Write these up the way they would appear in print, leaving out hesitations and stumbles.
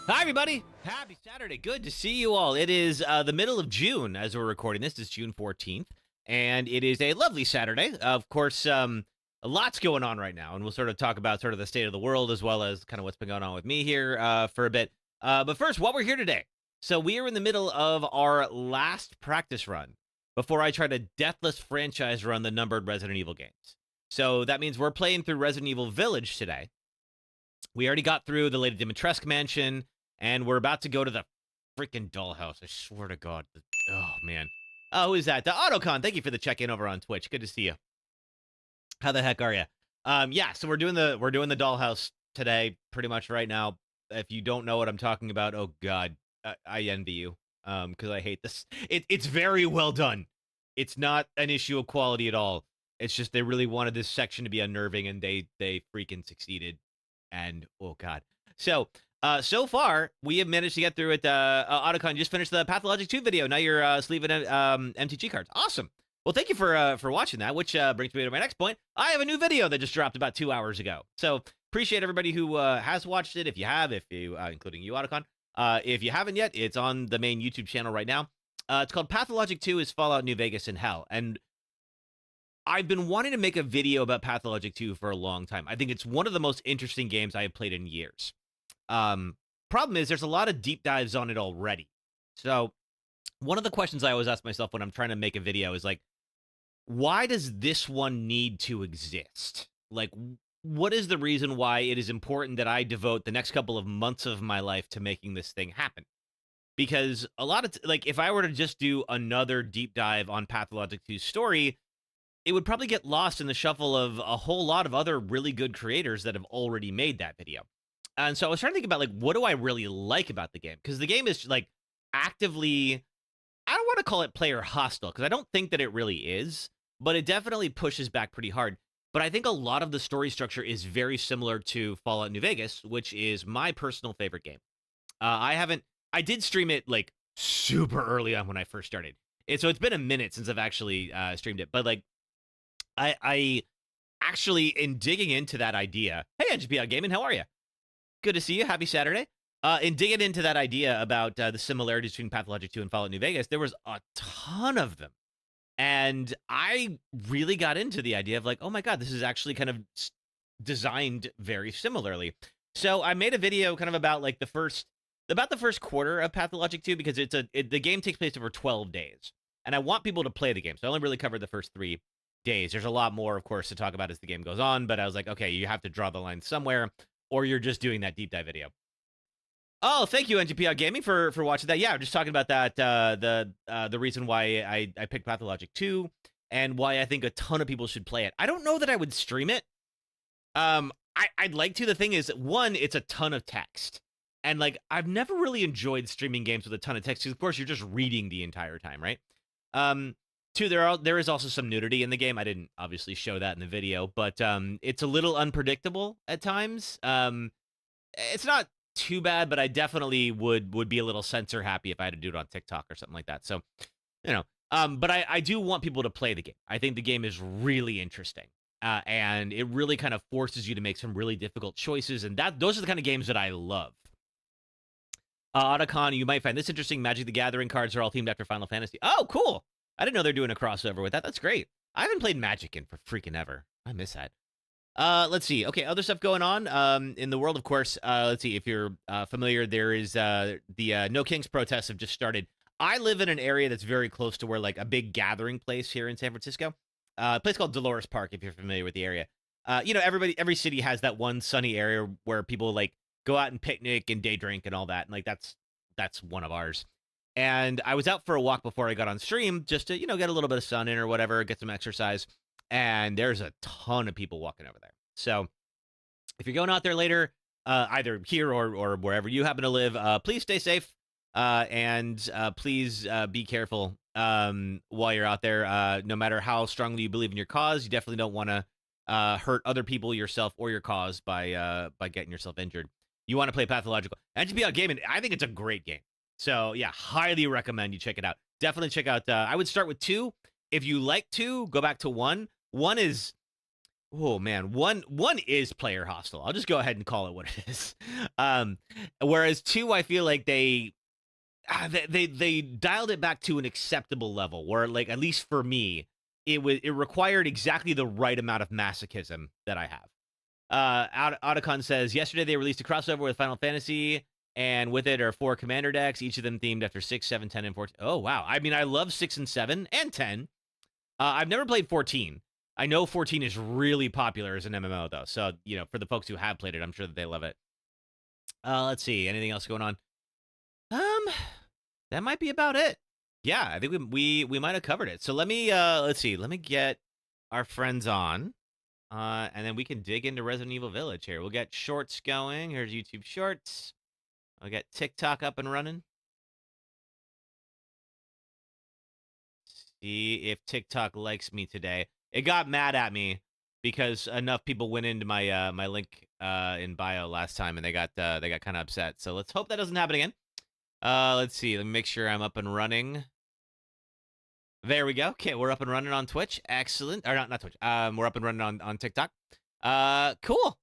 Hi, everybody. Happy Saturday. Good to see you all. It is the middle of June as we're recording this. It's June 14th, and it is a lovely Saturday. Of course, lots going on right now, and we'll sort of talk about sort of the state of the world as well as kind of what's been going on with me here for a bit. But first, what we're here today. So we are in the middle of our last practice run before I try to Deathless franchise run the numbered Resident Evil games. So that means we're playing through Resident Evil Village today. We already got through the Lady Dimitrescu mansion, and we're about to go to the freaking dollhouse. I swear to God. Oh, man. Oh, who is that? The Autocon. Thank you for the check-in over on Twitch. Good to see you. How the heck are you? Yeah, so we're doing the dollhouse today, pretty much right now. If you don't know what I'm talking about, oh God, I envy you. Because I hate this. It's very well done. It's not an issue of quality at all. It's just they really wanted this section to be unnerving, and they freaking succeeded. And oh God. So so far we have managed to get through it. Autocon, you just finished the Pathologic 2 video. Now you're sleeving MTG cards. Awesome. Well, thank you for watching that, which brings me to my next point. I have a new video that just dropped about 2 hours ago. So appreciate everybody who has watched it. If you have, including you, Autocon. If you haven't yet, it's on the main YouTube channel right now. It's called Pathologic 2 is Fallout New Vegas in Hell. And I've been wanting to make a video about Pathologic 2 for a long time. I think it's one of the most interesting games I have played in years. Problem is, there's a lot of deep dives on it already. So one of the questions I always ask myself when I'm trying to make a video is like, why does this one need to exist? Like, what is the reason why it is important that I devote the next couple of months of my life to making this thing happen? Because a lot of, like, if I were to just do another deep dive on Pathologic 2's story, it would probably get lost in the shuffle of a whole lot of other really good creators that have already made that video. And so I was trying to think about, like, what do I really like about the game? Because the game is, like, actively, I don't want to call it player hostile, because I don't think that it really is, but it definitely pushes back pretty hard. But I think a lot of the story structure is very similar to Fallout New Vegas, which is my personal favorite game. I did stream it, like, super early on when I first started. So it's been a minute since I've actually streamed it, but, like, I actually, in digging into that idea, hey, NGP Gaming, how are you? Good to see you. Happy Saturday. In digging into that idea about the similarities between Pathologic 2 and Fallout New Vegas, there was a ton of them. And I really got into the idea of like, oh my God, this is actually kind of designed very similarly. So I made a video kind of about like the first quarter of Pathologic 2 because the game takes place over 12 days. And I want people to play the game. So I only really covered the first 3 days. There's a lot more, of course, to talk about as the game goes on, but I was like, okay, you have to draw the line somewhere, or you're just doing that deep dive video. Oh, thank you, NGP Gaming, for watching that. Yeah, I'm just talking about that, the reason why I picked Pathologic 2 and why I think a ton of people should play it. I don't know that I would stream it. I'd like to. The thing is, one, it's a ton of text. And, like, I've never really enjoyed streaming games with a ton of text because, of course, you're just reading the entire time, right? 2, there is also some nudity in the game. I didn't obviously show that in the video, but it's a little unpredictable at times. It's not too bad, but I definitely would be a little censor happy if I had to do it on TikTok or something like that. So, you know, but I do want people to play the game. I think the game is really interesting, and it really kind of forces you to make some really difficult choices, and those are the kind of games that I love. Otacon, you might find this interesting. Magic the Gathering cards are all themed after Final Fantasy. Oh, cool. I didn't know they're doing a crossover with that. That's great. I haven't played Magic in for freaking ever. I miss that. Let's see. Okay, other stuff going on in the world, of course. Let's see. If you're familiar, there is the No Kings protests have just started. I live in an area that's very close to where, like, a big gathering place here in San Francisco. A place called Dolores Park, if you're familiar with the area. You know, every city has that one sunny area where people, like, go out and picnic and day drink and all that. And, like, that's one of ours. And I was out for a walk before I got on stream just to, you know, get a little bit of sun in or whatever, get some exercise. And there's a ton of people walking over there. So if you're going out there later, either here or wherever you happen to live, please stay safe. And please be careful while you're out there. No matter how strongly you believe in your cause, you definitely don't want to hurt other people, yourself, or your cause by getting yourself injured. You want to play Pathological. NGP Gaming, I think it's a great game. So, yeah, highly recommend you check it out. Definitely check out, I would start with 2. If you like 2, go back to 1. 1 is, Oh man, one is player hostile. I'll just go ahead and call it what it is. Whereas 2, I feel like they dialed it back to an acceptable level where, like, at least for me, it required exactly the right amount of masochism that I have. Otacon says, yesterday they released a crossover with Final Fantasy, and with it are 4 commander decks, each of them themed after 6, 7, 10, and 14. Oh, wow. I mean, I love 6 and 7 and 10. I've never played 14. I know 14 is really popular as an MMO, though. So, for the folks who have played it, I'm sure that they love it. Let's see. Anything else going on? That might be about it. Yeah, I think we might have covered it. So let's see. Let me get our friends on. And then we can dig into Resident Evil Village here. We'll get shorts going. Here's YouTube Shorts. I'll get TikTok up and running. See if TikTok likes me today. It got mad at me because enough people went into my my link in bio last time, and they got kind of upset. So let's hope that doesn't happen again. Let's see. Let me make sure I'm up and running. There we go. Okay, we're up and running on Twitch. Excellent. Or not Twitch. We're up and running on TikTok. Cool.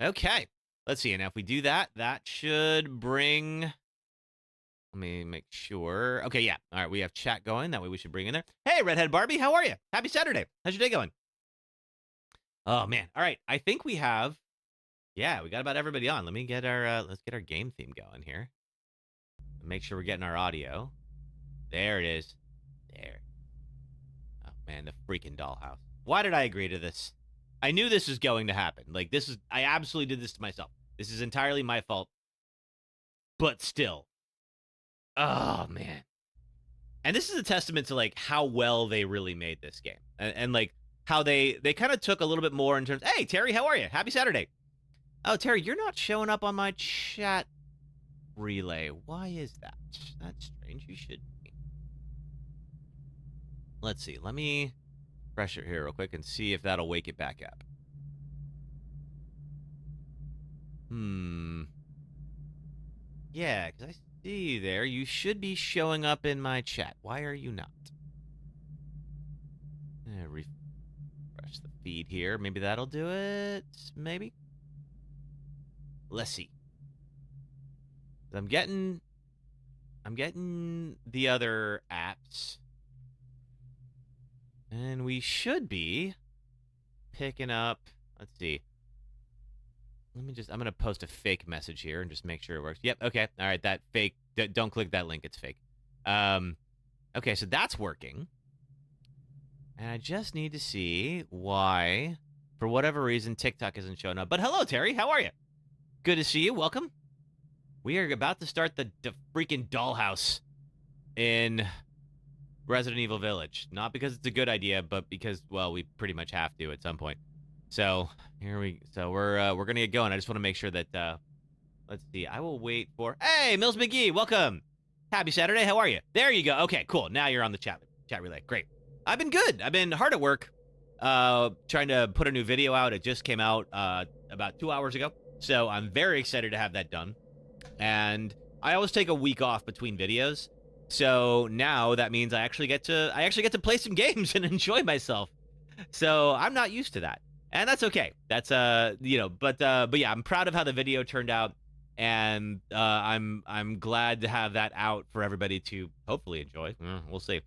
Okay. Let's see. And if we do that, that should bring. Let me make sure. Okay, yeah. All right, we have chat going. That way we should bring in there. Hey, Redhead Barbie, how are you? Happy Saturday. How's your day going? Oh man. All right. I think we have. Yeah, we got about everybody on. Let me get our. Let's get our game theme going here. Make sure we're getting our audio. There it is. There. Oh man, the freaking dollhouse. Why did I agree to this? I knew this was going to happen. Like, I absolutely did this to myself. This is entirely my fault. But still. Oh man. And this is a testament to, like, how well they really made this game. And like, how they kind of took a little bit more in terms, hey, Terry, how are you? Happy Saturday. Oh, Terry, you're not showing up on my chat relay. Why is that? That's strange. You should be. Let's see. Let me refresh it here real quick and see if that'll wake it back up. Yeah, because I see you there. You should be showing up in my chat. Why are you not? Refresh the feed here. Maybe that'll do it. Maybe. Let's see. I'm getting the other apps, and we should be picking up. Let's see. I'm gonna post a fake message here and just make sure it works. Yep. Okay. All right. That fake. Don't click that link. It's fake. Okay. So that's working, and I just need to see why, for whatever reason, TikTok isn't showing up. But hello, Terry. How are you? Good to see you. Welcome. We are about to start the freaking dollhouse in Resident Evil Village. Not because it's a good idea, but because, well, we pretty much have to at some point. So we're gonna get going. I just want to make sure that let's see. I will wait for. Hey, Mills McGee, welcome. Happy Saturday. How are you? There you go. Okay, cool. Now you're on the chat relay. Great. I've been good. I've been hard at work, trying to put a new video out. It just came out about 2 hours ago, so I'm very excited to have that done. And I always take a week off between videos, so now that means I actually get to play some games and enjoy myself. So I'm not used to that, and that's okay. That's but yeah, I'm proud of how the video turned out, and I'm glad to have that out for everybody to hopefully enjoy. We'll see,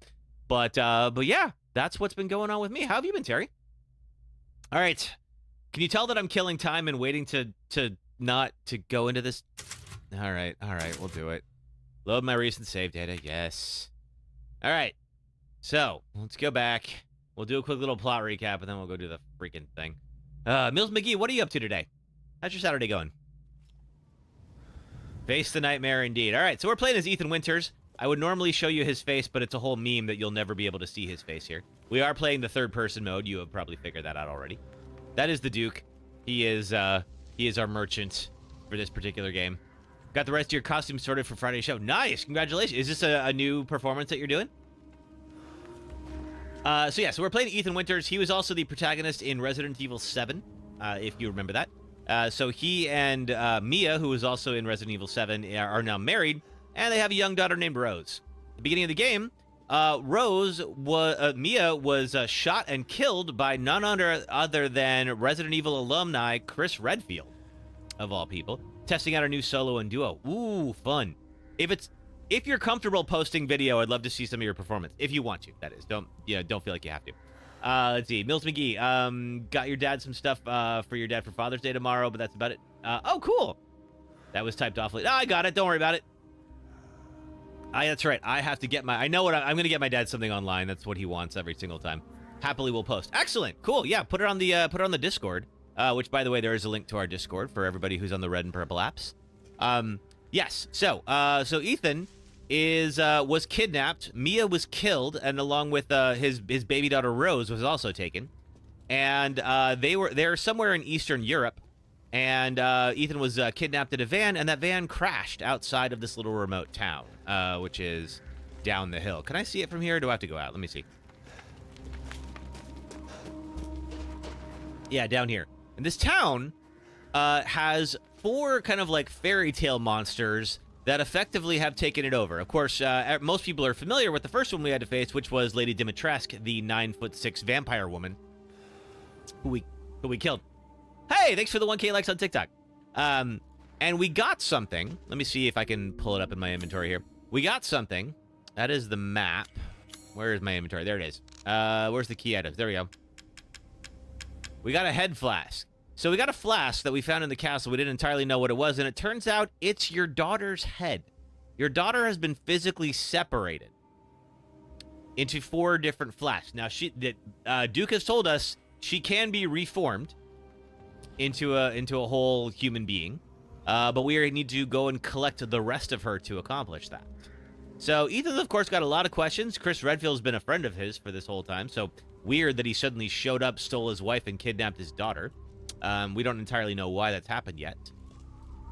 but yeah, that's what's been going on with me. How have you been, Terry? All right, can you tell that I'm killing time and waiting to not to go into this? All right, we'll do it. Load my recent save data, yes. All right, so let's go back. We'll do a quick little plot recap, and then we'll go do the freaking thing. Mills McGee, what are you up to today? How's your Saturday going? Face the nightmare indeed. All right, so we're playing as Ethan Winters. I would normally show you his face, but it's a whole meme that you'll never be able to see his face here. We are playing the third-person mode. You have probably figured that out already. That is the Duke. He is our merchant for this particular game. Got the rest of your costume sorted for Friday's show. Nice! Congratulations. Is this a new performance that you're doing? So we're playing Ethan Winters. He was also the protagonist in Resident Evil 7, if you remember that. So he and Mia, who was also in Resident Evil 7, are now married, and they have a young daughter named Rose. At the beginning of the game, Mia was shot and killed by none other than Resident Evil alumni Chris Redfield, of all people, testing out a new solo and duo. Ooh, fun. If you're comfortable posting video, I'd love to see some of your performance. If you want to, that is. Don't feel like you have to. Let's see. Mills McGee, got your dad some stuff for your dad for Father's Day tomorrow, but that's about it. Oh, cool. That was typed awfully. I got it. Don't worry about it. That's right. I have to get I'm going to get my dad something online. That's what he wants every single time. Happily will post. Excellent. Cool. Yeah, put it on the Discord, which, by the way, there is a link to our Discord for everybody who's on the red and purple apps. Yes. So Ethan was kidnapped. Mia was killed, and along with his baby daughter Rose was also taken. And they're somewhere in Eastern Europe. And Ethan was kidnapped in a van, and that van crashed outside of this little remote town, which is down the hill. Can I see it from here, or do I have to go out? Let me see. Yeah, down here. And this town has 4 kind of like fairy tale monsters that effectively have taken it over. Of course, most people are familiar with the first one we had to face, which was Lady Dimitrescu, the 9'6" vampire woman who we killed. Hey, thanks for the 1K likes on TikTok. And we got something. Let me see if I can pull it up in my inventory here. We got something. That is the map. Where is my inventory? There it is. Where's the key items? There we go. We got a head flask. So we got a flask that we found in the castle. We didn't entirely know what it was, and it turns out it's your daughter's head. Your daughter has been physically separated into 4 different flasks. Now, Duke has told us she can be reformed into a whole human being, but we need to go and collect the rest of her to accomplish that. So Ethan, of course, got a lot of questions. Chris Redfield's been a friend of his for this whole time, so weird that he suddenly showed up, stole his wife, and kidnapped his daughter. We don't entirely know why that's happened yet.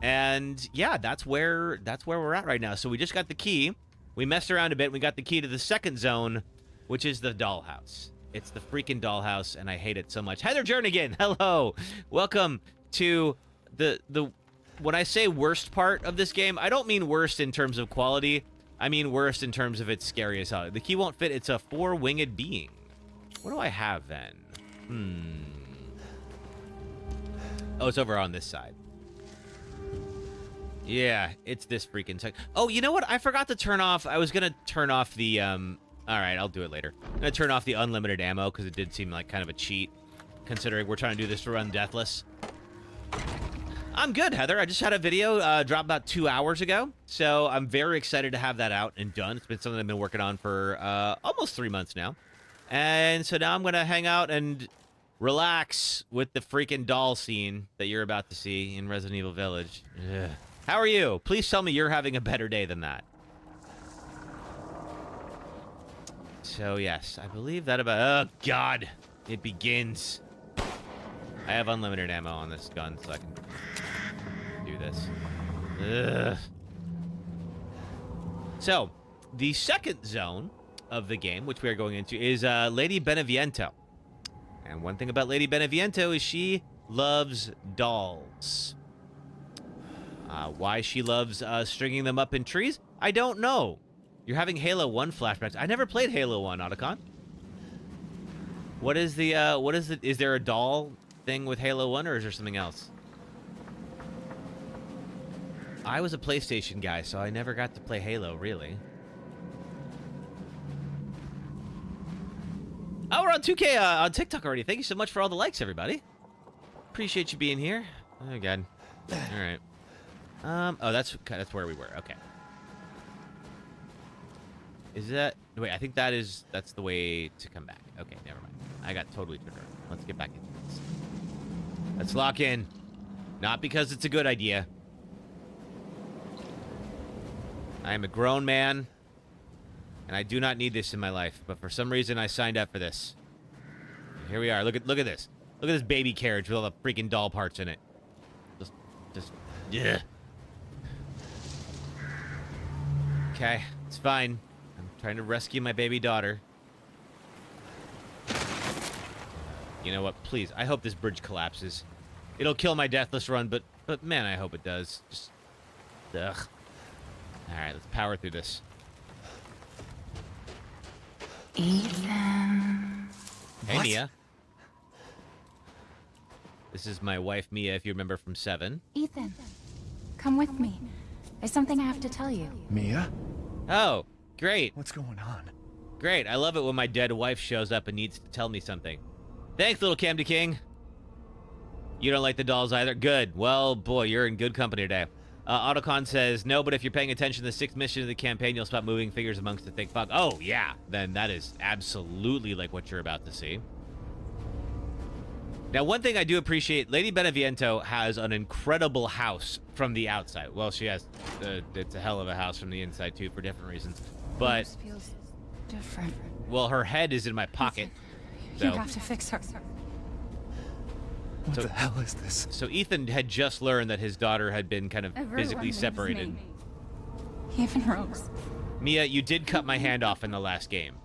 And yeah, that's where we're at right now. So we just got the key. We messed around a bit. We got the key to the second zone, which is the dollhouse. It's the freaking dollhouse, and I hate it so much. Heather Jernigan, hello. Welcome to the when I say worst part of this game, I don't mean worst in terms of quality. I mean worst in terms of its scary as hell. The key won't fit. It's a 4-winged being. What do I have then? Oh, it's over on this side. Yeah, it's this freaking tech. Oh, you know what? I forgot to turn off. I was going to turn off the all right, I'll do it later. I'm going to turn off the unlimited ammo because it did seem like kind of a cheat, considering we're trying to do this to run Deathless. I'm good, Heather. I just had a video drop about 2 hours ago, so I'm very excited to have that out and done. It's been something I've been working on for almost 3 months now. And so now I'm going to hang out and relax with the freaking doll scene that you're about to see in Resident Evil Village. Ugh. How are you? Please tell me you're having a better day than that. So, yes, I believe that about... Oh, God. It begins. I have unlimited ammo on this gun, so I can do this. Ugh. So, the second zone of the game, which we are going into, is Lady Beneviento. And one thing about Lady Beneviento is she loves dolls. Why she loves stringing them up in trees, I don't know. You're having Halo 1 flashbacks. I never played Halo 1, Otacon. What is is there a doll thing with Halo 1, or is there something else? I was a PlayStation guy, so I never got to play Halo, really. Oh, we're on 2K on TikTok already. Thank you so much for all the likes, everybody. Appreciate you being here. Oh, God. All right. Oh, that's where we were. Okay. Is that... Wait, I think that's the way to come back. Okay, never mind. I got totally turned around. Let's get back into this. Let's lock in. Not because it's a good idea. I am a grown man, and I do not need this in my life. But for some reason, I signed up for this. Here we are. Look at this. Look at this baby carriage with all the freaking doll parts in it. Yeah. Okay, it's fine. I'm trying to rescue my baby daughter. You know what? Please, I hope this bridge collapses. It'll kill my Deathless run, but man, I hope it does. Just, ugh. All right, let's power through this. Ethan. Hey, What? Mia. This is my wife, Mia, if you remember from 7. Ethan, come with me. There's something I have to tell you. Mia? Oh, great. What's going on? Great. I love it when my dead wife shows up and needs to tell me something. Thanks, little Camden King. You don't like the dolls either? Good. Well, boy, you're in good company today. Autocon says, no, but if you're paying attention to the 6th mission of the campaign, you'll spot moving figures amongst the thick fog. Oh, yeah. Then that is absolutely like what you're about to see. Now, one thing I do appreciate, Lady Beneviento has an incredible house from the outside. Well, she has, it's a hell of a house from the inside, too, for different reasons. But, This feels different. well, her head is in my pocket. You So, have to fix her. What the hell is this? so Ethan had just learned that his daughter had been kind of Everyone physically leaves separated. me. Even Rose. Mia, you did cut my hand off in the last game.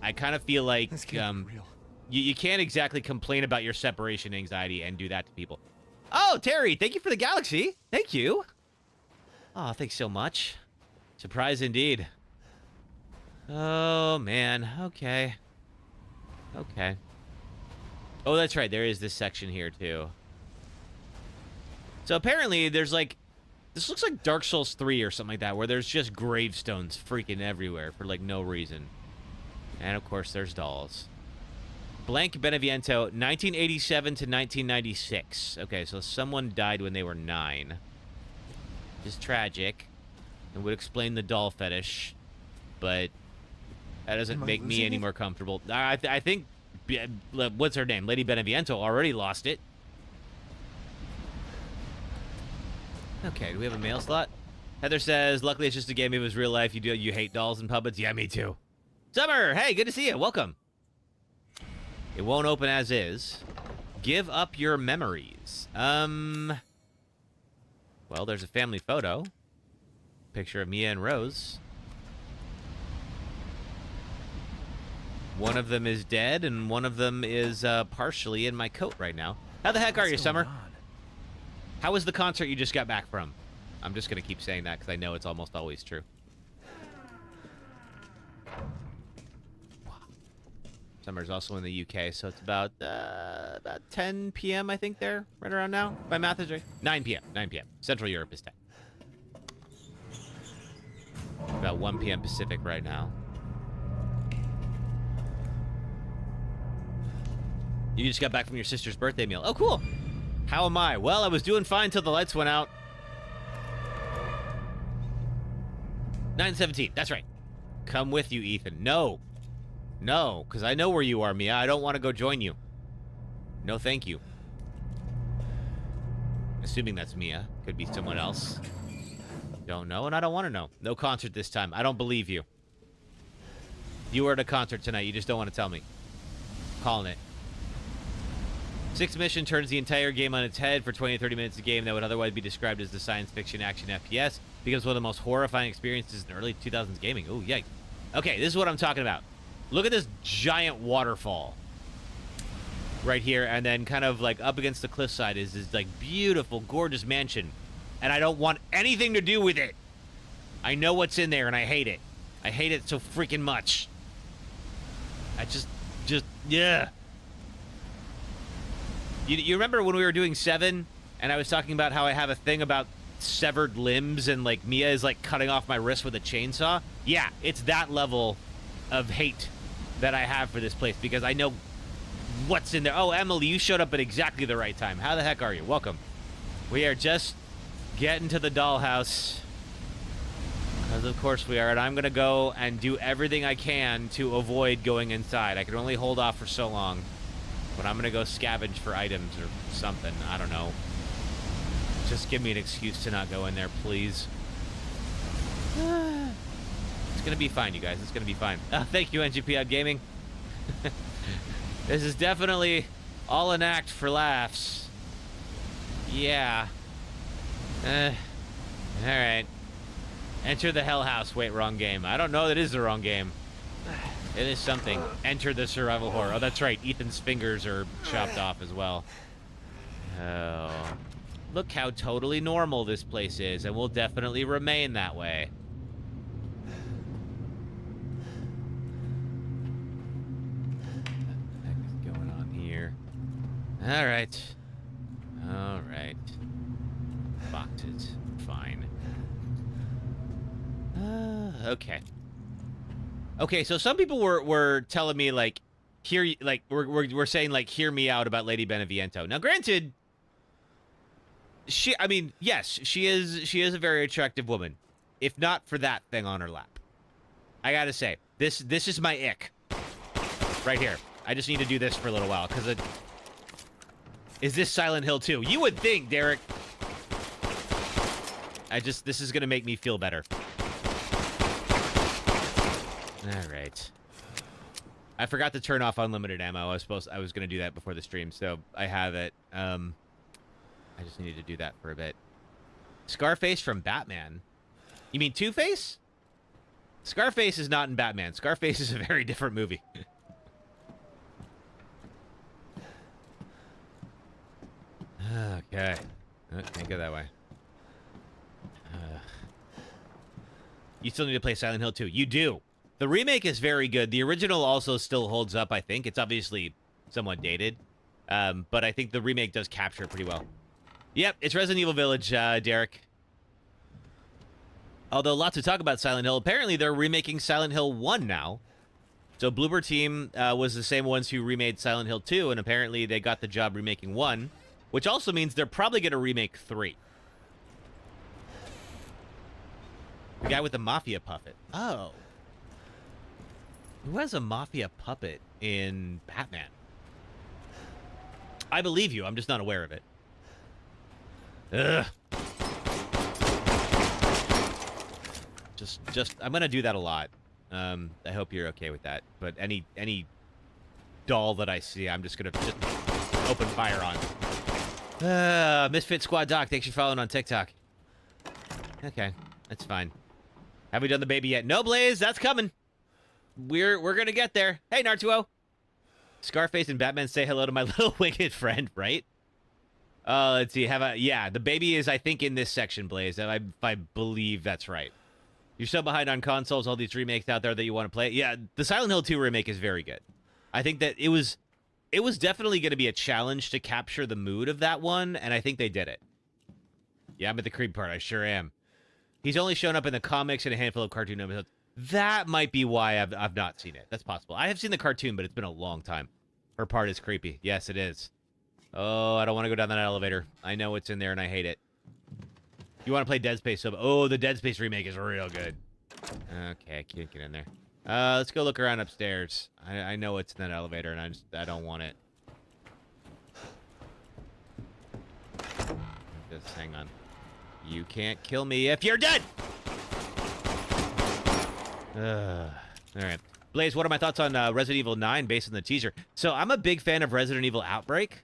I kind of feel like This can't be real. you can't exactly complain about your separation anxiety and do that to people. Oh, Terry, thank you for the galaxy. Thank you. Oh, thanks so much. Surprise indeed. Oh, man. Okay. Okay. Oh, that's right. There is this section here, too. So apparently there's like... This looks like Dark Souls 3 or something like that, where there's just gravestones freaking everywhere for, like, no reason. And, of course, there's dolls. Blank Beneviento, 1987 to 1996. Okay, so someone died when they were 9. Just tragic. It would explain the doll fetish. But that doesn't Am I make me losing any it? more comfortable. I think... What's her name? Lady Beneviento already lost it. Okay, do we have a mail slot? Heather says, luckily it's just a game. If it was real life, you hate dolls and puppets. Yeah, me too. Summer, hey, good to see you. Welcome. It won't open as is. Give up your memories. Well, there's a family photo. Picture of Mia and Rose. One of them is dead, and one of them is partially in my coat right now. How the heck are you, What's Summer? going on? How was the concert you just got back from? I'm just going to keep saying that because I know it's almost always true. Summer's also in the UK, so it's about 10 p.m., I think, there, right around now. My math is right. 9 p.m., 9 p.m. Central Europe is 10. About 1 p.m. Pacific right now. You just got back from your sister's birthday meal. Oh, cool. How am I? Well, I was doing fine till the lights went out. 9:17. That's right. Come with you, Ethan. No. No, because I know where you are, Mia. I don't want to go join you. No, thank you. Assuming that's Mia. Could be someone else. Don't know, and I don't want to know. No concert this time. I don't believe you. You were at a concert tonight. You just don't want to tell me. Calling it. 6th mission turns the entire game on its head for 20 to 30 minutes. A game that would otherwise be described as the science fiction action FPS becomes one of the most horrifying experiences in early 2000s gaming. Ooh, yikes. Okay, this is what I'm talking about. Look at this giant waterfall right here, and then kind of like up against the cliffside is this like beautiful, gorgeous mansion, and I don't want anything to do with it. I know what's in there, and I hate it. I hate it so freaking much. I just, yeah. You remember when we were doing 7, and I was talking about how I have a thing about severed limbs, and like Mia is like cutting off my wrist with a chainsaw? Yeah, it's that level of hate that I have for this place, because I know what's in there. Oh, Emily, you showed up at exactly the right time. How the heck are you? Welcome. We are just getting to the dollhouse, because of course we are, and I'm going to go and do everything I can to avoid going inside. I can only hold off for so long. But I'm gonna go scavenge for items or something. I don't know. Just give me an excuse to not go in there, please. It's gonna be fine, you guys. It's gonna be fine. Thank you, NGP Gaming. This is definitely all an act for laughs. Yeah. Alright. Enter the Hell House. Wait, wrong game. I don't know that is the wrong game. It is something. Enter the survival horror. Oh, that's right. Ethan's fingers are chopped off as well. Oh. Look how totally normal this place is, and will definitely remain that way. All right. All right. Boxes. Fine. Okay. Okay, so some people were telling me, like, we're saying, like, hear me out about Lady Beneviento. Now, granted, I mean, yes, she is a very attractive woman. If not for that thing on her lap. I gotta say, this is my ick. Right here. I just need to do this for a little while, because it... Is this Silent Hill 2? You would think, Derek. This is gonna make me feel better. Alright. I forgot to turn off unlimited ammo. I was gonna do that before the stream, so I have it. I just needed to do that for a bit. Scarface from Batman. You mean Two-Face? Scarface is not in Batman. Scarface is a very different movie. Okay. Can't go that way. You still need to play Silent Hill 2. You do. The remake is very good. The original also still holds up, I think. It's obviously somewhat dated. But I think the remake does capture it pretty well. Yep, it's Resident Evil Village, Derek. Although lots to talk about Silent Hill. Apparently, they're remaking Silent Hill 1 now. So Bloober Team was the same ones who remade Silent Hill 2, and apparently they got the job remaking 1, which also means they're probably going to remake 3. The guy with the Mafia puppet. Oh. Who has a Mafia puppet in Batman? I believe you. I'm just not aware of it. Ugh. I'm gonna do that a lot. I hope you're okay with that. But any doll that I see, I'm just gonna open fire on. Misfit Squad Doc, thanks for following on TikTok. Okay, that's fine. Have we done the baby yet? No, Blaze, that's coming. We're gonna get there. Hey, Nartuo. Scarface and Batman say hello to my little wicked friend, right? Let's see. Yeah, the baby is, I think, in this section, Blaze. I believe that's right. You're so behind on consoles, all these remakes out there that you want to play. Yeah, the Silent Hill 2 remake is very good. I think that it was definitely going to be a challenge to capture the mood of that one, and I think they did it. Yeah, I'm at the creep part. I sure am. He's only shown up in the comics and a handful of cartoon episodes. That might be why I've not seen it. That's possible. I have seen the cartoon, but it's been a long time. Her part is creepy. Yes, it is. Oh, I don't want to go down that elevator. I know it's in there, and I hate it. You want to play Dead Space? Oh, the Dead Space remake is real good. Okay, I can't get in there. Let's go look around upstairs. I know it's in that elevator, and I don't want it. Just hang on. You can't kill me if you're dead! Alright. Blaze, what are my thoughts on Resident Evil 9 based on the teaser? So, I'm a big fan of Resident Evil Outbreak.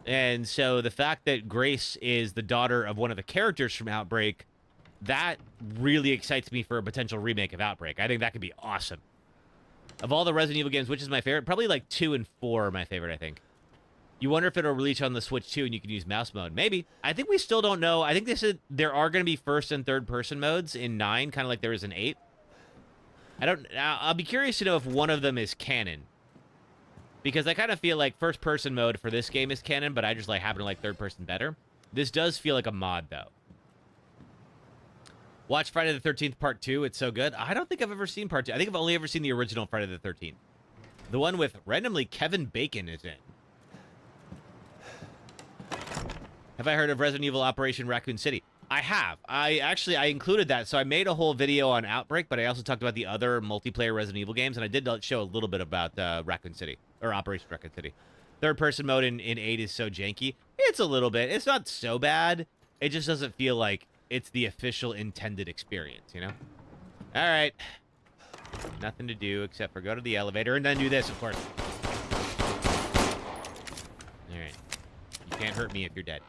And so, the fact that Grace is the daughter of one of the characters from Outbreak, that really excites me for a potential remake of Outbreak. I think that could be awesome. Of all the Resident Evil games, which is my favorite? Probably like 2 and 4 are my favorite, I think. You wonder if it'll release on the Switch too and you can use mouse mode. Maybe. I think we still don't know. I think there are going to be first and third person modes in 9, kind of like there is in 8. I'll be curious to know if one of them is canon. Because I kind of feel like first person mode for this game is canon, but I just happen to like third person better. This does feel like a mod though. Watch Friday the 13th Part 2. It's so good. I don't think I've ever seen Part 2. I think I've only ever seen the original Friday the 13th. The one with randomly Kevin Bacon is in. Have I heard of Resident Evil Operation Raccoon City? I have. I included that. So I made a whole video on Outbreak, but I also talked about the other multiplayer Resident Evil games, and I did show a little bit about Raccoon City, or Operation Raccoon City. Third person mode in 8 is so janky. It's a little bit. It's not so bad. It just doesn't feel like it's the official intended experience, you know? All right. Nothing to do except for go to the elevator and then do this, of course. All right. You can't hurt me if you're dead.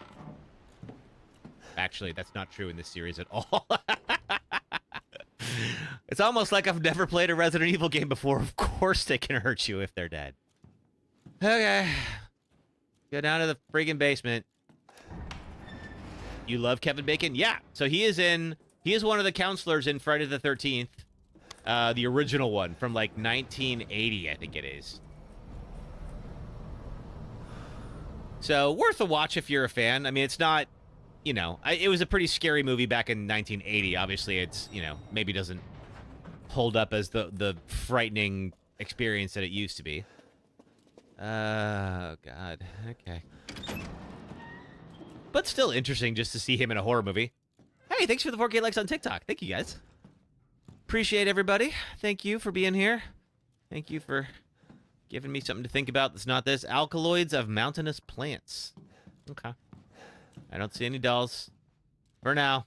Actually, that's not true in this series at all. It's almost like I've never played a Resident Evil game before. Of course they can hurt you if they're dead. Okay. Go down to the friggin' basement. You love Kevin Bacon? Yeah. So he is one of the counselors in Friday the 13th. The original one from like 1980, I think it is. So worth a watch if you're a fan. I mean, it's not, you know, it was a pretty scary movie back in 1980. Obviously, it's, you know, maybe doesn't hold up as the frightening experience that it used to be. Oh, God. Okay. But still interesting just to see him in a horror movie. Hey, thanks for the 4K likes on TikTok. Thank you, guys. Appreciate everybody. Thank you for being here. Thank you for giving me something to think about that's not this. Alkaloids of mountainous plants. Okay. I don't see any dolls. For now.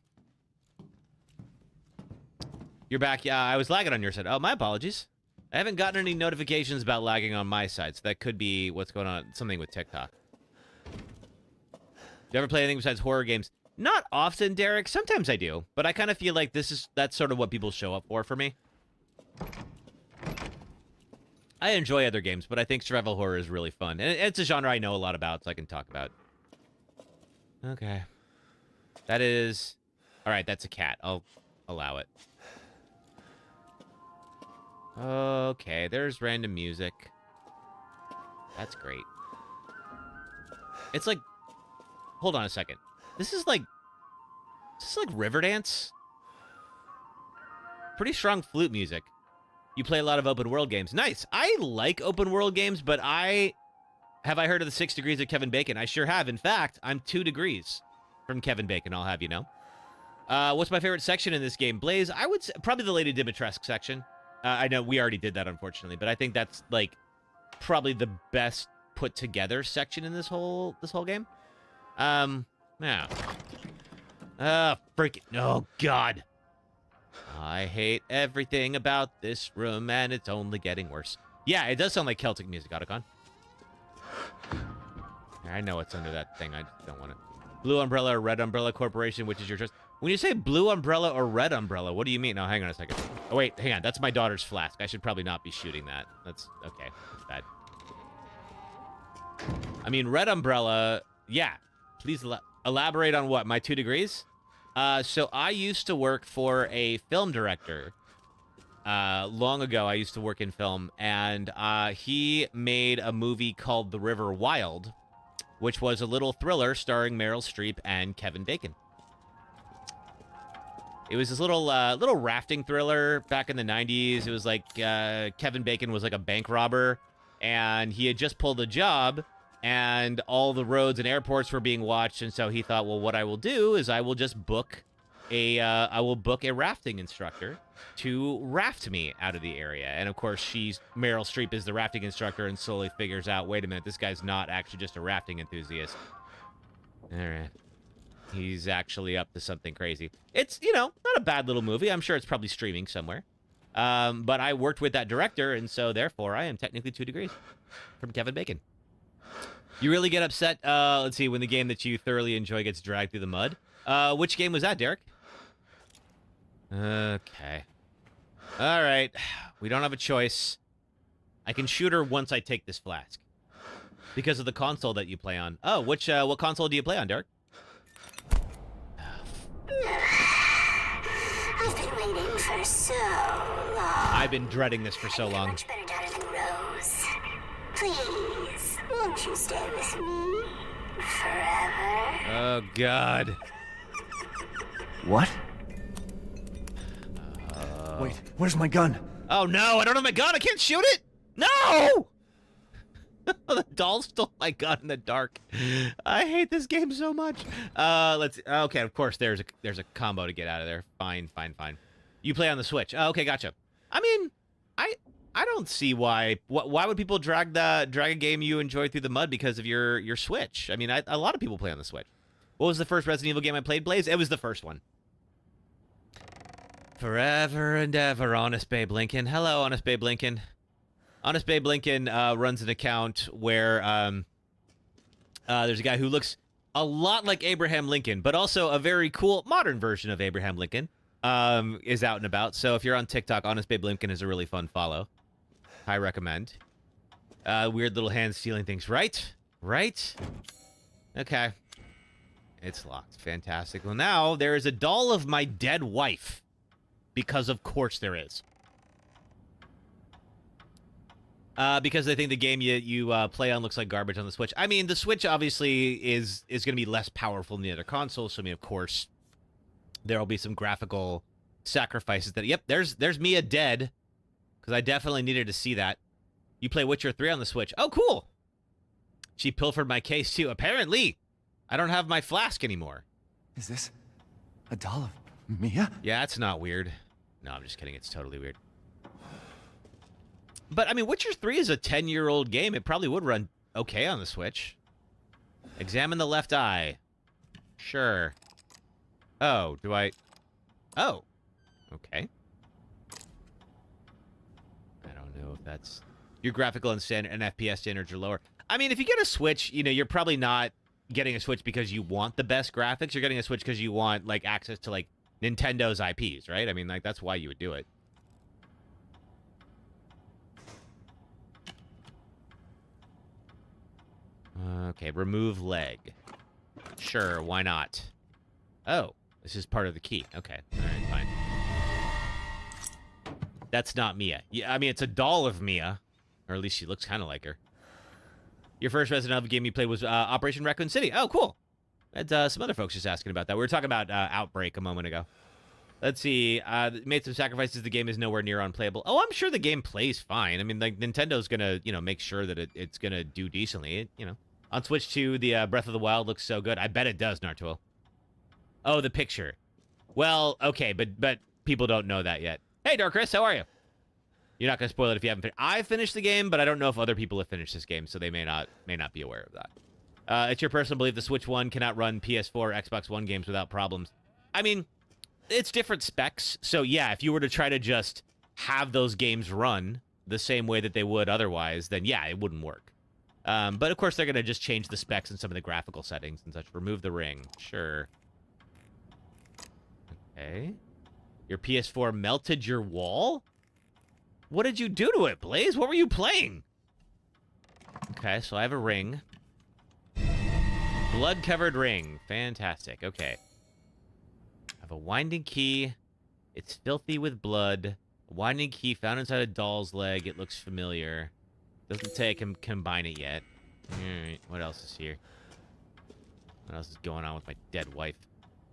You're back. Yeah, I was lagging on your side. Oh, my apologies. I haven't gotten any notifications about lagging on my side, so that could be what's going on. Something with TikTok. Do you ever play anything besides horror games? Not often, Derek. Sometimes I do, but I kind of feel like that's sort of what people show up for me. I enjoy other games, but I think survival horror is really fun. And it's a genre I know a lot about, so I can talk about. Okay. That is... Alright, that's a cat. I'll allow it. Okay, there's random music. That's great. It's like... Hold on a second. This is like Riverdance? Pretty strong flute music. You play a lot of open world games. Nice. I like open world games, but have I heard of the 6 degrees of Kevin Bacon? I sure have. In fact, I'm 2 degrees from Kevin Bacon, I'll have you know. What's my favorite section in this game? Blaze, I would say probably the Lady Dimitrescu section. I know we already did that, unfortunately, but I think that's like probably the best put together section in this whole game. Yeah. Freaking, oh God. I hate everything about this room, and it's only getting worse. Yeah, it does sound like Celtic music, Otacon. I know what's under that thing. I just don't want it. Blue Umbrella or Red Umbrella Corporation, which is your choice? When you say Blue Umbrella or Red Umbrella, what do you mean? No, hang on a second. Oh, wait, hang on. That's my daughter's flask. I should probably not be shooting that. That's, okay. That's bad. I mean, Red Umbrella, yeah. Please elaborate on what? My 2 degrees? So I used to work for a film director. Long ago, I used to work in film, and he made a movie called The River Wild, which was a little thriller starring Meryl Streep and Kevin Bacon. It was this little rafting thriller back in the 90s. It was like Kevin Bacon was like a bank robber, and he had just pulled a job, and all the roads and airports were being watched, and so he thought, well, what I will do is I will just book a rafting instructor to raft me out of the area. And of course, Meryl Streep is the rafting instructor and slowly figures out, wait a minute, this guy's not actually just a rafting enthusiast. All right. He's actually up to something crazy. It's, you know, not a bad little movie. I'm sure it's probably streaming somewhere. But I worked with that director, and so therefore I am technically 2 degrees from Kevin Bacon. You really get upset, let's see, when the game that you thoroughly enjoy gets dragged through the mud. Which game was that, Derek? Okay. All right. We don't have a choice. I can shoot her once I take this flask. Because of the console that you play on. Oh, what console do you play on, Derek? I've been waiting for so long. I've been dreading this for so long. Much better daughter than Rose. Please, won't you stay with me forever? Oh, God. What? Wait, where's my gun? Oh, no, I don't have my gun. I can't shoot it. No! The doll stole my gun in the dark. I hate this game so much. Okay, of course, there's a combo to get out of there. Fine. You play on the Switch. Oh, okay, gotcha. I mean, I don't see why would people drag a game you enjoy through the mud because of your Switch? I mean, a lot of people play on the Switch. What was the first Resident Evil game I played, Blaze? It was the first one. Forever and ever, Honest Babe Lincoln. Hello, Honest Babe Lincoln. Honest Babe Lincoln runs an account where there's a guy who looks a lot like Abraham Lincoln, but also a very cool modern version of Abraham Lincoln is out and about. So if you're on TikTok, Honest Babe Lincoln is a really fun follow. I recommend. Weird little hands stealing things. Right? Okay. It's locked. Fantastic. Well, now there is a doll of my dead wife. Because of course there is. Because they think the game you play on looks like garbage on the Switch. I mean, the Switch obviously is going to be less powerful than the other consoles. So I mean, of course, there will be some graphical sacrifices. That there's Mia dead, because I definitely needed to see that. You play Witcher 3 on the Switch. Oh, cool. She pilfered my case too. Apparently, I don't have my flask anymore. Is this a doll of Mia? Yeah, it's not weird. No, I'm just kidding. It's totally weird. But, I mean, Witcher 3 is a 10-year-old game. It probably would run okay on the Switch. Examine the left eye. Sure. Oh, do I... Oh. Okay. I don't know if that's... Your graphical and FPS standards are lower. I mean, if you get a Switch, you know, you're probably not getting a Switch because you want the best graphics. You're getting a Switch because you want, like, access to, like, Nintendo's IPs, right? I mean, like, that's why you would do it. Okay, remove leg. Sure, why not? Oh, this is part of the key. Okay, all right, fine. That's not Mia. Yeah, I mean, it's a doll of Mia. Or at least she looks kind of like her. Your first Resident Evil game you played was Operation Raccoon City. Oh, cool. And, some other folks just asking about that. We were talking about Outbreak a moment ago. Let's see. Made some sacrifices. The game is nowhere near unplayable. Oh, I'm sure the game plays fine. I mean, like, Nintendo's going to, you know, make sure that it's going to do decently. You know. On Switch 2, the Breath of the Wild looks so good. I bet it does, Nartuel. Oh, the picture. Well, okay, but people don't know that yet. Hey, Dark Chris, how are you? You're not going to spoil it if you haven't finished. I finished the game, but I don't know if other people have finished this game, so they may not be aware of that. It's your personal belief the Switch 1 cannot run PS4 or Xbox One games without problems. I mean, it's different specs, so yeah, if you were to try to just have those games run the same way that they would otherwise, then yeah, it wouldn't work. But of course, they're going to just change the specs and some of the graphical settings and such. Remove the ring. Sure. Okay. Your PS4 melted your wall? What did you do to it, Blaze? What were you playing? Okay, so I have a ring. Blood-covered ring. Fantastic. Okay. I have a winding key. It's filthy with blood. A winding key found inside a doll's leg. It looks familiar. Doesn't say I can combine it yet. Alright, what else is here? What else is going on with my dead wife?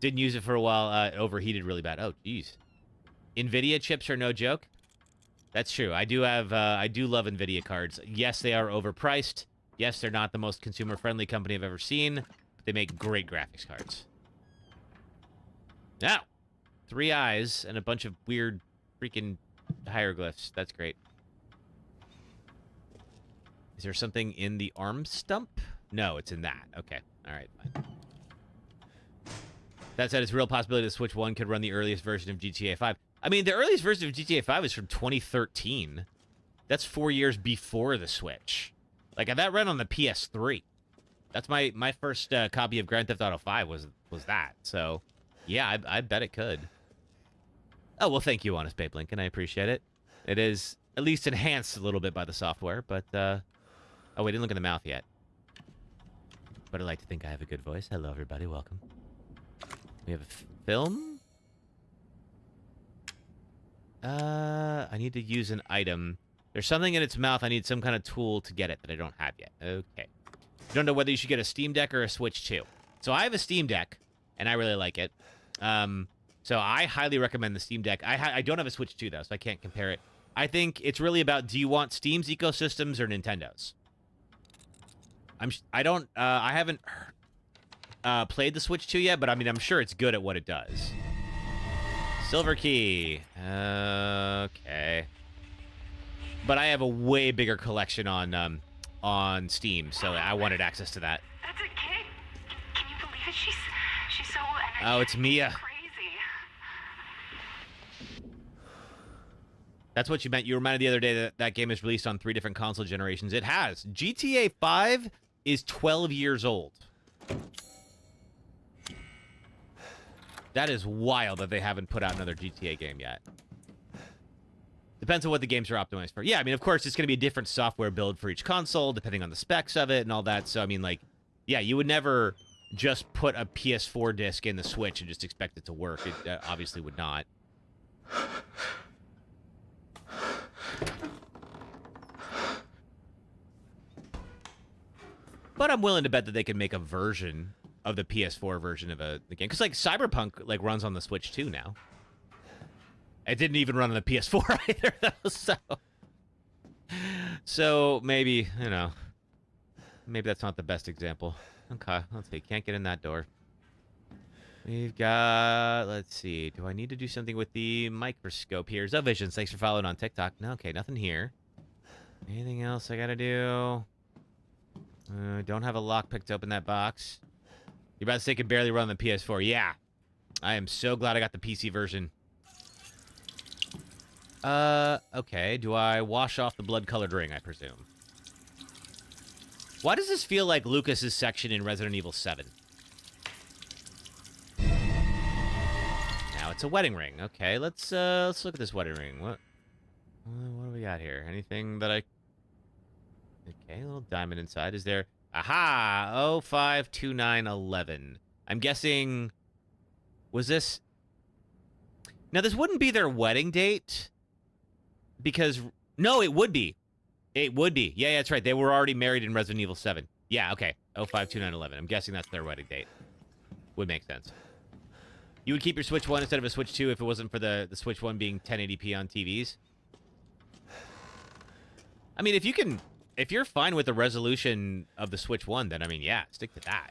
Didn't use it for a while. Overheated really bad. Oh, jeez. NVIDIA chips are no joke. That's true. I do love NVIDIA cards. Yes, they are overpriced. Yes, they're not the most consumer-friendly company I've ever seen. But they make great graphics cards. Now, 3 eyes and a bunch of weird freaking hieroglyphs. That's great. Is there something in the arm stump? No, it's in that. Okay. All right, fine. That said, it's a real possibility the Switch 1 could run the earliest version of GTA 5. I mean, the earliest version of GTA 5 is from 2013. That's 4 years before the Switch. Like, that ran on the PS3. That's my first copy of Grand Theft Auto 5 was that. So, yeah, I bet it could. Oh, well, thank you, Honest Babe Lincoln. I appreciate it. It is at least enhanced a little bit by the software, but... Oh, we didn't look in the mouth yet. But I like to think I have a good voice. Hello, everybody. Welcome. We have a film. I need to use an item. There's something in its mouth. I need some kind of tool to get it that I don't have yet. Okay. Don't know whether you should get a Steam Deck or a Switch 2. So I have a Steam Deck, and I really like it. So I highly recommend the Steam Deck. I don't have a Switch 2, though, so I can't compare it. I think it's really about, do you want Steam's ecosystems or Nintendo's? I haven't played the Switch 2 yet, but I mean, I'm sure it's good at what it does. Silver key. Okay. But I have a way bigger collection on Steam, so I wanted access to that. That's a kid. Can you believe it? She's so energetic. Oh, it's Mia. Crazy. That's what you meant. You reminded the other day that that game is released on 3 different console generations. It has. GTA 5 is 12 years old. That is wild that they haven't put out another GTA game yet. Depends on what the games are optimized for. Yeah, I mean, of course, it's going to be a different software build for each console, depending on the specs of it and all that. So, I mean, like, yeah, you would never just put a PS4 disc in the Switch and just expect it to work. It obviously would not. But I'm willing to bet that they can make a version of the PS4 version of the game. Because, like, Cyberpunk, like, runs on the Switch, too, now. It didn't even run on the PS4 either, though, so maybe, you know, maybe that's not the best example. Okay, let's see. Can't get in that door. We've got, let's see. Do I need to do something with the microscope here? Zovisions, thanks for following on TikTok. No, okay, nothing here. Anything else I gotta do? Don't have a lockpick to open that box. You're about to say can barely run the PS4. Yeah. I am so glad I got the PC version. Okay. Do I wash off the blood-colored ring, I presume? Why does this feel like Lucas's section in Resident Evil 7? Now it's a wedding ring. Okay, let's look at this wedding ring. What do we got here? Anything that I... Okay, a little diamond inside. Is there... Aha! 052911. I'm guessing... Was this... Now, this wouldn't be their wedding date. Because... No, it would be. It would be. Yeah, that's right. They were already married in Resident Evil 7. Yeah, okay. 052911. I'm guessing that's their wedding date. Would make sense. You would keep your Switch 1 instead of a Switch 2 if it wasn't for the Switch 1 being 1080p on TVs? I mean, if you're fine with the resolution of the Switch 1, then, I mean, yeah, stick to that.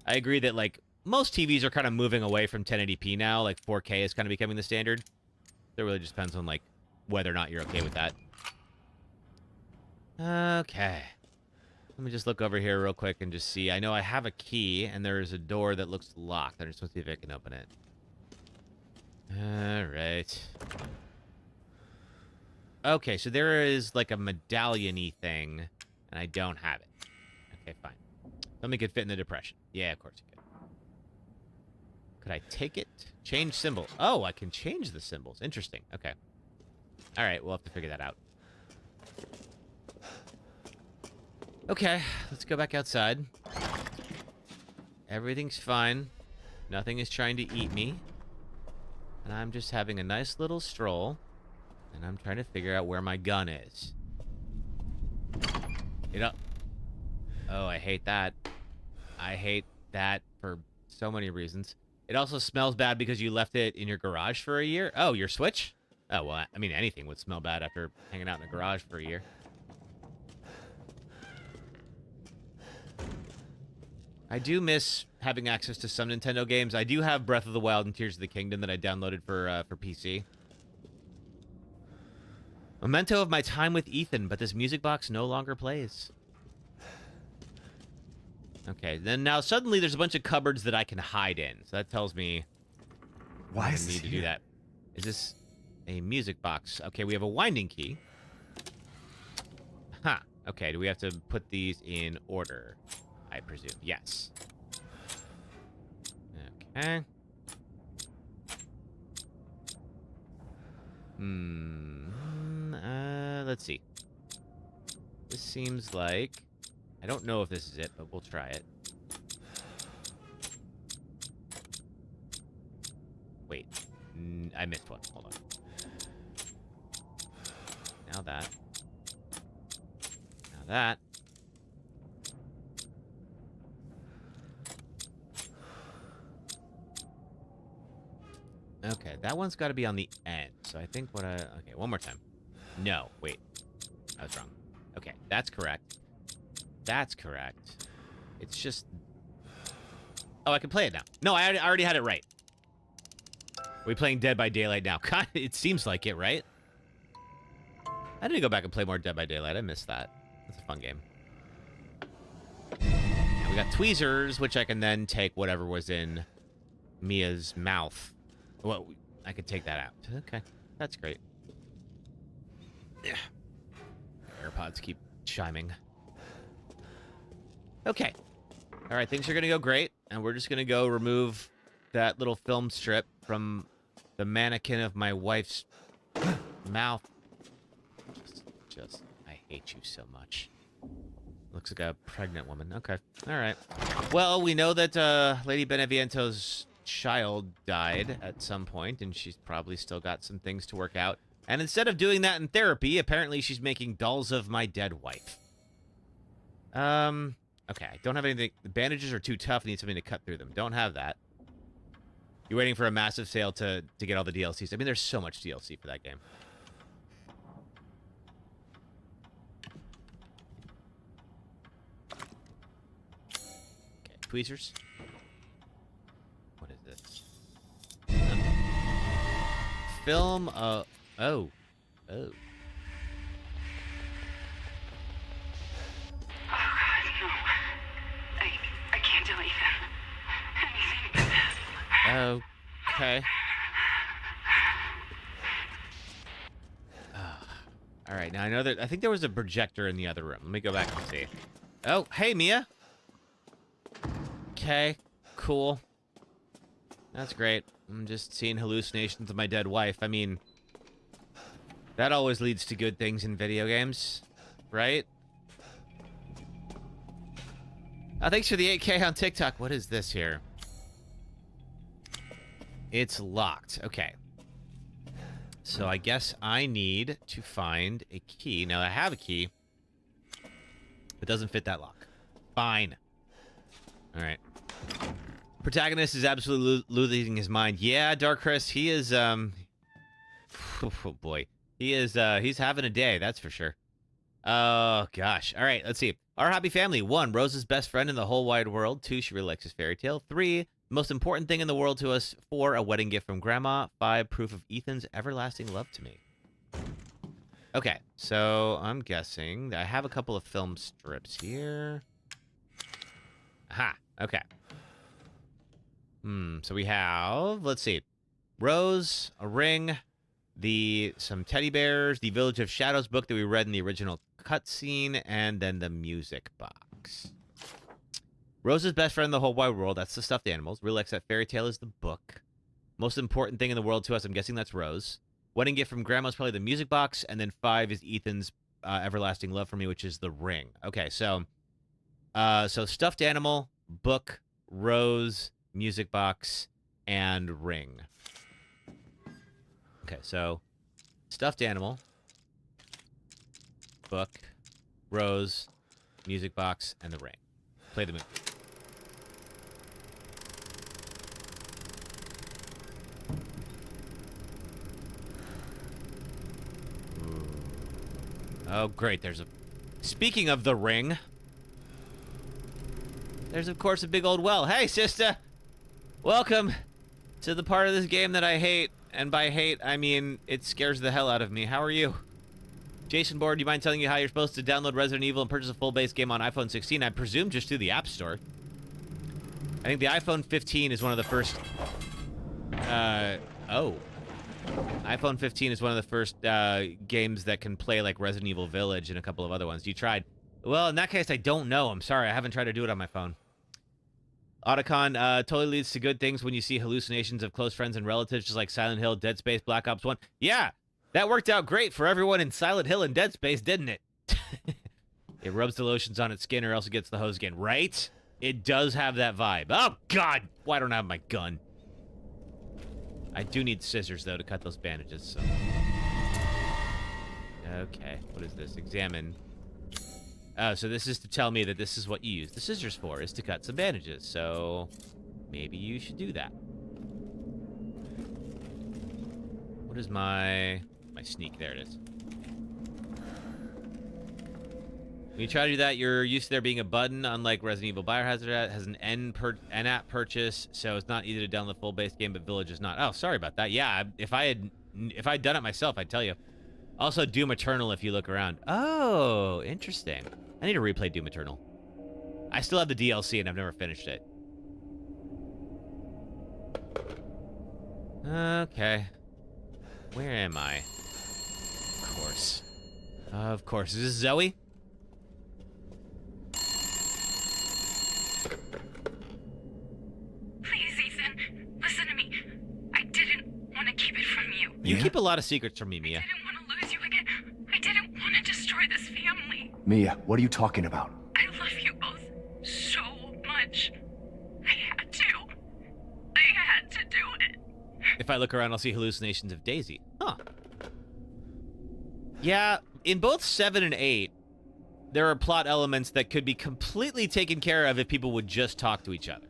I agree that, like, most TVs are kind of moving away from 1080p now. Like, 4K is kind of becoming the standard. It really just depends on, like, whether or not you're okay with that. Okay. Let me just look over here real quick and just see. I know I have a key, and there is a door that looks locked. I just want to see if I can open it. All right. Okay, so there is, like, a medallion-y thing, and I don't have it. Okay, fine. Something could fit in the depression. Yeah, of course it could. Could I take it? Change symbol. Oh, I can change the symbols. Interesting. Okay. All right, we'll have to figure that out. Okay, let's go back outside. Everything's fine. Nothing is trying to eat me. And I'm just having a nice little stroll. And I'm trying to figure out where my gun is. You know... Oh, I hate that. I hate that for so many reasons. It also smells bad because you left it in your garage for a year. Oh, your Switch? Oh, well, I mean, anything would smell bad after hanging out in the garage for a year. I do miss having access to some Nintendo games. I do have Breath of the Wild and Tears of the Kingdom that I downloaded for PC. Memento of my time with Ethan, but this music box no longer plays. Okay, then now suddenly there's a bunch of cupboards that I can hide in. So that tells me Why I is need this to here? do that. Is this a music box? Okay, we have a winding key. Huh. Okay, do we have to put these in order? I presume. Yes. Okay. Let's see. This seems like... I don't know if this is it, but we'll try it. Wait. I missed one. Hold on. Now that. Now that. Okay, that one's got to be on the end. So I think what I... Okay, one more time. No, wait. I was wrong. Okay, that's correct. That's correct. It's just... Oh, I can play it now. No, I already had it right. Are we playing Dead by Daylight now? God, it seems like it, right? I need to go back and play more Dead by Daylight. I missed that. That's a fun game. And we got tweezers, which I can then take whatever was in Mia's mouth. Well, I could take that out. Okay, that's great. Yeah. AirPods keep chiming. Okay. All right, things are going to go great, and we're just going to go remove that little film strip from the mannequin of my wife's mouth. I hate you so much. Looks like a pregnant woman. Okay. All right. Well, we know that Lady Beneviento's child died at some point, and she's probably still got some things to work out. And instead of doing that in therapy, apparently she's making dolls of my dead wife. Okay, I don't have anything. The bandages are too tough. I need something to cut through them. Don't have that. You're waiting for a massive sale to get all the DLCs. I mean, there's so much DLC for that game. Okay, tweezers. What is this? Film. Oh. Oh. Oh God, no. I can't delete them. Anything but this. Okay. All right, now I know that I think there was a projector in the other room. Let me go back and see. Oh, hey Mia. Okay, cool. That's great. I'm just seeing hallucinations of my dead wife. I mean, that always leads to good things in video games, right? Thanks for the 8K on TikTok. What is this here? It's locked. Okay. So I guess I need to find a key. Now, I have a key. It doesn't fit that lock. Fine. All right. Protagonist is absolutely losing his mind. Yeah, Dark Chris, he is, oh boy. He is, he's having a day, that's for sure. Oh, gosh. All right, let's see. Our happy family. 1, Rose's best friend in the whole wide world. 2, she really likes his fairy tale. 3, most important thing in the world to us. 4, a wedding gift from Grandma. 5, proof of Ethan's everlasting love to me. Okay, so I'm guessing I have a couple of film strips here. Aha, okay. So we have, let's see, Rose, a ring, some teddy bears, the Village of Shadows book that we read in the original cutscene, and then the music box. Rose's best friend in the whole wide world, that's the stuffed animals. Real X, that fairy tale is the book. Most important thing in the world to us, I'm guessing that's Rose. Wedding gift from Grandma's probably the music box, and then 5 is Ethan's everlasting love for me, which is the ring. Okay, so stuffed animal, book, Rose, music box, and ring. Okay, so stuffed animal, book, Rose, music box, and the ring. Play the movie. Oh, great. Speaking of the ring, there's, of course, a big old well. Hey, sister. Welcome to the part of this game that I hate. And by hate, I mean it scares the hell out of me. How are you? Jason Board, do you mind telling you how you're supposed to download Resident Evil and purchase a full base game on iPhone 16? I presume just through the App Store. I think the iPhone 15 is one of the first... iPhone 15 is one of the first games that can play like Resident Evil Village and a couple of other ones. You tried? Well, in that case, I don't know. I'm sorry. I haven't tried to do it on my phone. Otacon, totally leads to good things when you see hallucinations of close friends and relatives, just like Silent Hill, Dead Space, Black Ops 1. Yeah, that worked out great for everyone in Silent Hill and Dead Space, didn't it? It rubs the lotions on its skin or else it gets the hose again, right? It does have that vibe. Oh, God! Why don't I have my gun? I do need scissors, though, to cut those bandages, so... Okay, what is this? Examine. Oh, so this is to tell me that this is what you use the scissors for, is to cut some bandages. So maybe you should do that. What is my sneak? There it is. When you try to do that, you're used to there being a button, unlike Resident Evil Biohazard. It has an in-app purchase, so it's not easy to download the full base game, but Village is not. Oh, sorry about that. Yeah, if I'd done it myself, I'd tell you. Also, Doom Eternal, if you look around. Oh, interesting. I need to replay Doom Eternal. I still have the DLC, and I've never finished it. Okay. Where am I? Of course. Of course. Is this Zoe? Please, Ethan, listen to me. I didn't want to keep it from you. You keep a lot of secrets from me, Mia. I didn't want to lose you again. I didn't want to destroy this family. Mia, what are you talking about? I love you both so much. I had to. I had to do it. If I look around, I'll see hallucinations of Daisy. Huh. Yeah, in both 7 and 8, there are plot elements that could be completely taken care of if people would just talk to each other.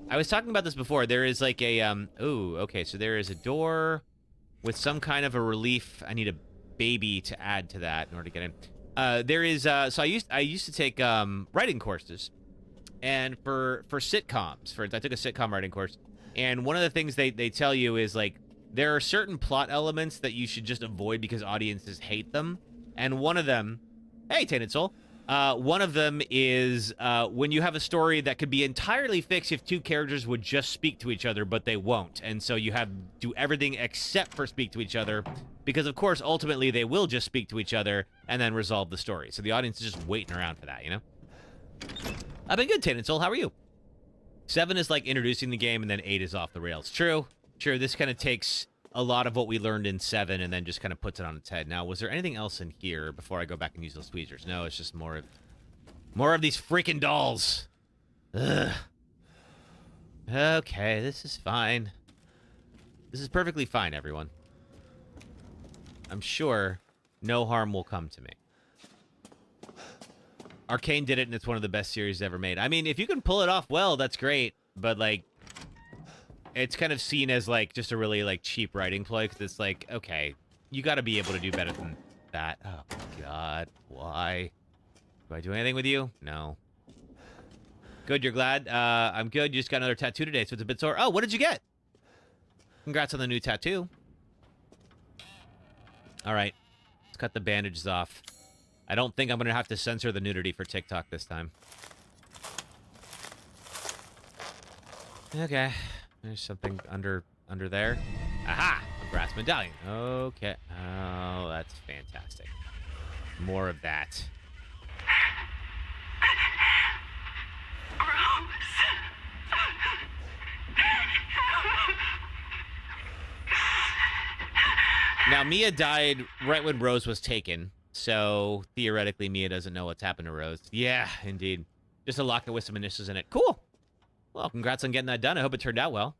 I was talking about this before. There is like a, ooh, okay, so there is a door with some kind of a relief. I need a baby to add to that in order to get in. There is, so I used to take writing courses, and for sitcoms, I took a sitcom writing course, and one of the things they tell you is, like, there are certain plot elements that you should just avoid because audiences hate them, and one of them, hey, Tainted Soul, one of them is when you have a story that could be entirely fixed if two characters would just speak to each other, but they won't. And so you have to do everything except for speak to each other, because, of course, ultimately they will just speak to each other and then resolve the story. So the audience is just waiting around for that, you know? I've been good, Tainted Soul. How are you? 7 is like introducing the game, and then 8 is off the rails. True. True. This kind of takes a lot of what we learned in 7 and then just kind of puts it on its head. Now, was there anything else in here before I go back and use those tweezers? No, it's just more of these freaking dolls. Ugh. Okay, this is fine. This is perfectly fine, everyone. I'm sure no harm will come to me. Arcane did it, and it's one of the best series ever made. I mean, if you can pull it off well, that's great. But, like, it's kind of seen as, like, just a really, like, cheap writing ploy, because it's like, okay, you got to be able to do better than that. Oh, my God. Why? Do I do anything with you? No. Good, you're glad? I'm good. You just got another tattoo today, so it's a bit sore. Oh, what did you get? Congrats on the new tattoo. All right. Let's cut the bandages off. I don't think I'm going to have to censor the nudity for TikTok this time. Okay. There's something under there. Aha! A brass medallion. Okay. Oh, that's fantastic. More of that. Now, Mia died right when Rose was taken, so theoretically Mia doesn't know what's happened to Rose. Yeah, indeed. Just a locket with some initials in it. Cool! Well, congrats on getting that done. I hope it turned out well.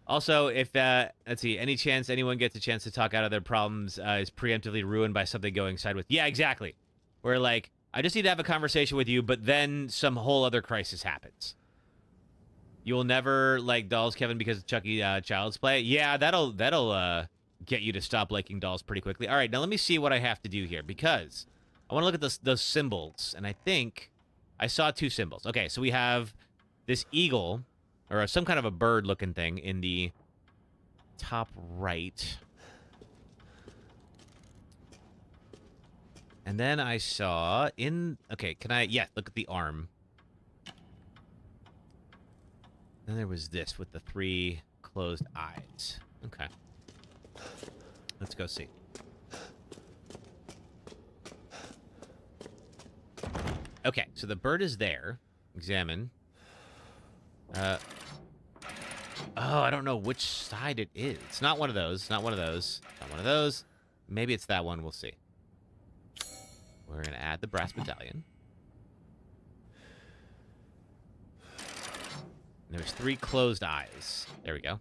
Also, if, let's see, any chance anyone gets a chance to talk out of their problems is preemptively ruined by something going sideways. Yeah, exactly. Where, like, I just need to have a conversation with you, but then some whole other crisis happens. You will never like dolls, Kevin, because of Chucky Child's Play? Yeah, that'll get you to stop liking dolls pretty quickly. All right, now let me see what I have to do here, because I want to look at those symbols, and I think I saw 2 symbols. Okay, so we have this eagle, or some kind of a bird-looking thing in the top right. And then I saw in... Okay, can I... Yeah, look at the arm. Then there was this with the 3 closed eyes. Okay. Let's go see. Okay, so the bird is there. Examine. Oh, I don't know which side it is. It's not one of those. Not one of those. Not one of those. Maybe it's that one. We'll see. We're going to add the brass medallion. There's 3 closed eyes. There we go.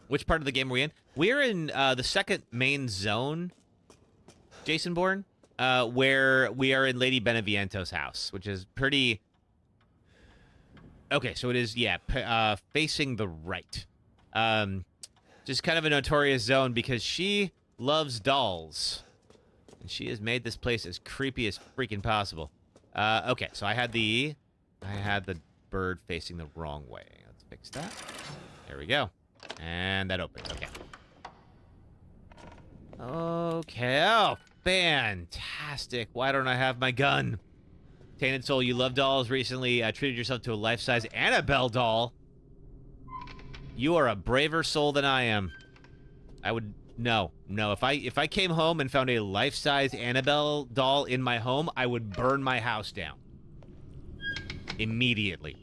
Which part of the game are we in? We're in the second main zone, Jason Bourne, where we are in Lady Beneviento's house, which is pretty... Okay, so it is, yeah, facing the right. Just kind of a notorious zone because she loves dolls. And she has made this place as creepy as freaking possible. Okay, so I had the bird facing the wrong way. Let's fix that. There we go. And that opens. Okay. Okay. Oh, fantastic. Why don't I have my gun? Tainted Soul, you love dolls recently. Treated yourself to a life-size Annabelle doll. You are a braver soul than I am. I would... No. If I came home and found a life-size Annabelle doll in my home, I would burn my house down. Immediately.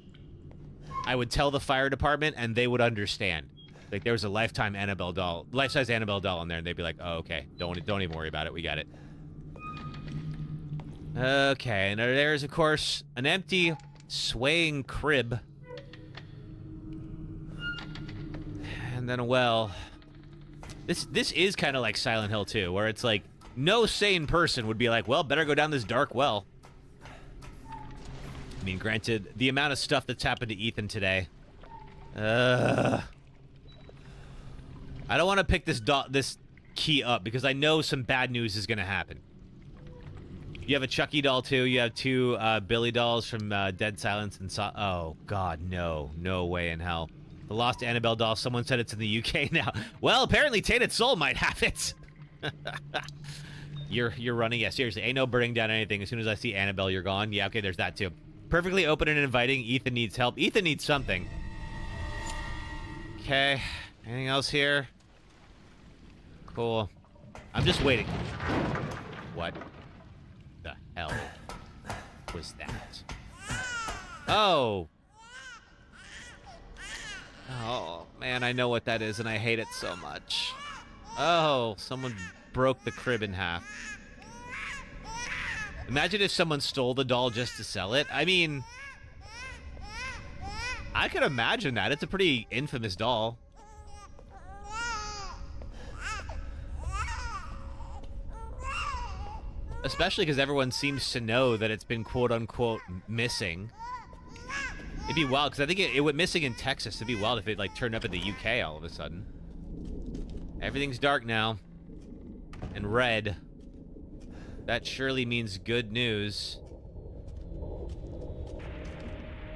I would tell the fire department, and they would understand. Like, there was a life-size Annabelle doll in there, and they'd be like, oh, okay. Don't even worry about it. We got it. Okay, and there's, of course, an empty, swaying crib. And then a well. This is kind of like Silent Hill 2, where it's like no sane person would be like, well, better go down this dark well. I mean, granted, the amount of stuff that's happened to Ethan today. I don't want to pick this key up because I know some bad news is going to happen. You have a Chucky doll too. You have 2 Billy dolls from Dead Silence and oh God, no way in hell. The Lost Annabelle doll. Someone said it's in the UK now. Well, apparently Tainted Soul might have it. You're running. Yeah, seriously, ain't no burning down anything. As soon as I see Annabelle, you're gone. Yeah, okay, there's that too. Perfectly open and inviting. Ethan needs help. Ethan needs something. Okay. Anything else here? Cool. I'm just waiting. What the hell was that? Oh. Oh, man, I know what that is, and I hate it so much. Oh, someone broke the crib in half. Imagine if someone stole the doll just to sell it. I mean, I could imagine that. It's a pretty infamous doll. Especially because everyone seems to know that it's been quote-unquote missing. It'd be wild, because I think it went missing in Texas. It'd be wild if it, like, turned up in the UK all of a sudden. Everything's dark now. And red. That surely means good news.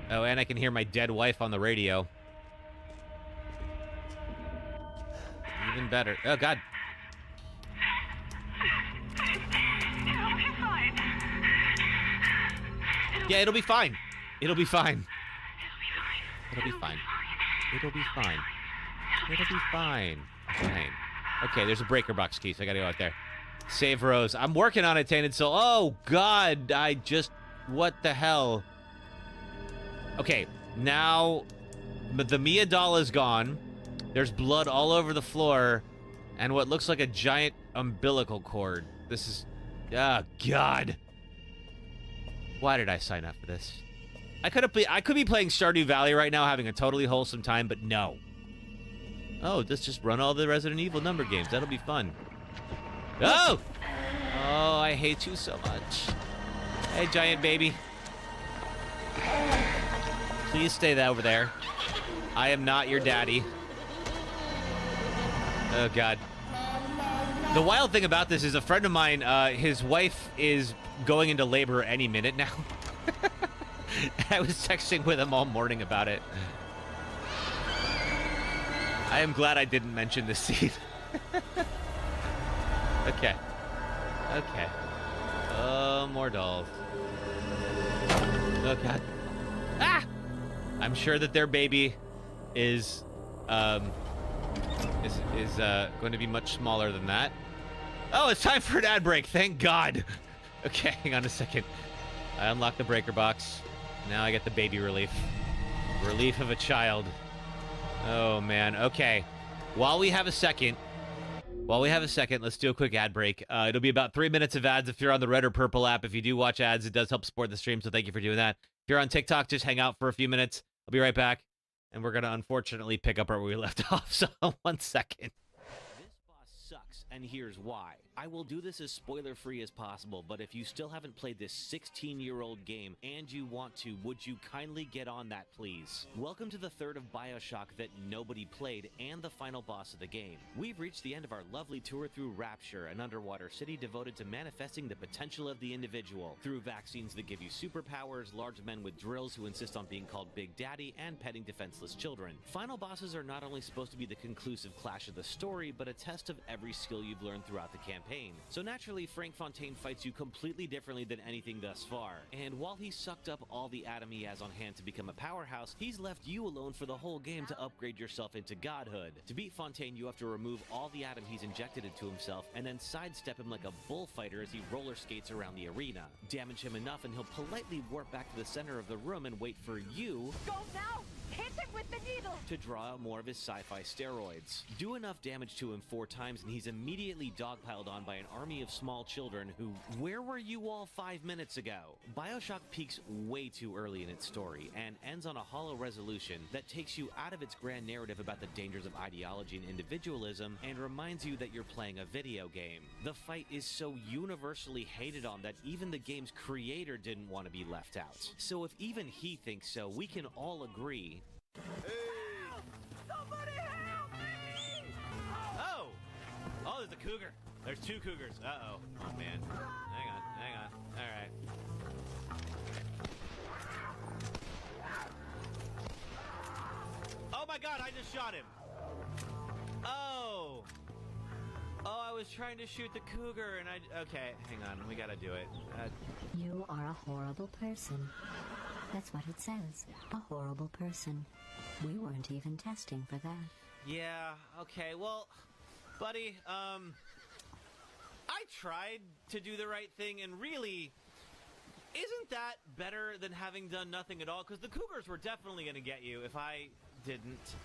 Oh, and I can hear my dead wife on the radio. Even better. Oh, God. It'll be fine. Yeah, it'll be fine. It'll be fine. It'll be fine. It'll be fine. It'll be fine. Fine. Okay, there's a breaker box key, so I gotta go out there. Save Rose. I'm working on it, Tainted Soul. Oh, God. What the hell? Okay, now the Mia doll is gone. There's blood all over the floor. And what looks like a giant umbilical cord. This is... Oh, God. Why did I sign up for this? I could be playing Stardew Valley right now, having a totally wholesome time, but no. Oh, let's just run all the Resident Evil number games. That'll be fun. Oh! Oh, I hate you so much. Hey, giant baby. Please stay over there. I am not your daddy. Oh, God. The wild thing about this is a friend of mine, his wife is going into labor any minute now. I was texting with him all morning about it. I am glad I didn't mention this scene. Okay. Okay. Oh, more dolls. Oh, God. Ah! I'm sure that their baby is going to be much smaller than that. Oh, it's time for an ad break. Thank God. Okay, hang on a second. I unlocked the breaker box. Now I get the baby relief. Relief of a child. Oh, man. Okay. While we have a second, let's do a quick ad break. It'll be about 3 minutes of ads if you're on the red or purple app. If you do watch ads, it does help support the stream, so thank you for doing that. If you're on TikTok, just hang out for a few minutes. I'll be right back, and we're going to unfortunately pick up where we left off, so 1 second. This boss sucks, and here's why. I will do this as spoiler-free as possible, but if you still haven't played this 16-year-old game and you want to, would you kindly get on that, please? Welcome to the third of BioShock that nobody played and the final boss of the game. We've reached the end of our lovely tour through Rapture, an underwater city devoted to manifesting the potential of the individual through vaccines that give you superpowers, large men with drills who insist on being called Big Daddy, and petting defenseless children. Final bosses are not only supposed to be the conclusive clash of the story, but a test of every skill you've learned throughout the campaign. So naturally, Frank Fontaine fights you completely differently than anything thus far. And while he sucked up all the Adam he has on hand to become a powerhouse, he's left you alone for the whole game to upgrade yourself into godhood. To beat Fontaine, you have to remove all the Adam he's injected into himself and then sidestep him like a bullfighter as he roller skates around the arena. Damage him enough and he'll politely warp back to the center of the room and wait for you... Go now! Hit him with the needle! ...to draw out more of his sci-fi steroids. Do enough damage to him 4 times and he's immediately dogpiled on by an army of small children who, where were you all 5 minutes ago? BioShock peaks way too early in its story and ends on a hollow resolution that takes you out of its grand narrative about the dangers of ideology and individualism and reminds you that you're playing a video game. The fight is so universally hated on that even the game's creator didn't want to be left out. So if even he thinks so, we can all agree. Somebody help me! Oh! Oh, there's a cougar. There's two cougars. Uh-oh. Oh, man. Hang on. All right. Oh, my God, I just shot him. Oh. Oh, I was trying to shoot the cougar, and okay, hang on. We gotta do it. You are a horrible person. That's what it says. A horrible person. We weren't even testing for that. Yeah, okay, well, buddy, I tried to do the right thing, and really, isn't that better than having done nothing at all? Because the cougars were definitely going to get you if I didn't.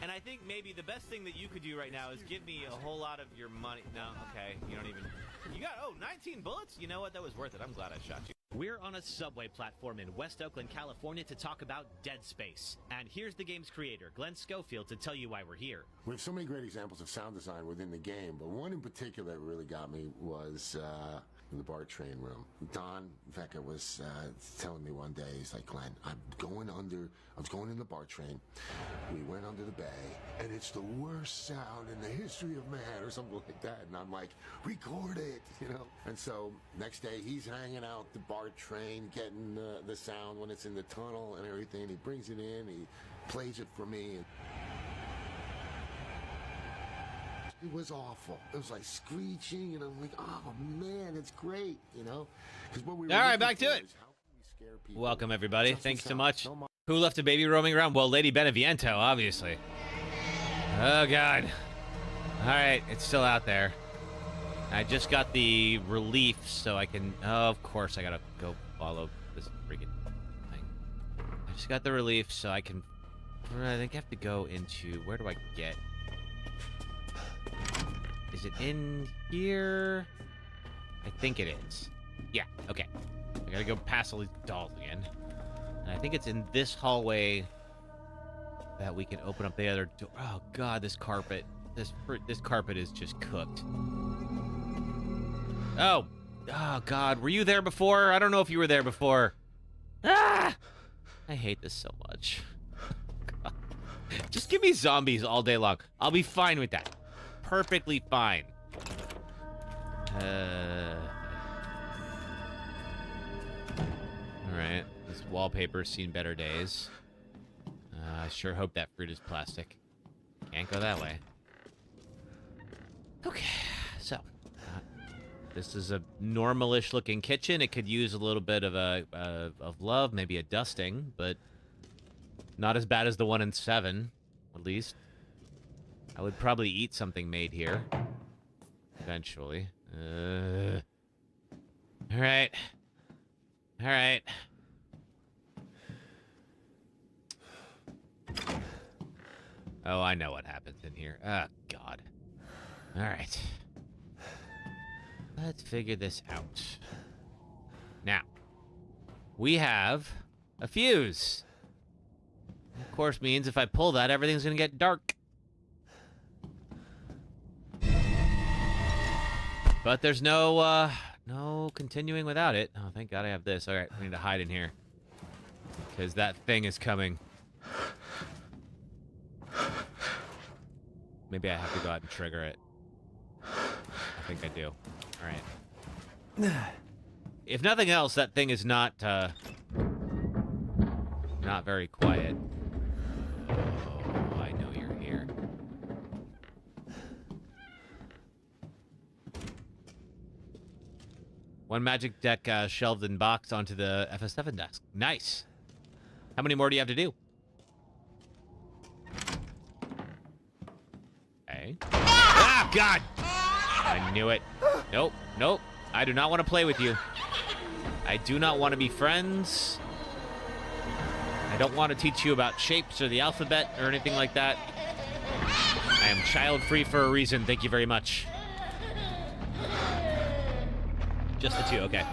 And I think maybe the best thing that you could do right now is give me a whole lot of your money. No, okay, you don't even... You got, 19 bullets? You know what? That was worth it. I'm glad I shot you. We're on a subway platform in West Oakland, California to talk about Dead Space. And here's the game's creator, Glenn Schofield, to tell you why we're here. We have so many great examples of sound design within the game, but one in particular that really got me was in the bar train room. Don Vecca was telling me one day, he's like, Glenn, I was going in the bar train. We went under the bay, and it's the worst sound in the history of man, or something like that. And I'm like, record it, you know? And so next day, he's hanging out the bar train, getting the sound when it's in the tunnel and everything. He brings it in, he plays it for me. It was awful. It was like screeching, and I'm like, oh man, it's great, you know? All right, back to it. Welcome, everybody. Thanks so much. Who left a baby roaming around? Well, Lady Beneviento, obviously. Oh, God. All right, it's still out there. I just got the relief, so I can... Oh, of course, I gotta go follow this freaking thing. I just got the relief, so I can... I think I have to go into... Where do I get... Is it in here? I think it is. Yeah, okay. I gotta go past all these dolls again. And I think it's in this hallway that we can open up the other door. Oh, God, this carpet. This carpet is just cooked. Oh. Oh, God. Were you there before? I don't know if you were there before. Ah! I hate this so much. God. Just give me zombies all day long. I'll be fine with that. Perfectly fine. Alright. This wallpaper's seen better days. I sure hope that fruit is plastic. Can't go that way. Okay, so this is a normal-ish looking kitchen. It could use a little bit of of love, maybe a dusting, but not as bad as the one in 7, at least. I would probably eat something made here eventually. All right. All right. Oh, I know what happens in here. Oh, God. All right. Let's figure this out. Now, we have a fuse. Of course, means if I pull that, everything's going to get dark. But there's no continuing without it. Oh, thank God I have this. All right, we need to hide in here. Because that thing is coming. Maybe I have to go out and trigger it. I think I do. All right. If nothing else, that thing is not very quiet. Oh, I know you're here. One magic deck shelved and boxed onto the FS7 desk. Nice. How many more do you have to do? Okay. Ah, God! I knew it. Nope, nope. I do not want to play with you. I do not want to be friends. I don't want to teach you about shapes or the alphabet or anything like that. I am child-free for a reason. Thank you very much. Just the two, okay.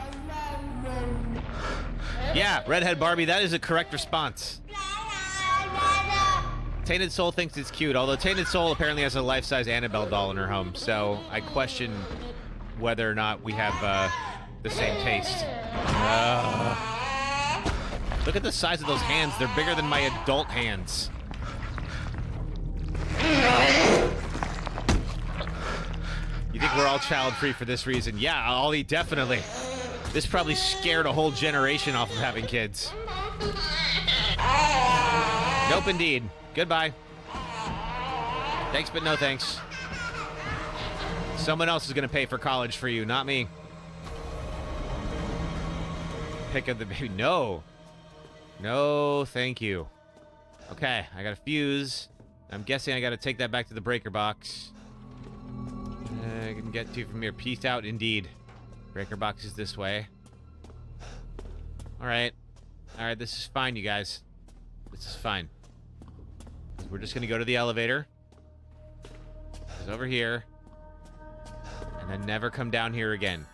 Yeah, Redhead Barbie, that is a correct response. Tainted Soul thinks it's cute, although Tainted Soul apparently has a life-size Annabelle doll in her home, so I question whether or not we have the same taste. Look at the size of those hands. They're bigger than my adult hands. You think we're all child-free for this reason? Yeah, Ollie, definitely. This probably scared a whole generation off of having kids. Nope, indeed. Goodbye. Thanks, but no thanks. Someone else is going to pay for college for you, not me. Pick up the baby. No. No, thank you. Okay, I got a fuse. I'm guessing I got to take that back to the breaker box. I can get to from here. Peace out, indeed. Breaker box is this way. Alright. Alright, this is fine, you guys. This is fine. We're just gonna go to the elevator. It's over here. And then never come down here again.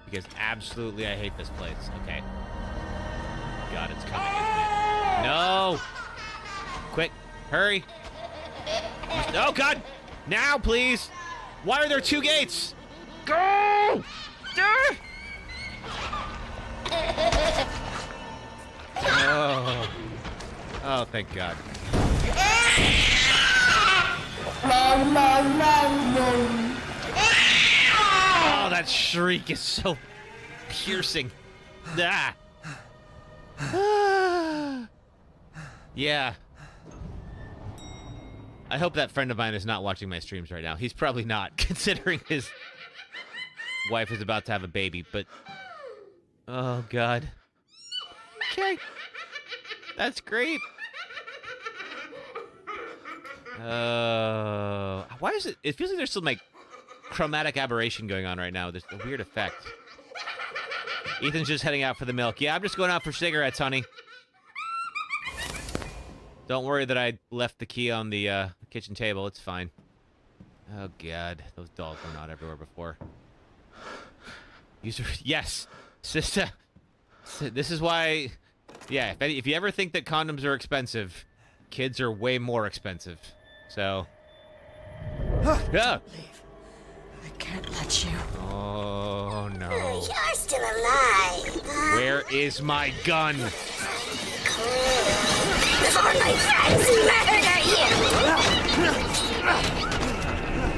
Because absolutely I hate this place. Okay. God, it's coming, isn't it? No! Quick, hurry. Oh, God! Now, please! Why are there two gates? Go! Oh. Oh, thank God. Oh, that shriek is so piercing. Ah. Yeah. I hope that friend of mine is not watching my streams right now. He's probably not, considering his wife is about to have a baby, but... Oh, God. Okay. That's great. Why is it... It feels like there's some, like, chromatic aberration going on right now. There's a weird effect. Ethan's just heading out for the milk. Yeah, I'm just going out for cigarettes, honey. Don't worry that I left the key on the kitchen table. It's fine. Oh, God. Those dolls were not everywhere before. Yes! Sister. This is why... Yeah, if you ever think that condoms are expensive, kids are way more expensive. So... Yeah. Leave. I can't let you. Oh, no. You're still alive. Where is my gun? Before my friends murder you.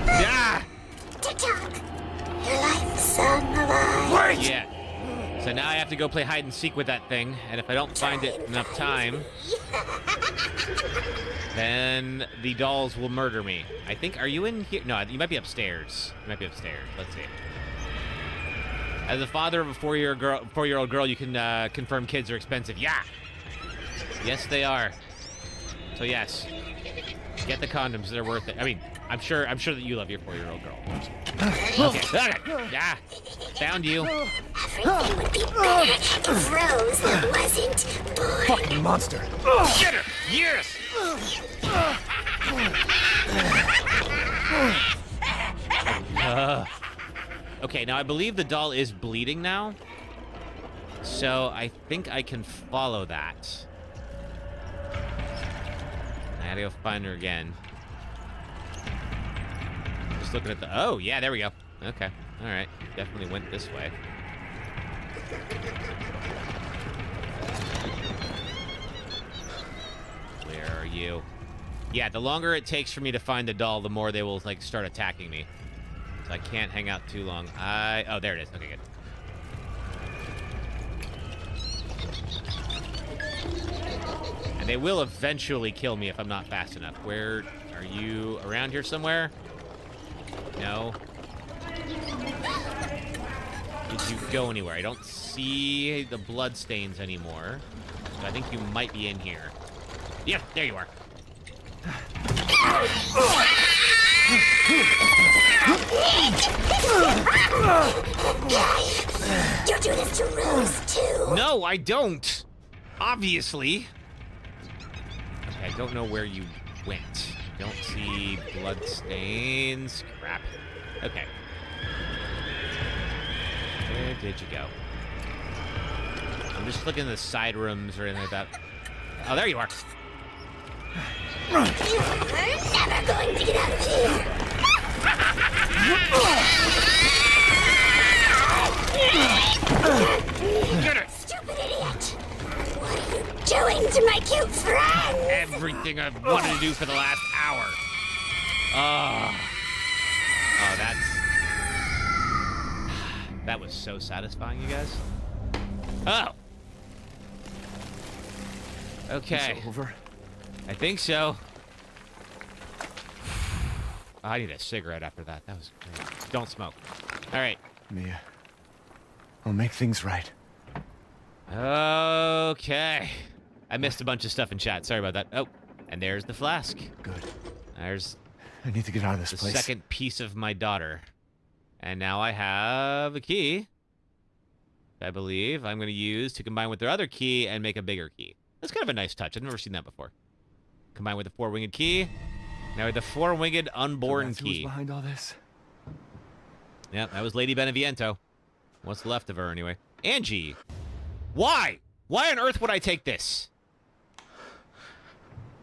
Yeah! TikTok. Your life, son, alive. Yeah. So now I have to go play hide and seek with that thing, and if I don't find it enough time, then the dolls will murder me. I think, are you in here? No, you might be upstairs. You might be upstairs. Let's see. As the father of a four-year-old girl, you can confirm kids are expensive. Yeah. Yes, they are. So yes, get the condoms. They're worth it. I mean, I'm sure that you love your 4-year-old girl. Okay. Yeah. Found you. Everything would be better if Rose wasn't born. Fucking monster. Get her. Yes. Okay, now I believe the doll is bleeding now. So I think I can follow that. I gotta go find her again. Just looking at the... Oh, yeah, there we go. Okay. All right. Definitely went this way. Where are you? Yeah, the longer it takes for me to find the doll, the more they will, like, start attacking me. So I can't hang out too long. Oh, there it is. Okay, good. And they will eventually kill me if I'm not fast enough. Where are you? Around here somewhere? No. Did you go anywhere? I don't see the blood stains anymore. So I think you might be in here. Yeah, there you are. You do this to Rose, too. No, I don't. Obviously. Okay, I don't know where you went. Don't see blood stains. Crap. Okay. Where did you go? I'm just looking in the side rooms or anything like that. Oh, there you are. You're never going to get out of here. Get her! Stupid idiot. What are you doing to my cute friend? Everything I've wanted to do for the last hour. Oh, that was so satisfying, you guys. Oh. Okay. It's over. I think so. I need a cigarette after that. That was great. Don't smoke. All right. Mia, I'll make things right. Okay. I missed a bunch of stuff in chat. Sorry about that. Oh, and there's the flask. Good. There's I need to get out of this the place. second piece of my daughter. And now I have a key, I believe I'm going to use to combine with their other key and make a bigger key. That's kind of a nice touch. I've never seen that before. Combine with the four-winged key. Now with the four-winged unborn That's who's key. behind all this? Yep, that was Lady Beneviento. What's left of her, anyway. Angie! Why? Why on earth would I take this?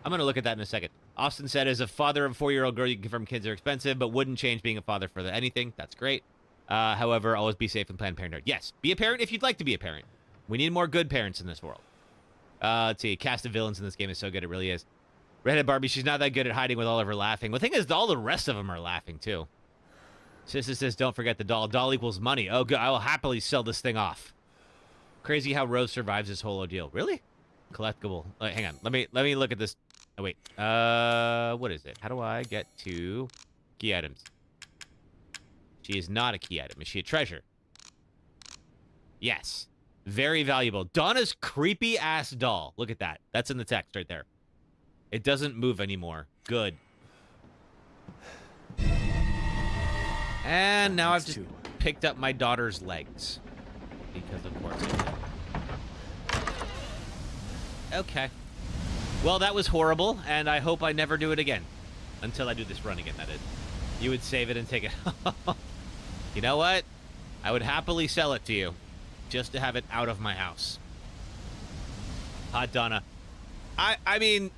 I'm going to look at that in a second. Austin said, as a father of a 4-year-old girl, you can confirm kids are expensive, but wouldn't change being a father for anything. That's great. However, always be safe and Planned Parenthood. Yes, be a parent if you'd like to be a parent. We need more good parents in this world. Let's see. Cast of villains in this game is so good. It really is. Redhead Barbie, she's not that good at hiding with all of her laughing. The thing is, all the rest of them are laughing, too. Sister says, don't forget the doll. Doll equals money. Oh, good. I will happily sell this thing off. Crazy how Rose survives this whole ordeal. Really? Collectible. Hang on. Let me look at this. Oh, wait. What is it? How do I get to key items? She is not a key item. Is she a treasure? Yes. Very valuable. Donna's creepy-ass doll. Look at that. That's in the text right there. It doesn't move anymore. Good. And now I've just picked up my daughter's legs. Because, of course, I did. Okay. Well, that was horrible, and I hope I never do it again. Until I do this run again, that is. You would save it and take it. You know what? I would happily sell it to you. Just to have it out of my house. Hot Donna. I mean,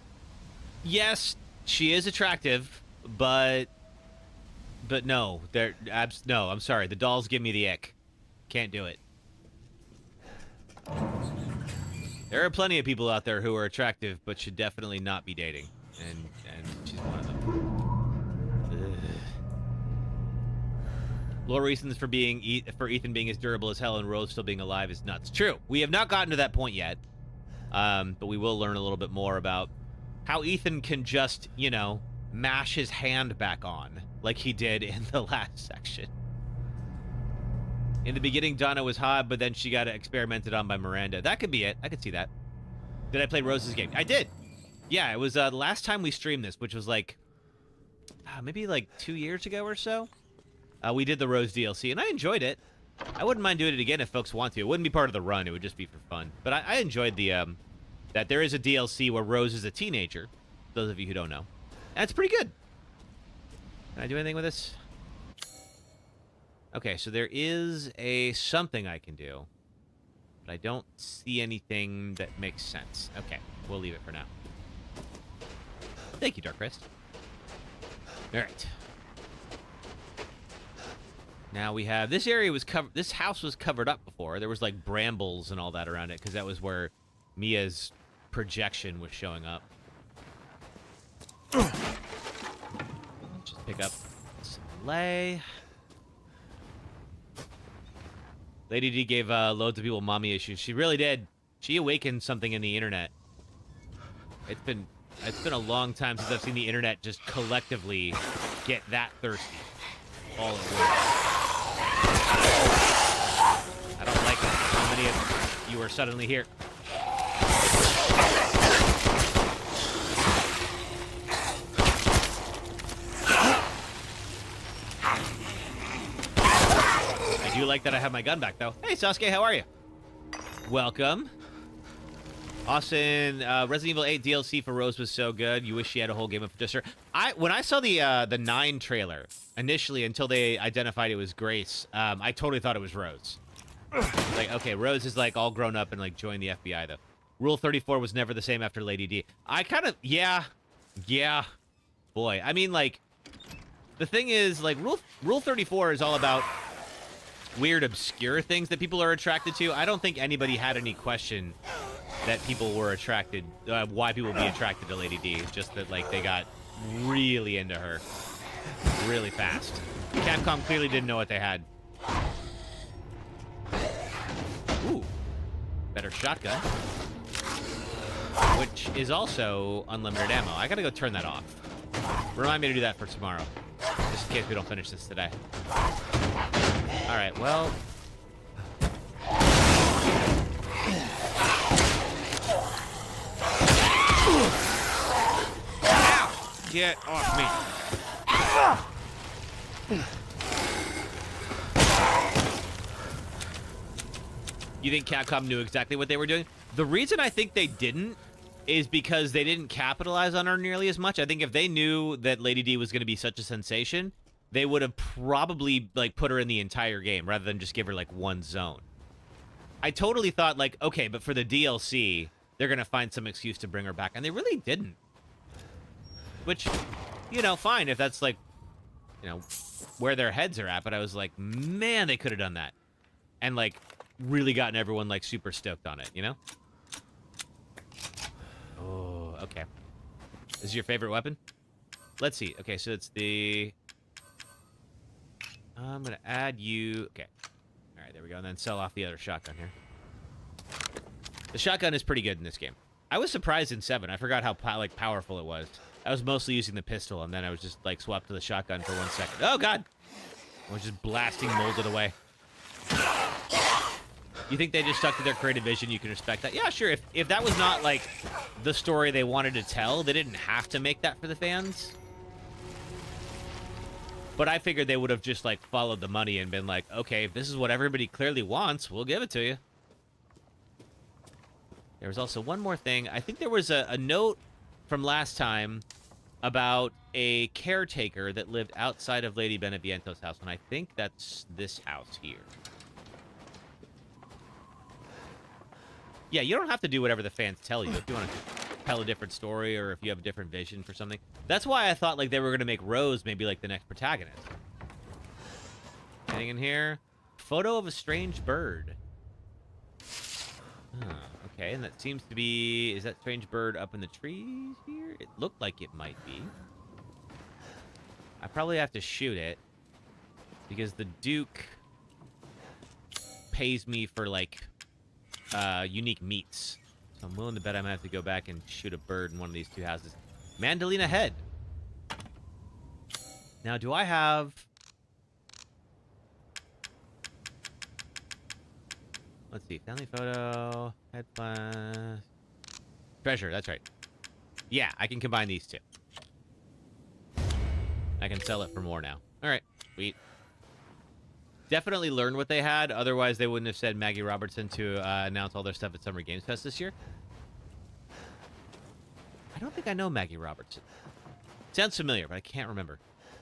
yes, she is attractive, but no. No, I'm sorry. The dolls give me the ick. Can't do it. There are plenty of people out there who are attractive, but should definitely not be dating. And she's one of them. Ugh. Lore reasons for Ethan being as durable as hell and Rose still being alive is nuts. True. We have not gotten to that point yet. But we will learn a little bit more about how Ethan can just, mash his hand back on like he did in the last section. In the beginning, Donna was hot, but then she got experimented on by Miranda. That could be it. I could see that. Did I play Rose's game? I did. Yeah, it was the last time we streamed this, which was maybe 2 years ago or so. We did the Rose DLC, and I enjoyed it. I wouldn't mind doing it again if folks want to. It wouldn't be part of the run. It would just be for fun. But I enjoyed that there is a DLC where Rose is a teenager, those of you who don't know. And it's pretty good. Can I do anything with this? Okay, so there is something I can do. But I don't see anything that makes sense. Okay, we'll leave it for now. Thank you, Dark Crest. All right. Now we have this area was covered. This house was covered up before. There was brambles and all that around it because that was where Mia's projection was showing up. Just pick up some lay. Lady D gave loads of people mommy issues. She really did. She awakened something in the internet. It's been a long time since I've seen the internet just collectively get that thirsty all at once. I don't like how many of you are suddenly here. I do like that I have my gun back, though. Hey, Sasuke, how are you? Welcome. Austin, Resident Evil 8 DLC for Rose was so good. You wish she had a whole game of just her. When I saw the 9 trailer initially, until they identified it was Grace, I totally thought it was Rose. Like, okay, Rose is like all grown up and like joined the FBI though. Rule 34 was never the same after Lady D. I kind of, yeah. Boy, I mean, like, the thing is, like, Rule 34 is all about weird, obscure things that people are attracted to. I don't think anybody had any question that people were attracted, why people would be attracted to Lady D. It's just that, like, they got really into her really fast. Capcom clearly didn't know what they had. Ooh, better shotgun. Which is also unlimited ammo. I gotta go turn that off. Remind me to do that for tomorrow. Just in case we don't finish this today. Alright, well... Ow! Get off me! You think Capcom knew exactly what they were doing? The reason I think they didn't is because they didn't capitalize on her nearly as much. I think if they knew that Lady D was going to be such a sensation, they would have probably like put her in the entire game rather than just give her like one zone. I totally thought like, okay, but for the DLC, they're going to find some excuse to bring her back, and they really didn't. Which, you know, fine if that's like, you know, where their heads are at, but I was like, man, they could have done that. And like really gotten everyone like super stoked on it, you know? Oh, okay. This is your favorite weapon? Let's see. Okay, so it's the... I'm going to add you... Okay. All right, there we go. And then sell off the other shotgun here. The shotgun is pretty good in this game. I was surprised in 7. I forgot how powerful it was. I was mostly using the pistol, and then I was just like swapped to the shotgun for 1 second. Oh, God! I was just blasting molded away. You think they just stuck to their creative vision? You can respect that. Yeah, sure. If that was not, like, the story they wanted to tell, they didn't have to make that for the fans. But I figured they would have just, like, followed the money and been like, okay, if this is what everybody clearly wants, we'll give it to you. There was also one more thing. I think there was a note from last time about a caretaker that lived outside of Lady Beneviento's house, and I think that's this house here. Yeah, you don't have to do whatever the fans tell you if you want to tell a different story or if you have a different vision for something. That's why I thought like they were going to make Rose maybe like the next protagonist. Anything in here? Photo of a strange bird. Oh, okay, and that seems to be... Is that strange bird up in the trees here? It looked like it might be. I probably have to shoot it because the Duke pays me for like... unique meats. So I'm willing to bet I'm gonna have to go back and shoot a bird in one of these two houses. Mandolina head. Now, do I have... Let's see. Family photo. Head flash. Treasure. That's right. Yeah, I can combine these two. I can sell it for more now. All right. Sweet. Definitely learned what they had. Otherwise, they wouldn't have said Maggie Robertson to announce all their stuff at Summer Games Fest this year. I don't think I know Maggie Robertson. Sounds familiar, but I can't remember.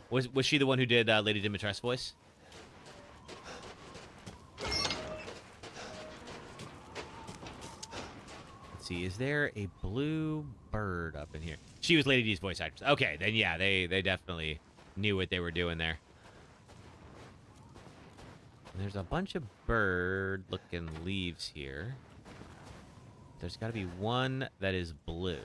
Was she the one who did Lady Dimitrescu's voice? Let's see. Is there a blue bird up in here? She was Lady D's voice actress. Okay, then yeah, they definitely knew what they were doing there. There's a bunch of bird-looking leaves here. There's got to be one that is blue.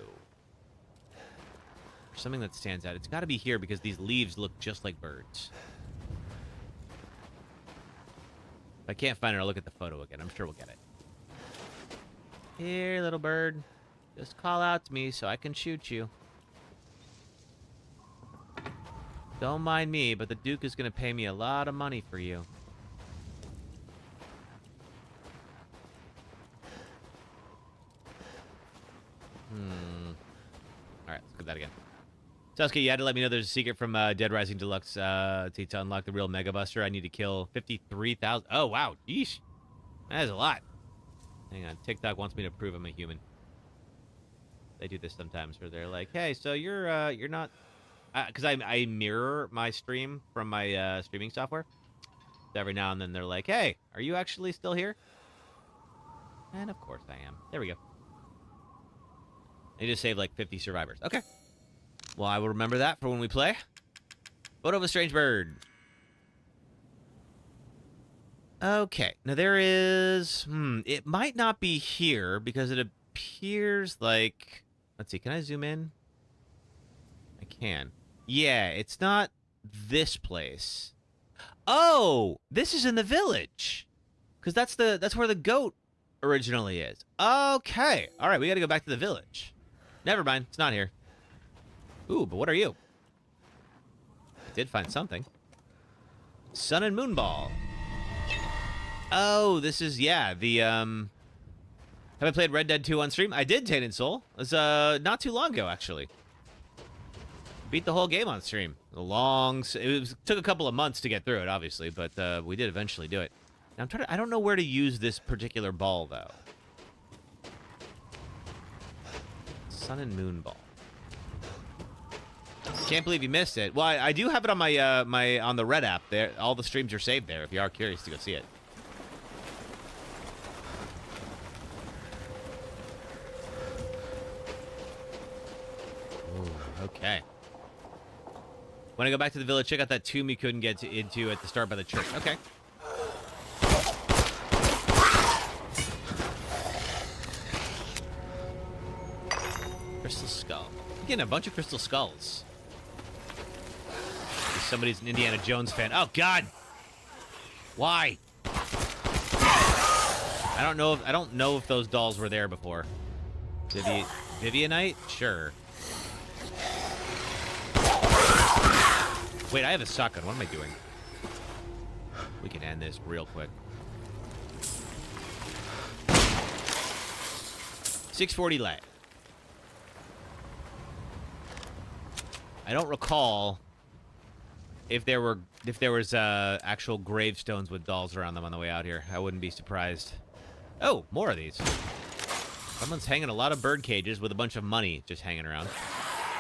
Or something that stands out. It's got to be here because these leaves look just like birds. If I can't find it, I'll look at the photo again. I'm sure we'll get it. Here, little bird. Just call out to me so I can shoot you. Don't mind me, but the Duke is going to pay me a lot of money for you. Alright, let's do that again. Sasuke, you had to let me know there's a secret from Dead Rising Deluxe to unlock the real Mega Buster. I need to kill 53,000. Oh, wow. Yeesh. That is a lot. Hang on. TikTok wants me to prove I'm a human. They do this sometimes where they're like, hey, so you're not... Because I mirror my stream from my streaming software. every now and then they're like, hey, are you actually still here? And of course I am. There we go. They just saved like 50 survivors. Okay. Well, I will remember that for when we play. Photo of a strange bird. Okay. Now there is... it might not be here because it appears like... Let's see. Can I zoom in? I can. Yeah, it's not this place. Oh! This is in the village. Because that's where the goat originally is. Okay. All right, we got to go back to the village. Never mind. It's not here. Ooh, but what are you? I did find something. Sun and Moon Ball. Oh, this is, yeah, the, Have I played Red Dead 2 on stream? I did, Tainted Soul. It was, not too long ago, actually. Beat the whole game on stream. It took a couple of months to get through it, obviously, but, we did eventually do it. Now, I don't know where to use this particular ball, though. Sun and Moon Ball. Can't believe you missed it. Well, I do have it on my on the Red app. There, all the streams are saved there. If you are curious to go see it. Ooh, okay. When I go back to the village, check out that tomb you couldn't get into at the start by the church. Okay. Crystal skull. I'm getting a bunch of crystal skulls. Somebody's an Indiana Jones fan. Oh God! Why? I don't know if those dolls were there before. Vivianite? Sure. Wait, I have a shotgun. What am I doing? We can end this real quick. 640 lag. I don't recall if there was actual gravestones with dolls around them on the way out here. I wouldn't be surprised. Oh, more of these. Someone's hanging a lot of bird cages with a bunch of money just hanging around.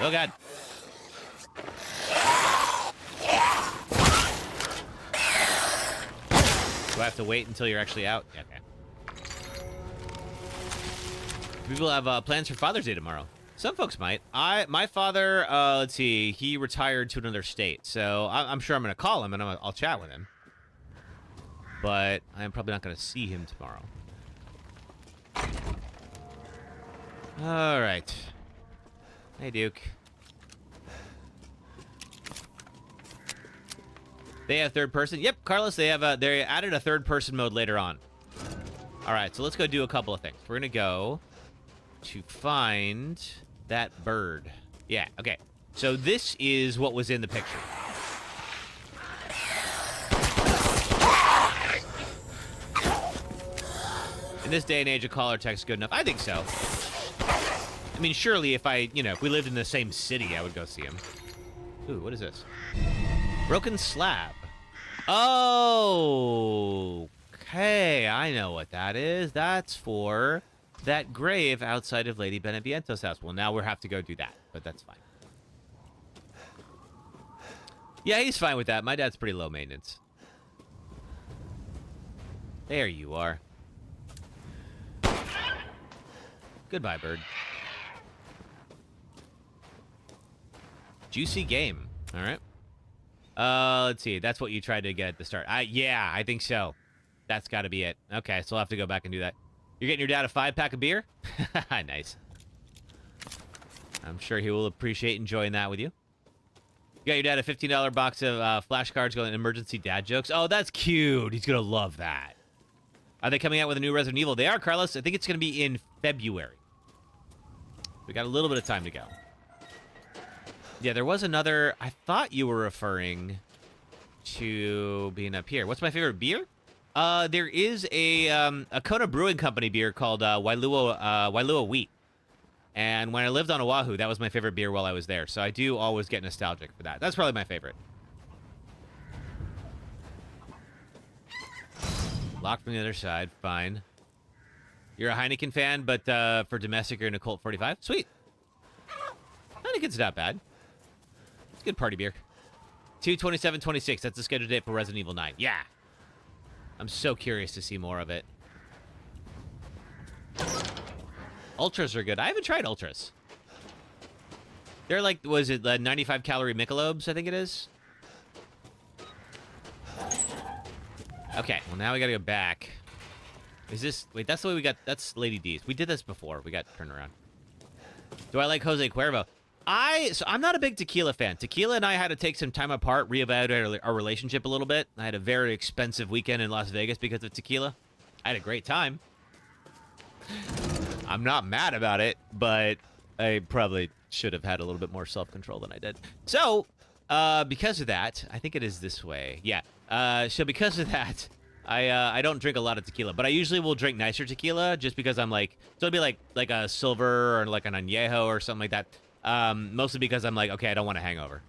Oh God. Do I have to wait until you're actually out? Yeah, okay. People have plans for Father's Day tomorrow. Some folks might. My father, let's see, he retired to another state, so I'm sure I'm going to call him and I'll chat with him. But I'm probably not going to see him tomorrow. All right. Hey, Duke. They have third person. Yep, Carlos, they added a third person mode later on. All right, so let's go do a couple of things. We're going to go to find that bird. Yeah, okay. So this is what was in the picture. In this day and age, a call or text is good enough. I think so. I mean, surely if if we lived in the same city, I would go see him. Ooh, what is this? Broken slab. Oh, okay. I know what that is. That's for that grave outside of Lady Beneviento's house. Well, now we'll have to go do that, but that's fine. Yeah, he's fine with that. My dad's pretty low maintenance. There you are. Goodbye, bird. Juicy game. All right. Let's see. That's what you tried to get at the start. Yeah, I think so. That's got to be it. Okay, so I'll have to go back and do that. You're getting your dad a 5-pack of beer? Nice. I'm sure he will appreciate enjoying that with you. You got your dad a $15 box of flashcards going emergency dad jokes. Oh, that's cute. He's going to love that. Are they coming out with a new Resident Evil? They are, Carlos. I think it's going to be in February. We got a little bit of time to go. Yeah, there was another... I thought you were referring to being up here. What's my favorite beer? There is a Kona Brewing Company beer called Wailua Wheat. And when I lived on Oahu, that was my favorite beer while I was there. So I do always get nostalgic for that. That's probably my favorite. Locked from the other side. Fine. You're a Heineken fan, but for domestic, you're in a Colt 45? Sweet. Heineken's not bad. It's a good party beer. 2/27/26. That's the scheduled date for Resident Evil 9. Yeah. I'm so curious to see more of it. Ultras are good. I haven't tried Ultras. They're like, was it 95 calorie Michelobes, I think it is? Okay, well now we gotta go back. Is this... Wait, that's the way we got... That's Lady D's. We did this before. We got turned around. Do I like Jose Cuervo? So I'm not a big tequila fan. Tequila and I had to take some time apart, reevaluate our relationship a little bit. I had a very expensive weekend in Las Vegas because of tequila. I had a great time. I'm not mad about it, but I probably should have had a little bit more self-control than I did. So, because of that, I think it is this way. Yeah. So because of that, I don't drink a lot of tequila, but I usually will drink nicer tequila just because I'm like, so it'd be like a silver or like an añejo or something like that. Mostly because I'm like, okay, I don't want a hangover.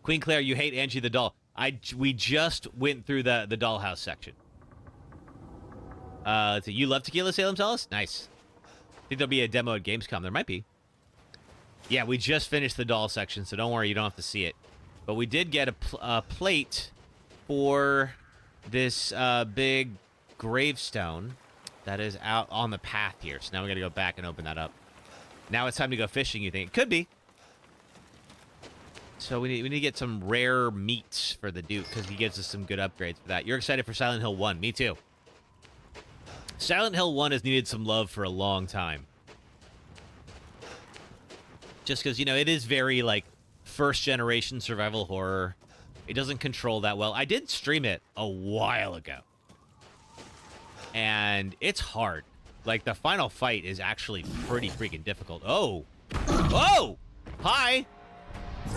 Queen Claire, you hate Angie the doll. We just went through the dollhouse section. So you love tequila, Salem Celis? Nice. I think there'll be a demo at Gamescom. There might be. Yeah, we just finished the doll section, so don't worry, you don't have to see it. But we did get a plate for this big gravestone that is out on the path here. So now we got to go back and open that up. Now it's time to go fishing, you think? It could be. So we need to get some rare meats for the Duke because he gives us some good upgrades for that. You're excited for Silent Hill 1. Me too. Silent Hill 1 has needed some love for a long time. Just because, you know, it is very, like, first-generation survival horror. It doesn't control that well. I did stream it a while ago. And it's hard. Like, the final fight is actually pretty freaking difficult. Oh! Oh! Hi!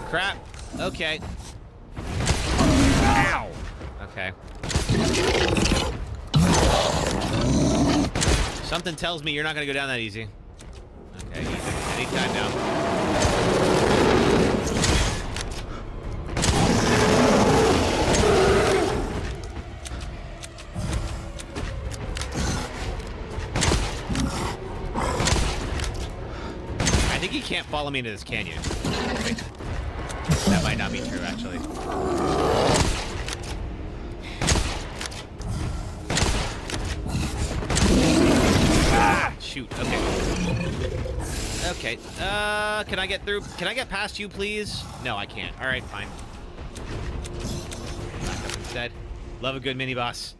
Crap. Okay. Ow! Okay. Something tells me you're not going to go down that easy. Okay, easy. Anytime now. I think he can't follow me into this canyon. Wait. That might not be true, actually. Ah, shoot. Okay. Okay. Can I get through? Can I get past you, please? No, I can't. All right, fine. Back up instead. Love a good mini boss.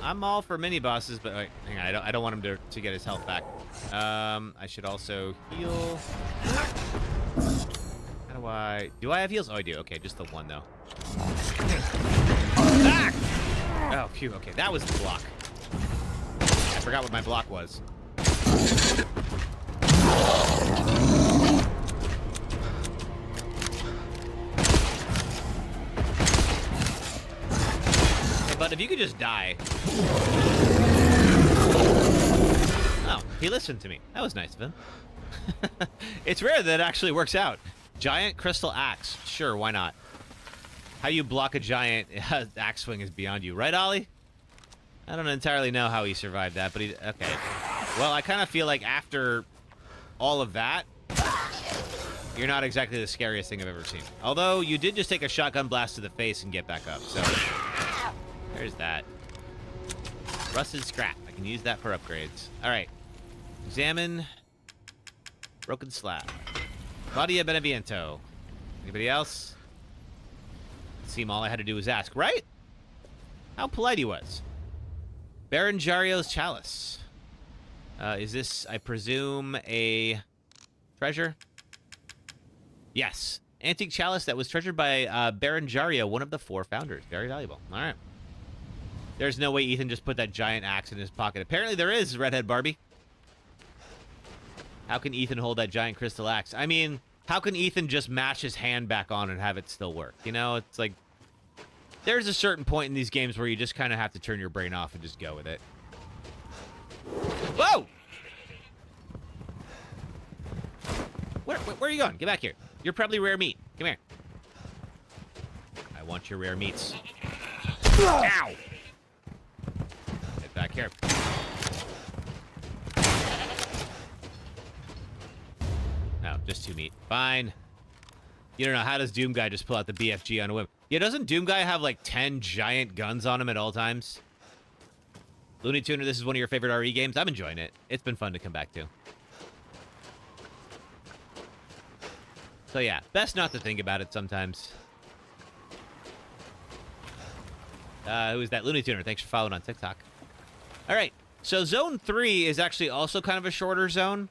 I'm all for mini bosses, but wait, hang on. I don't want him to get his health back. I should also heal. How do I have heals? Oh, I do. Okay, just the one though. Ah! Oh, phew. Okay, that was the block. I forgot what my block was. Hey, but if you could just die. Oh, he listened to me. That was nice of him. It's rare that it actually works out. Giant crystal axe. Sure, why not? How you block a giant axe swing is beyond you. Right, Ollie? I don't entirely know how he survived that, but he... Okay. Well, I kind of feel like after all of that, you're not exactly the scariest thing I've ever seen. Although, you did just take a shotgun blast to the face and get back up, so... There's that. Rusted scrap. I can use that for upgrades. Alright. Examine... Broken slab. Claudia Beneviento. Anybody else? Seemed all I had to do was ask, right? How polite he was. Baron Jario's chalice. Is this, I presume, a treasure? Yes. Antique chalice that was treasured by Baron Jario, one of the 4 founders. Very valuable. All right. There's no way Ethan just put that giant axe in his pocket. Apparently there is, Redhead Barbie. How can Ethan hold that giant crystal axe? I mean, how can Ethan just mash his hand back on and have it still work? You know, it's like... There's a certain point in these games where you just kind of have to turn your brain off and just go with it. Whoa! Where are you going? Get back here. You're probably rare meat. Come here. I want your rare meats. Ow! Get back here. No, just 2 meat. Fine. You don't know, how does Doom Guy just pull out the BFG on a whim? Yeah, doesn't Doom Guy have like 10 giant guns on him at all times? Looney Tuner, this is one of your favorite RE games? I'm enjoying it. It's been fun to come back to. So yeah, best not to think about it sometimes. Who is that? Looney Tuner, thanks for following on TikTok. All right, so Zone 3 is actually also kind of a shorter zone.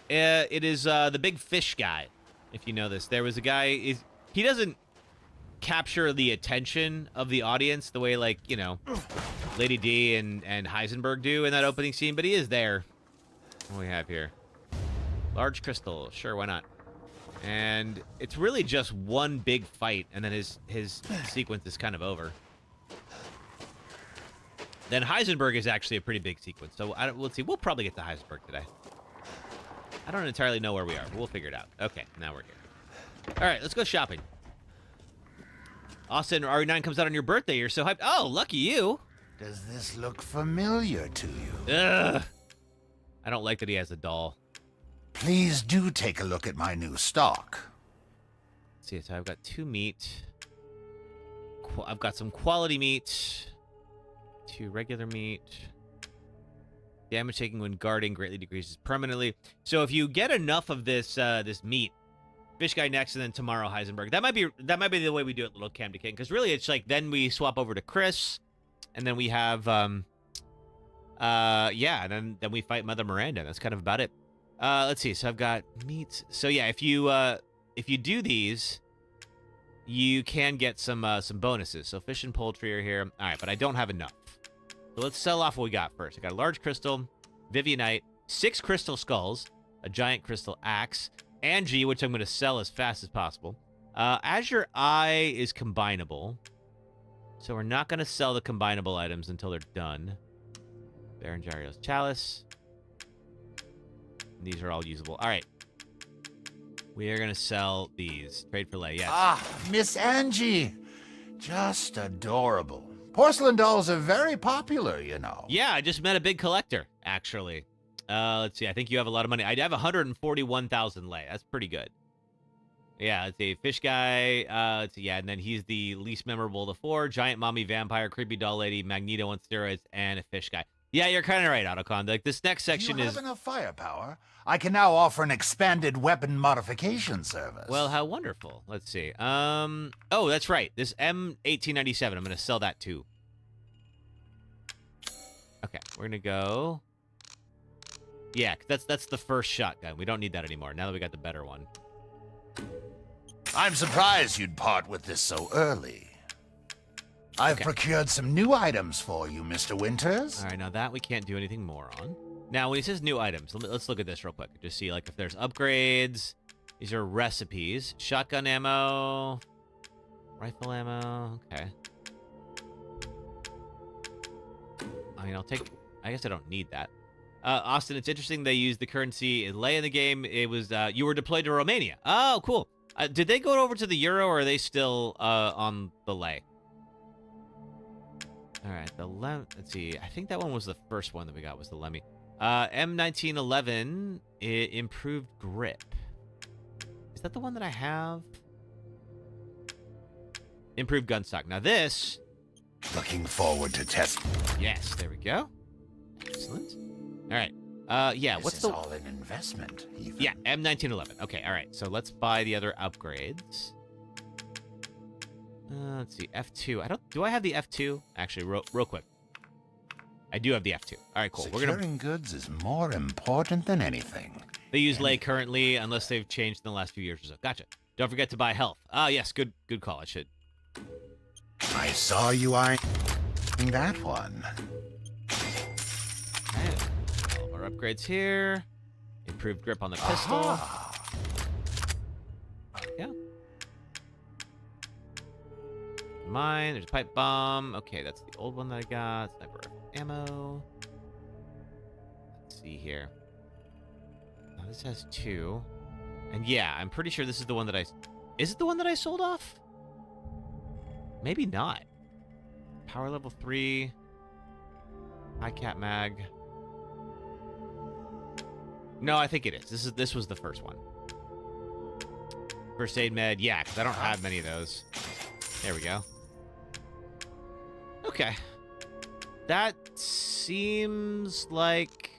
It is the big fish guy, if you know this. There was a guy, he doesn't capture the attention of the audience the way, like, you know, Lady D and Heisenberg do in that opening scene, but he is there. What do we have here? Large crystal, sure, why not? And it's really just one big fight, and then his sequence is kind of over. Then Heisenberg is actually a pretty big sequence, so let's see. We'll probably get to Heisenberg today. I don't entirely know where we are, but we'll figure it out. Okay, now we're here. All right, let's go shopping. Austin, RE9 comes out on your birthday. You're so hyped. Oh, lucky you. Does this look familiar to you? Ugh. I don't like that he has a doll. Please do take a look at my new stock. Let's see, so I've got 2 meat. I've got some quality meat. 2 regular meat. Damage taken when guarding greatly decreases permanently. So if you get enough of this this meat, Fish Guy next, and then tomorrow Heisenberg. That might be the way we do it, little Cam to King. Because really, it's like then we swap over to Chris, and then we have yeah, and then we fight Mother Miranda. That's kind of about it. Let's see. So I've got meat. So yeah, if you do these, you can get some bonuses. So fish and poultry are here. All right, but I don't have enough. So let's sell off what we got first. I got a large crystal, Vivianite, 6 crystal skulls, a giant crystal axe, Angie, which I'm going to sell as fast as possible. Azure Eye is combinable, so we're not going to sell the combinable items until they're done. Baron Jario's Chalice. These are all usable. All right. We are going to sell these. Trade for lay, yes. Ah, Miss Angie. Just adorable. Porcelain dolls are very popular, you know. Yeah, I just met a big collector, actually. Let's see. I think you have a lot of money. I have 141,000 lei. That's pretty good. Yeah, let's see. Fish Guy. Let's see. Yeah, and then he's the least memorable of the 4. Giant Mommy Vampire, Creepy Doll Lady, Magneto on steroids, and a Fish Guy. Yeah, you're kind of right, Autocon. Like, this next section you have enough firepower? I can now offer an expanded weapon modification service. Well, how wonderful. Let's see. Oh, that's right. This M1897. I'm going to sell that too. Okay, we're going to go. Yeah, that's the first shotgun. We don't need that anymore. Now that we got the better one. I'm surprised you'd part with this so early. I've procured some new items for you, Mr. Winters. All right, now that we can't do anything more on. Now, when he says new items, let's look at this real quick. Just see, like, if there's upgrades. These are recipes. Shotgun ammo. Rifle ammo. Okay. I mean, I guess I don't need that. Austin, it's interesting they used the currency in lei in the game. It was, you were deployed to Romania. Oh, cool. Did they go over to the euro, or are they still on the lei? All right, let's see. I think that one was the first one that we got, was the Lemmy. M1911, improved grip. Is that the one that I have? Improved gun stock. Now this... Looking forward to test. Yes, there we go. Excellent. All right. Yeah, this what's is the... all an investment, even. Yeah, M1911. Okay, all right. So let's buy the other upgrades. Let's see, F2. Do I have the F2? Actually, real quick. I do have the F2. All right, cool. Securing goods is more important than anything. They use lei currently, unless they've changed in the last few years or so. Gotcha. Don't forget to buy health. Ah, yes, good call. I should. I saw you eyeing that one. Okay. All of our upgrades here. Improved grip on the pistol. Yeah. Mine. There's a pipe bomb. Okay, that's the old one that I got. Sniper ammo. Let's see here. Oh, this has 2. And yeah, I'm pretty sure this is the one that I... Is it the one that I sold off? Maybe not. Power level 3. High cap mag. No, I think it is. This was the first one. First aid med. Yeah, because I don't have many of those. There we go. Okay. That seems like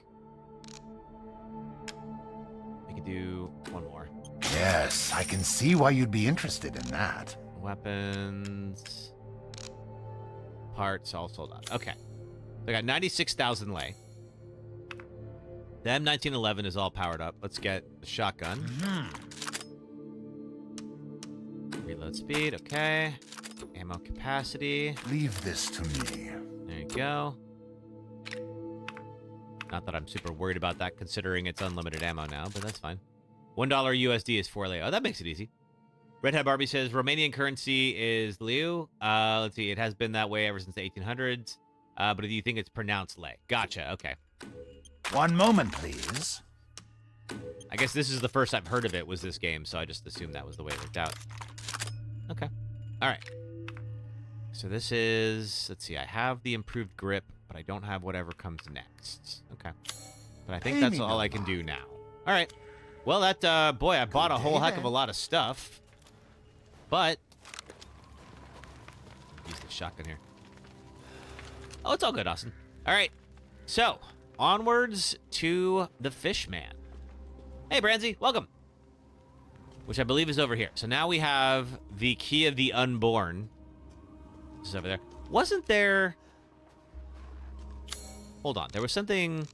we could do one more. Yes, I can see why you'd be interested in that. Weapons. Parts all sold out. Okay. So I got 96,000 lei. The M1911 is all powered up. Let's get the shotgun. Reload speed. Okay. Ammo capacity. Leave this to me. There you go. Not that I'm super worried about that, considering it's unlimited ammo now, but that's fine. $1 USD is 4 lei. Oh, that makes it easy. Red Hat Barbie says Romanian currency is liu. Let's see. It has been that way ever since the 1800s. But do you think it's pronounced lei? Gotcha. Okay. One moment, please. I guess this is the first I've heard of it was this game, so I just assumed that was the way it worked out. Okay. All right. So this is, let's see, I have the improved grip, but I don't have whatever comes next. Okay. But I think that's all I can do now. All right. Well, that, boy, I bought a whole heck of a lot of stuff. But, use the shotgun here. Oh, it's all good, Austin. All right. So, onwards to the Fishman. Hey, Branzy, welcome. Which I believe is over here. So now we have the Key of the Unborn. This is over there. Wasn't there... Hold on. There was something...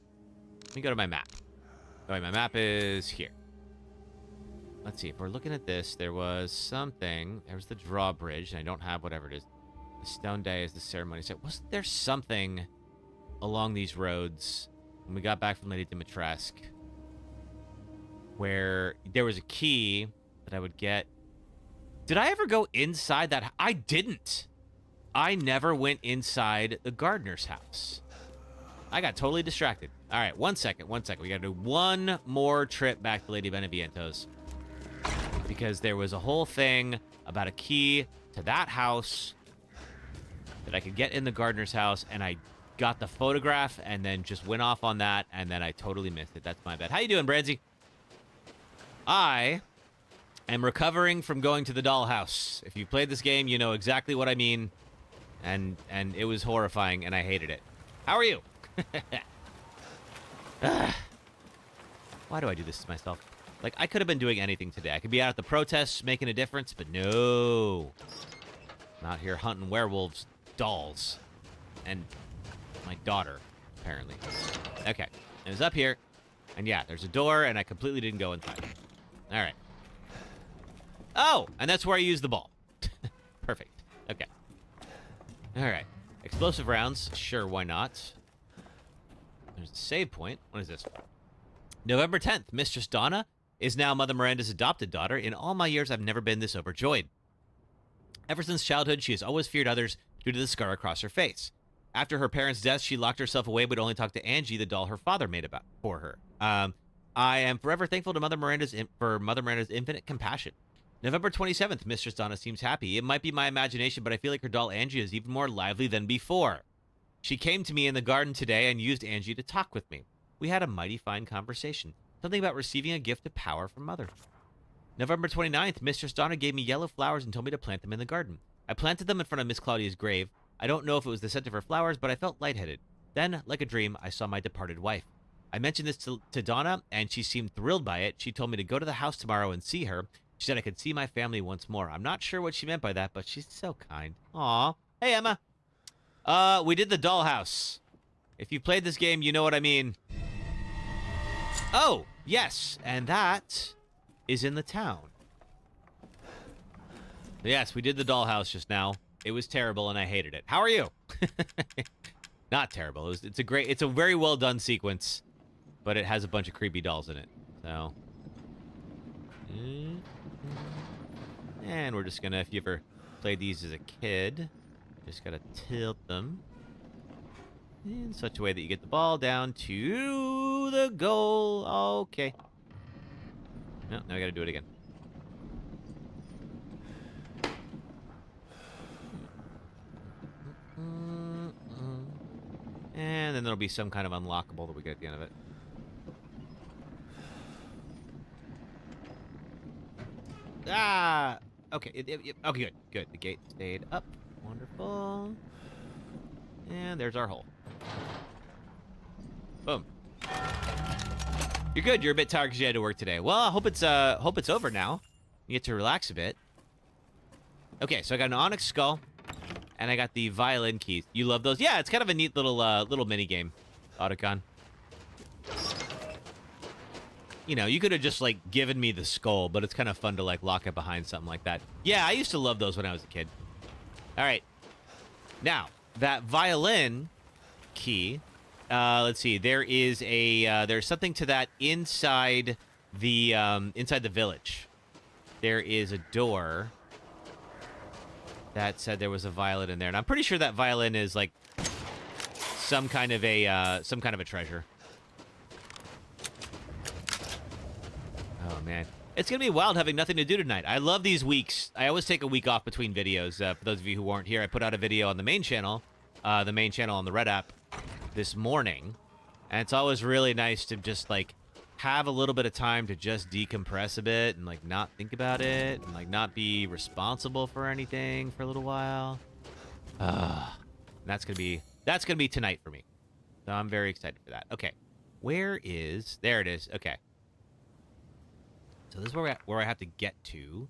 Let me go to my map. Oh, wait, my map is here. Let's see. If we're looking at this, there was something. There was the drawbridge, and I don't have whatever it is. The Stone Day is the ceremony. So wasn't there something along these roads when we got back from Lady Dimitrescu where there was a key that I would get? Did I ever go inside that? I didn't. I never went inside the gardener's house. I got totally distracted. All right, one second. We got to do one more trip back to Lady Beneviento's because there was a whole thing about a key to that house that I could get in the gardener's house, and I got the photograph and then just went off on that, and then I totally missed it. That's my bad. How you doing, Branzy? I am recovering from going to the dollhouse. If you played this game, you know exactly what I mean, and it was horrifying, and I hated it. How are you? Why do I do this to myself? Like, I could have been doing anything today. I could be out at the protests making a difference, but no. I'm out here hunting werewolves, dolls, and my daughter, apparently. Okay, it was up here, and yeah, there's a door, and I completely didn't go inside. All right. Oh, and that's where I used the ball. Perfect. Okay. All right. Explosive rounds. Sure, why not? There's a save point. What is this? November 10th. Mistress Donna is now Mother Miranda's adopted daughter. In all my years, I've never been this overjoyed. Ever since childhood, she has always feared others due to the scar across her face. After her parents' death, she locked herself away but only talked to Angie, the doll her father made for her. I am forever thankful to Mother Miranda's infinite compassion. November 27th. Mistress Donna seems happy. It might be my imagination, but I feel like her doll Angie is even more lively than before. She came to me in the garden today and used Angie to talk with me. We had a mighty fine conversation. Something about receiving a gift of power from Mother. November 29th. Mistress Donna gave me yellow flowers and told me to plant them in the garden. I planted them in front of Miss Claudia's grave. I don't know if it was the scent of her flowers, but I felt lightheaded. Then, like a dream, I saw my departed wife. I mentioned this to Donna, and she seemed thrilled by it. She told me to go to the house tomorrow and see her. She said I could see my family once more. I'm not sure what she meant by that, but she's so kind. Aw. Hey, Emma. We did the dollhouse. If you played this game, you know what I mean. Oh, yes, and that is in the town. Yes, we did the dollhouse just now. It was terrible, and I hated it. How are you? Not terrible. It's a very well done sequence, but it has a bunch of creepy dolls in it. So, and we're just gonna, if you ever played these as a kid, just gotta tilt them in such a way that you get the ball down to the goal. Okay. No, now I gotta do it again. And then there'll be some kind of unlockable that we get at the end of it. Ah! Okay, okay, good, good. The gate stayed up. Wonderful. And there's our hole. Boom. You're good. You're a bit tired because you had to work today. Well, I hope it's over now. You get to relax a bit. Okay, so I got an onyx skull, and I got the violin keys. You love those? Yeah, it's kind of a neat little mini game, Otacon. You know, you could have just, like, given me the skull, but it's kind of fun to, like, lock it behind something like that. Yeah, I used to love those when I was a kid. All right. Now, that violin key, let's see. There is a, there's something to that inside the village. There is a door that said there was a violin in there. And I'm pretty sure that violin is, like, some kind of a treasure. Oh, man. It's going to be wild having nothing to do tonight. I love these weeks. I always take a week off between videos. For those of you who weren't here, I put out a video on the main channel on the Red app this morning. And it's always really nice to just, like, have a little bit of time to just decompress a bit and, like, not think about it and, like, not be responsible for anything for a little while. That's going to be tonight for me. So I'm very excited for that. Okay. There it is. Okay. So this is where I have to get to.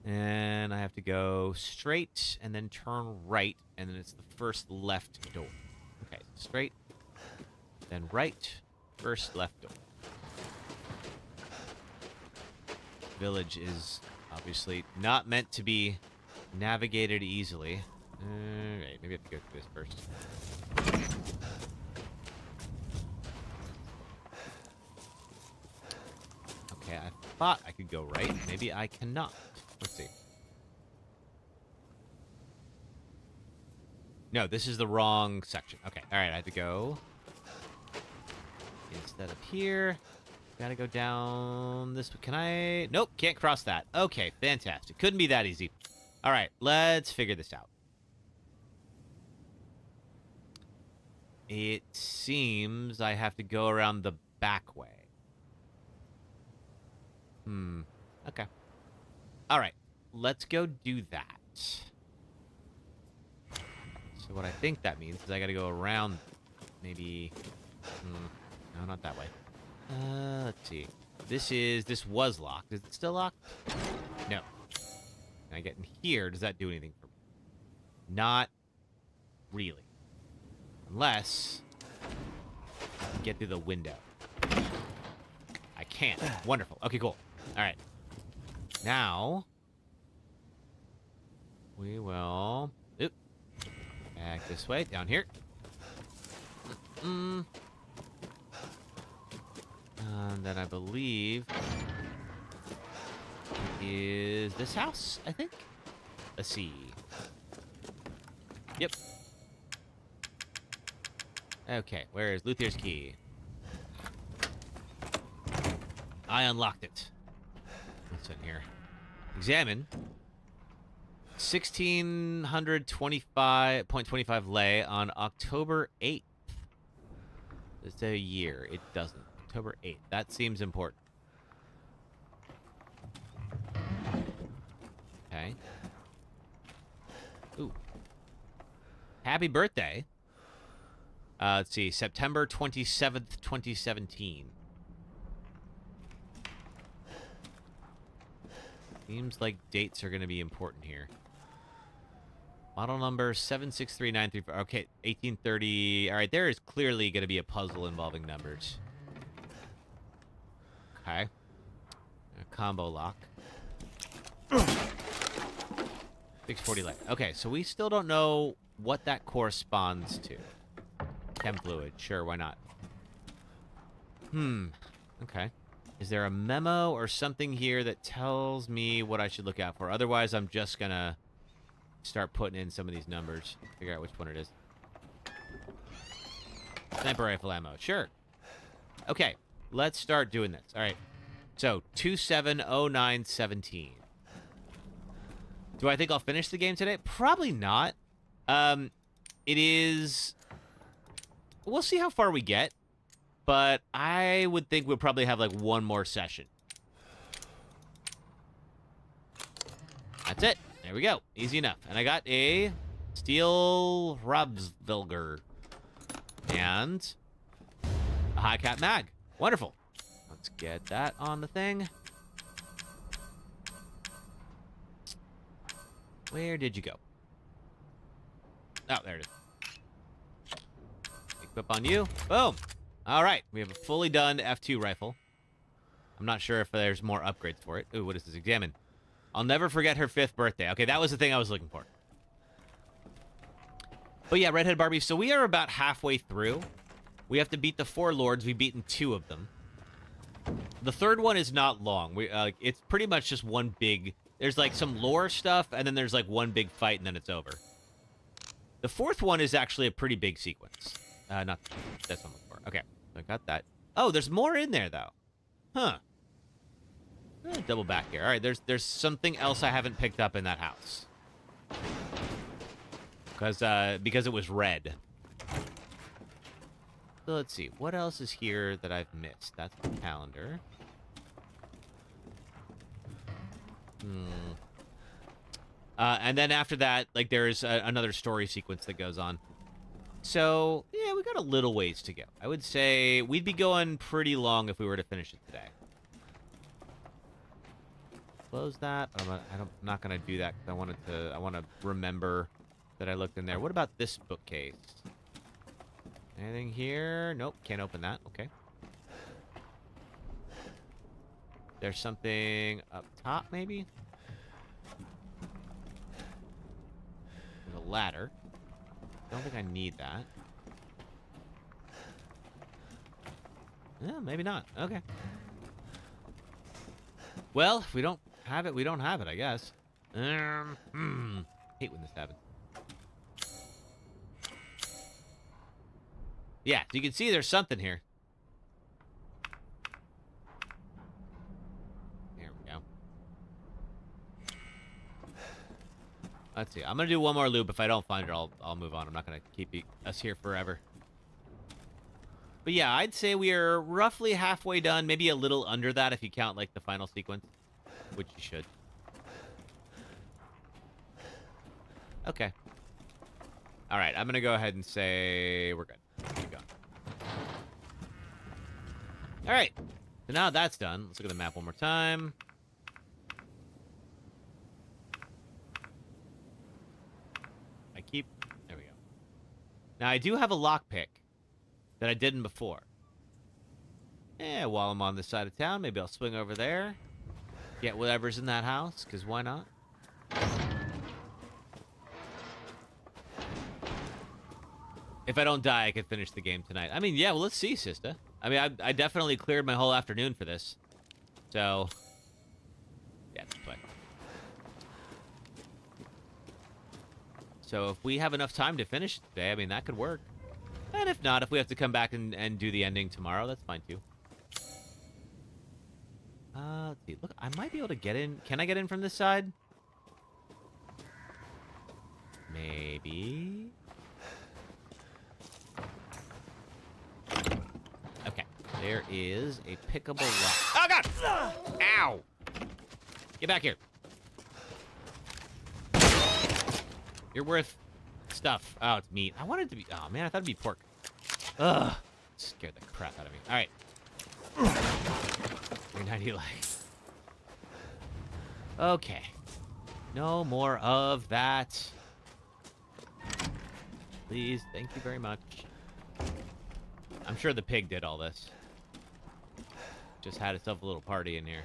And I have to go straight and then turn right. And then it's the first left door. Okay, straight. Then right. First left door. Village is obviously not meant to be navigated easily. Alright, maybe I have to go through this first. Okay, I thought I could go right. Maybe I cannot. Let's see. No, this is the wrong section. Okay, alright, I have to go instead of here. Gotta go down this. Can I? Nope, can't cross that. Okay, fantastic. Couldn't be that easy. Alright, let's figure this out. It seems I have to go around the back way. Okay. Alright, let's go do that. So what I think that means is I gotta go around, maybe... no, not that way. Let's see. This was locked. Is it still locked? No. Can I get in here? Does that do anything for me? Not really. Unless I can get through the window. I can't. Wonderful. Okay, cool. All right. Now we will back this way, down here. And then I believe is this house, I think? Let's see. Yep. Okay, where is Luthier's key? I unlocked it. What's in here? Examine. 1625.25 lei on October 8th. Does it say a year? It doesn't. October 8th. That seems important. Okay. Ooh. Happy birthday. Let's see. September 27th, 2017. Seems like dates are going to be important here. Model number 763934. Okay, 1830. All right, there is clearly going to be a puzzle involving numbers. Okay. A combo lock. 640 light. Okay, so we still don't know what that corresponds to. Chem fluid. Sure, why not? Okay. Is there a memo or something here that tells me what I should look out for? Otherwise, I'm just going to start putting in some of these numbers. Figure out which one it is. Sniper rifle ammo. Sure. Okay. Let's start doing this. All right. So, 270917. Do I think I'll finish the game today? Probably not. It is... We'll see how far we get. But I would think we'll probably have, like, one more session. That's it. There we go. Easy enough. And I got a steel Robsvilger and a high cap mag. Wonderful. Let's get that on the thing. Where did you go? Oh, there it is. Equip on you. Boom. All right. We have a fully done F2 rifle. I'm not sure if there's more upgrades for it. Ooh, what is this? Examine. I'll never forget her 5th birthday. Okay, that was the thing I was looking for. But yeah, Redhead Barbie. So we are about halfway through. We have to beat the 4 lords. We've beaten 2 of them. The 3rd one is not long. It's pretty much just one big... There's like some lore stuff, and then there's like one big fight, and then it's over. The 4th one is actually a pretty big sequence. Not that's what I'm looking for. Okay, so I got that. Oh, there's more in there though. Huh. Double back here. All right, there's something else I haven't picked up in that house. Because it was red. So let's see. What else is here that I've missed? That's the calendar. And then after that, like, there's another story sequence that goes on. So, yeah, we got a little ways to go. I would say we'd be going pretty long if we were to finish it today. Close that. I'm not going to do that because I want to remember that I looked in there. What about this bookcase? Anything here? Nope, can't open that. Okay. There's something up top, maybe? There's a ladder. Don't think I need that. Yeah, maybe not. Okay. Well, if we don't have it, we don't have it, I guess. Hate when this happens. Yeah, so you can see there's something here. There we go. Let's see. I'm gonna do one more loop. If I don't find it, I'll move on. I'm not gonna keep us here forever. But yeah, I'd say we are roughly halfway done. Maybe a little under that if you count like the final sequence, which you should. Okay. All right. I'm gonna go ahead and say we're good. Keep going. All right. So now that's done. Let's look at the map one more time. There we go. Now, I do have a lockpick that I didn't before. Yeah, while I'm on this side of town, maybe I'll swing over there. Get whatever's in that house, because why not? If I don't die, I could finish the game tonight. I mean, yeah, well, let's see, sister. I mean, I definitely cleared my whole afternoon for this. So, yeah, let's play. So if we have enough time to finish it today, I mean, that could work. And if not, if we have to come back and do the ending tomorrow, that's fine too. Let's see. Look, I might be able to get in. Can I get in from this side? Maybe. Okay. There is a pickable lock. Oh, God! Ow! Get back here. You're worth stuff. Oh, it's meat. I wanted it to be... Oh, man, I thought it'd be pork. Ugh. Scared the crap out of me. All right. 390 legs. Okay. No more of that. Please. Thank you very much. I'm sure the pig did all this. Just had itself a little party in here.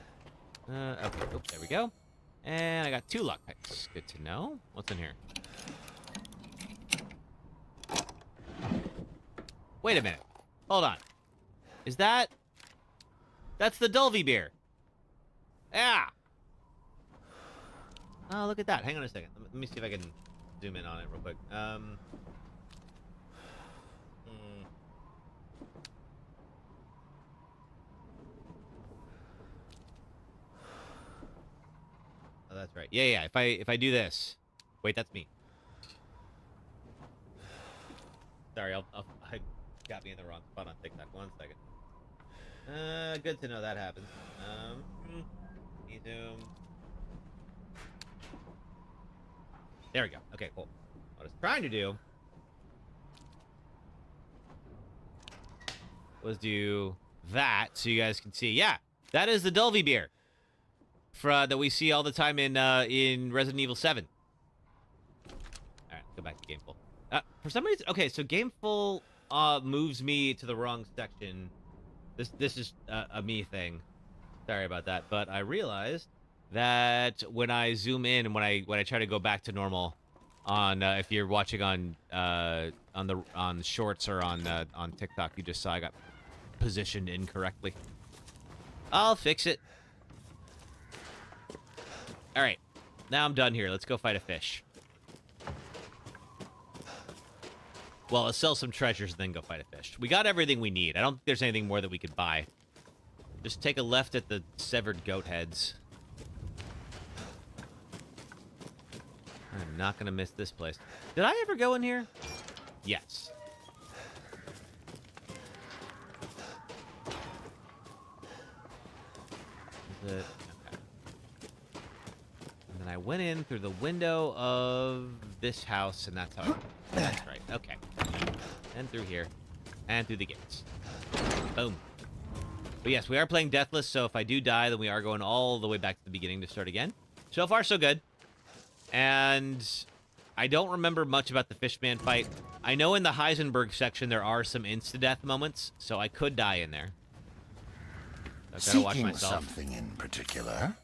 Okay. Oh, there we go. And I got 2 lockpicks. Good to know. What's in here? Wait a minute. Hold on. Is that... That's the Dulvey beer. Yeah. Oh, look at that. Hang on a second. Let me see if I can zoom in on it real quick. Oh, that's right. Yeah. If I do this... Wait, that's me. Sorry, I got me in the wrong spot on TikTok. 1 second. Good to know that happens. Zoom. There we go. Okay, cool. What I was trying to do was do that so you guys can see. Yeah, that is the Dulvey beer that we see all the time in Resident Evil 7. All right, go back to Gameful. For some reason, okay, so Gameful moves me to the wrong section. This is a me thing. Sorry about that, but I realized that when I zoom in and when I try to go back to normal on if you're watching on Shorts or on TikTok, you just saw I got positioned incorrectly. I'll fix it. All right, now I'm done here. Let's go fight a fish. Well, let's sell some treasures and then go fight a fish. We got everything we need. I don't think there's anything more that we could buy. Just take a left at the severed goat heads. I'm not going to miss this place. Did I ever go in here? Yes. Is it? Okay. And then I went in through the window of this house, and that's how that's right. Okay. And through here. And through the gates. Boom. But yes, we are playing Deathless, so if I do die, then we are going all the way back to the beginning to start again. So far, so good. And I don't remember much about the Fishman fight. I know in the Heisenberg section there are some insta-death moments, so I could die in there. I've got to watch myself. Something in particular?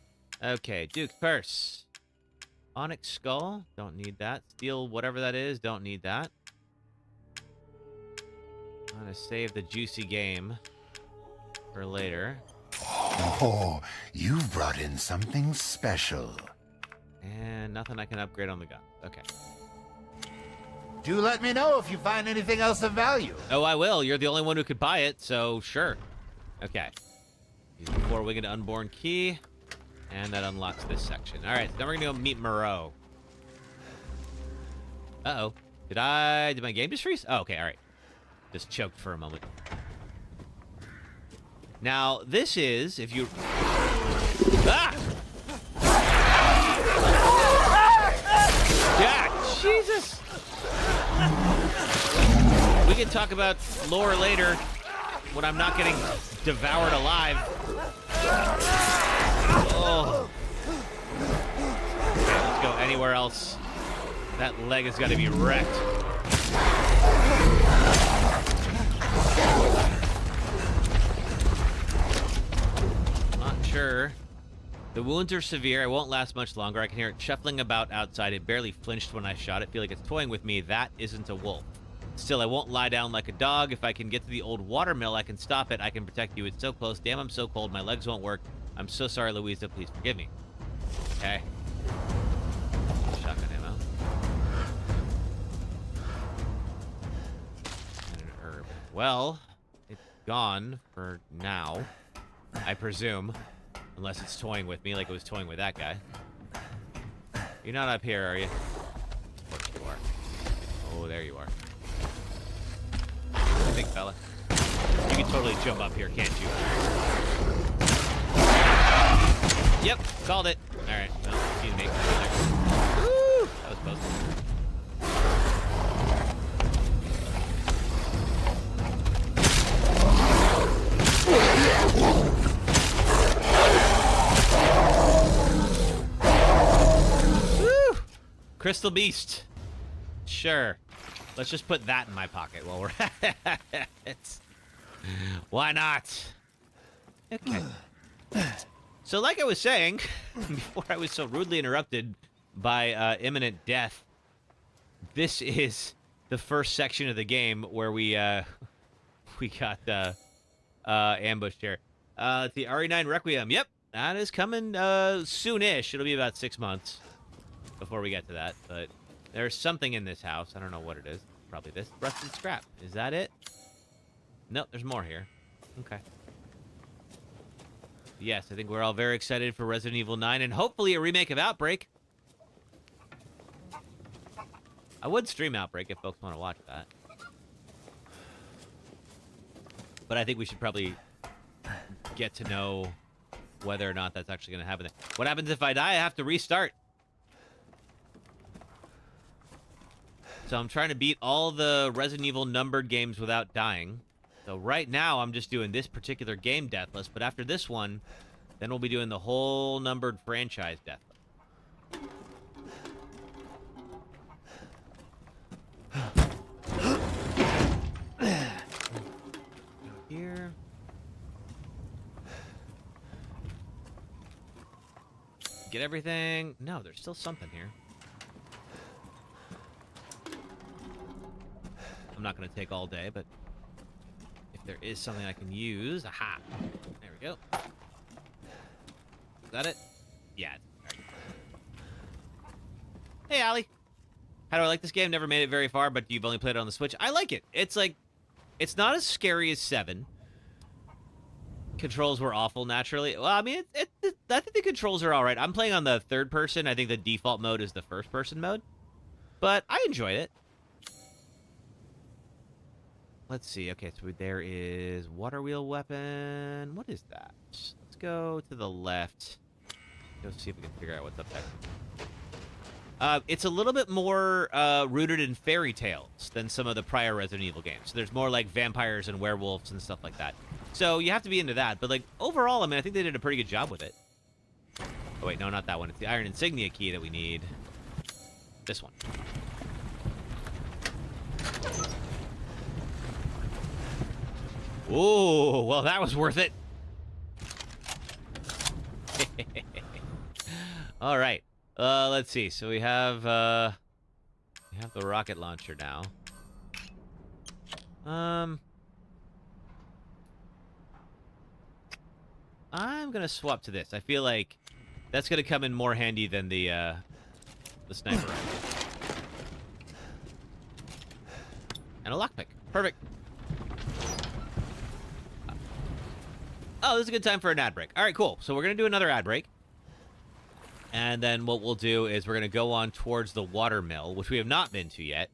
Okay, Duke's Purse. Onyx Skull, don't need that. Steel, whatever that is, don't need that. I'm going to save the juicy game for later. Oh, you've brought in something special. And nothing I can upgrade on the gun. Okay. Do let me know if you find anything else of value. Oh, I will. You're the only one who could buy it, so sure. Okay. Use the four-winged unborn key. And that unlocks this section. All right, so then we're going to go meet Moreau. Uh-oh. Did my game just freeze? Oh, okay, all right. Just choked for a moment. Now, this is, if you... Ah! Yeah, Jesus! We can talk about lore later when I'm not getting devoured alive. Oh. Okay, let's go anywhere else. That leg has got to be wrecked. Not sure. The wounds are severe. I won't last much longer. I can hear it shuffling about outside. It barely flinched when I shot it. Feel like it's toying with me. That isn't a wolf. Still, I won't lie down like a dog. If I can get to the old watermill, I can stop it. I can protect you. It's so close. Damn, I'm so cold. My legs won't work. I'm so sorry, Louisa. Please forgive me. Okay. Shotgun ammo. And an herb. Well, it's gone for now, I presume. Unless it's toying with me like it was toying with that guy. You're not up here, are you? Of course you are. Oh, there you are. Big fella. You can totally jump up here, can't you? Yep, called it. Alright, well, see you make that there. Woo! That was close. Woo! Crystal Beast. Sure. Let's just put that in my pocket while we're at it. Why not? Okay. So like I was saying, before I was so rudely interrupted by imminent death, this is the first section of the game where we got ambushed here. It's the RE9 Requiem. Yep, that is coming soon-ish. It'll be about 6 months before we get to that, but there's something in this house. I don't know what it is. Probably this. Rusted scrap. Is that it? Nope, there's more here. Okay. Yes, I think we're all very excited for Resident Evil 9 and hopefully a remake of Outbreak. I would stream Outbreak if folks want to watch that. But I think we should probably get to know whether or not that's actually going to happen. What happens if I die? I have to restart. So I'm trying to beat all the Resident Evil numbered games without dying. So right now I'm just doing this particular game, Deathless, but after this one, then we'll be doing the whole numbered franchise, Deathless. Here. Get everything. No, there's still something here. I'm not going to take all day, but if there is something I can use, aha! There we go. Is that it? Yeah. Hey, Allie. How do I like this game? Never made it very far, but you've only played it on the Switch. I like it. It's like, it's not as scary as 7. Controls were awful, naturally. Well, I mean, I think the controls are all right. I'm playing on the third person. I think the default mode is the first person mode. But I enjoyed it. Let's see. Okay, so there is water wheel weapon. What is that? Let's go to the left. Let's see if we can figure out what's up there. It's a little bit more rooted in fairy tales than some of the prior Resident Evil games. So there's more like vampires and werewolves and stuff like that. So you have to be into that. But like overall, I mean, I think they did a pretty good job with it. Oh wait, no, not that one. It's the Iron Insignia key that we need. This one. Ooh, well, that was worth it. All right. Let's see. So we have the rocket launcher now. I'm gonna swap to this. I feel like that's gonna come in more handy than the sniper rifle. And a lockpick. Perfect. Oh, this is a good time for an ad break. All right, cool. So we're gonna do another ad break. And then what we'll do is we're going to go on towards the water mill, which we have not been to yet.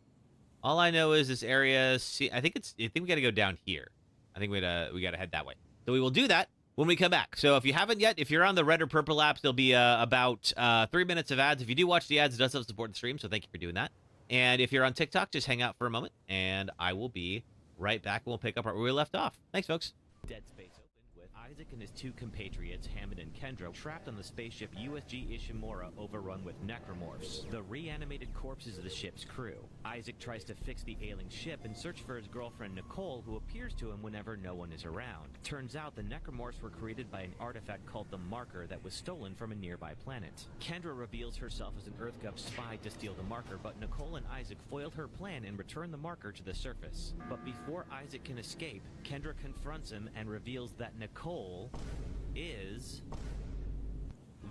All I know is this area. See, I think we got to go down here. I think we got to head that way. So we will do that when we come back. So if you haven't yet, if you're on the red or purple apps, there'll be about 3 minutes of ads. If you do watch the ads, it does help support the stream. So thank you for doing that. And if you're on TikTok, just hang out for a moment, and I will be right back. And we'll pick up where we left off. Thanks, folks. Dead Space. Isaac and his two compatriots, Hammond and Kendra, trapped on the spaceship USG Ishimura, overrun with necromorphs, the reanimated corpses of the ship's crew. Isaac tries to fix the ailing ship and search for his girlfriend Nicole, who appears to him whenever no one is around. Turns out the necromorphs were created by an artifact called the Marker that was stolen from a nearby planet. Kendra reveals herself as an EarthGov spy to steal the Marker, but Nicole and Isaac foiled her plan and return the Marker to the surface. But before Isaac can escape, Kendra confronts him and reveals that Nicole is...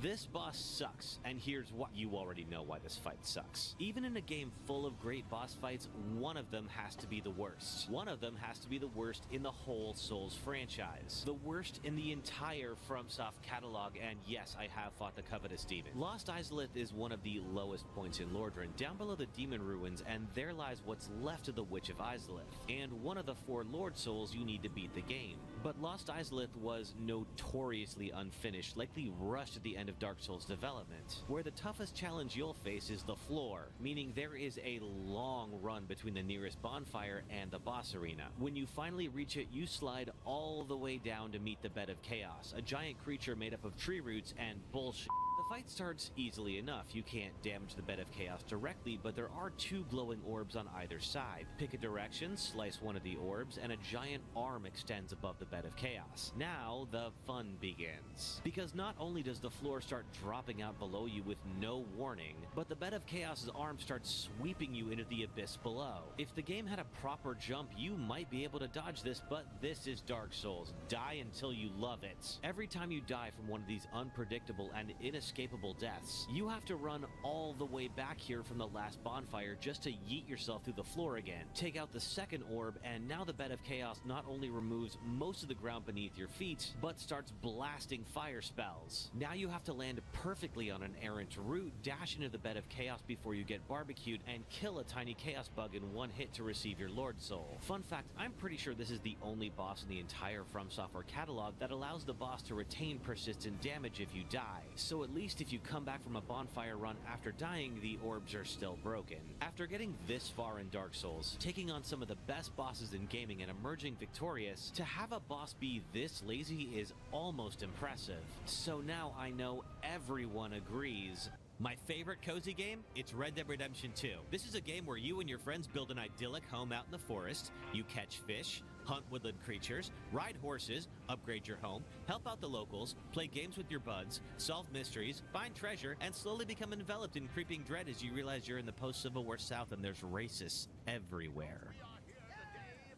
This boss sucks, and here's what you already know why this fight sucks. Even in a game full of great boss fights, one of them has to be the worst. One of them has to be the worst in the whole Souls franchise. The worst in the entire FromSoft catalog, and yes, I have fought the covetous demon. Lost Izalith is one of the lowest points in Lordran, down below the demon ruins, and there lies what's left of the Witch of Izalith, and one of the 4 Lord Souls you need to beat the game. But Lost Izalith was notoriously unfinished, likely rushed at the end of Dark Souls development, where the toughest challenge you'll face is the floor, meaning there is a long run between the nearest bonfire and the boss arena. When you finally reach it, you slide all the way down to meet the Bed of Chaos, a giant creature made up of tree roots and bullshit. The fight starts easily enough. You can't damage the Bed of Chaos directly, but there are 2 glowing orbs on either side. Pick a direction, slice one of the orbs, and a giant arm extends above the Bed of Chaos. Now the fun begins. Because not only does the floor start dropping out below you with no warning, but the Bed of Chaos's arm starts sweeping you into the abyss below. If the game had a proper jump, you might be able to dodge this, but this is Dark Souls. Die until you love it. Every time you die from one of these unpredictable and inescapable deaths, you have to run all the way back here from the last bonfire just to yeet yourself through the floor again. Take out the second orb, and now the Bed of Chaos not only removes most of the ground beneath your feet, but starts blasting fire spells. Now you have to land perfectly on an errant route, dash into the Bed of Chaos before you get barbecued, and kill a tiny chaos bug in one hit to receive your Lord Soul. Fun fact, I'm pretty sure this is the only boss in the entire From Software catalog that allows the boss to retain persistent damage if you die, so at least least if you come back from a bonfire run after dying, the orbs are still broken. After getting this far in Dark Souls, taking on some of the best bosses in gaming and emerging victorious, to have a boss be this lazy is almost impressive. So now I know everyone agrees. My favorite cozy game? It's Red Dead Redemption 2. This is a game where you and your friends build an idyllic home out in the forest. You catch fish, hunt woodland creatures, ride horses, upgrade your home, help out the locals, play games with your buds, solve mysteries, find treasure, and slowly become enveloped in creeping dread as you realize you're in the post-Civil War South and there's racists everywhere.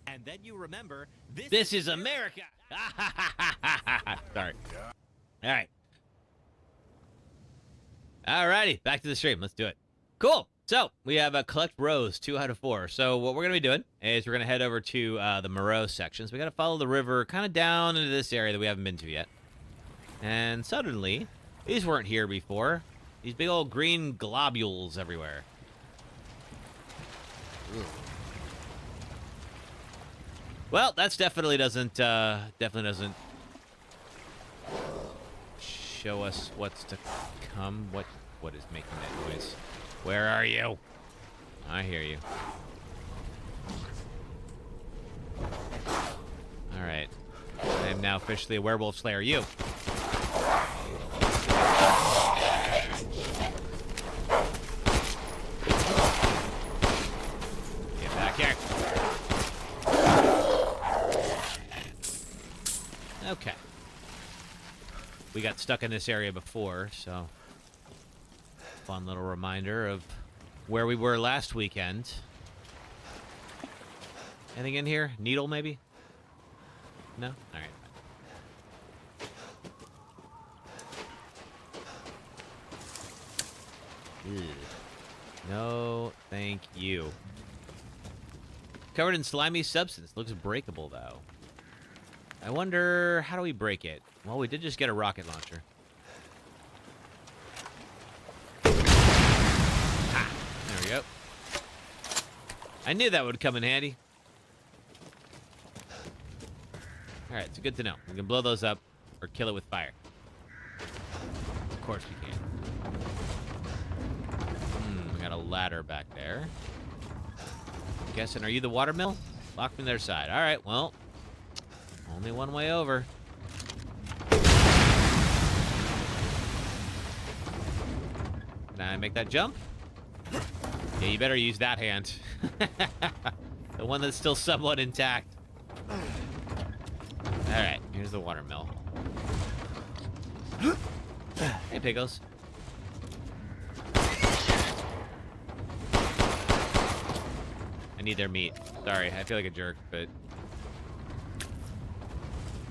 And then you remember, this is America! Sorry. All right. Alrighty, back to the stream. Let's do it. Cool. So we have a collect rows, 2 out of 4. So what we're gonna be doing is we're gonna head over to the Moreau sections. We gotta follow the river kind of down into this area that we haven't been to yet. And suddenly, these weren't here before. These big old green globules everywhere. Ugh. Well, that's definitely doesn't show us what's to come. What is making that noise? Where are you? I hear you. All right. I am now officially a werewolf slayer. You. Get back here. Okay. We got stuck in this area before, so fun little reminder of where we were last weekend. Anything in here? Needle, maybe? No? All right. Ew. No, thank you. Covered in slimy substance. Looks breakable, though. I wonder, how do we break it? Well, we did just get a rocket launcher. Ha! There we go. I knew that would come in handy. Alright, it's good to know. We can blow those up or kill it with fire. Of course we can. We got a ladder back there. I'm guessing, are you the watermill? Lock from their side. Alright, well, only one way over. Can I make that jump? Yeah, you better use that hand. The one that's still somewhat intact. Alright, here's the watermill. Hey, Pickles. I need their meat. Sorry, I feel like a jerk, but...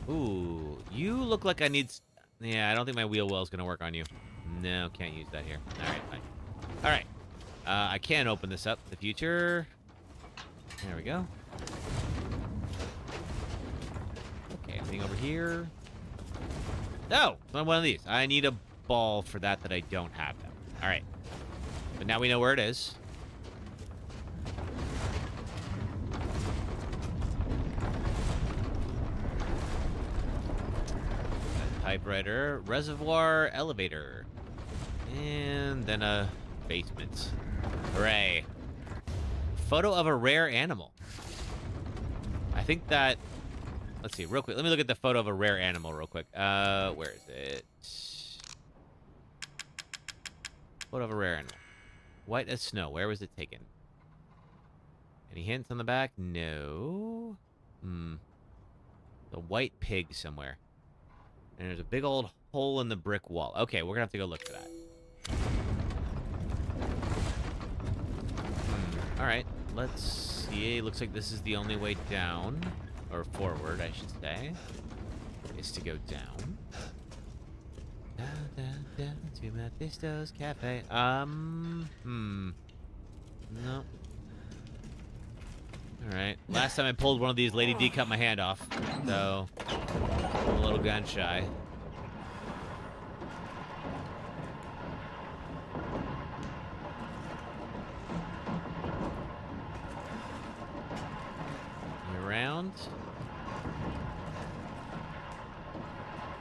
Ooh, you look like I need... Yeah, I don't think my wheel well is going to work on you. No, can't use that here. Alright, fine. Alright. I can open this up in the future. There we go. Okay, anything over here? No, it's not one of these. I need a ball for that I don't have them. Alright. But now we know where it is. Typewriter, reservoir, elevator, and then a basement. Hooray. Photo of a rare animal. I think that... Let's see, real quick. Let me look at the photo of a rare animal real quick. Where is it? Photo of a rare animal. White as snow. Where was it taken? Any hints on the back? No. The white pig somewhere. And there's a big old hole in the brick wall. Okay, we're gonna have to go look for that. Alright, let's see. Looks like this is the only way down. Or forward, I should say. Is to go down. Down to Mephisto's Cafe. No. Alright. Last time I pulled one of these, Lady D cut my hand off. So, I'm a little gun shy. Around.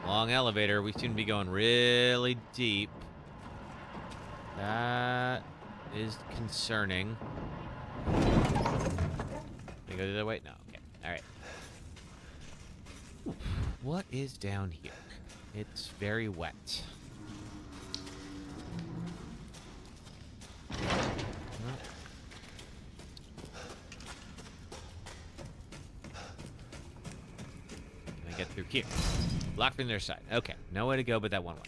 Long elevator. We seem to be going really deep. That is concerning. Can I go the other way? No. Okay. All right. What is down here? It's very wet. Can I get through here? Locked from their side. Okay. No way to go but that one way.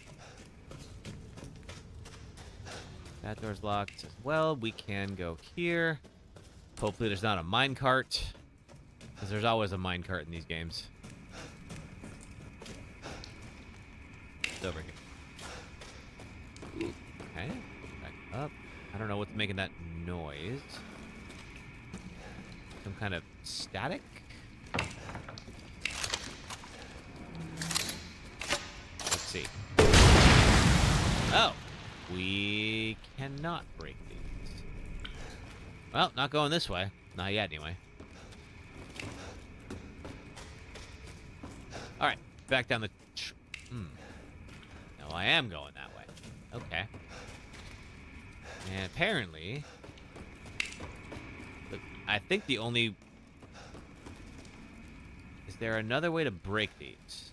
That door's locked as well. We can go here. Hopefully there's not a minecart. Because there's always a minecart in these games. It's over here. Okay. Back up. I don't know what's making that noise. Some kind of static? Let's see. Oh! We cannot break these. Well, not going this way. Not yet, anyway. Alright, back down the... No, I am going that way. Okay. And apparently... Look, I think the only... Is there another way to break these?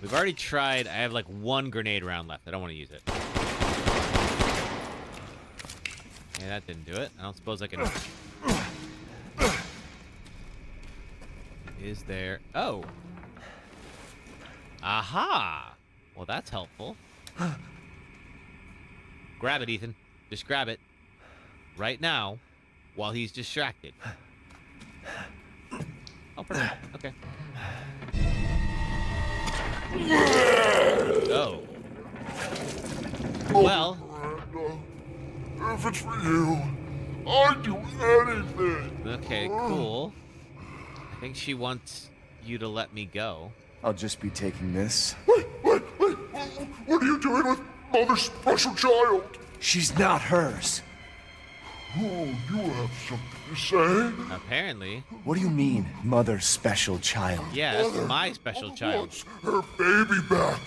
We've already tried. I have like one grenade round left. I don't want to use it. Yeah, that didn't do it. I don't suppose I can... Is there... Oh! Aha! Well, that's helpful. Grab it, Ethan. Just grab it. Right now, while he's distracted. Oh, perfect. Okay. Oh. Well. Miranda, if it's for you, I'd do anything. Okay, cool. I think she wants you to let me go. I'll just be taking this. Wait. What are you doing with Mother's special child? She's not hers. Oh, you have something to say? Apparently. What do you mean, mother's special child? Yeah, that's my special child. Wants her baby back.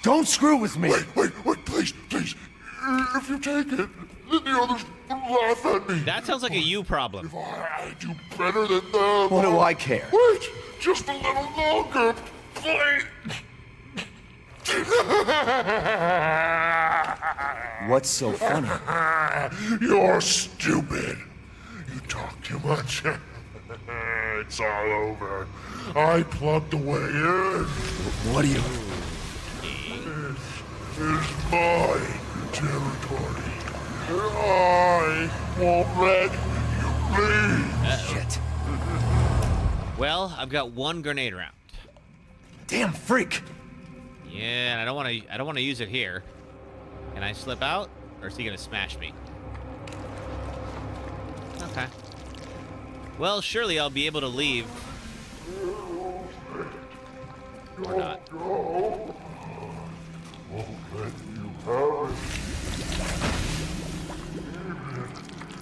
Don't screw with me! Wait, please. If you take it, then the others will laugh at me. That sounds like a you problem. If I do better than them... What do I care? Wait, just a little longer, please. What's so funny? You're stupid. You talk too much. It's all over. I plugged the way in. What do you... This is my territory. I won't let you leave. Shit. Well, I've got one grenade round. Damn freak! Yeah, and I don't want to use it here. Can I slip out, or is he gonna smash me? Okay. Well, surely I'll be able to leave. Or not. Won't let you have it.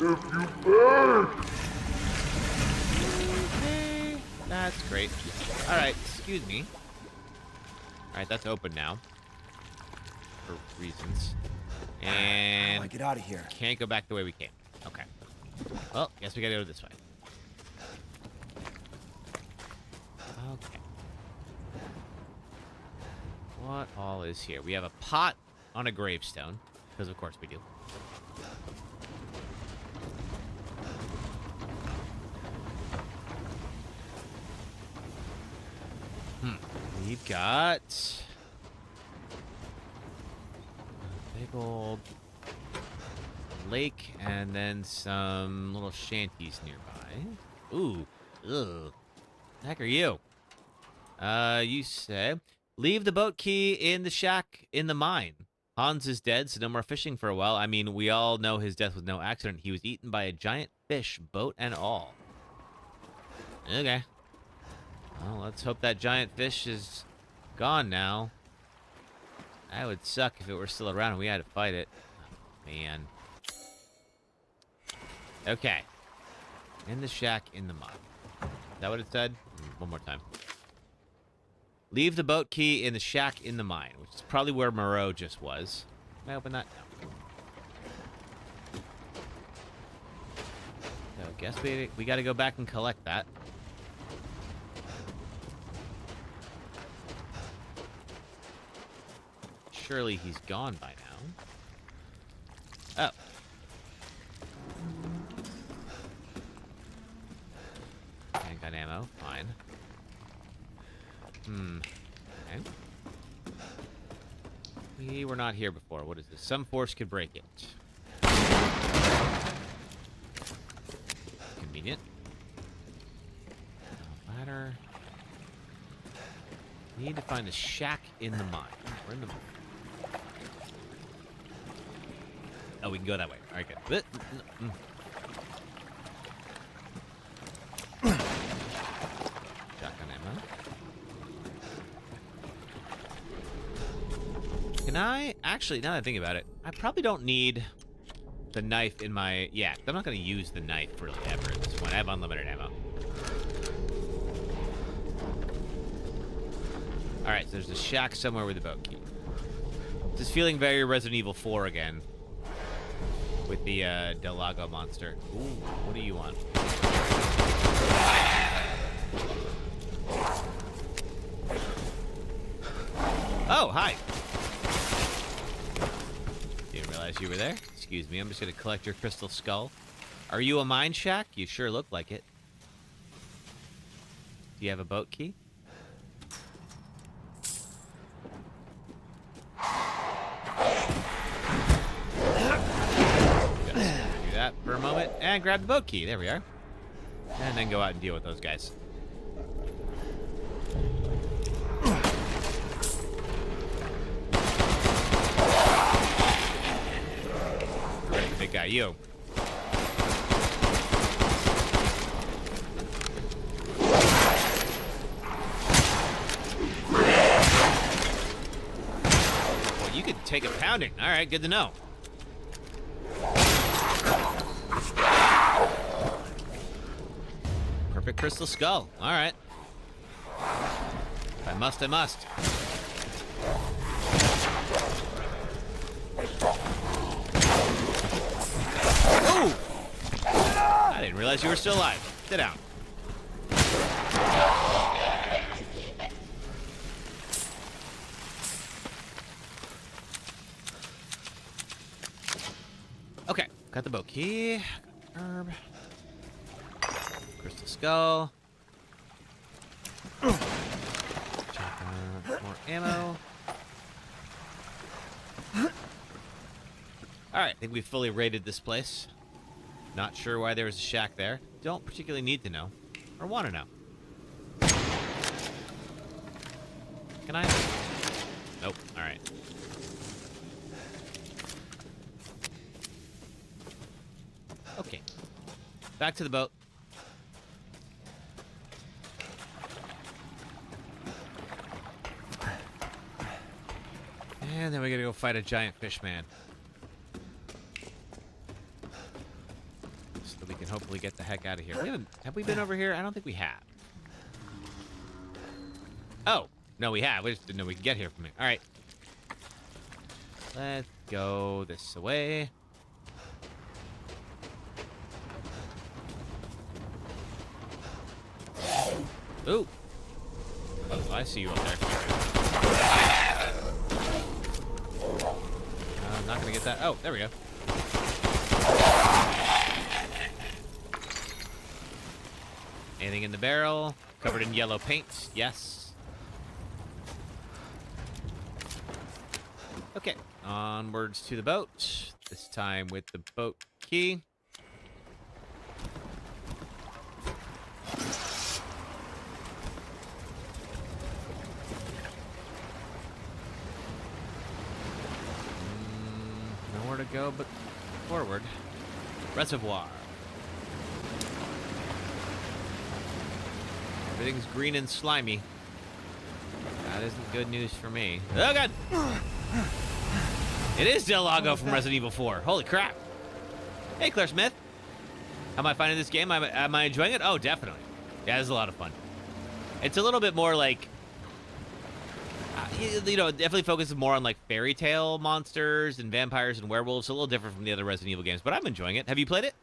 Even if you beg. Okay, that's great. All right, excuse me. All right, that's open now. For reasons. And Get out of here. can't go back the way we came. Okay. Well, guess we gotta go this way. Okay. What all is here? We have a pot on a gravestone, because of course we do. We've got a big old lake and then some little shanties nearby. Ooh, ugh. The heck are you? You say, leave the boat key in the shack in the mine. Hans is dead, so no more fishing for a while. I mean, we all know his death was no accident. He was eaten by a giant fish, boat and all. Okay. Well, let's hope that giant fish is gone now. That would suck if it were still around and we had to fight it. Oh, man. Okay. In the shack in the mine. Is that what it said? One more time. Leave the boat key in the shack in the mine, which is probably where Moreau just was. Can I open that? No. So I guess we got to go back and collect that. Surely he's gone by now. Oh. Handgun ammo, fine. Okay. We were not here before. What is this? Some force could break it. Convenient. Ladder. Need to find a shack in the mine. We're in the mine. Oh, we can go that way. All right, good. Shotgun ammo. Can I... Actually, now that I think about it, I probably don't need the knife in my... Yeah, I'm not going to use the knife really ever at this point. I have unlimited ammo. Alright, so there's a shack somewhere with a boat key. This is feeling very Resident Evil 4 again. With the Del Lago monster. Ooh, what do you want? Oh, hi. Didn't realize you were there. Excuse me, I'm just gonna collect your crystal skull. Are you a mine shack? You sure look like it. Do you have a boat key? Do that for a moment and grab the boat key. There we are. And then go out and deal with those guys. Great, big guy, you. Well, you could take a pounding. All right, good to know. Perfect crystal skull. All right. If I must, I must. Ooh! I didn't realize you were still alive. Sit down. Okay, got the boat key. Herb. Crystal skull. More ammo. Alright, I think we've fully raided this place. Not sure why there was a shack there. Don't particularly need to know. Or want to know. Can I? Nope. Alright. Okay. Back to the boat. And then we gotta go fight a giant fish man. So that we can hopefully get the heck out of here. Have we been over here? I don't think we have. Oh, no, we have. We just didn't know we could get here from here. Alright. Let's go this way. Ooh. Oh, I see you up there. I'm not gonna get that. Oh, there we go. Anything in the barrel? Covered in yellow paint? Yes. Okay. Onwards to the boat. This time with the boat key. Nowhere to go but forward. Reservoir. Everything's green and slimy. That isn't good news for me. Oh, God! It is Del Lago from Resident Evil 4. Holy crap. Hey, Claire Smith. How am I finding this game? Am I enjoying it? Oh, definitely. Yeah, it's a lot of fun. It's a little bit more like You know, it definitely focuses more on like fairy tale monsters and vampires and werewolves. A little different from the other Resident Evil games, but I'm enjoying it. Have you played it?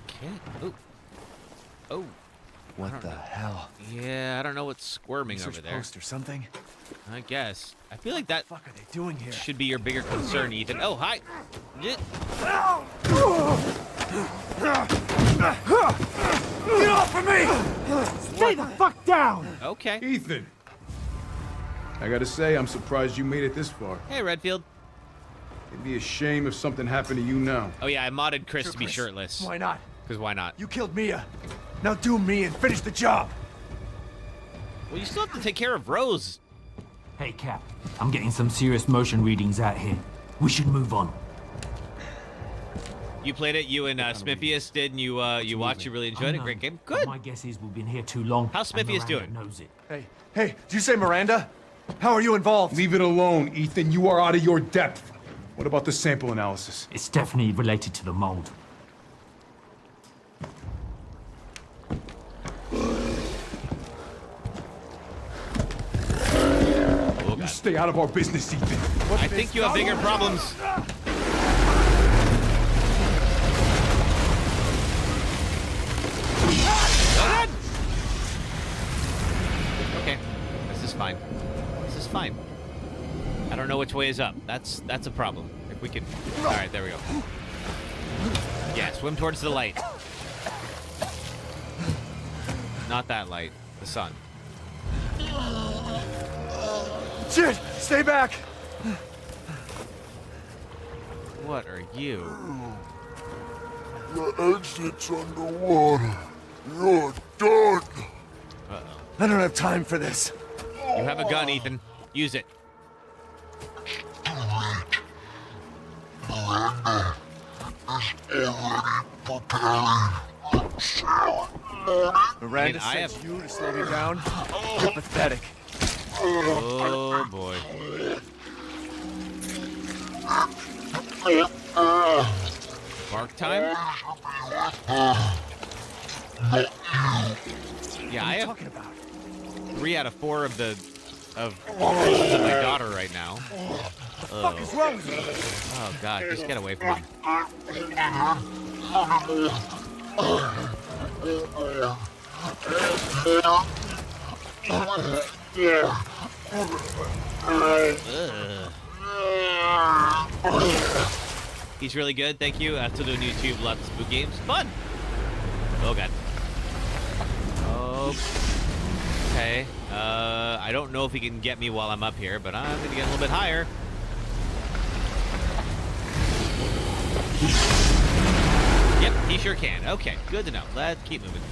Okay. Ooh. Oh. What the hell? Yeah, I don't know what's squirming over there. Post or something? I guess. I feel like that What the fuck are they doing here? should be your bigger concern, Ethan. Oh, hi. Get off of me! Stay the fuck down! Okay. Ethan! I gotta say, I'm surprised you made it this far. Hey, Redfield. It'd be a shame if something happened to you now. Oh, yeah, I modded Chris to be shirtless. Why not? Because why not? You killed Mia. Now do me and finish the job. Well, you still have to take care of Rose. Hey, Cap. I'm getting some serious motion readings out here. We should move on. You played it, you and Smithius did, and you watched, you really enjoyed it. Great game. Good. My guess is we've been here too long. How's and Smithius Miranda doing? Knows it. Hey, did you say Miranda? How are you involved? Leave it alone, Ethan. You are out of your depth. What about the sample analysis? It's definitely related to the mold. You stay out of our business, Ethan. I think you have bigger problems. Okay, this is fine. This is fine. I don't know which way is up. That's a problem. If we could. All right, there we go. Yeah, swim towards the light. Not that light. The sun. Shit! Stay back! What are you? The exit's underwater. You're done. Uh-oh. I don't have time for this. You have a gun, Ethan. Use it. Miranda is already preparing salad. Miranda I sent have- you to slow me down? You're pathetic. Oh boy. Bark time? Yeah, I have Talking about 3 out of 4 of the visions of my daughter right now. what the fuck is wrong with you? Oh god, just get away from him. Ugh. He's really good, thank you. Still doing YouTube, lots of spook games. Fun! Oh god. Okay. I don't know if he can get me while I'm up here, but I'm gonna get a little bit higher. Yep, he sure can. Okay, good to know. Let's keep moving.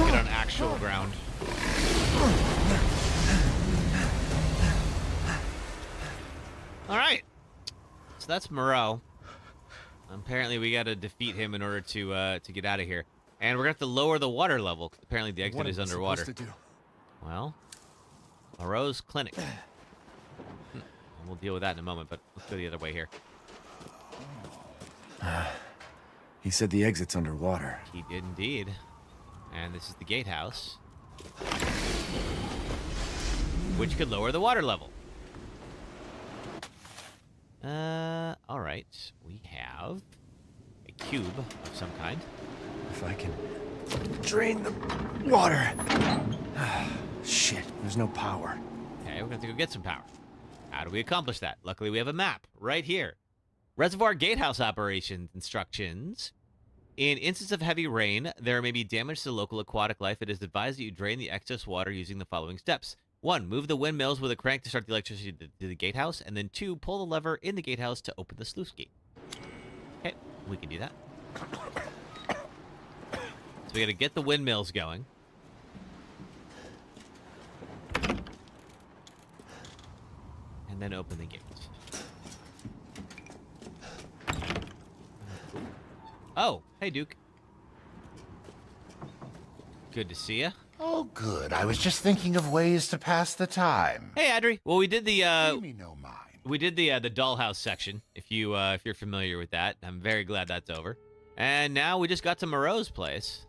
Get on actual ground. All right. So that's Moreau. Apparently, we got to defeat him in order to get out of here, and we're gonna have to lower the water level because apparently the exit is underwater. Supposed to do? Well, Moreau's clinic. We'll deal with that in a moment, but let's go the other way here. He said the exit's underwater. He did indeed. And this is the gatehouse, which could lower the water level. All right. We have a cube of some kind. If I can drain the water. Shit, there's no power. Okay, we're gonna have to go get some power. How do we accomplish that? Luckily, we have a map right here. Reservoir gatehouse operations instructions. In instance of heavy rain, there may be damage to the local aquatic life. It is advised that you drain the excess water using the following steps. 1. Move the windmills with a crank to start the electricity to the gatehouse. And then 2. Pull the lever in the gatehouse to open the sluice gate. Okay, we can do that. So we gotta get the windmills going. And then open the gate. Oh, hey, Duke. Good to see you. Oh, good. I was just thinking of ways to pass the time. Hey, Adri. Well, we did the Pay me no mind. we did the dollhouse section. If you're familiar with that, I'm very glad that's over. And now we just got to Moreau's place.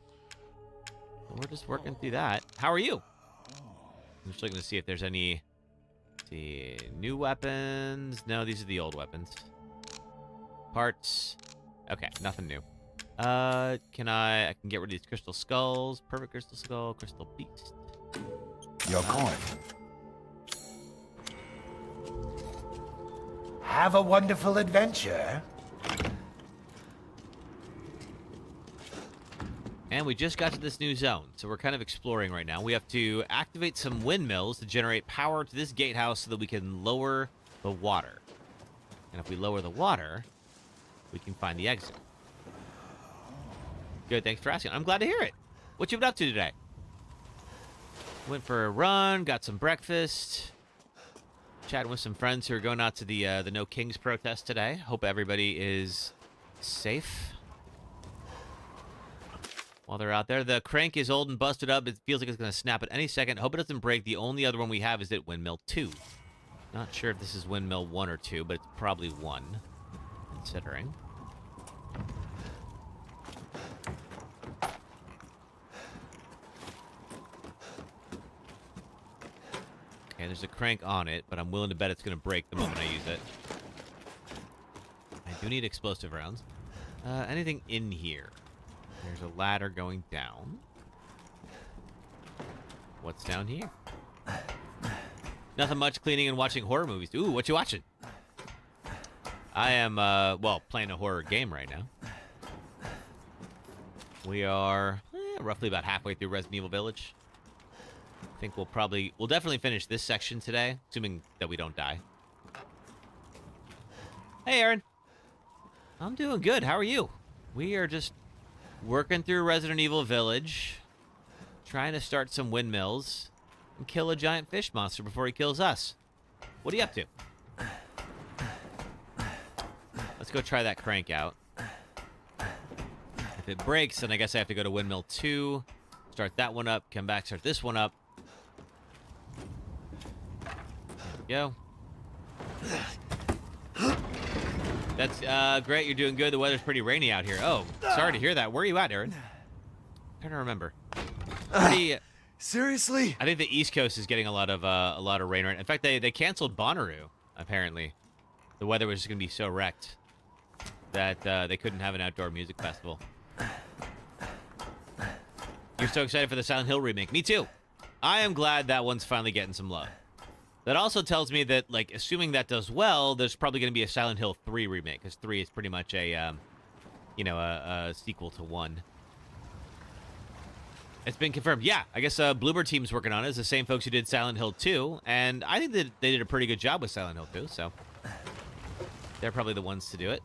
We're just working through that. How are you? I'm just looking to see if there's any... see, new weapons. No, these are the old weapons. Parts. Okay, nothing new. I can get rid of these crystal skulls. Perfect crystal skull, crystal beast. You're going. Have a wonderful adventure. And we just got to this new zone, so we're kind of exploring right now. We have to activate some windmills to generate power to this gatehouse so that we can lower the water. And if we lower the water, we can find the exit. Good, thanks for asking. I'm glad to hear it. What you been up to today? Went for a run, got some breakfast, chatting with some friends who are going out to the No Kings protest today. Hope everybody is safe while they're out there. The crank is old and busted up. It feels like it's going to snap at any second. Hope it doesn't break. The only other one we have is at Windmill 2. Not sure if this is Windmill 1 or 2, but it's probably 1, considering. Okay, there's a crank on it, but I'm willing to bet it's going to break the moment I use it. I do need explosive rounds. Anything in here? There's a ladder going down. What's down here? Nothing much, cleaning and watching horror movies. Ooh, what you watching? I am, well, playing a horror game right now. We are roughly about halfway through Resident Evil Village. I think we'll definitely finish this section today, assuming that we don't die. Hey, Aaron. I'm doing good. How are you? We are just working through Resident Evil Village, trying to start some windmills and kill a giant fish monster before he kills us. What are you up to? Let's go try that crank out. If it breaks, then I guess I have to go to Windmill 2, start that one up, come back, start this one up. There we go. That's great. You're doing good. The weather's pretty rainy out here. Oh, sorry to hear that. Where are you at, Aaron? I'm trying to remember. Seriously? I think the East Coast is getting a lot of rain right now. In fact, they canceled Bonnaroo. Apparently, the weather was just gonna be so wrecked that they couldn't have an outdoor music festival. You're so excited for the Silent Hill remake. Me too. I am glad that one's finally getting some love. That also tells me that, like, assuming that does well, there's probably going to be a Silent Hill 3 remake, because 3 is pretty much a, a sequel to 1. It's been confirmed. Yeah, I guess Bloober Team's working on it. It's the same folks who did Silent Hill 2, and I think that they did a pretty good job with Silent Hill 2, so they're probably the ones to do it.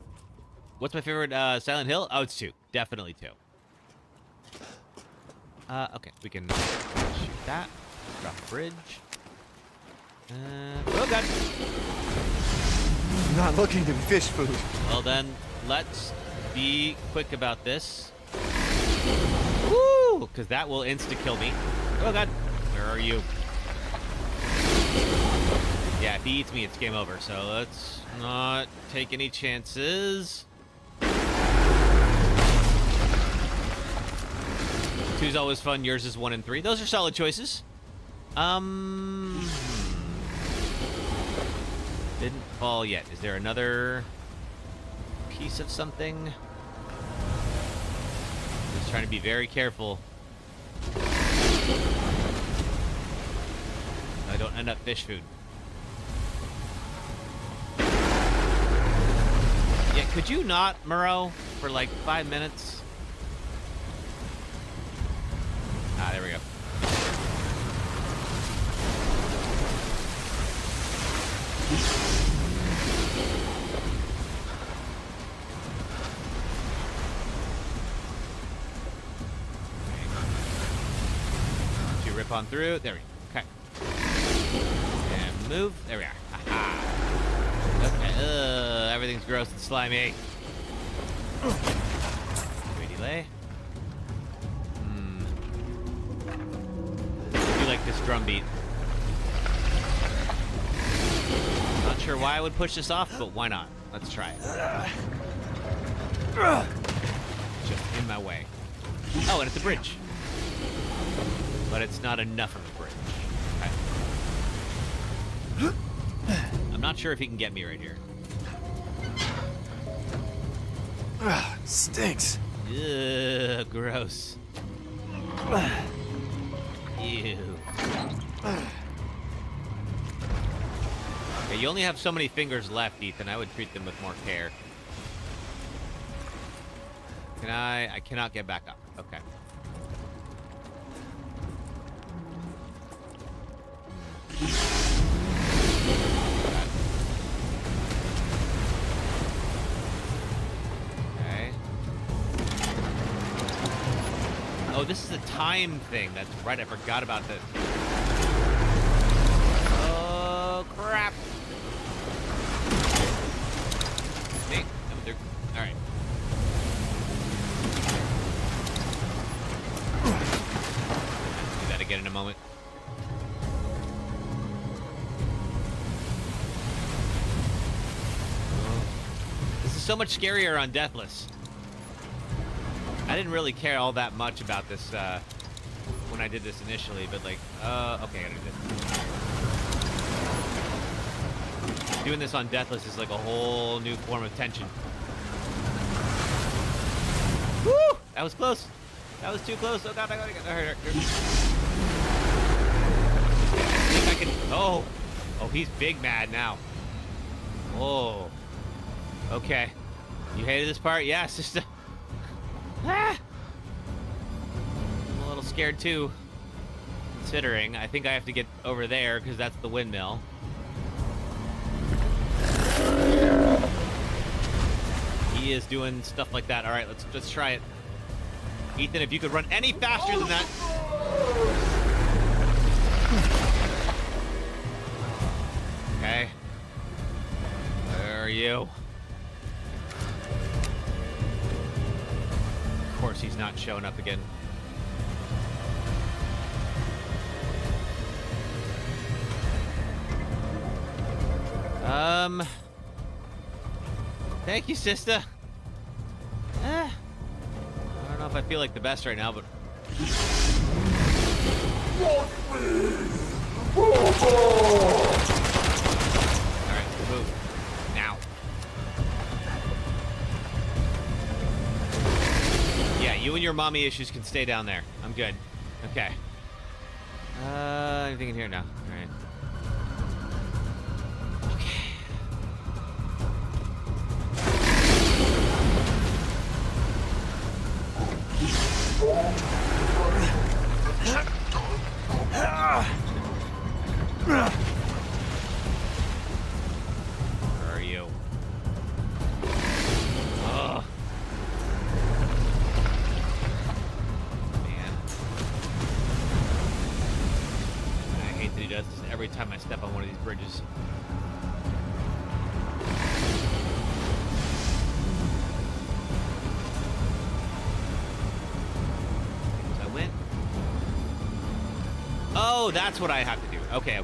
What's my favorite Silent Hill? Oh, it's 2. Definitely 2. Okay, we can shoot that. Drop the bridge. Oh, God. I'm not looking to fish food. Well, then, let's be quick about this. Woo! Because that will insta-kill me. Oh, God. Where are you? Yeah, if he eats me, it's game over. So let's not take any chances. 2's always fun. Yours is 1 and 3. Those are solid choices. Didn't fall yet. Is there another piece of something? Just trying to be very careful. I don't end up fish food. Yeah, could you not, Moreau, for like 5 minutes? Ah, there we go. You rip on through. There we go. Okay. And move. There we are. Aha. Okay. Everything's gross and slimy. Delay. I do like this drum beat. Not sure why I would push this off, but why not? Let's try it. my way. Oh, and it's a bridge. But it's not enough of a bridge. Okay. I'm not sure if he can get me right here. Stinks. Ugh, gross. Ew. Okay, you only have so many fingers left, Ethan. I would treat them with more care. Can I cannot get back up. Okay. Okay. Oh, this is a time thing. That's right. I forgot about this. Oh, crap. Hey, coming through. All right. Do that again in a moment. This is so much scarier on Deathless. I didn't really care all that much about this when I did this initially, but like, okay, I did this. Doing this on Deathless is like a whole new form of tension. Woo! That was close. That was too close. Oh god, I gotta get hurt. I think I can. Oh, he's big mad now. Oh, okay. You hated this part? Yeah, it's just. I'm a little scared too, considering I think I have to get over there because that's the windmill. He is doing stuff like that. All right, let's try it. Ethan, if you could run any faster than that. Okay. Where are you? Of course he's not showing up again. Thank you, sister. I don't know if I feel like the best right now, but... Alright, move. Now. Yeah, you and your mommy issues can stay down there. I'm good. Okay. Anything in here? No. Alright. Where are you? Oh. Man. I hate that he does this every time I step on one of these bridges. Oh, that's what I have to do. Okay.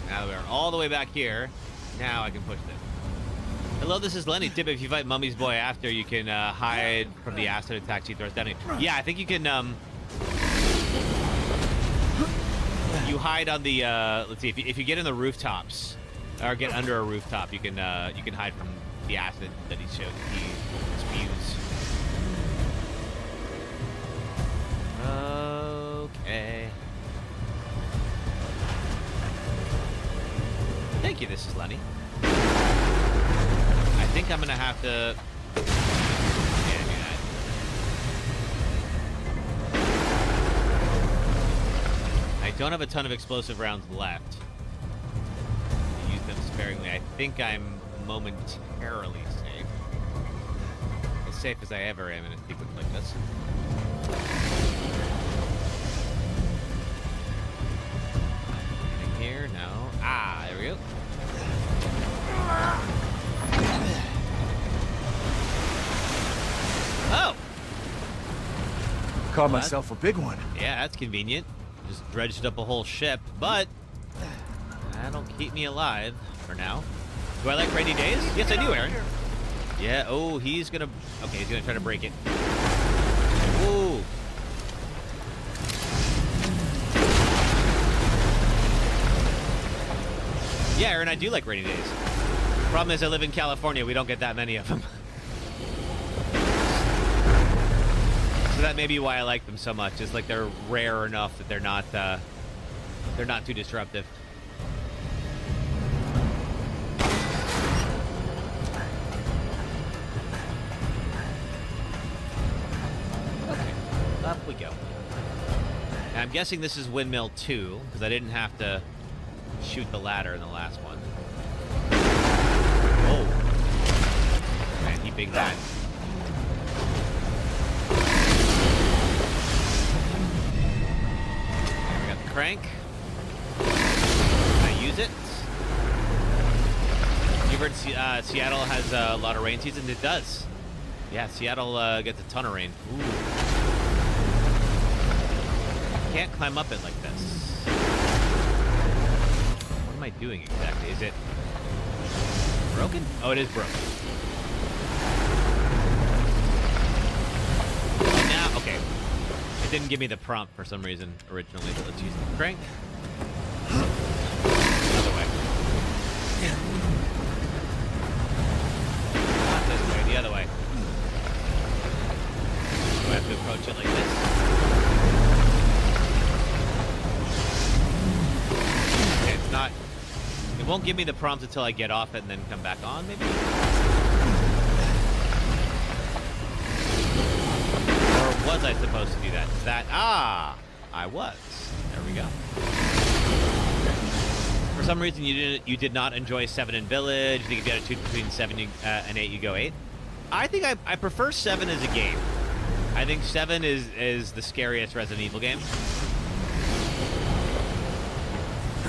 Now we're all the way back here. Now I can push this. Hello, this is Lenny. Tip, if you fight Mummy's Boy after, you can hide from the acid attacks he throws down. Yeah, I think you can, you hide on the, let's see, if you get in the rooftops, or get under a rooftop, you can hide from the acid that he spews. Okay. Thank you, this is Lenny. I think I'm gonna have to... Yeah, do that. I don't have a ton of explosive rounds left. I use them sparingly. I think I'm momentarily safe. As safe as I ever am in a sequence like this. Anything here? No. Ah, there we go. Oh! Caught myself a big one. Yeah, that's convenient. Just dredged up a whole ship, but that'll keep me alive for now. Do I like rainy days? Yes, I do, Aaron. Yeah, oh, he's gonna... Okay, he's gonna try to break it. fair, and I do like rainy days. Problem is, I live in California. We don't get that many of them. So that may be why I like them so much. It's like they're rare enough that they're not too disruptive. Okay, up we go. And I'm guessing this is windmill 2 because I didn't have to shoot the ladder in the last one. Oh, man, he big bad. Crank. I use it. You've heard Seattle has a lot of rain seasons? It does. Yeah, Seattle gets a ton of rain. Ooh. Can't climb up it like this. What am I doing exactly? Is it broken? Oh, it is broken. Now, okay. It didn't give me the prompt for some reason originally, but let's use the crank. Other way. Not this way, the other way. Do I have to approach it like this? Okay, it's not... It won't give me the prompt until I get off it and then come back on, maybe? Was I supposed to do that? Is that... Ah! I was. There we go. For some reason, you did not enjoy 7 in Village. You think if you had to choose between 7 and 8, you go 8. I think I prefer 7 as a game. I think 7 is the scariest Resident Evil game.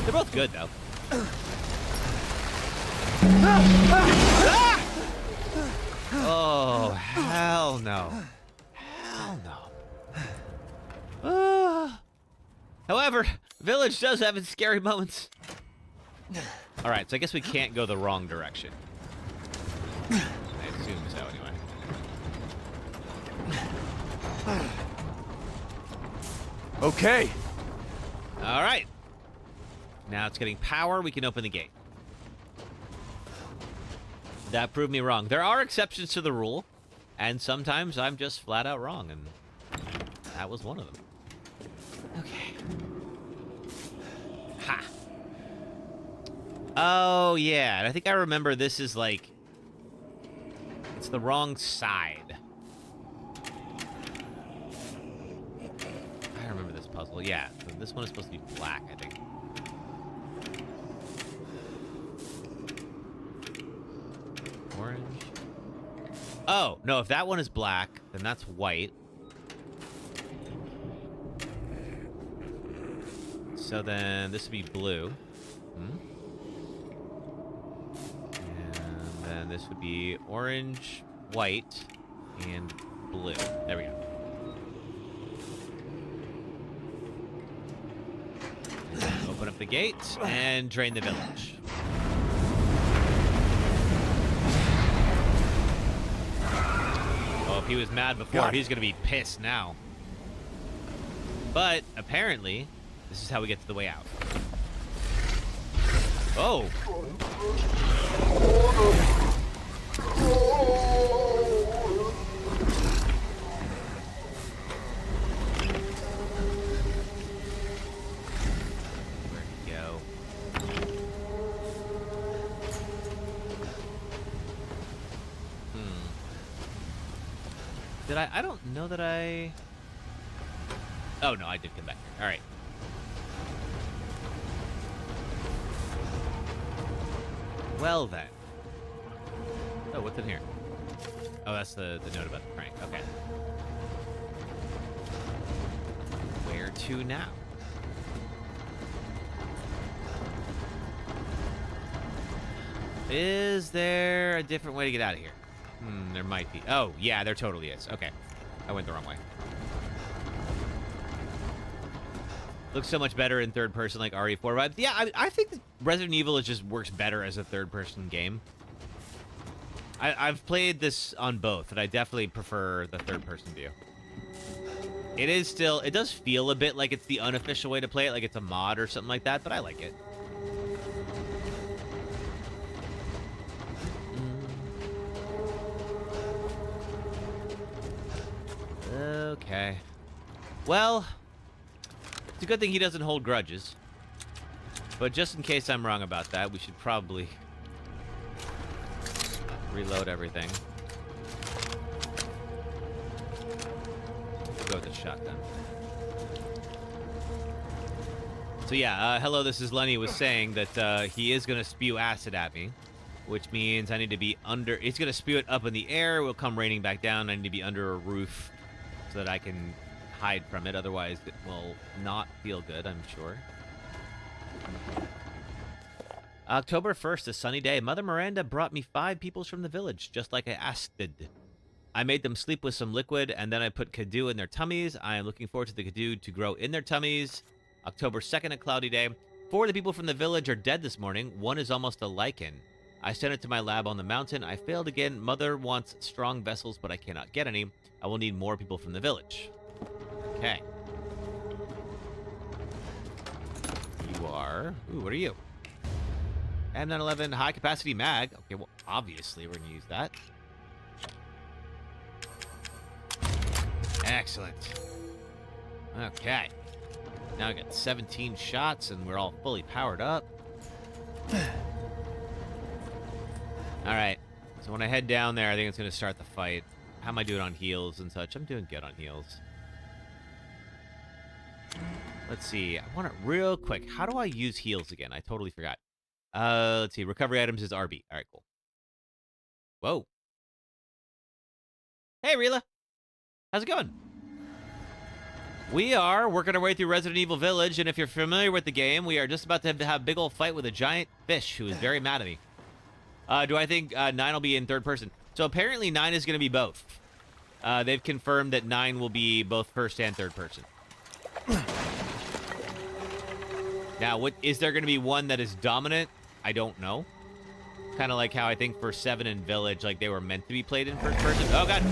They're both good, though. Oh, hell no. Hell no. However, Village does have its scary moments. Alright, so I guess we can't go the wrong direction. I assume so, anyway. Okay. Alright. Now it's getting power. We can open the gate. That proved me wrong. There are exceptions to the rule, and sometimes I'm just flat out wrong, and that was one of them. Okay. Ha! Oh, yeah, and I think I remember this is like... It's the wrong side. I remember this puzzle. Yeah, so this one is supposed to be black, I think. Orange. Oh, no, if that one is black, then that's white. So then this would be blue. And then this would be orange, white, and blue. There we go. Open up the gate and drain the village. Well, if he was mad before, he's going to be pissed now. But apparently, this is how we get to the way out. Oh! Where'd he go? Did I don't know that I... Oh, no, I did come back here. All right. Well, then. Oh, what's in here? Oh, that's the note about the crank. Okay. Where to now? Is there a different way to get out of here? There might be. Oh, yeah, there totally is. Okay. I went the wrong way. Looks so much better in third person, like RE4 vibes. Yeah, I think Resident Evil just works better as a third person game. I've played this on both, and I definitely prefer the third person view. It is still, it does feel a bit like it's the unofficial way to play it, like it's a mod or something like that, but I like it. Okay. Well, it's a good thing he doesn't hold grudges. But just in case I'm wrong about that, we should probably reload everything. Go with the shotgun. So yeah, hello, this is Lenny was saying that he is going to spew acid at me, which means I need to be under... He's going to spew it up in the air. It will come raining back down. I need to be under a roof so that I can hide from it. Otherwise, it will not feel good, I'm sure. October 1st, a sunny day. Mother Miranda brought me 5 peoples from the village, just like I asked. I made them sleep with some liquid, and then I put Kadu in their tummies. I am looking forward to the Kadu to grow in their tummies. October 2nd, a cloudy day. 4 of the people from the village are dead this morning. 1 is almost a lichen. I sent it to my lab on the mountain. I failed again. Mother wants strong vessels, but I cannot get any. I will need more people from the village. Okay. You are... Ooh, what are you? M911 high capacity mag. Okay, well, obviously we're going to use that. Excellent. Okay. Now I got 17 shots and we're all fully powered up. Alright. So when I head down there, I think it's going to start the fight. How am I doing on heals and such? I'm doing good on heals. Let's see. I want it real quick. How do I use heals again? I totally forgot. Let's see. Recovery items is RB. Alright, cool. Whoa. Hey, Rila. How's it going? We are working our way through Resident Evil Village, and if you're familiar with the game, we are just about to have a big old fight with a giant fish who is very mad at me. Do I think 9 will be in third person? So apparently 9 is going to be both. They've confirmed that 9 will be both first and third person. Now, what is there going to be one that is dominant? I don't know. Kind of like how I think for 7 and Village, like they were meant to be played in first person. Oh, God.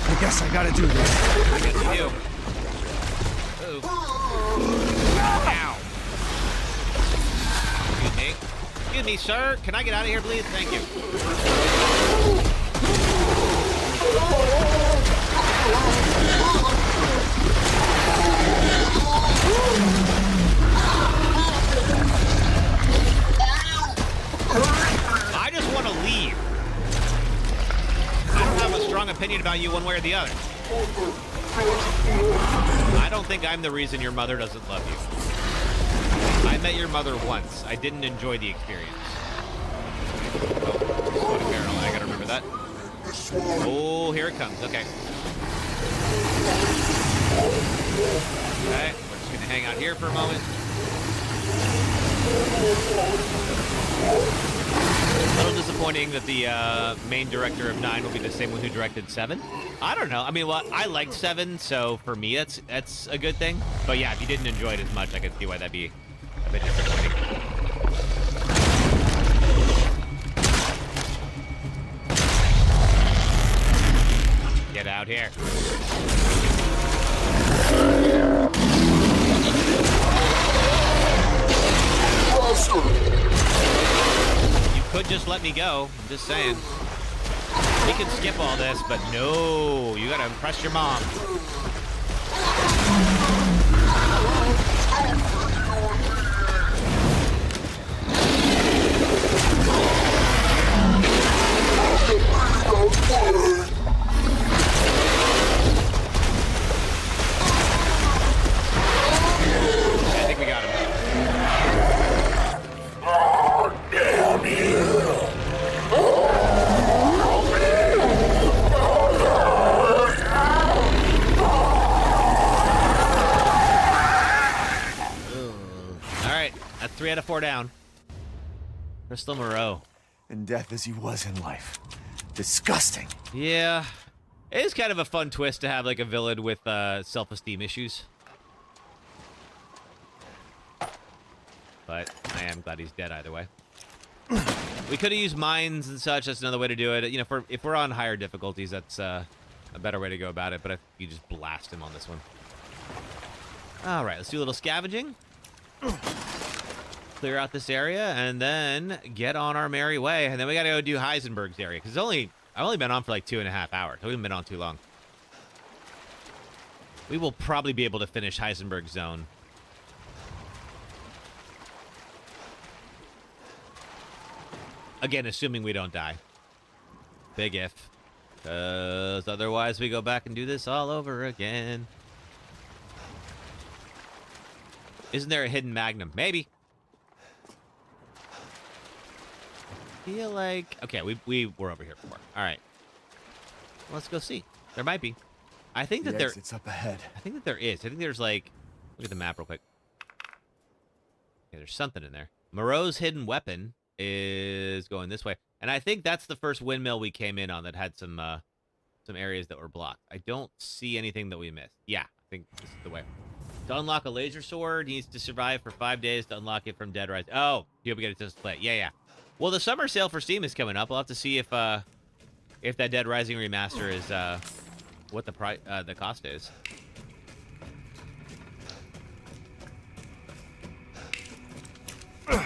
I guess I gotta do this. I guess you do. Ooh. Ow. Excuse me. Excuse me, sir. Can I get out of here, please? Thank you. I just want to leave. I don't have a strong opinion about you one way or the other. I don't think I'm the reason your mother doesn't love you. I met your mother once. I didn't enjoy the experience. Oh, barrel. I gotta remember that. Oh, here it comes. Okay. Okay, we're just gonna hang out here for a moment. A little disappointing that the main director of 9 will be the same one who directed 7. I don't know. I mean, well, I liked 7, so for me, that's a good thing. But yeah, if you didn't enjoy it as much, I could see why that'd be a bit disappointing. Get out here. You could just let me go. I'm just saying. We can skip all this, but no. You gotta impress your mom. I think we got him. Oh, damn you! Alright, that's 3 out of 4 down. Crystal Moreau. In death as he was in life. Disgusting. Yeah. It is kind of a fun twist to have like a villain with self-esteem issues. But I am glad he's dead either way. We could have used mines and such. That's another way to do it. You know, if we're on higher difficulties, that's a better way to go about it. But I think you just blast him on this one. All right, let's do a little scavenging. clear out this area, and then get on our merry way. And then we got to go do Heisenberg's area, because I've only been on for like 2.5 hours. We haven't been on too long. We will probably be able to finish Heisenberg's zone. Again, assuming we don't die. Big if. Because otherwise we go back and do this all over again. Isn't there a hidden magnum? Maybe. I feel like... Okay, we were over here before. All right. Let's go see. There might be. I think that It's up ahead. I think that there is. I think there's like... Look at the map real quick. Okay, there's something in there. Moreau's hidden weapon is going this way. And I think that's the first windmill we came in on that had some areas that were blocked. I don't see anything that we missed. Yeah, I think this is the way. To unlock a laser sword, he needs to survive for 5 days to unlock it from Dead Rise. Oh, you'll be getting to display. Yeah. Well, the summer sale for Steam is coming up. We'll have to see if that Dead Rising remaster is what the cost is. Okay,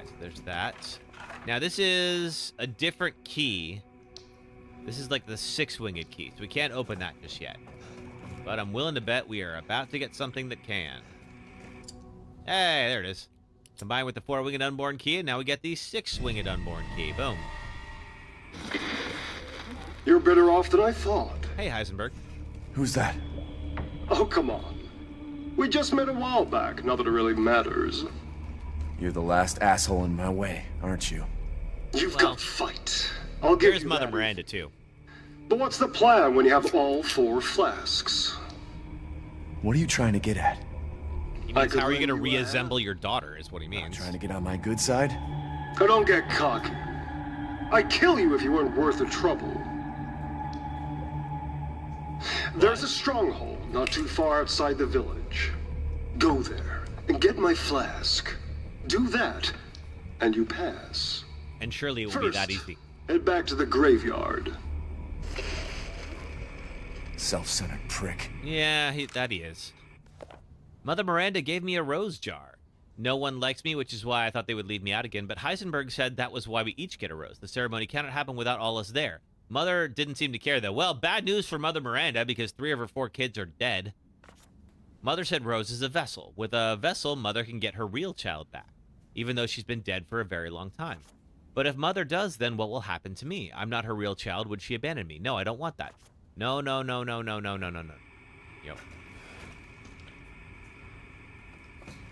so there's that. Now this is a different key. This is like the 6-winged key, so we can't open that just yet. But I'm willing to bet we are about to get something that can. Hey, there it is. Combined with the 4-winged unborn key, and now we get the 6-winged unborn key. Boom. You're better off than I thought. Hey, Heisenberg. Who's that? Oh, come on. We just met a while back, not that it really matters. You're the last asshole in my way, aren't you? You've got fight. I'll give Here's you Mother that. Miranda, too. But what's the plan when you have all 4 flasks? What are you trying to get at? He means, how are you going to reassemble your daughter, is what he means. Trying to get on my good side? Now don't get cocky. I'd kill you if you weren't worth the trouble. There's a stronghold not too far outside the village. Go there and get my flask. Do that, and you pass. And surely it will be that easy. Head back to the graveyard. Self-centered prick. Yeah, he is. Mother Miranda gave me a rose jar. No one likes me, which is why I thought they would leave me out again, but Heisenberg said that was why we each get a rose. The ceremony cannot happen without all us there. Mother didn't seem to care, though. Well, bad news for Mother Miranda, because 3 of her 4 kids are dead. Mother said Rose is a vessel. With a vessel, Mother can get her real child back, even though she's been dead for a very long time. But if Mother does, then what will happen to me? I'm not her real child. Would she abandon me? No, I don't want that. No. Yep.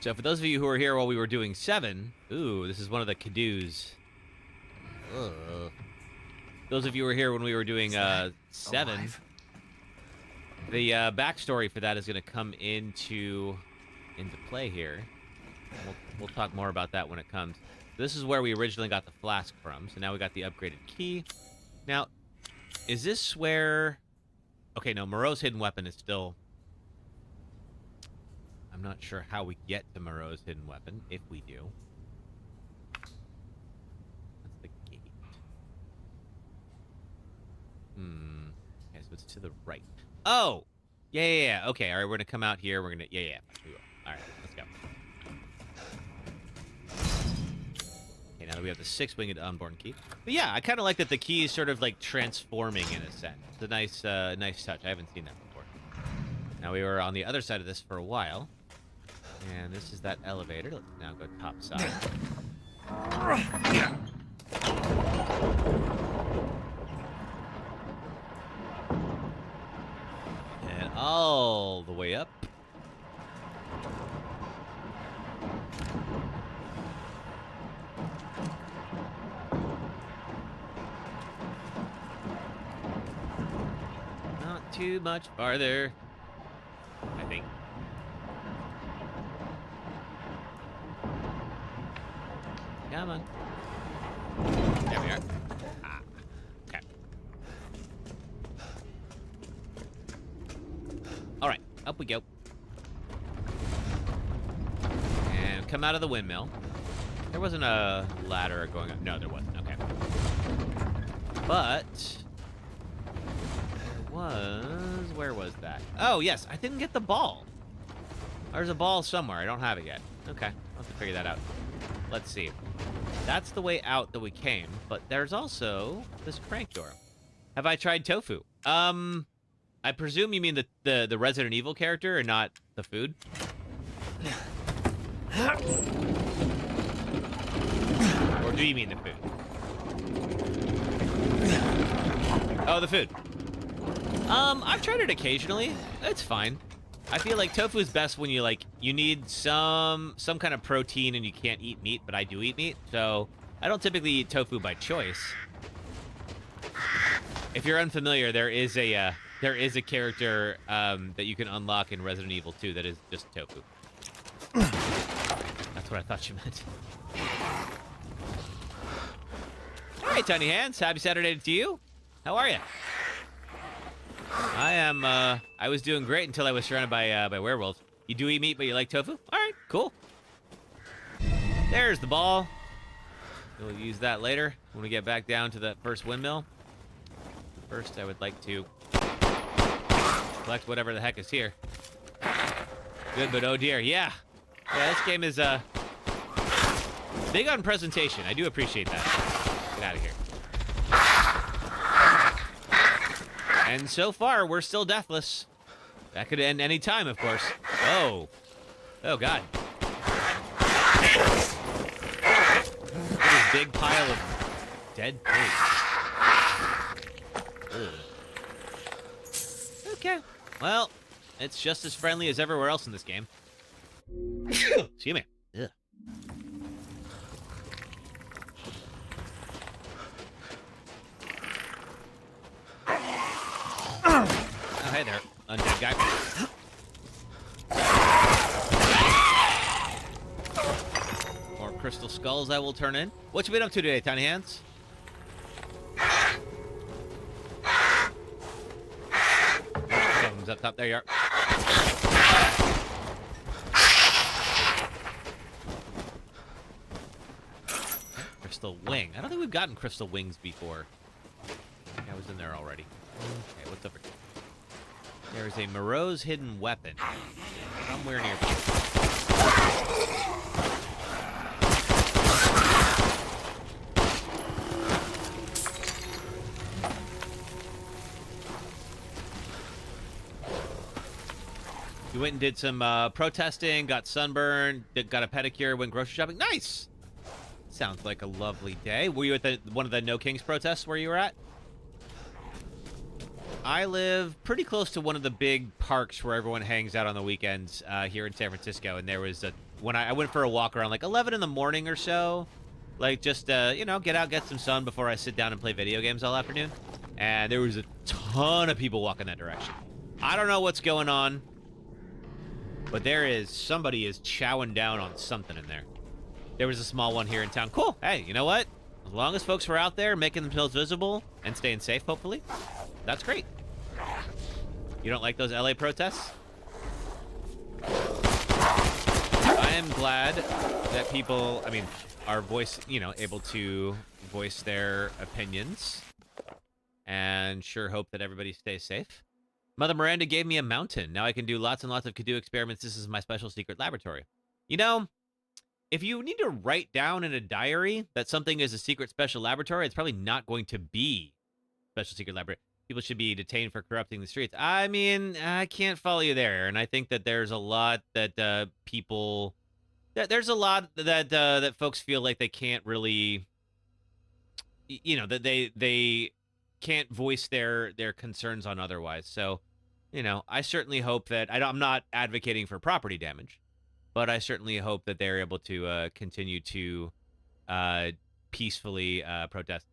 So for those of you who were here while we were doing 7, ooh, this is one of the Kadoos. Those of you who were here when we were doing 7, the backstory for that is going to come into play here. We'll talk more about that when it comes. This is where we originally got the flask from, so now we got the upgraded key. Now, is this where... Okay, no, Moreau's hidden weapon is still... I'm not sure how we get to Moreau's hidden weapon, if we do. That's the gate. Okay, so it's to the right. Oh! Yeah. Okay, alright, we're gonna come out here. We're gonna... Yeah. We will. Alright, let's go. Okay, now that we have the 6-winged unborn key. But yeah, I kind of like that the key is sort of like transforming in a sense. It's a nice touch. I haven't seen that before. Now we were on the other side of this for a while. And this is that elevator. Let's now go top side. And all the way up. Not too much farther, I think. Come on. There we are. Okay. Alright, up we go. And come out of the windmill. There wasn't a ladder going up. No, there wasn't. Okay. But... there was... Where was that? Oh, yes. I didn't get the ball. There's a ball somewhere. I don't have it yet. Okay, I'll have to figure that out. Let's see. That's the way out that we came, but there's also this crank door. Have I tried tofu? I presume you mean the Resident Evil character and not the food? Or do you mean the food? Oh, the food. I've tried it occasionally. It's fine. I feel like tofu is best when you need some kind of protein and you can't eat meat, but I do eat meat, so I don't typically eat tofu by choice. If you're unfamiliar, there is a character that you can unlock in Resident Evil 2 that is just tofu. That's what I thought you meant. All right, Tiny Hands. Happy Saturday to you. How are you? I was doing great until I was surrounded by werewolves. You do eat meat, but you like tofu? All right, cool. There's the ball. We'll use that later when we get back down to the first windmill. First, I would like to collect whatever the heck is here. Good, but oh dear, yeah. Yeah, this game is big on presentation. I do appreciate that. Get out of here. And so far, we're still deathless. That could end any time, of course. Oh. Oh, God. Look at this big pile of dead pigs. Ugh. Okay. Well, it's just as friendly as everywhere else in this game. Excuse me. Ugh. Oh, hey there, undead guy. More crystal skulls I will turn in. What you been up to today, Tiny Hands? Someone's up top. There you are. Crystal wing. I don't think we've gotten crystal wings before. I think I was in there already. Okay, what's over here? There is a Moreau's hidden weapon somewhere nearby. You went and did some protesting, got sunburned, got a pedicure, went grocery shopping. Nice! Sounds like a lovely day. Were you at one of the No Kings protests where you were at? I live pretty close to one of the big parks where everyone hangs out on the weekends here in San Francisco, and there was when I went for a walk around like 11 in the morning or so, like just you know, get out, get some sun before I sit down and play video games all afternoon, and there was a ton of people walking that direction. I don't know what's going on, but somebody is chowing down on something in there. There was a small one here in town. Cool. Hey, you know what? As long as folks were out there making themselves visible and staying safe, hopefully, that's great. You don't like those LA protests? I am glad that people, are able to voice their opinions, and sure hope that everybody stays safe. Mother Miranda gave me a mountain. Now I can do lots and lots of Kadu experiments. This is my special secret laboratory. You know, if you need to write down in a diary that something is a secret special laboratory, it's probably not going to be special secret laboratory. People should be detained for corrupting the streets. I mean, I can't follow you there, and I think that there's a lot that that folks feel like they can't really, that they can't voice their concerns on otherwise. So, I certainly hope that I'm not advocating for property damage, but I certainly hope that they're able to continue to peacefully protest.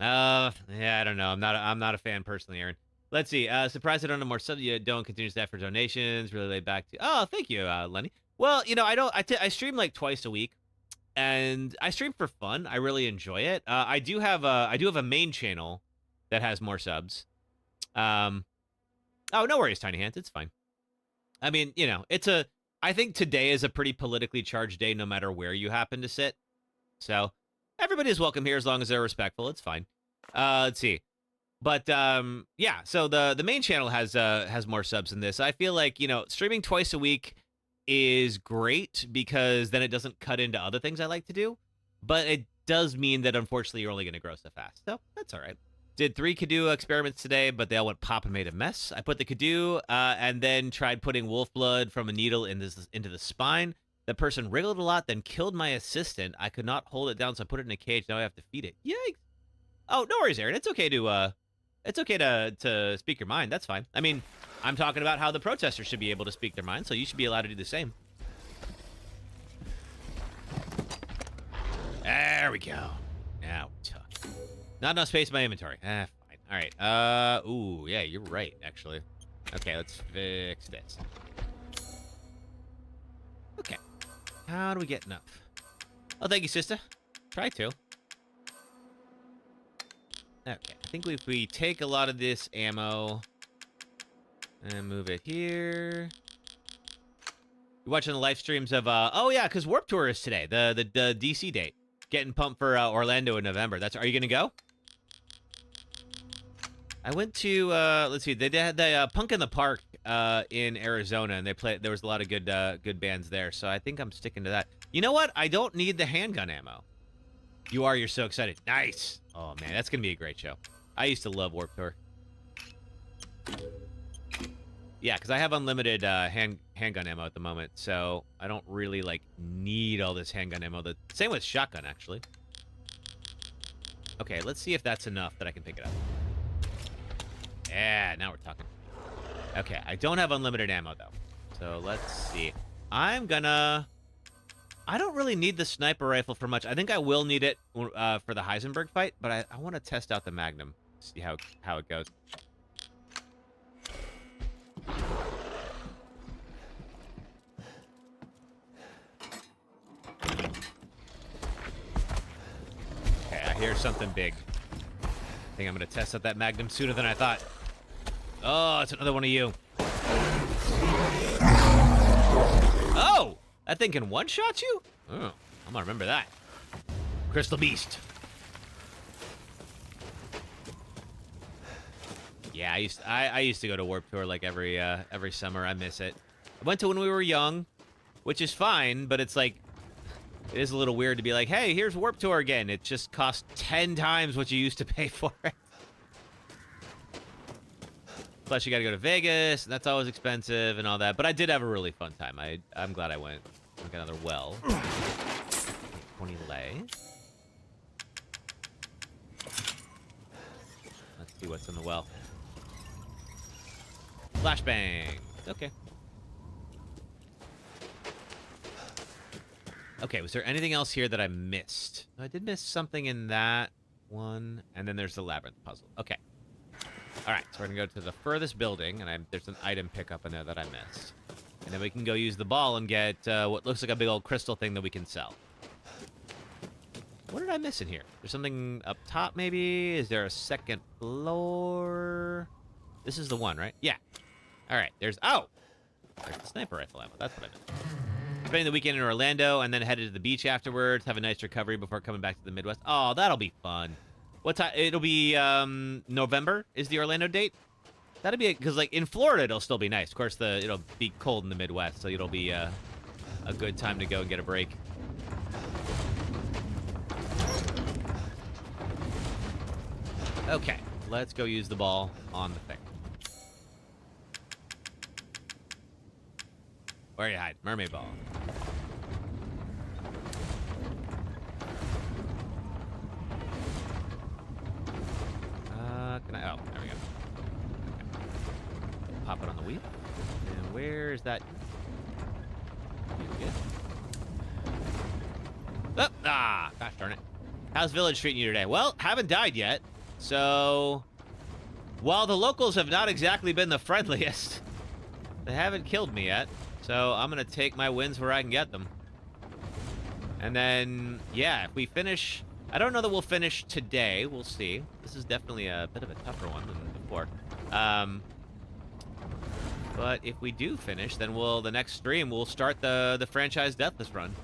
Yeah, I don't know. I'm not a fan personally, Aaron. Let's see. Surprised I don't have more subs. You don't continue staff for donations. Really laid back to. Oh, thank you, Lenny. Well, I stream like twice a week, and I stream for fun. I really enjoy it. I do have a main channel that has more subs. Oh, no worries, Tiny Hands. It's fine. I mean, I think today is a pretty politically charged day, no matter where you happen to sit. So. Everybody is welcome here as long as they're respectful. It's fine. Let's see. But, yeah, so the main channel has more subs than this. I feel like, streaming twice a week is great because then it doesn't cut into other things I like to do. But it does mean that, unfortunately, you're only going to grow so fast. So that's all right. Did 3 Kadoo experiments today, but they all went pop and made a mess. I put the Kadoo and then tried putting wolf blood from a needle into the spine. The person wriggled a lot, then killed my assistant. I could not hold it down, so I put it in a cage. Now I have to feed it. Yikes. Oh, no worries, Aaron. It's okay to speak your mind. That's fine. I mean, I'm talking about how the protesters should be able to speak their mind, so you should be allowed to do the same. There we go. Now we talk. Not enough space in my inventory. Fine. All right. Ooh, yeah, you're right, actually. Okay, let's fix this. Okay. How do we get enough? Oh, thank you, sister. Try to. Okay, I think if we take a lot of this ammo and move it here. You're watching the live streams of, oh yeah, because Warped Tour is today, the DC date. Getting pumped for Orlando in November. Are you gonna go? I went to let's see, they had the Punk in the Park in Arizona, and there was a lot of good bands there, so I think I'm sticking to that. You know what? I don't need the handgun ammo. You're so excited. Nice. Oh man, that's gonna be a great show. I used to love Warped Tour. Yeah, because I have unlimited handgun ammo at the moment, so I don't really, like, need all this handgun ammo. Same with shotgun, actually. Okay, let's see if that's enough that I can pick it up. Yeah, now we're talking. Okay, I don't have unlimited ammo, though. So let's see. I don't really need the sniper rifle for much. I think I will need it for the Heisenberg fight, but I want to test out the Magnum, see how it goes. Okay, I hear something big. I think I'm going to test out that Magnum sooner than I thought. Oh, it's another one of you. Oh! That thing can one-shot you? Oh, I'm going to remember that. Crystal Beast. Yeah, I used to go to Warped Tour like every summer. I miss it. I went to when we were young, which is fine, but it's like, it is a little weird to be like, hey, here's Warped Tour again. It just costs 10 times what you used to pay for it. Plus, you got to go to Vegas, and that's always expensive and all that. But I did have a really fun time. I'm glad I went. I got another well. 20 lay. Let's see what's in the well. Flashbang. Okay. Okay, was there anything else here that I missed? I did miss something in that one. And then there's the labyrinth puzzle. Okay. All right, so we're going to go to the furthest building, and there's an item pickup in there that I missed. And then we can go use the ball and get what looks like a big old crystal thing that we can sell. What did I miss in here? There's something up top, maybe? Is there a second floor? This is the one, right? Yeah. All right, there's the sniper rifle ammo. That's what I meant. Spending the weekend in Orlando and then headed to the beach afterwards. Have a nice recovery before coming back to the Midwest. Oh, that'll be fun. What time? It'll be November is the Orlando date. That'll be because like in Florida it'll still be nice. Of course, it'll be cold in the Midwest, so it'll be a good time to go and get a break. Okay, let's go use the ball on the thing. Where are you hiding? Mermaid ball. Can I? Oh, there we go. Okay. Pop it on the wheel. And where is that? Oh, gosh darn it. How's Village treating you today? Well, haven't died yet. So, while the locals have not exactly been the friendliest, they haven't killed me yet. So, I'm going to take my wins where I can get them. And then, yeah, if we finish... I don't know that we'll finish today. We'll see. This is definitely a bit of a tougher one than before. But if we do finish, then the next stream, we'll start the franchise Deathless run.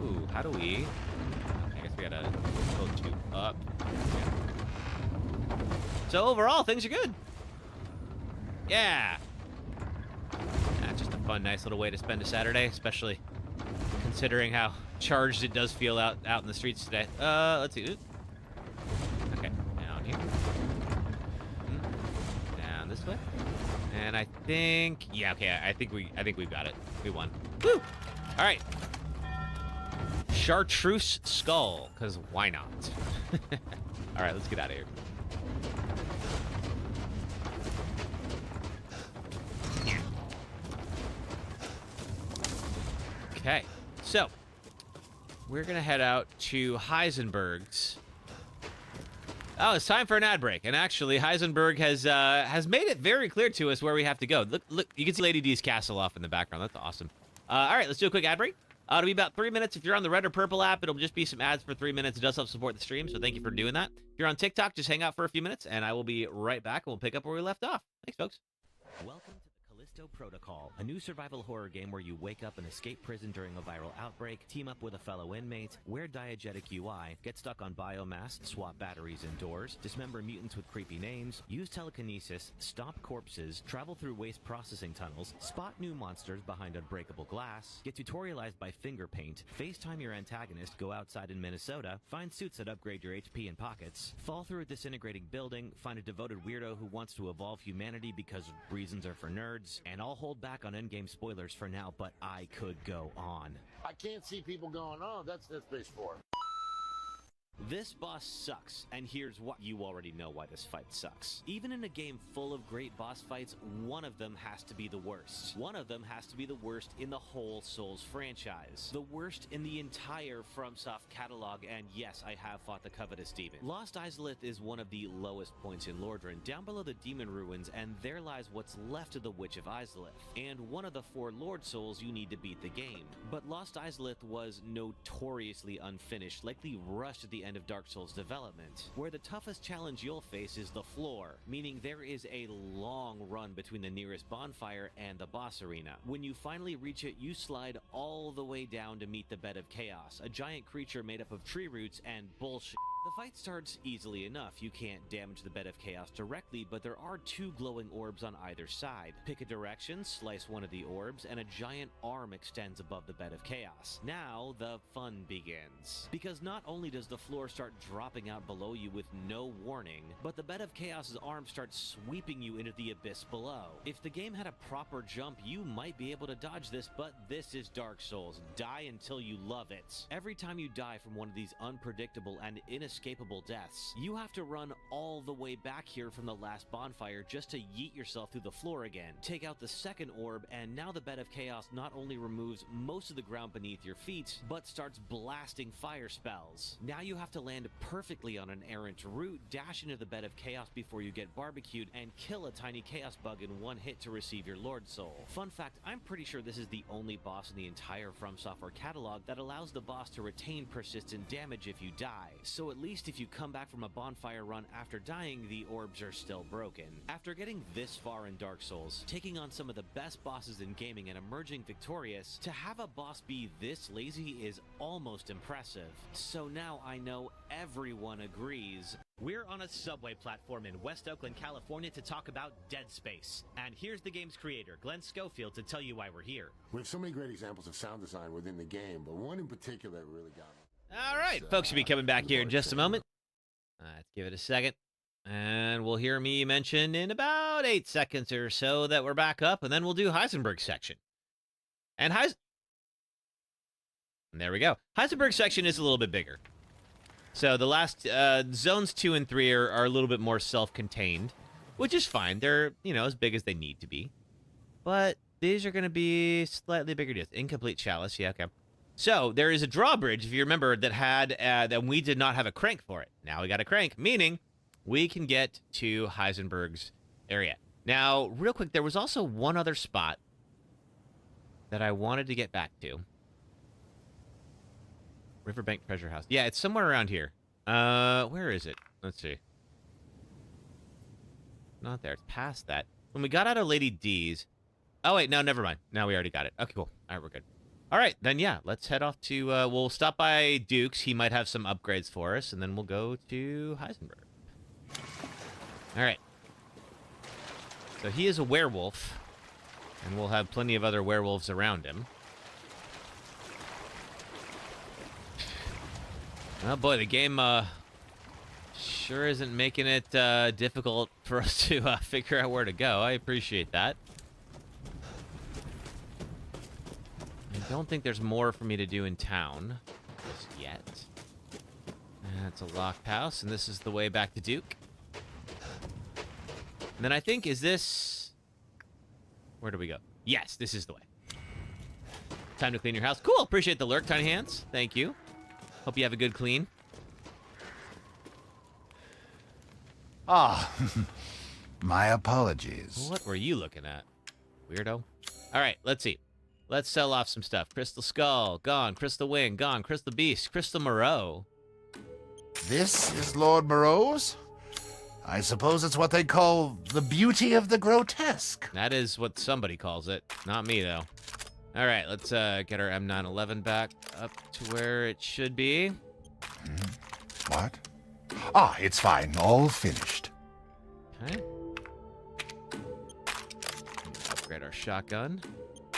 Ooh, how do we... I guess we gotta go 2 up. Yeah. So overall, things are good. Yeah. Just fun, nice little way to spend a Saturday, especially considering how charged it does feel out in the streets today. Let's see. Okay, down here. Down this way. And I think, yeah, okay, I think we got it. We won. Woo! All right. Chartreuse skull, because why not? All right, let's get out of here. Okay, so we're gonna head out to Heisenberg's. Oh, it's time for an ad break, and actually, Heisenberg has made it very clear to us where we have to go. Look, you can see Lady D's castle off in the background. That's awesome. All right, let's do a quick ad break. It'll be about 3 minutes. If you're on the red or purple app, it'll just be some ads for 3 minutes. It does help support the stream, so thank you for doing that. If you're on TikTok, just hang out for a few minutes, and I will be right back, and we'll pick up where we left off. Thanks, folks. Welcome to Callisto Protocol, a new survival horror game where you wake up and escape prison during a viral outbreak, team up with a fellow inmate, wear diegetic UI, get stuck on biomass, swap batteries indoors, dismember mutants with creepy names, use telekinesis, stomp corpses, travel through waste processing tunnels, spot new monsters behind unbreakable glass, get tutorialized by finger paint, FaceTime your antagonist, go outside in Minnesota, find suits that upgrade your HP and pockets, fall through a disintegrating building, find a devoted weirdo who wants to evolve humanity because reasons are for nerds, and I'll hold back on endgame spoilers for now, but I could go on. I can't see people going, oh, that's base 4. This boss sucks, and here's why. You already know why this fight sucks. Even in a game full of great boss fights, one of them has to be the worst. One of them has to be the worst in the whole Souls franchise. The worst in the entire FromSoft catalog, and yes, I have fought the covetous demon. Lost Izalith is one of the lowest points in Lordran, down below the demon ruins, and there lies what's left of the Witch of Izalith, and one of the 4 Lord Souls you need to beat the game. But Lost Izalith was notoriously unfinished, likely rushed at the end of Dark Souls development, where the toughest challenge you'll face is the floor, meaning there is a long run between the nearest bonfire and the boss arena. When you finally reach it, you slide all the way down to meet the Bed of Chaos, a giant creature made up of tree roots and bullshit. The fight starts easily enough. You can't damage the Bed of Chaos directly, but there are 2 glowing orbs on either side. Pick a direction, slice one of the orbs, and a giant arm extends above the Bed of Chaos. Now the fun begins. Because not only does the floor start dropping out below you with no warning, but the Bed of Chaos's arm starts sweeping you into the abyss below. If the game had a proper jump, you might be able to dodge this, but this is Dark Souls. Die until you love it. Every time you die from one of these unpredictable and inescapable deaths, you have to run all the way back here from the last bonfire just to yeet yourself through the floor again. Take out the second orb, and now the Bed of Chaos not only removes most of the ground beneath your feet, but starts blasting fire spells. Now you have to land perfectly on an errant route, dash into the Bed of Chaos before you get barbecued, and kill a tiny chaos bug in one hit to receive your Lord Soul. Fun fact, I'm pretty sure this is the only boss in the entire From Software catalog that allows the boss to retain persistent damage if you die, so at least if you come back from a bonfire run after dying, the orbs are still broken. After getting this far in Dark Souls, taking on some of the best bosses in gaming and emerging victorious, to have a boss be this lazy is almost impressive. So now I know everyone agrees. We're on a subway platform in West Oakland, California to talk about Dead Space. And here's the game's creator, Glenn Schofield, to tell you why we're here. We have so many great examples of sound design within the game, but one in particular that really got me. All right, folks will be coming back here in just a moment. Let's give it a second. And we'll hear me mention in about 8 seconds or so that we're back up, and then we'll do Heisenberg's section. And there we go. Heisenberg's section is a little bit bigger. So the last zones 2 and 3 are a little bit more self-contained, which is fine. They're, as big as they need to be. But these are going to be slightly bigger deals. Incomplete chalice. Yeah, okay. So there is a drawbridge, if you remember, that had that we did not have a crank for it. Now we got a crank, meaning we can get to Heisenberg's area. Now, real quick, there was also one other spot that I wanted to get back to. Riverbank Treasure House. Yeah, it's somewhere around here. Where is it? Let's see. Not there. It's past that. When we got out of Lady D's... Oh, wait. No, never mind. No, we already got it. Okay, cool. All right, we're good. All right, then, yeah. Let's head off to... we'll stop by Duke's. He might have some upgrades for us, and then we'll go to Heisenberg. All right. So he is a werewolf. And we'll have plenty of other werewolves around him. Oh boy, the game sure isn't making it difficult for us to figure out where to go. I appreciate that. I don't think there's more for me to do in town just yet. That's a locked house, and this is the way back to Duke. And then I think, is this... Where do we go? Yes, this is the way. Time to clean your house. Cool, appreciate the lurk, Tiny Hands. Thank you. Hope you have a good clean. Ah, my apologies. What were you looking at, weirdo? All right, let's see. Let's sell off some stuff. Crystal Skull, gone. Crystal Wing, gone. Crystal Beast, Crystal Moreau. This is Lord Moreau's? I suppose it's what they call the beauty of the grotesque. That is what somebody calls it. Not me, though. All right, let's get our M911 back up to where it should be. What? Ah, it's fine. All finished. Okay. Upgrade our shotgun.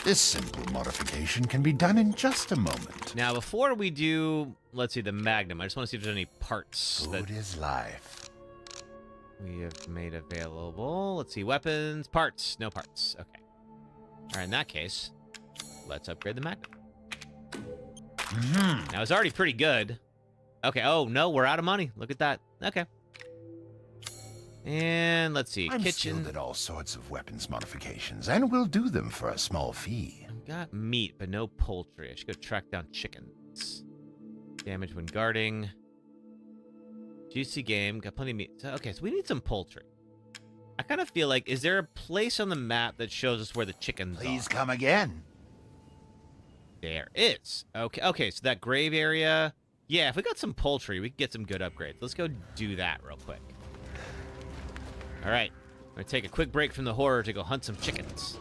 This simple modification can be done in just a moment. Now, before we do, let's see, the Magnum, I just want to see if there's any parts. Food is life. We have made available. Let's see, weapons, parts. No parts. Okay. All right, in that case, let's upgrade the Magnum. Now, it's already pretty good. Okay, oh, no, we're out of money. Look at that. Okay. And let's see, I'm kitchen. skilled at all sorts of weapons modifications, and will do them for a small fee. I've got meat, but no poultry. I should go track down chickens. Damage when guarding. Juicy game. Got plenty of meat. So, okay, so we need some poultry. I kind of feel like, is there a place on the map that shows us where the chickens Please are? come again. There is. Okay, so that grave area. Yeah, if we got some poultry, we could get some good upgrades. Let's go do that real quick. All right, I'm going to take a quick break from the horror to go hunt some chickens.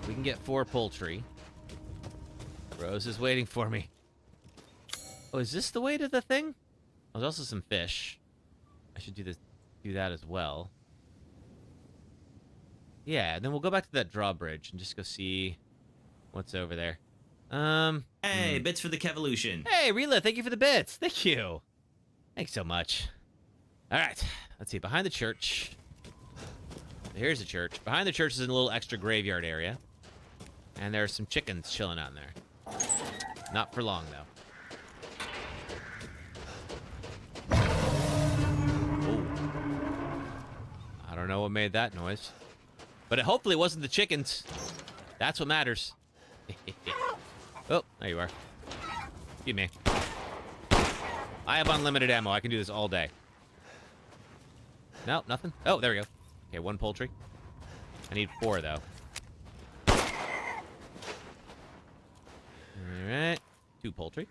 We can get 4 poultry. Rose is waiting for me. Oh, is this the way to the thing? Oh, there's also some fish. I should do that as well. Yeah, and then we'll go back to that drawbridge and just go see what's over there. Hey, bits for the Kevolution. Hey, Rela, thank you for the bits. Thank you. Thanks so much. All right, let's see. Behind the church. Here's the church. Behind the church is a little extra graveyard area. And there are some chickens chilling out in there. Not for long, though. Ooh. I don't know what made that noise. But hopefully it wasn't the chickens. That's what matters. Oh, there you are. Excuse me. I have unlimited ammo. I can do this all day. No, nothing. Oh, there we go. Okay, 1 poultry. I need 4, though. Alright. 2 poultry.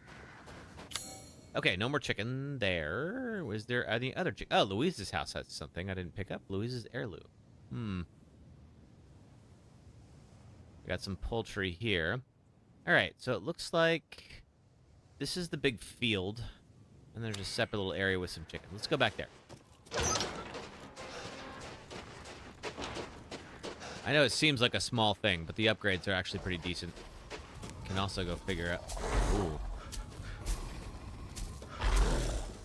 Okay, no more chicken there. Was there any other chicken? Oh, Louise's house has something I didn't pick up. Louise's heirloom. We got some poultry here. Alright, so it looks like this is the big field. And there's a separate little area with some chicken. Let's go back there. I know it seems like a small thing, but the upgrades are actually pretty decent. Can also go figure out. Ooh.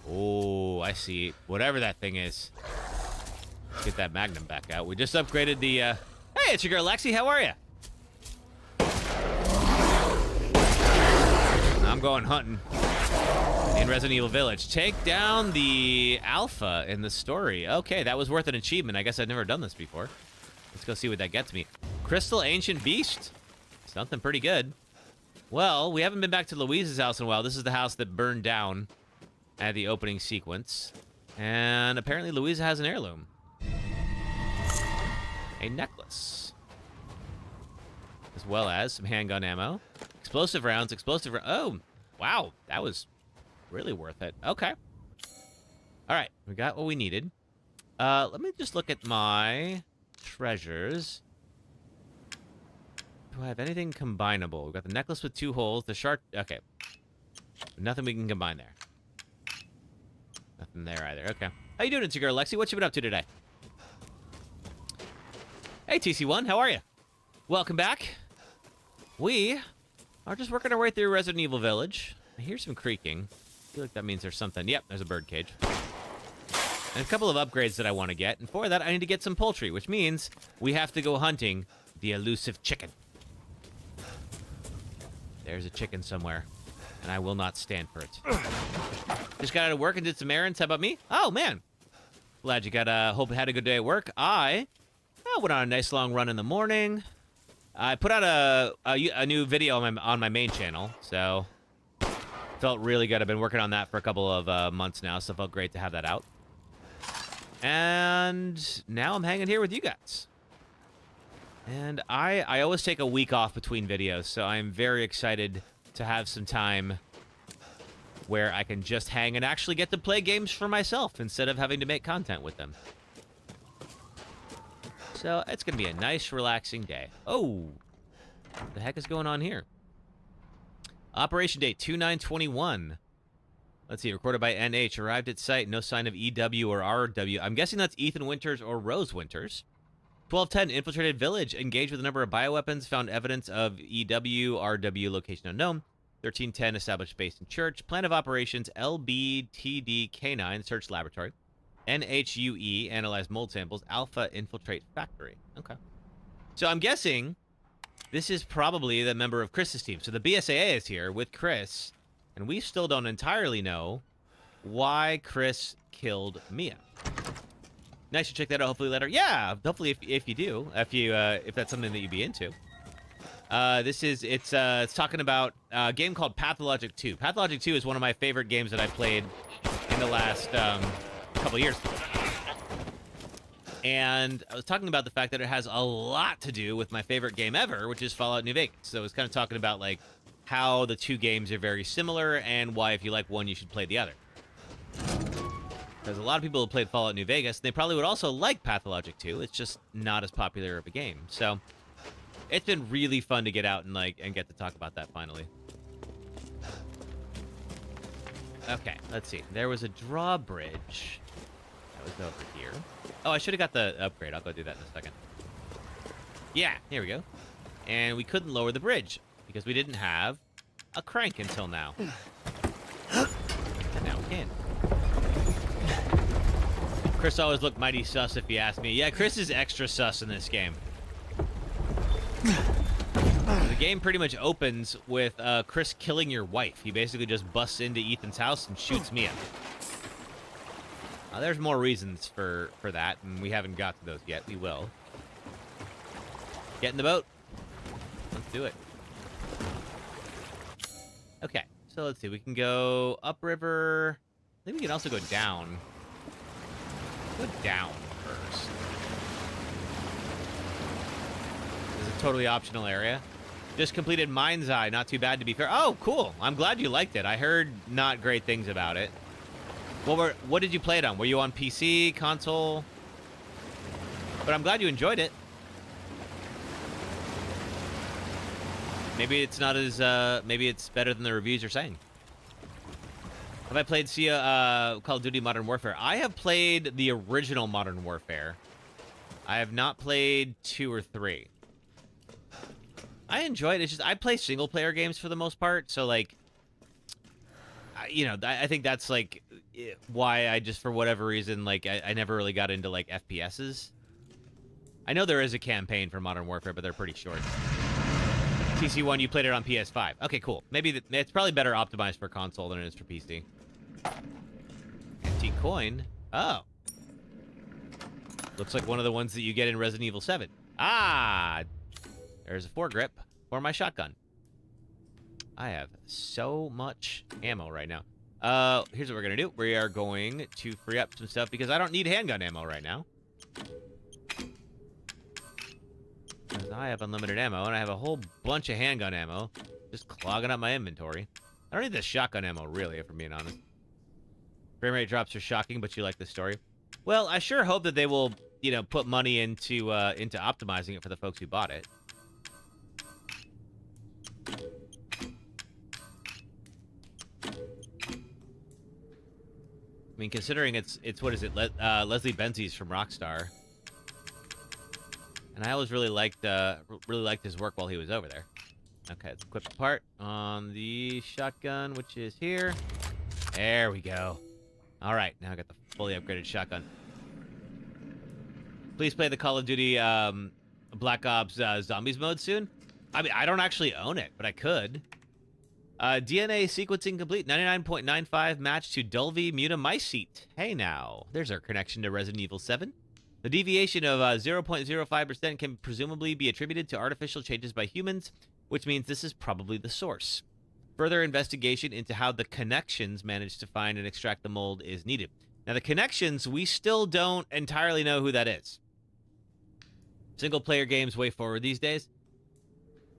Oh, I see. Whatever that thing is. Let's get that Magnum back out. We just upgraded the, Hey, it's your girl, Lexi. How are you? I'm going hunting in Resident Evil Village. Take down the Alpha in the story. Okay, that was worth an achievement. I guess I've never done this before. Let's go see what that gets me. Crystal Ancient Beast. Something pretty good. Well, we haven't been back to Louise's house in a while. This is the house that burned down at the opening sequence. And apparently Louisa has an heirloom. A necklace. As well as some handgun ammo. Explosive rounds, oh, wow. That was really worth it. Okay. All right, we got what we needed. Let me just look at my treasures. Do I have anything combinable? We've got the necklace with 2 holes, the shark. Okay. Nothing we can combine there. Nothing there either. Okay. How you doing, it's your girl, Lexi? What you been up to today? Hey, TC1, how are you? Welcome back. We are just working our way through Resident Evil Village. I hear some creaking. I feel like that means there's something. Yep, there's a bird cage. And a couple of upgrades that I want to get. And for that, I need to get some poultry, which means we have to go hunting the elusive chicken. There's a chicken somewhere, and I will not stand for it. Just got out of work and did some errands. How about me? Oh, man. Glad you hope you had a good day at work. I went on a nice long run in the morning. I put out a new video on my main channel, so felt really good. I've been working on that for a couple of months now, so it felt great to have that out. And now I'm hanging here with you guys. And I always take a week off between videos, so I'm very excited to have some time where I can just hang and actually get to play games for myself instead of having to make content with them. So it's going to be a nice, relaxing day. Oh, what the heck is going on here? Operation date 2/9/21. Let's see, recorded by NH. Arrived at site, no sign of EW or RW. I'm guessing that's Ethan Winters or Rose Winters. 1210, infiltrated village. Engaged with a number of bioweapons. Found evidence of EW, RW, location unknown. 1310, established base in church. Plan of operations, LBTD-K9, search laboratory. NHUE, analyze mold samples. Alpha, infiltrate factory. Okay. So I'm guessing this is probably the member of Chris's team. So the BSAA is here with Chris, and we still don't entirely know why Chris killed Mia. Nice to check that out. Hopefully later. Yeah, hopefully if you do, if that's something that you'd be into. It's talking about a game called Pathologic 2. Pathologic 2 is one of my favorite games that I played in the last couple years. And I was talking about the fact that it has a lot to do with my favorite game ever, which is Fallout New Vegas. So I was kind of talking about like how the two games are very similar and why if you like one, you should play the other. Because a lot of people have played Fallout New Vegas, and they probably would also like Pathologic 2. It's just not as popular of a game. So it's been really fun to get out and get to talk about that finally. Okay, let's see. There was a drawbridge that was over here. Oh, I should have got the upgrade. I'll go do that in a second. Yeah, here we go. And we couldn't lower the bridge because we didn't have a crank until now. And now we can. Chris always looked mighty sus if you ask me. Yeah, Chris is extra sus in this game. The game pretty much opens with Chris killing your wife. He basically just busts into Ethan's house and shoots Mia. There's more reasons for that, and we haven't got to those yet. We will. Get in the boat. Let's do it. Okay, so let's see. We can go upriver. I think we can also go down. Go down first. This is a totally optional area. Just completed Mind's Eye. Not too bad, to be fair. Oh, cool. I'm glad you liked it. I heard not great things about it. What did you play it on? Were you on PC, console? But I'm glad you enjoyed it. Maybe it's not as, maybe it's better than the reviews are saying. Have I played Call of Duty Modern Warfare? I have played the original Modern Warfare. I have not played 2 or 3. I enjoy it. It's just I play single player games for the most part, so like, you know, I think that's like why I just, for whatever reason, like I never really got into like FPSs. I know there is a campaign for Modern Warfare, but they're pretty short. TC1, you played it on PS5. Okay, cool. Maybe it's probably better optimized for console than it is for PC. Antique coin. Oh. Looks like one of the ones that you get in Resident Evil 7. Ah! There's a foregrip for my shotgun. I have so much ammo right now. Here's what we're going to do. We are going to free up some stuff because I don't need handgun ammo right now. Because I have unlimited ammo, and I have a whole bunch of handgun ammo just clogging up my inventory. I don't need the shotgun ammo, really, if I'm being honest. Frame rate drops are shocking, but you like the story. Well, I sure hope that they will, you know, put money into optimizing it for the folks who bought it. I mean, considering it's what is it? Leslie Benzies from Rockstar. And And I always really liked his work while he was over there. Okay, let's equip the part on the shotgun, which is here. There we go. All right, now I got the fully upgraded shotgun. Please play the Call of Duty Black Ops Zombies mode soon. I mean, I don't actually own it, but I could. DNA sequencing complete. 99.95 match to Dulvey Mutamycete. Hey now, there's our connection to Resident Evil 7. The deviation of 0.05% can presumably be attributed to artificial changes by humans, which means this is probably the source. Further investigation into how the connections managed to find and extract the mold is needed. Now, the connections, we still don't entirely know who that is. Single-player games way forward these days.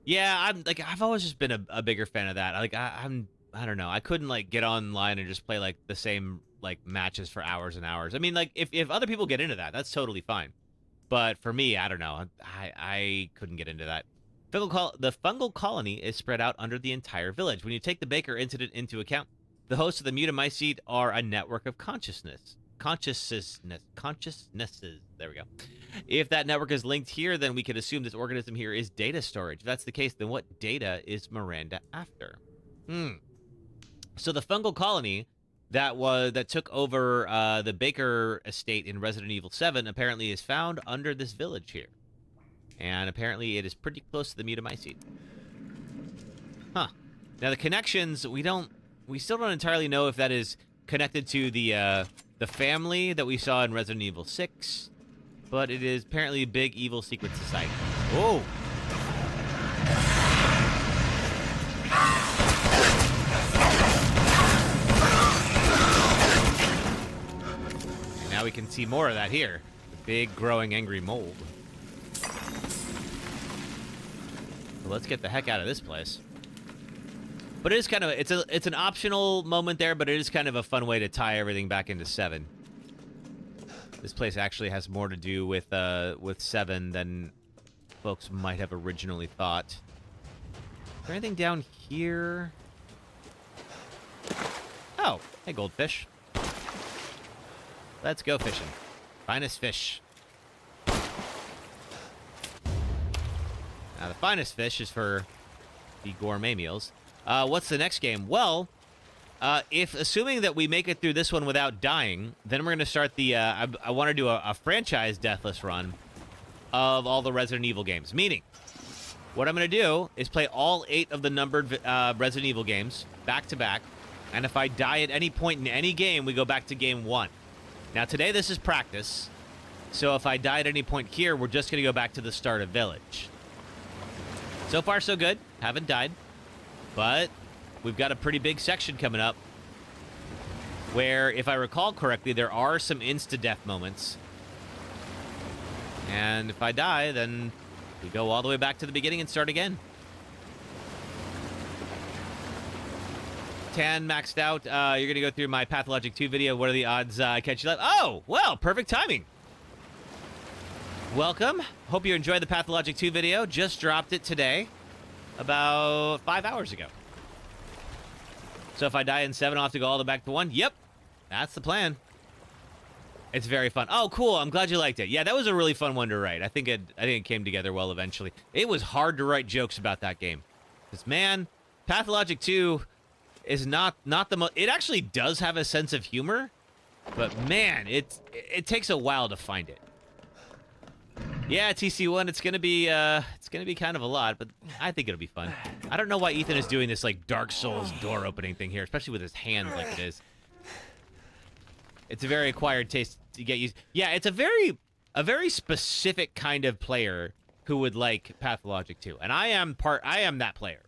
Yeah, I've always just been a bigger fan of that. I don't know. I couldn't get online and just play the same matches for hours and hours. I mean, if other people get into that, that's totally fine. But for me, I don't know. I couldn't get into that. The fungal colony is spread out under the entire village. When you take the Baker incident into account, the hosts of the Mutamycete are a network of consciousnesses. There we go. If that network is linked here, then we could assume this organism here is data storage. If that's the case, then what data is Miranda after? So the fungal colony that took over the Baker estate in Resident Evil 7 apparently is found under this village here. And apparently it is pretty close to the Mutamycete. Huh. Now the connections, we still don't entirely know if that is connected to the family that we saw in Resident Evil 6, but it is apparently a big evil secret society. Whoa! And now we can see more of that here. The big, growing, angry mold. So let's get the heck out of this place. But it is kind of it's an optional moment there, but it is kind of a fun way to tie everything back into 7. This place actually has more to do with 7 than folks might have originally thought. Is there anything down here? Oh, hey goldfish. Let's go fishing. Finest fish. Now the finest fish is for the gourmet meals. What's the next game? Well, if assuming that we make it through this one without dying, then we're going to start the, I want to do a franchise Deathless run of all the Resident Evil games. Meaning, what I'm going to do is play all 8 of the numbered Resident Evil games back to back, and if I die at any point in any game, we go back to game 1. Now today this is practice, so if I die at any point here, we're just going to go back to the start of Village. So far so good, haven't died. But we've got a pretty big section coming up where, if I recall correctly, there are some insta-death moments. And if I die, then we go all the way back to the beginning and start again. 10 maxed out. You're going to go through my Pathologic 2 video. What are the odds I catch you live? Oh, well, perfect timing. Welcome. Hope you enjoyed the Pathologic 2 video. Just dropped it today. About 5 hours ago. So if I die in 7, I'll have to go all the way back to 1? Yep. That's the plan. It's very fun. Oh, cool. I'm glad you liked it. Yeah, that was a really fun one to write. I think it came together well eventually. It was hard to write jokes about that game. Because, man, Pathologic 2 is not the most... It actually does have a sense of humor. But, man, it takes a while to find it. Yeah, TC1, it's gonna be kind of a lot, but I think it'll be fun. I don't know why Ethan is doing this Dark Souls door opening thing here, especially with his hands like it is. It's a very acquired taste to get used. Yeah, it's a very specific kind of player who would like Pathologic 2, and I am that player.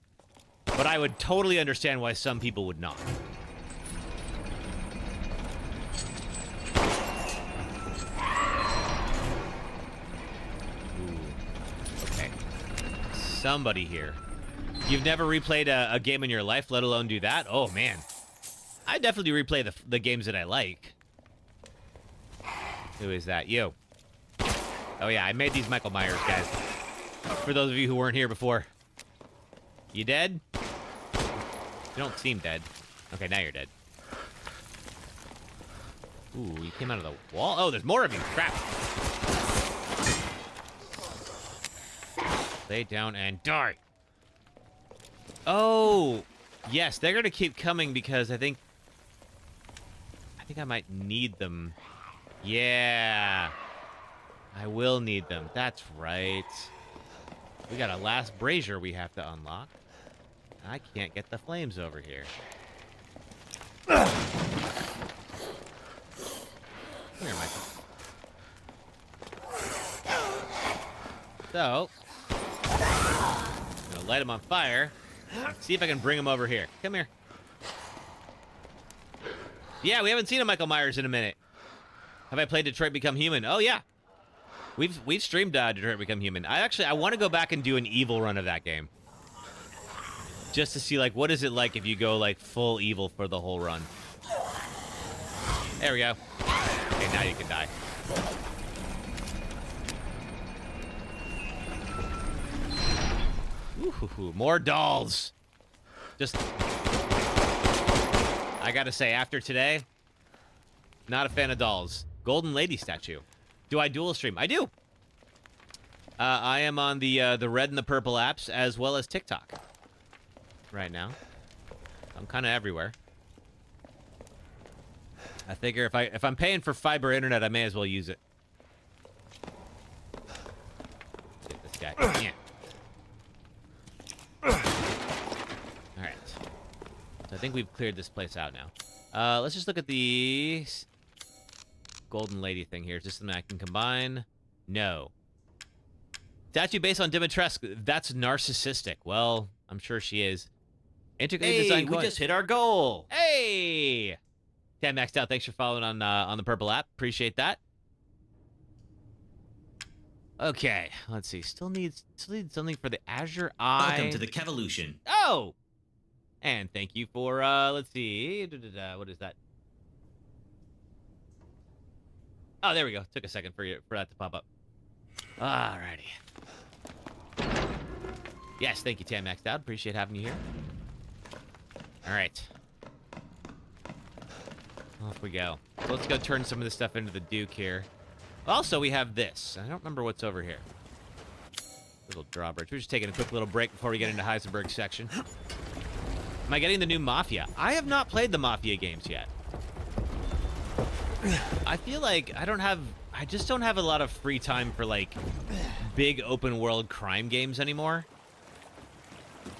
But I would totally understand why some people would not. Somebody here. You've never replayed a game in your life, let alone do that? Oh, man. I definitely replay the games that I like. Who is that? You. Oh, yeah, I made these Michael Myers guys. For those of you who weren't here before. You dead? You don't seem dead. Okay, now you're dead. Ooh, you came out of the wall? Oh, there's more of you. Crap. Lay down and die. Oh, yes, they're gonna keep coming because I think I might need them. Yeah, I will need them. That's right. We got a last brazier we have to unlock. I can't get the flames over here. Come here, Michael. So, I'm gonna light him on fire. See if I can bring him over here. Come here. Yeah, we haven't seen a Michael Myers in a minute. Have I played Detroit Become Human? Oh yeah, we've streamed Detroit Become Human. I want to go back and do an evil run of that game, just to see like what is it like if you go like full evil for the whole run. There we go. Okay, now you can die. Ooh, more dolls. Just, I gotta say, after today, not a fan of dolls. Golden Lady statue. Do I dual stream? I do. I am on the red and the purple apps as well as TikTok right now. I'm kind of everywhere. I figure if I'm paying for fiber internet, I may as well use it. Get this guy. Yeah. All right. So I think we've cleared this place out now. Let's just look at the Golden Lady thing here. Is this something I can combine? No. Statue based on Dimitrescu. That's narcissistic. Well, I'm sure she is. Integrated design. We just hit our goal. Hey! 10 maxed out. Thanks for following on the purple app. Appreciate that. Okay, let's see. Still need something for the Azure Eye. Welcome to the Kevolution. Oh! And thank you for, let's see. What is that? Oh, there we go. Took a second for that to pop up. Alrighty. Yes, thank you, Tam Maxed Out. Appreciate having you here. Alright. Off we go. Let's go turn some of this stuff into the Duke here. Also, we have this. I don't remember what's over here. Little drawbridge. We're just taking a quick little break before we get into Heisenberg's section. Am I getting the new Mafia? I have not played the Mafia games yet. I feel like I just don't have a lot of free time for like big open world crime games anymore.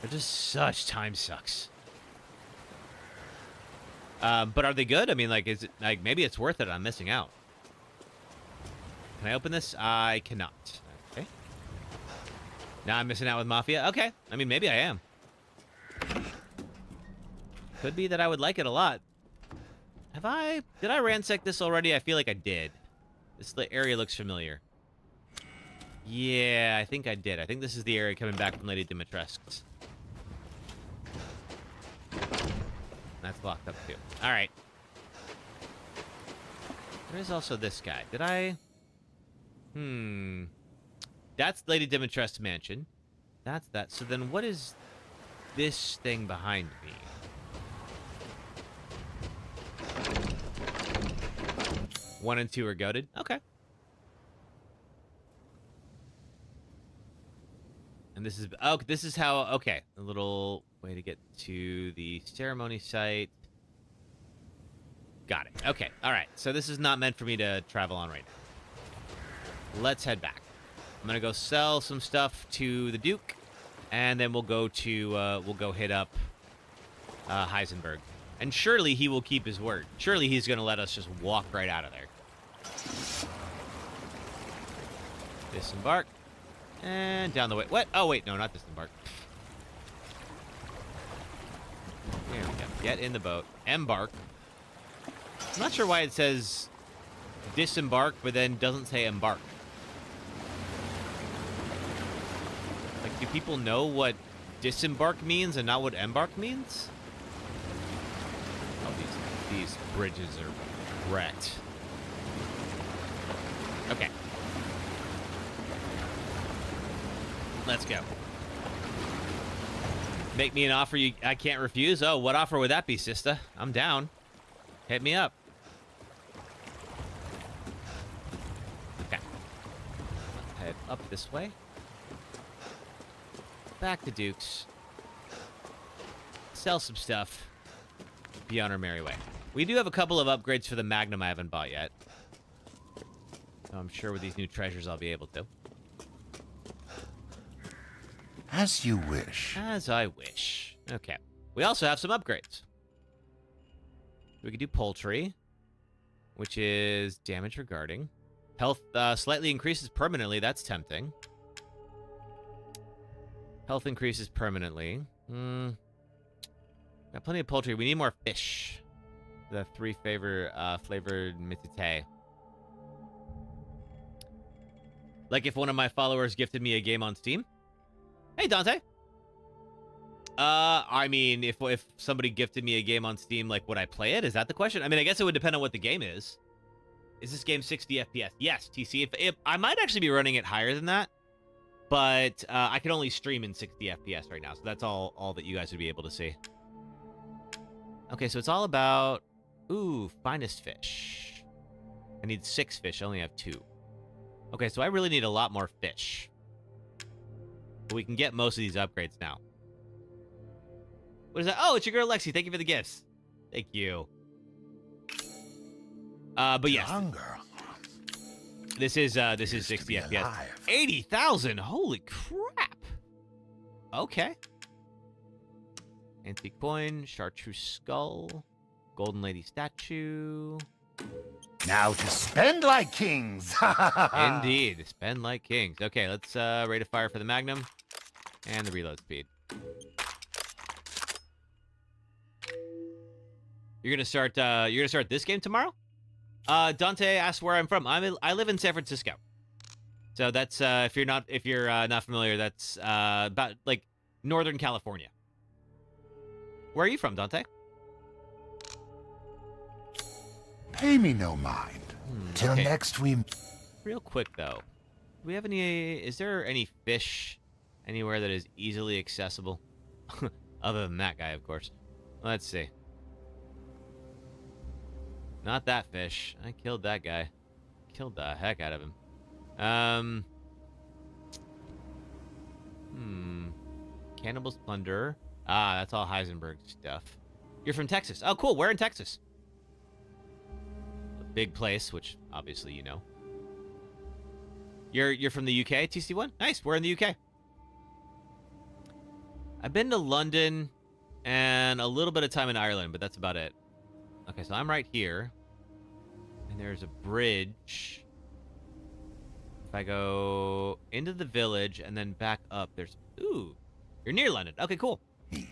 They're just such time sucks. But are they good? I mean, like, is it like maybe it's worth it? I'm missing out. Can I open this? I cannot. Okay. Now I'm missing out with Mafia. Okay. I mean, maybe I am. Could be that I would like it a lot. Did I ransack this already? I feel like I did. This area looks familiar. Yeah, I think I did. I think this is the area coming back from Lady Dimitrescu's. That's locked up too. All right. There is also this guy. Did I? That's Lady Dimitrescu's mansion. That's that. So then what is this thing behind me? One and two are goated. Okay. And this is how, okay. A little way to get to the ceremony site. Got it. Okay. All right. So this is not meant for me to travel on right now. Let's head back. I'm going to go sell some stuff to the Duke. And then we'll go hit up Heisenberg. And surely he will keep his word. Surely he's going to let us just walk right out of there. Disembark. And down the way. What? Oh, wait. No, not disembark. There we go. Get in the boat. Embark. I'm not sure why it says disembark, but then doesn't say embark. Like, do people know what disembark means and not what embark means? Oh, these bridges are wrecked. Okay. Let's go. Make me an offer I can't refuse? Oh, what offer would that be, sister? I'm down. Hit me up. Okay. Let's head up this way. back to Duke's. Sell some stuff. Be on our merry way. We do have a couple of upgrades for the Magnum I haven't bought yet. So I'm sure with these new treasures I'll be able to. As you wish. As I wish. Okay. We also have some upgrades. We can do poultry, which is damage regarding. Health slightly increases permanently. That's tempting. Health increases permanently. Got plenty of poultry. We need more fish. The 3 flavored mitite. Like if one of my followers gifted me a game on Steam. Hey, Dante. I mean, if somebody gifted me a game on Steam, like, would I play it? Is that the question? I mean, I guess it would depend on what the game is. Is this game 60 FPS? Yes, TC. If I might actually be running it higher than that, but I can only stream in 60 FPS right now, so that's all that you guys would be able to see. Okay, so it's all about... Ooh, finest fish. I need 6 fish. I only have 2. Okay, so I really need a lot more fish. But we can get most of these upgrades now. What is that? Oh, it's your girl Lexi. Thank you for the gifts. Thank you. But yes. Hunger. This is 60 FPS. 80,000. Holy crap. Okay. Antique coin, chartreuse skull, golden lady statue. Now to spend like kings. Indeed, spend like kings. Okay, let's rate of fire for the Magnum and the reload speed. You're gonna start this game tomorrow? Dante asked where I'm from. I live in San Francisco. So that's if you're not familiar, that's about like Northern California. Where are you from, Dante? Pay me no mind. Till okay. next we... Real quick, though. Do we have any... Is there any fish anywhere that is easily accessible? Other than that guy, of course. Let's see. Not that fish. I killed that guy. Killed the heck out of him. Cannibal's Plunder. Ah, that's all Heisenberg stuff. You're from Texas. Oh, cool. Where in Texas? A big place, which obviously you know. You're from the UK, TC1? Nice. We're in the UK. I've been to London and a little bit of time in Ireland, but that's about it. Okay, so I'm right here. And there's a bridge. If I go into the village and then back up, there's... Ooh, you're near London. Okay, cool.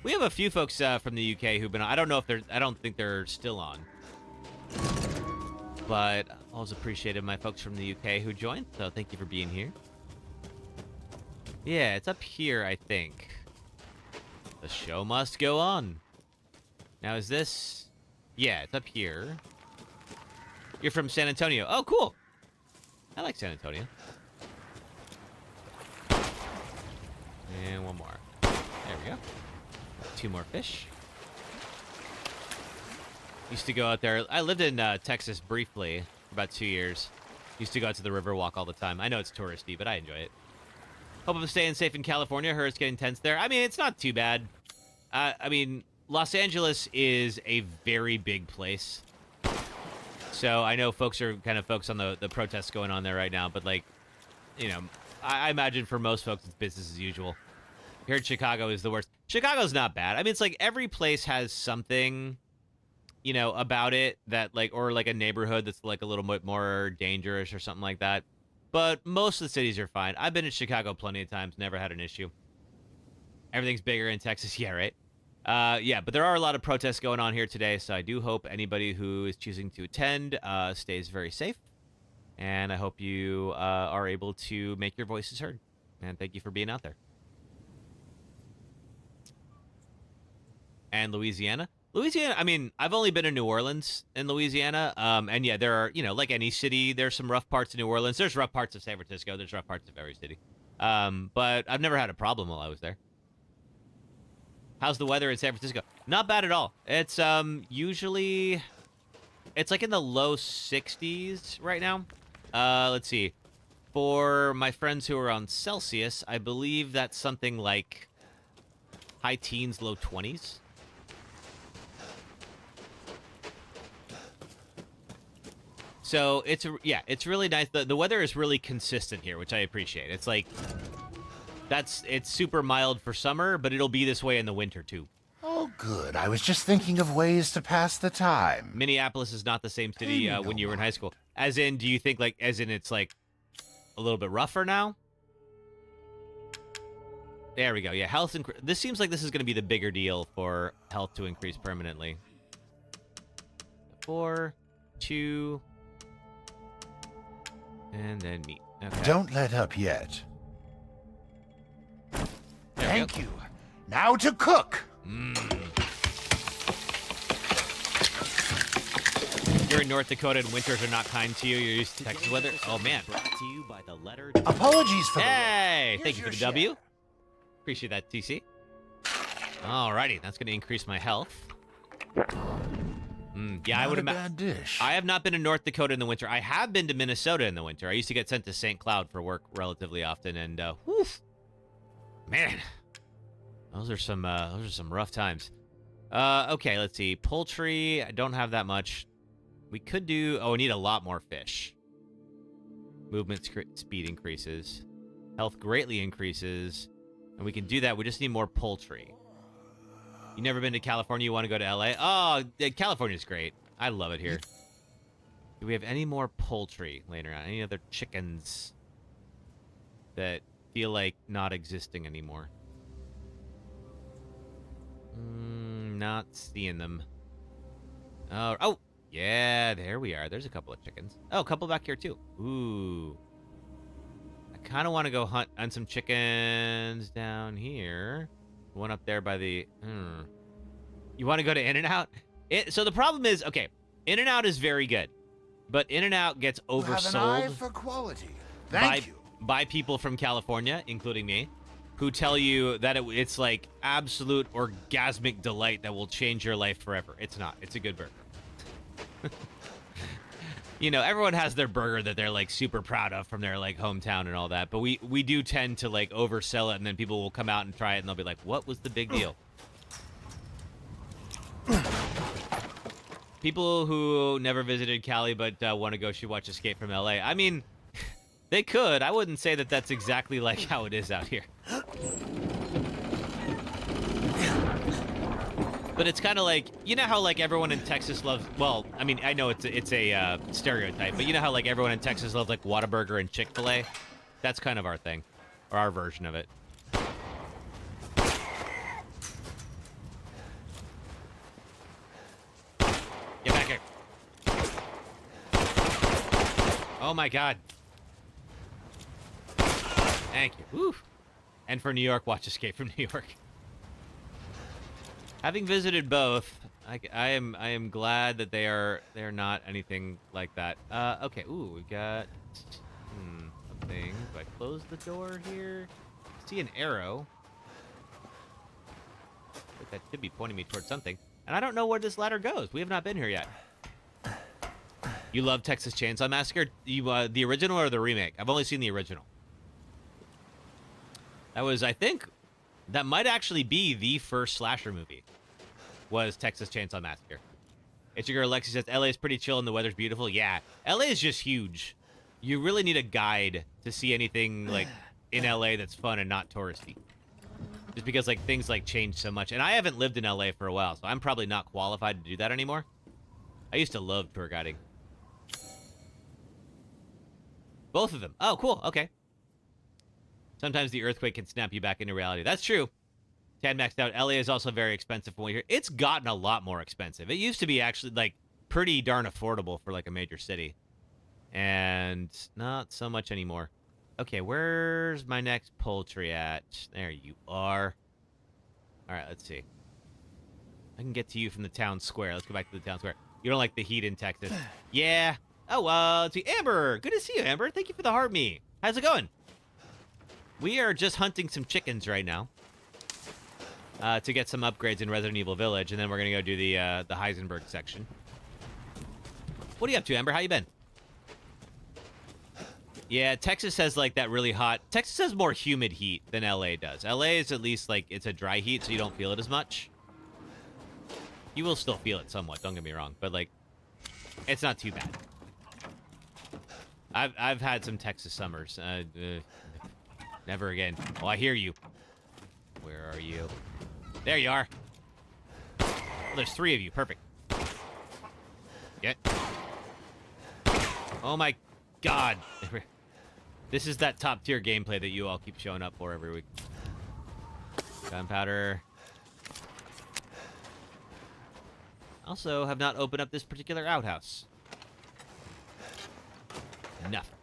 We have a few folks from the UK who've been on. I don't know if they're... I don't think they're still on. But I always appreciated my folks from the UK who joined, so thank you for being here. Yeah, it's up here, I think. The show must go on. Now, is this... Yeah, it's up here. You're from San Antonio. Oh, cool. I like San Antonio. And one more. There we go. 2 more fish. Used to go out there. I lived in Texas briefly for about 2 years. Used to go out to the Riverwalk all the time. I know it's touristy, but I enjoy it. Hope I'm staying safe in California. Heard it's getting tense there. I mean, it's not too bad. I mean, Los Angeles is a very big place. So I know folks are kind of focused on the protests going on there right now. But, like, you know, I imagine for most folks it's business as usual. I heard Chicago is the worst. Chicago's not bad. I mean, it's like every place has something, you know, about it that, like, or like a neighborhood that's like a little bit more dangerous or something like that. But most of the cities are fine. I've been in Chicago plenty of times, never had an issue. Everything's bigger in Texas, yeah, right? Yeah, but there are a lot of protests going on here today, so I do hope anybody who is choosing to attend stays very safe. And I hope you are able to make your voices heard. And thank you for being out there. And Louisiana. Louisiana, I mean, I've only been in New Orleans in Louisiana. And yeah, there are, you know, like any city, there's some rough parts of New Orleans. There's rough parts of San Francisco. There's rough parts of every city. But I've never had a problem while I was there. How's the weather in San Francisco? Not bad at all. It's usually, it's like in the low 60s right now. Let's see. For my friends who are on Celsius, I believe that's something like high teens, low 20s. So it's really nice. The weather is really consistent here, which I appreciate. It's like it's super mild for summer, but it'll be this way in the winter too. Oh, good. I was just thinking of ways to pass the time. Minneapolis is not the same city when you were in high school. As in, do you think it's like a little bit rougher now? There we go. Yeah, health. This seems like this is going to be the bigger deal for health to increase permanently. 4, 2, and then meat. Okay. Don't let up yet. Thank you. Now to cook. You're in North Dakota and winters are not kind to you. You're used to Texas weather. Oh, man. Brought to you by the letter. Apologies for Hey, the thank you for the W. Appreciate that, TC. Alrighty, that's going to increase my health. Yeah, I would imagine. I have not been in North Dakota in the winter. I have been to Minnesota in the winter. I used to get sent to St. Cloud for work relatively often, and man, those are some rough times. Okay, let's see. Poultry, I don't have that much. We could do. Oh, we need a lot more fish. Movement speed increases. Health greatly increases, and we can do that. We just need more poultry. You never been to California? You want to go to LA? Oh, California's great. I love it here. Do we have any more poultry laying around? Any other chickens that feel like not existing anymore? Not seeing them. Oh, yeah, there we are. There's a couple of chickens. Oh, a couple back here too. Ooh. I kind of want to go hunt on some chickens down here. One up there by the... You want to go to In-N-Out? So the problem is, okay, In-N-Out is very good, but In-N-Out gets oversold. You have an eye for quality. Thank you. By people from California, including me, who tell you that it's like absolute orgasmic delight that will change your life forever. It's not. It's a good burger. You know, everyone has their burger that they're like super proud of from their like hometown and all that, but we do tend to like oversell it, and then people will come out and try it and they'll be like, what was the big deal? People who never visited Cali but want to go should watch Escape from LA. I mean, they could. I wouldn't say that that's exactly like how it is out here. But it's kind of like, you know how like everyone in Texas loves, well, I mean, I know it's a stereotype, but you know how like everyone in Texas loves like Whataburger and Chick-fil-A? That's kind of our thing, or our version of it. Get back here. Oh my God. Thank you. Woo. And for New York, watch Escape from New York. Having visited both, I am glad that they're not anything like that. Okay. Ooh, we got something. Do I close the door here? I see an arrow. But that should be pointing me towards something. And I don't know where this ladder goes. We have not been here yet. You love Texas Chainsaw Massacre? You the original or the remake? I've only seen the original. That was, I think, that might actually be the first slasher movie. Was Texas Chainsaw Massacre. It's your girl Lexi says, LA is pretty chill and the weather's beautiful. Yeah, LA is just huge. You really need a guide to see anything like in LA that's fun and not touristy. Just because like things like change so much. And I haven't lived in LA for a while, so I'm probably not qualified to do that anymore. I used to love tour guiding. Both of them. Oh, cool. Okay. Sometimes the earthquake can snap you back into reality. That's true. Tad maxed out. LA is also very expensive from what you hear. It's gotten a lot more expensive. It used to be actually like pretty darn affordable for like a major city. And not so much anymore. Okay, where's my next poultry at? There you are. All right, let's see. I can get to you from the town square. Let's go back to the town square. You don't like the heat in Texas. Yeah. Oh, let's see. Amber. Good to see you, Amber. Thank you for the heart me. How's it going? We are just hunting some chickens right now. To get some upgrades in Resident Evil Village, and then we're gonna go do the Heisenberg section. What are you up to, Amber? How you been? Yeah, Texas has like that really hot. Texas has more humid heat than LA does. LA is at least like it's a dry heat, so you don't feel it as much. You will still feel it somewhat, don't get me wrong, but like it's not too bad. I've had some Texas summers. Never again. Oh, I hear you. Where are you? There you are. Oh, there's 3 of you. Perfect. Get. Oh my God. This is that top tier gameplay that you all keep showing up for every week. Gunpowder. Also, have not opened up this particular outhouse. Nothing.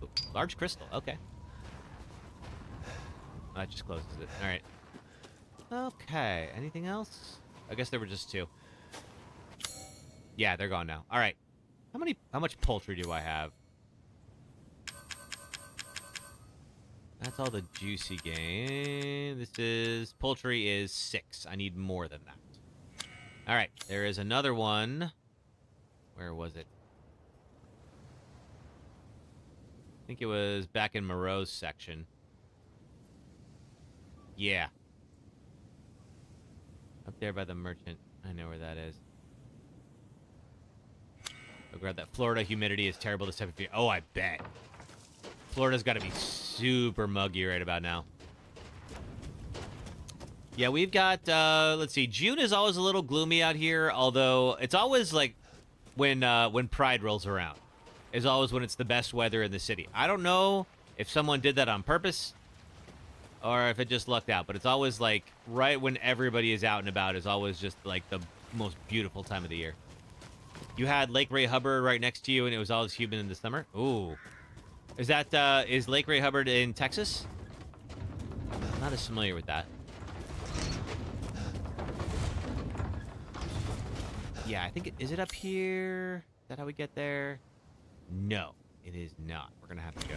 Ooh, large crystal. Okay. That just closes it. All right. Okay. Anything else? I guess there were just 2. Yeah, they're gone now. All right. How much poultry do I have? That's all the juicy game. This is poultry is 6. I need more than that. All right. There is another one. Where was it? I think it was back in Moreau's section. Yeah. Up there by the merchant. I know where that is. I'll grab that. Florida humidity is terrible this time of year. Oh, I bet. Florida's got to be super muggy right about now. Yeah, we've got, let's see. June is always a little gloomy out here, although it's always like when Pride rolls around. Is always when it's the best weather in the city. I don't know if someone did that on purpose or if it just lucked out, but it's always like right when everybody is out and about is always just like the most beautiful time of the year. You had Lake Ray Hubbard right next to you and it was always humid in the summer. Ooh. Is that, is Lake Ray Hubbard in Texas? I'm not as familiar with that. Yeah, I think is it up here? Is that how we get there? No, it is not. We're gonna have to go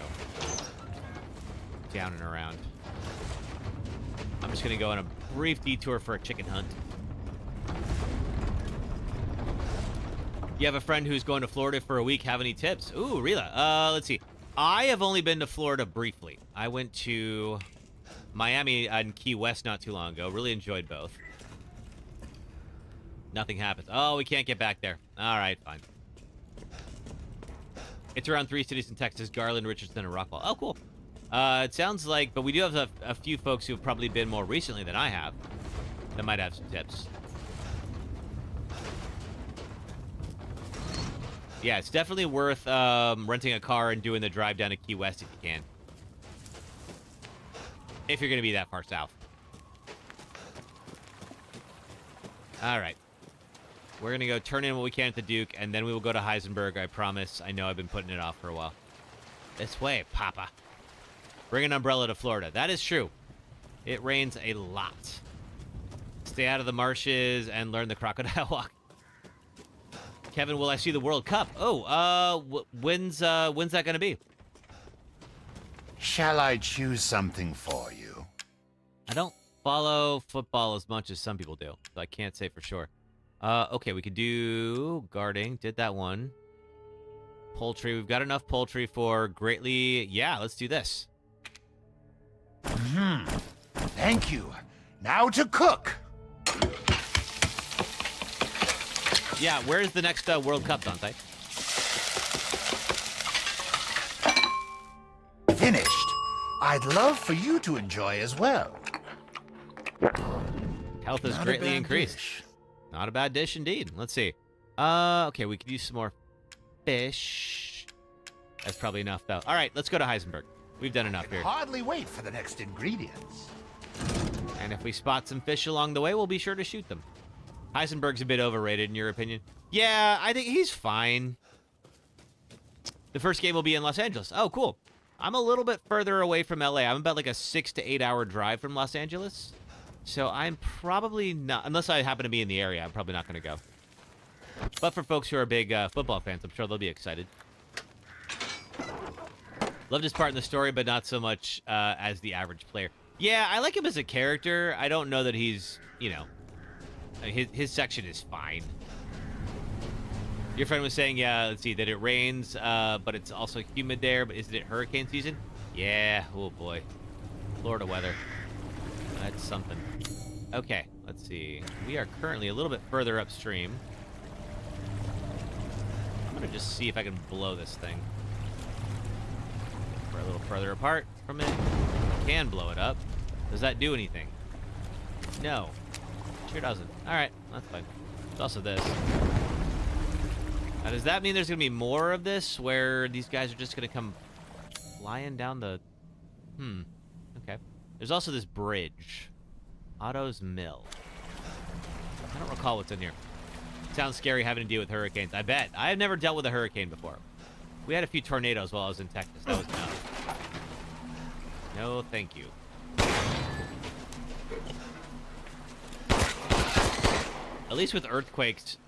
down and around. I'm just gonna go on a brief detour for a chicken hunt. You have a friend who's going to Florida for a week. Have any tips? Ooh, Rila. Let's see. I have only been to Florida briefly. I went to Miami and Key West not too long ago. Really enjoyed both. Nothing happens. Oh, we can't get back there. All right, fine. It's around 3 cities in Texas: Garland, Richardson, and Rockwall. Oh, cool. It sounds like, but we do have a few folks who have probably been more recently than I have that might have some tips. Yeah, it's definitely worth renting a car and doing the drive down to Key West if you can. If you're going to be that far south. All right. We're going to go turn in what we can at the Duke, and then we will go to Heisenberg, I promise. I know I've been putting it off for a while. This way, Papa. Bring an umbrella to Florida. That is true. It rains a lot. Stay out of the marshes and learn the crocodile walk. Kevin, will I see the World Cup? Oh, when's that going to be? Shall I choose something for you? I don't follow football as much as some people do, so I can't say for sure. Okay, we could do guarding. Did that one. Poultry. We've got enough poultry for greatly. Yeah, let's do this. Thank you. Now to cook. Yeah, where's the next World Cup, Dante? Finished. I'd love for you to enjoy as well. Health is Not a greatly bad increased. dish. Not a bad dish indeed. Let's see. Okay, we could use some more fish. That's probably enough, though. All right, let's go to Heisenberg. We've done enough here. Hardly wait for the next ingredients. And if we spot some fish along the way, we'll be sure to shoot them. Heisenberg's a bit overrated, in your opinion? Yeah, I think he's fine. The first game will be in Los Angeles. Oh, cool. I'm a little bit further away from LA. I'm about like a 6 to 8 hour drive from Los Angeles. So I'm probably not, unless I happen to be in the area, I'm probably not going to go. But for folks who are big football fans, I'm sure they'll be excited. Loved his part in the story, but not so much as the average player. Yeah, I like him as a character. I don't know that he's, you know, his section is fine. Your friend was saying, yeah, let's see, that it rains, but it's also humid there. But isn't it hurricane season? Yeah, oh boy. Florida weather. That's something. Okay, let's see. We are currently a little bit further upstream. I'm gonna just see if I can blow this thing. We're a little further apart from it. I can blow it up. Does that do anything? No. Sure doesn't. Alright, that's fine. There's also this. Now, does that mean there's going to be more of this, where these guys are just going to come flying down the... Okay. There's also this bridge. Otto's Mill. I don't recall what's in here. Sounds scary having to deal with hurricanes. I bet. I have never dealt with a hurricane before. We had a few tornadoes while I was in Texas. That was nuts. No, thank you. At least with earthquakes,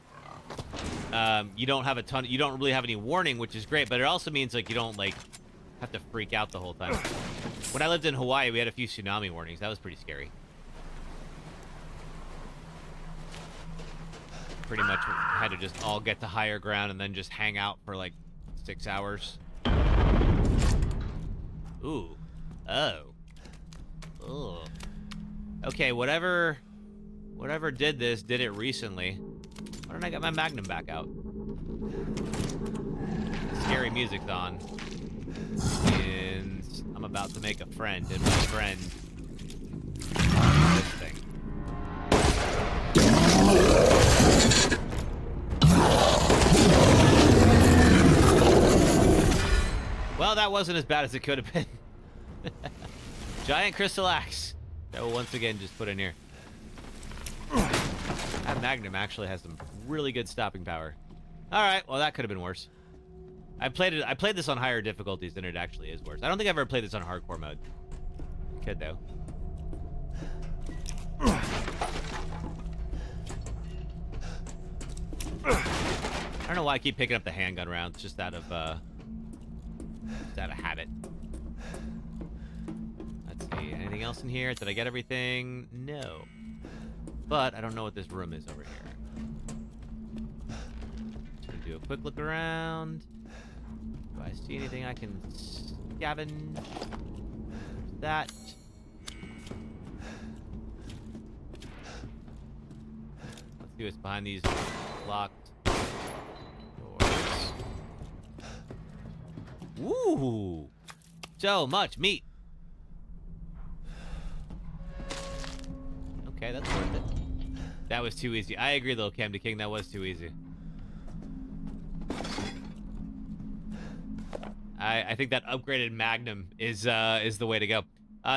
you don't have you don't really have any warning, which is great, but it also means like you don't like have to freak out the whole time. When I lived in Hawaii, we had a few tsunami warnings. That was pretty scary. Pretty much had to just all get to higher ground and then just hang out for like 6 hours. Ooh. Oh. Ugh. Okay, whatever did this, did it recently. Why don't I get my Magnum back out? Scary music's on. And I'm about to make a friend, and my friend... this thing. Well, that wasn't as bad as it could have been. Giant crystal axe. That will once again just put in here. That Magnum actually has some really good stopping power. All right, well that could have been worse. I played this on higher difficulties than it actually is worse. I don't think I've ever played this on hardcore mode. Could though. I don't know why I keep picking up the handgun rounds, just out of habit. Let's see, anything else in here? Did I get everything? No. But I don't know what this room is over here. Just gonna do a quick look around. Do I see anything I can scavenge? That. Let's see what's behind these locked doors. Woo! So much meat. Okay, that's worth it. That was too easy. I agree, though, Cam to King. That was too easy. I think that upgraded Magnum is the way to go.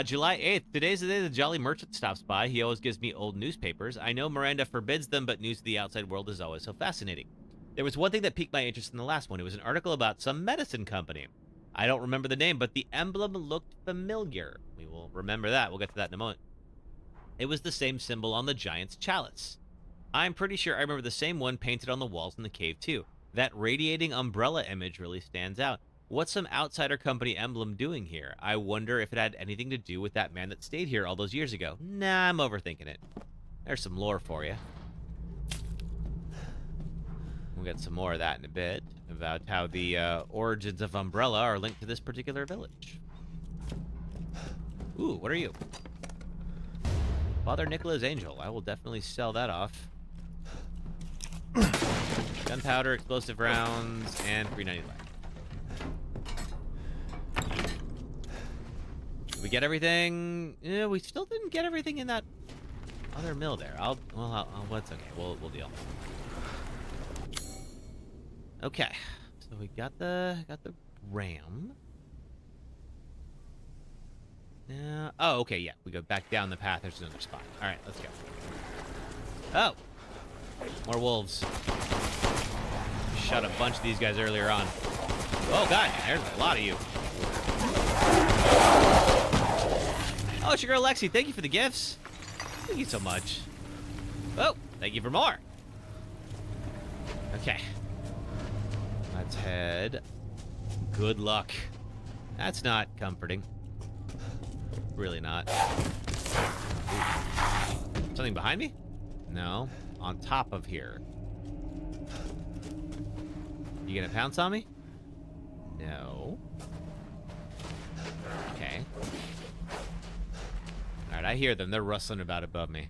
July 8th. Today's the day the Jolly Merchant stops by. He always gives me old newspapers. I know Miranda forbids them, but news of the outside world is always so fascinating. There was one thing that piqued my interest in the last one. It was an article about some medicine company. I don't remember the name, but the emblem looked familiar. We will remember that. We'll get to that in a moment. It was the same symbol on the giant's chalice. I'm pretty sure I remember the same one painted on the walls in the cave too. That radiating umbrella image really stands out. What's some outsider company emblem doing here? I wonder if it had anything to do with that man that stayed here all those years ago. Nah, I'm overthinking it. There's some lore for you. We'll get some more of that in a bit, about how the origins of Umbrella are linked to this particular village. Ooh, what are you? Father Nicola's Angel. I will definitely sell that off. Gunpowder, explosive rounds, and 390 life. Did we get everything? Yeah, we still didn't get everything in that other mill there. Well, that's okay. We'll deal. Okay, so we got the ram. Oh, okay, yeah. We go back down the path. There's another spot. All right, let's go. Oh, more wolves. Shot a bunch of these guys earlier on. Oh god, there's a lot of you. Oh, it's your girl Lexi. Thank you for the gifts. Thank you so much. Oh, thank you for more. Okay. Let's head. Good luck. That's not comforting. Really not. Ooh. Something behind me? No. On top of here. You gonna pounce on me? No. Okay. Alright, I hear them. They're rustling about above me.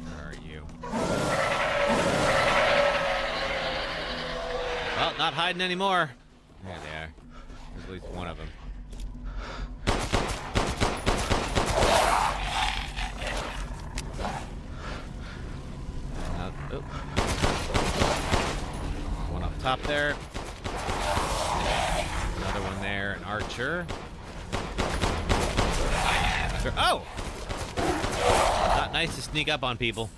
Where are you? Well, not hiding anymore. There they are. There's at least one of them. Oh. One up top there. Another one there, an archer. Oh! Not nice to sneak up on people.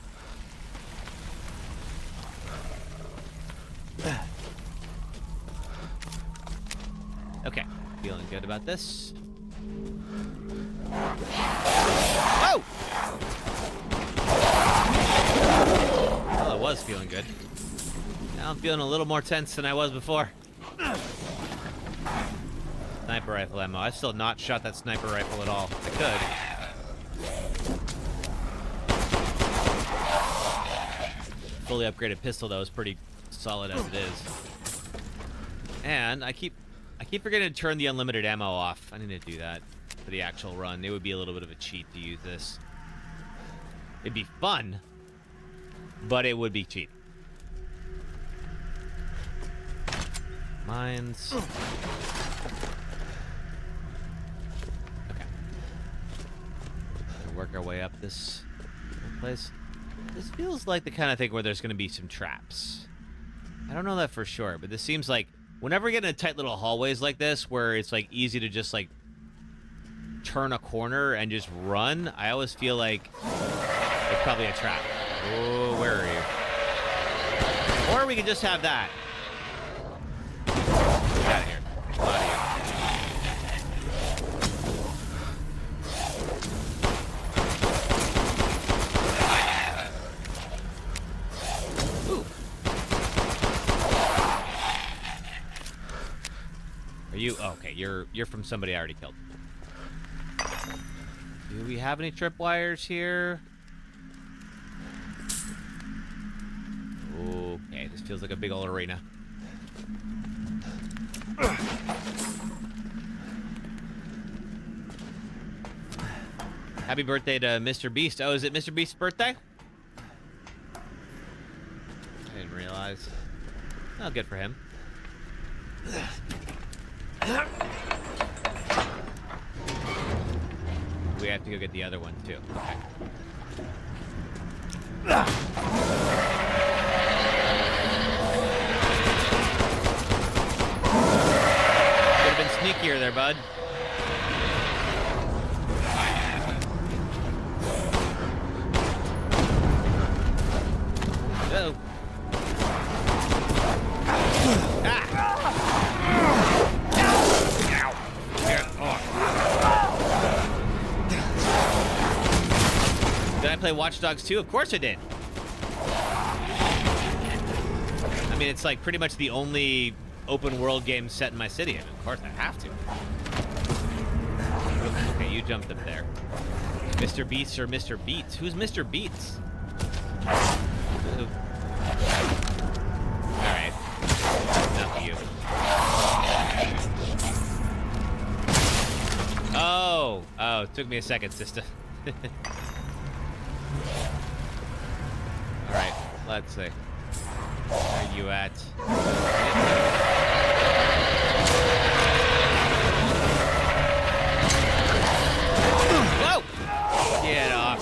Okay, feeling good about this. Oh! Well, I was feeling good. Now I'm feeling a little more tense than I was before. Sniper rifle ammo. I've still not shot that sniper rifle at all. I could. Fully upgraded pistol, though, is pretty solid as it is. And I keep forgetting to turn the unlimited ammo off. I need to do that for the actual run. It would be a little bit of a cheat to use this. It'd be fun, but it would be cheap. Mines. Okay. We'll work our way up this place. This feels like the kind of thing where there's going to be some traps. I don't know that for sure, but this seems like whenever we get into tight little hallways like this, where it's like easy to just like turn a corner and just run, I always feel like it's probably a trap. Oh, where are you? Or we could just have that. Get out of here. Get out of here. Ooh. Are you? Oh, okay, you're from somebody I already killed. Do we have any tripwires here? Okay, this feels like a big old arena. Happy birthday to Mr. Beast. Oh, is it Mr. Beast's birthday? I didn't realize. Oh, good for him. We have to go get the other one, too. Okay. Could have been sneakier there, bud. Uh-oh. Did I play Watch Dogs 2? Of course I did. I mean, it's like pretty much the only open world game set in my city, and of course I have to. Okay, you jumped up there. Mr. Beats or Mr. Beats? Who's Mr. Beats? Alright. Enough of you. Oh! Oh, it took me a second, sister. Alright, let's see. Where are you at? Whoa! Get off.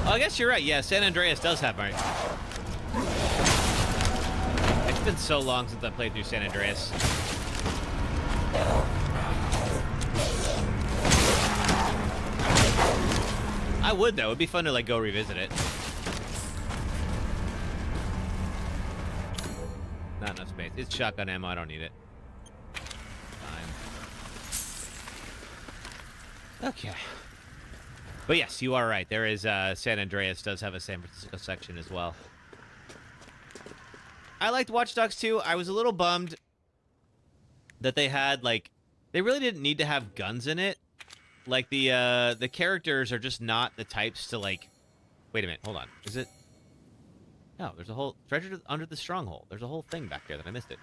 Oh, I guess you're right. Yeah, San Andreas does have my... It's been so long since I played through San Andreas. I would, though. It'd be fun to, like, go revisit it. Not enough space. It's shotgun ammo. I don't need it. Fine. Okay. But yes, you are right. There is, San Andreas does have a San Francisco section as well. I liked Watch Dogs 2. I was a little bummed that they had, like... They really didn't need to have guns in it. Like the characters are just not the types to like. Wait a minute, hold on. Is it? No, there's a whole treasure under the stronghold. There's a whole thing back there that I missed it.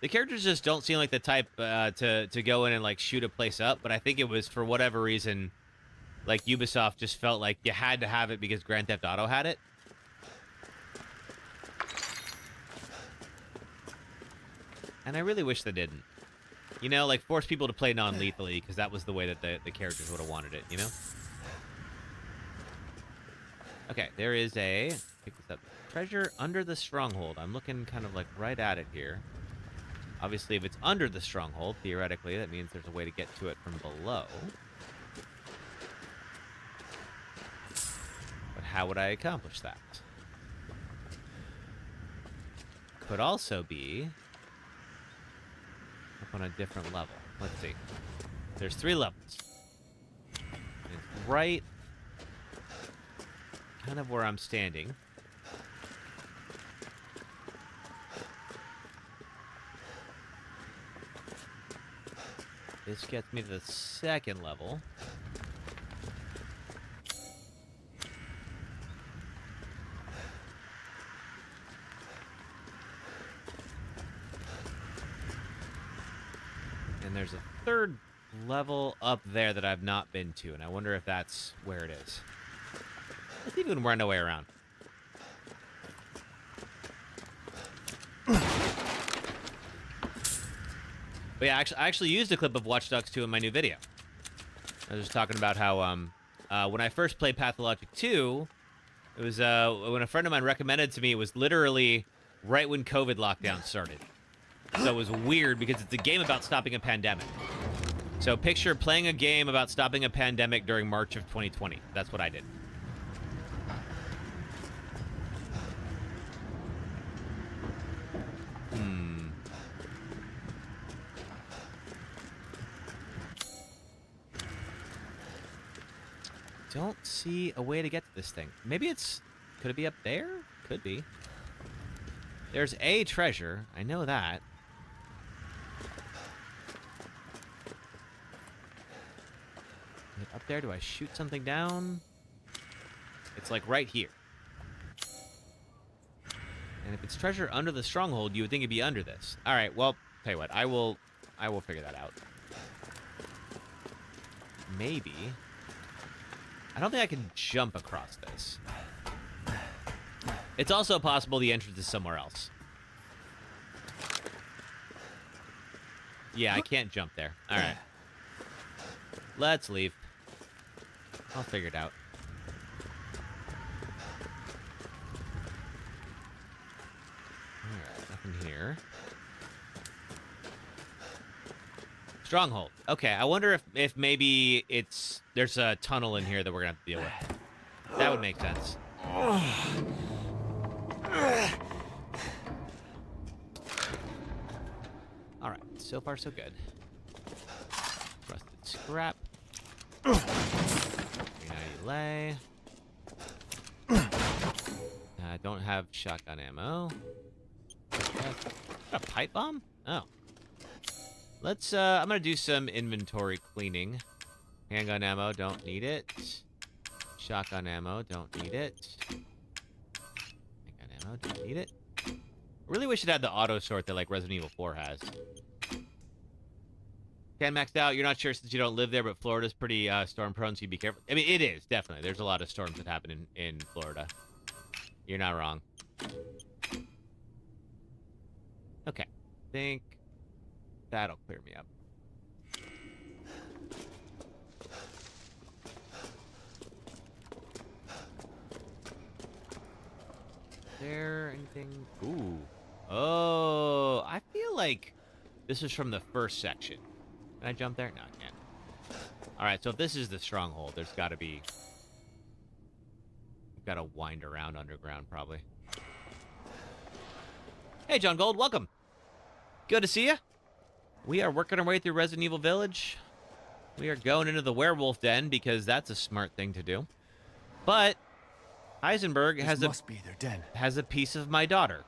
The characters just don't seem like the type to go in and like shoot a place up. But I think it was for whatever reason, like Ubisoft just felt like you had to have it because Grand Theft Auto had it. And I really wish they didn't. You know, like force people to play non-lethally because that was the way that the characters would have wanted it, you know? Okay, there is a... Pick this up. Treasure under the stronghold. I'm looking kind of like right at it here. Obviously, if it's under the stronghold, theoretically, that means there's a way to get to it from below. But how would I accomplish that? Could also be up on a different level. Let's see. There's 3 levels. It's right kind of where I'm standing. This gets me to the 2nd level. And there's a 3rd level up there that I've not been to, and I wonder if that's where it is. Let's even run our way around. But yeah, I actually used a clip of Watch Dogs 2 in my new video. I was just talking about how when I first played Pathologic 2, it was when a friend of mine recommended to me. It was literally right when COVID lockdown started. So it was weird because it's a game about stopping a pandemic. So picture playing a game about stopping a pandemic during March of 2020. That's what I did. Don't see a way to get to this thing. Maybe it's... Could it be up there? Could be. There's a treasure. I know that. Is it up there? Do I shoot something down? It's like right here. And if it's treasure under the stronghold, you would think it'd be under this. Alright, well, tell you what. I will figure that out. Maybe... I don't think I can jump across this. It's also possible the entrance is somewhere else. Yeah, I can't jump there. All right. Let's leave. I'll figure it out. All right, nothing here. Stronghold. Okay, I wonder if maybe there's a tunnel in here that we're gonna have to deal with. That would make sense. All right, so far so good. Rusted scrap. Lay. I don't have shotgun ammo. A pipe bomb? Oh. Let's, I'm gonna do some inventory cleaning. Handgun ammo, don't need it. Shotgun ammo, don't need it. Handgun ammo, don't need it. I really wish it had the auto sort that, like, Resident Evil 4 has. Can maxed out, you're not sure since you don't live there, but Florida's pretty, storm prone, so you be careful. I mean, it is, definitely. There's a lot of storms that happen in Florida. You're not wrong. Okay. Think... that'll clear me up. Is there anything? Ooh. Oh, I feel like this is from the first section. Can I jump there? No, I can't. Alright, so if this is the stronghold, there's gotta be... We've gotta wind around underground, probably. Hey, John Gold, welcome! Good to see you. We are working our way through Resident Evil Village. We are going into the werewolf den because that's a smart thing to do. But Heisenberg has a piece of my daughter.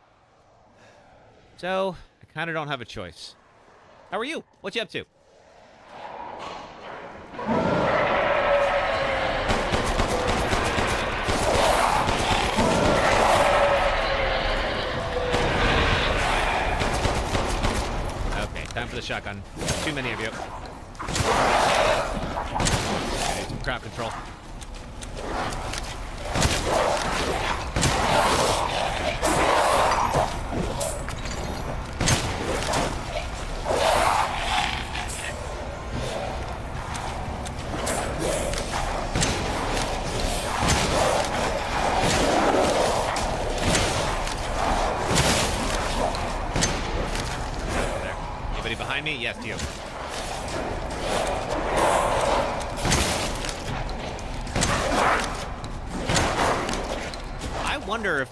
So I kind of don't have a choice. How are you? What you up to? the shotgun. Too many of you. Okay, some crowd control. Anybody behind me? Yes, you. I wonder if...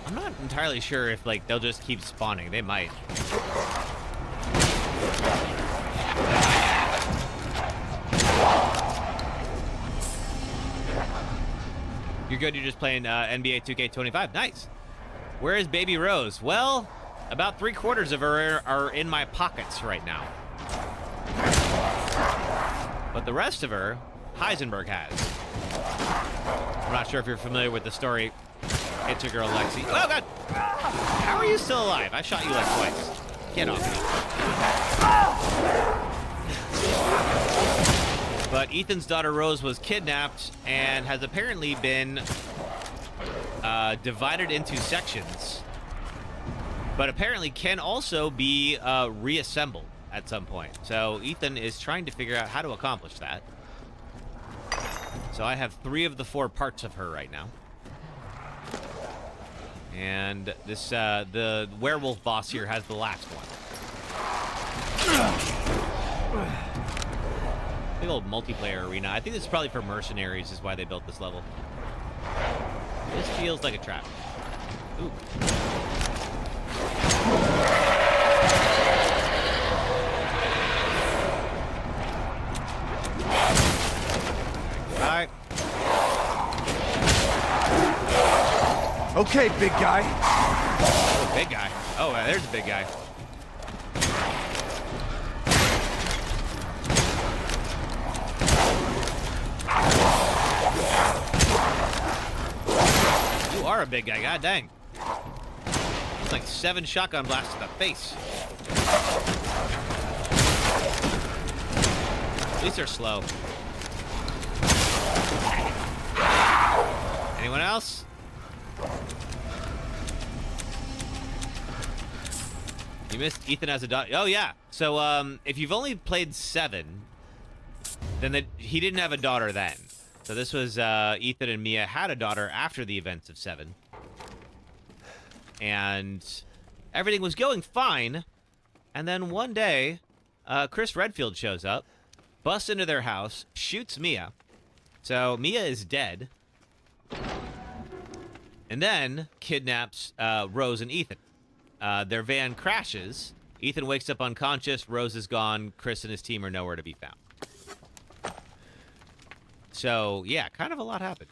I'm not entirely sure if, like, they'll just keep spawning. They might. You're good. You're just playing NBA 2K25. Nice. Where is Baby Rose? Well, about 3/4 of her are in my pockets right now. But the rest of her, Heisenberg has. I'm not sure if you're familiar with the story. It's your girl, Lexi. Oh, God! How are you still alive? I shot you like twice. Get off me. But Ethan's daughter, Rose, was kidnapped and has apparently been divided into sections. But apparently can also be reassembled at some point. So Ethan is trying to figure out how to accomplish that. So I have 3 of the 4 parts of her right now. And this, the werewolf boss here has the last one. Big old multiplayer arena. I think this is probably for mercenaries is why they built this level. This feels like a trap. Ooh. All right. Okay, big guy. Oh, big guy. Oh, there's a big guy. You are a big guy. God dang. It's like 7 shotgun blasts to the face. These are slow. Anyone else? You missed Ethan as a daughter. Oh, yeah. So, if you've only played 7, then he didn't have a daughter then. So this was, Ethan and Mia had a daughter after the events of 7. And everything was going fine. And then one day, Chris Redfield shows up, busts into their house, shoots Mia. So Mia is dead. And then kidnaps Rose and Ethan. Their van crashes. Ethan wakes up unconscious. Rose is gone. Chris and his team are nowhere to be found. So, yeah, kind of a lot happened.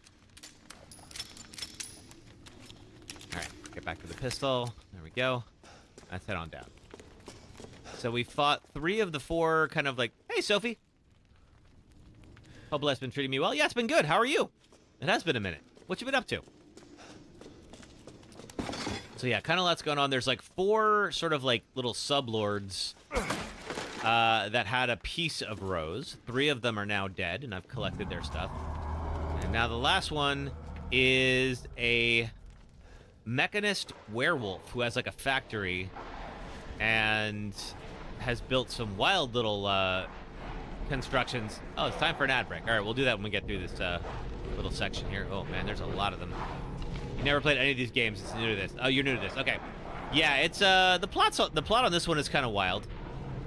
All right, get back to the pistol. There we go. Let's head on down. So we fought 3 of the 4 kind of like, hey, Sophie. Hope life's been treating me well. Yeah, it's been good. How are you? It has been a minute. What you been up to? So yeah, kind of lots going on. There's like 4 sort of like little sublords that had a piece of Rose. 3 of them are now dead, and I've collected their stuff. And now the last one is a mechanist werewolf who has like a factory and has built some wild little constructions. Oh, it's time for an ad break. All right, we'll do that when we get through this little section here. Oh man, there's a lot of them. You never played any of these games. It's new to this. Oh, you're new to this. Okay. Yeah, it's the plot on this one is kind of wild.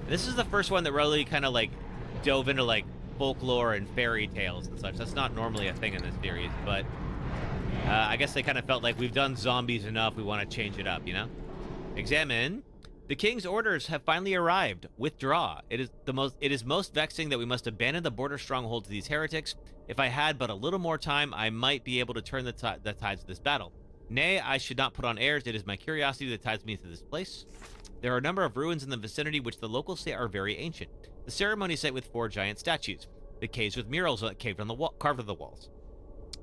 This is the first one that really kind of like dove into like folklore and fairy tales and such. That's not normally a thing in this series, but I guess they kind of felt like we've done zombies enough. We want to change it up, you know? Examine. The king's orders have finally arrived. Withdraw. It is most vexing that we must abandon the border stronghold to these heretics. If I had but a little more time, I might be able to turn the tides of this battle. Nay, I should not put on airs. It is my curiosity that ties me to this place. There are a number of ruins in the vicinity which the locals say are very ancient. The ceremony site with 4 giant statues. The caves with murals carved on the walls.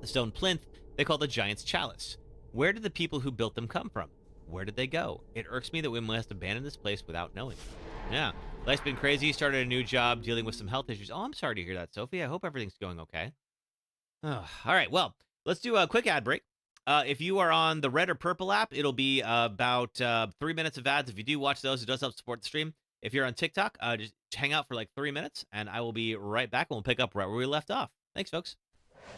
The stone plinth they call the Giant's Chalice. Where did the people who built them come from? Where did they go? It irks me that we must abandon this place without knowing. Yeah. Life's been crazy. Started a new job dealing with some health issues. Oh, I'm sorry to hear that, Sophie. I hope everything's going okay. Oh, all right, well, let's do a quick ad break. If you are on the red or purple app, it'll be about 3 minutes of ads. If you do watch those, it does help support the stream. If you're on TikTok, just hang out for like 3 minutes, and I will be right back, and we'll pick up right where we left off. Thanks, folks.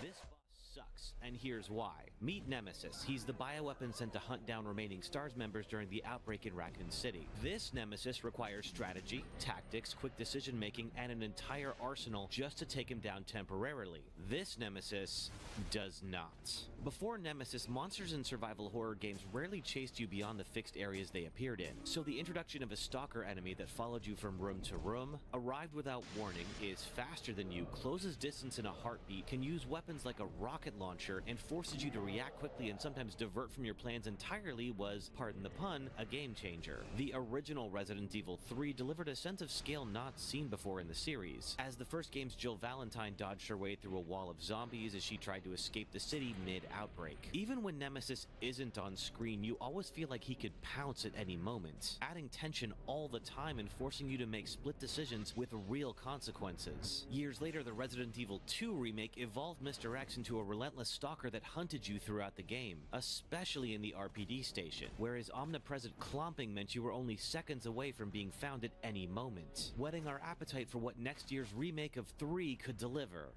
This boss sucks, and here's why. Meet Nemesis. He's the bioweapon sent to hunt down remaining STARS members during the outbreak in Raccoon City. This Nemesis requires strategy, tactics, quick decision-making, and an entire arsenal just to take him down temporarily. This Nemesis does not. Before Nemesis, monsters in survival horror games rarely chased you beyond the fixed areas they appeared in, so the introduction of a stalker enemy that followed you from room to room, arrived without warning, is faster than you, closes distance in a heartbeat, can use weapons like a rocket launcher, and forces you to react quickly and sometimes divert from your plans entirely was, pardon the pun, a game changer. The original Resident Evil 3 delivered a sense of scale not seen before in the series, as the first game's Jill Valentine dodged her way through a wall of zombies as she tried to escape the city mid-outbreak. Even when Nemesis isn't on screen, you always feel like he could pounce at any moment, adding tension all the time and forcing you to make split decisions with real consequences. Years later, the Resident Evil 2 remake evolved Mr. X into a relentless stalker that hunted you throughout the game, especially in the RPD station, where his omnipresent clomping meant you were only seconds away from being found at any moment, whetting our appetite for what next year's remake of 3 could deliver.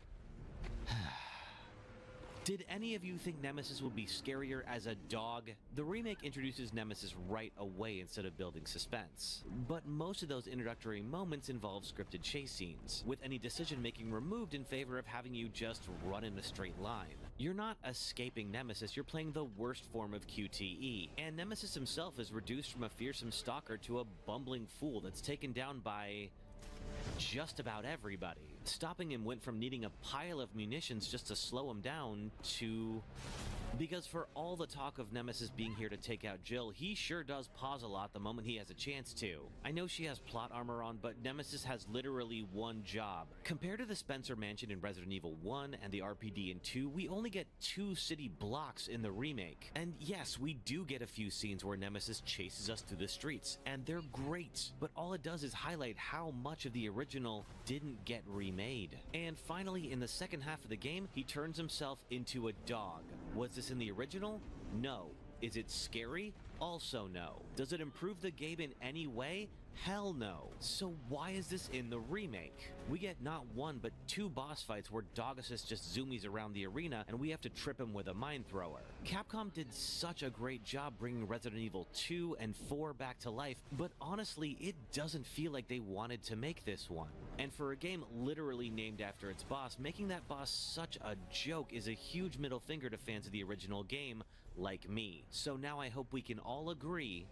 Did any of you think Nemesis would be scarier as a dog? The remake introduces Nemesis right away instead of building suspense. But most of those introductory moments involve scripted chase scenes, with any decision-making removed in favor of having you just run in a straight line. You're not escaping Nemesis, you're playing the worst form of QTE. And Nemesis himself is reduced from a fearsome stalker to a bumbling fool that's taken down by just about everybody. Stopping him went from needing a pile of munitions just to slow him down to... Because for all the talk of Nemesis being here to take out Jill, he sure does pause a lot the moment he has a chance to. I know she has plot armor on, but Nemesis has literally one job. Compared to the Spencer Mansion in Resident Evil 1 and the RPD in 2, we only get 2 city blocks in the remake. And yes, we do get a few scenes where Nemesis chases us through the streets, and they're great, but all it does is highlight how much of the original didn't get remade. And finally, in the second half of the game, he turns himself into a dog. Was this in the original? No. Is it scary? Also no. Does it improve the game in any way? Hell no. So why is this in the remake? We get not one but 2 boss fights where Dog Assist just zoomies around the arena and we have to trip him with a mine thrower. Capcom did such a great job bringing Resident Evil 2 and 4 back to life, but honestly it doesn't feel like they wanted to make this one. And for a game literally named after its boss, making that boss such a joke is a huge middle finger to fans of the original game like me. So now I hope we can all agree.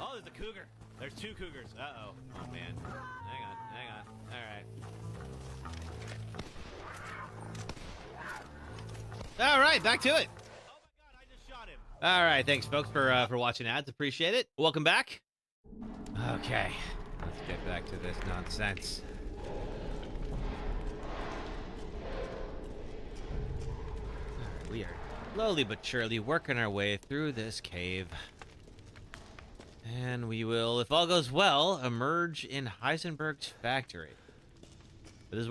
Oh, there's a cougar. There's 2 cougars. Uh-oh. Oh, man. Hang on. All right, back to it. Oh, my God, I just shot him. All right, thanks, folks, for watching ads. Appreciate it. Welcome back. Okay, let's get back to this nonsense. All right, we are slowly but surely working our way through this cave. And we will, if all goes well, emerge in Heisenberg's factory. This is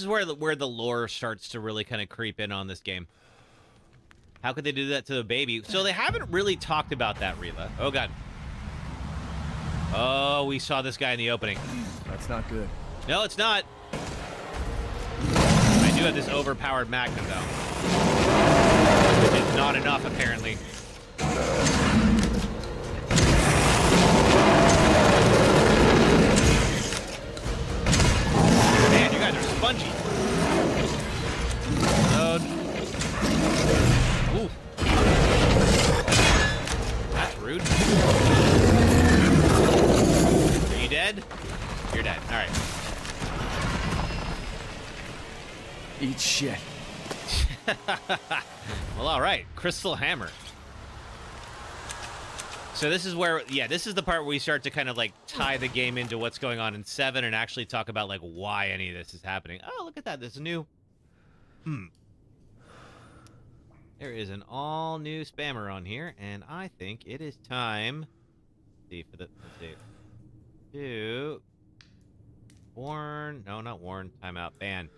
where the lore starts to really kind of creep in on this game. How could they do that to the baby? So they haven't really talked about that, Rila. Oh god. Oh, we saw this guy in the opening. That's not good. No, it's not. I do have this overpowered Magnum though, which is not enough apparently. Man, you guys are spongy. Load. Ooh. That's rude. Are you dead? You're dead. All right. Eat shit. Well, all right. Crystal Hammer. So this is where, yeah, this is the part where we start to kind of like tie the game into what's going on in 7 and actually talk about like why any of this is happening. Oh, look at that. There's a new... There is an all-new spammer on here, and I think it is time. Let's see. To warn. No, not warn. Timeout. Ban.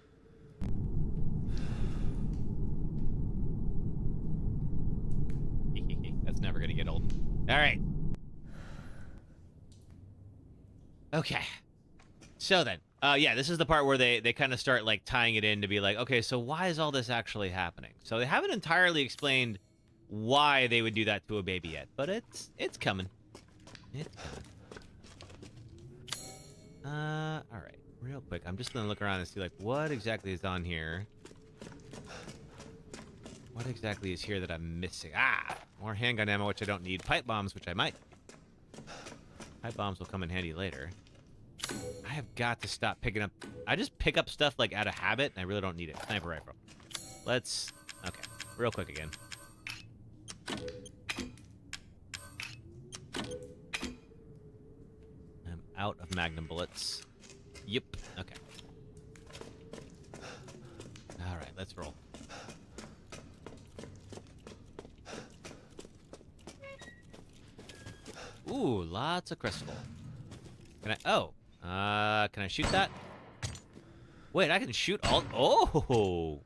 That's never gonna get old. All right. Okay. So then, yeah, this is the part where they kind of start like tying it in to be like, okay, so why is all this actually happening? So they haven't entirely explained why they would do that to a baby yet, but it's coming. It's coming. All right, real quick, I'm just gonna look around and see like what exactly is on here. What exactly is here that I'm missing? Ah, more handgun ammo, which I don't need. Pipe bombs, which I might. Pipe bombs will come in handy later. I have got to stop picking up. I just pick up stuff like out of habit, and I really don't need it. Sniper rifle. Let's. Okay, real quick again. I'm out of magnum bullets. Yep. Okay. All right, let's roll. Ooh, lots of crystal. Can I? Oh. Can I shoot that? Wait, I can shoot all. Oh!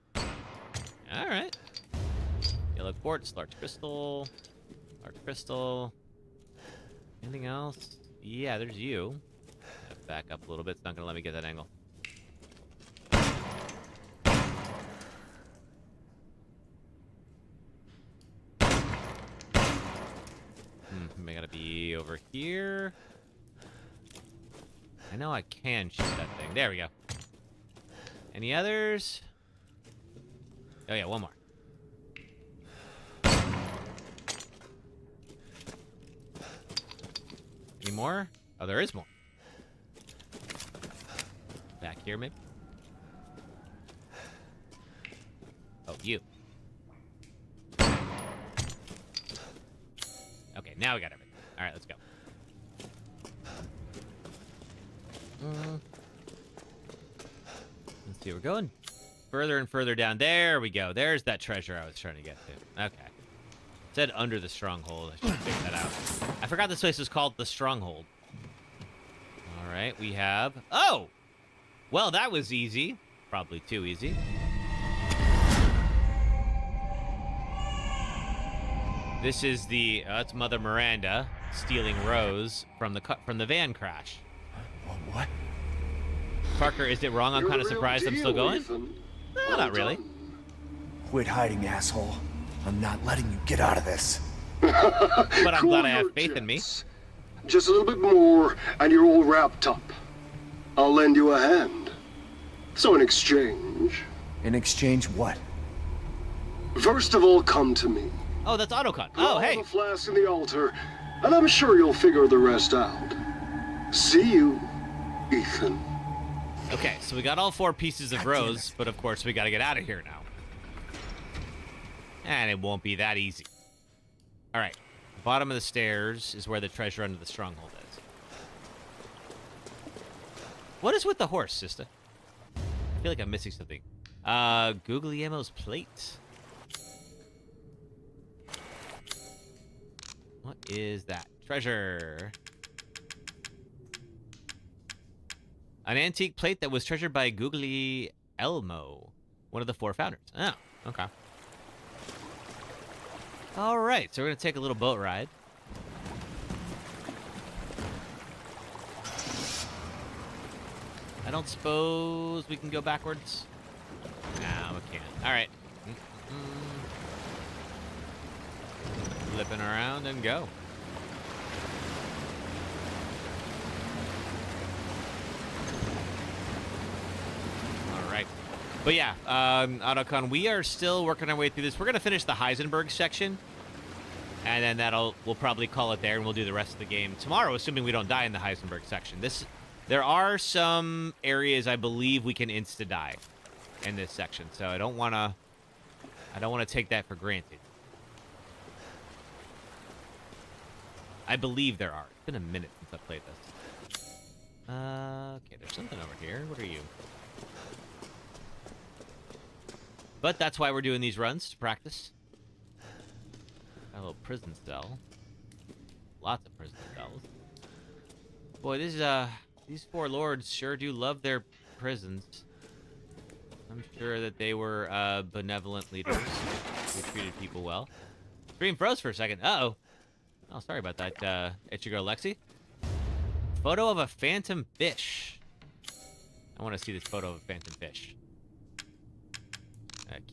Alright. Yellow quartz, large crystal. Large crystal. Anything else? Yeah, there's you. Back up a little bit. It's not gonna let me get that angle. I gotta be over here. I know I can shoot that thing. There we go. Any others? Oh yeah, one more. Any more? Oh, there is more. Back here, maybe? Oh, you. Okay, now we got everything. Alright, let's go. Let's see, we're going further and further down. There we go. There's that treasure I was trying to get to. Okay. It said under the stronghold. I should figure that out. I forgot this place is called the Stronghold. Alright, we have... Oh! Well, that was easy. Probably too easy. This is the... it's Mother Miranda stealing Rose from the van crash. What? Parker, is it wrong? I'm kind of surprised I'm still going. No, not really. Quit hiding, asshole. I'm not letting you get out of this. But I'm glad I have faith in me. Just a little bit more, and you're all wrapped up. I'll lend you a hand. So in exchange... In exchange what? First of all, come to me. Oh, that's autocut. Oh, hey. The flask in the altar, and I'm sure you'll figure the rest out. See you, Ethan. Okay, so we got all 4 pieces of Rose, but of course we got to get out of here now. And it won't be that easy. All right, bottom of the stairs is where the treasure under the stronghold is. What is with the horse, sister? I feel like I'm missing something. Googly Ammo's plate. What is that? Treasure. An antique plate that was treasured by Googly Elmo, one of the 4 founders. Oh, okay. All right, so we're going to take a little boat ride. I don't suppose we can go backwards? No, we can't. All right. Flipping around and go. All right. But yeah, Autocon, we are still working our way through this. We're going to finish the Heisenberg section, and then we'll probably call it there, and we'll do the rest of the game tomorrow, assuming we don't die in the Heisenberg section. There are some areas I believe we can insta-die in this section, so I don't want to take that for granted. I believe there are. It's been a minute since I played this. Okay, there's something over here. What are you? But that's why we're doing these runs, to practice. Got a little prison cell. Lots of prison cells. Boy, these four lords sure do love their prisons. I'm sure that they were benevolent leaders who treated people well. Stream froze for a second. Uh-oh. Oh, sorry about that, Ichigo Lexi. Photo of a phantom fish. I want to see this photo of a phantom fish.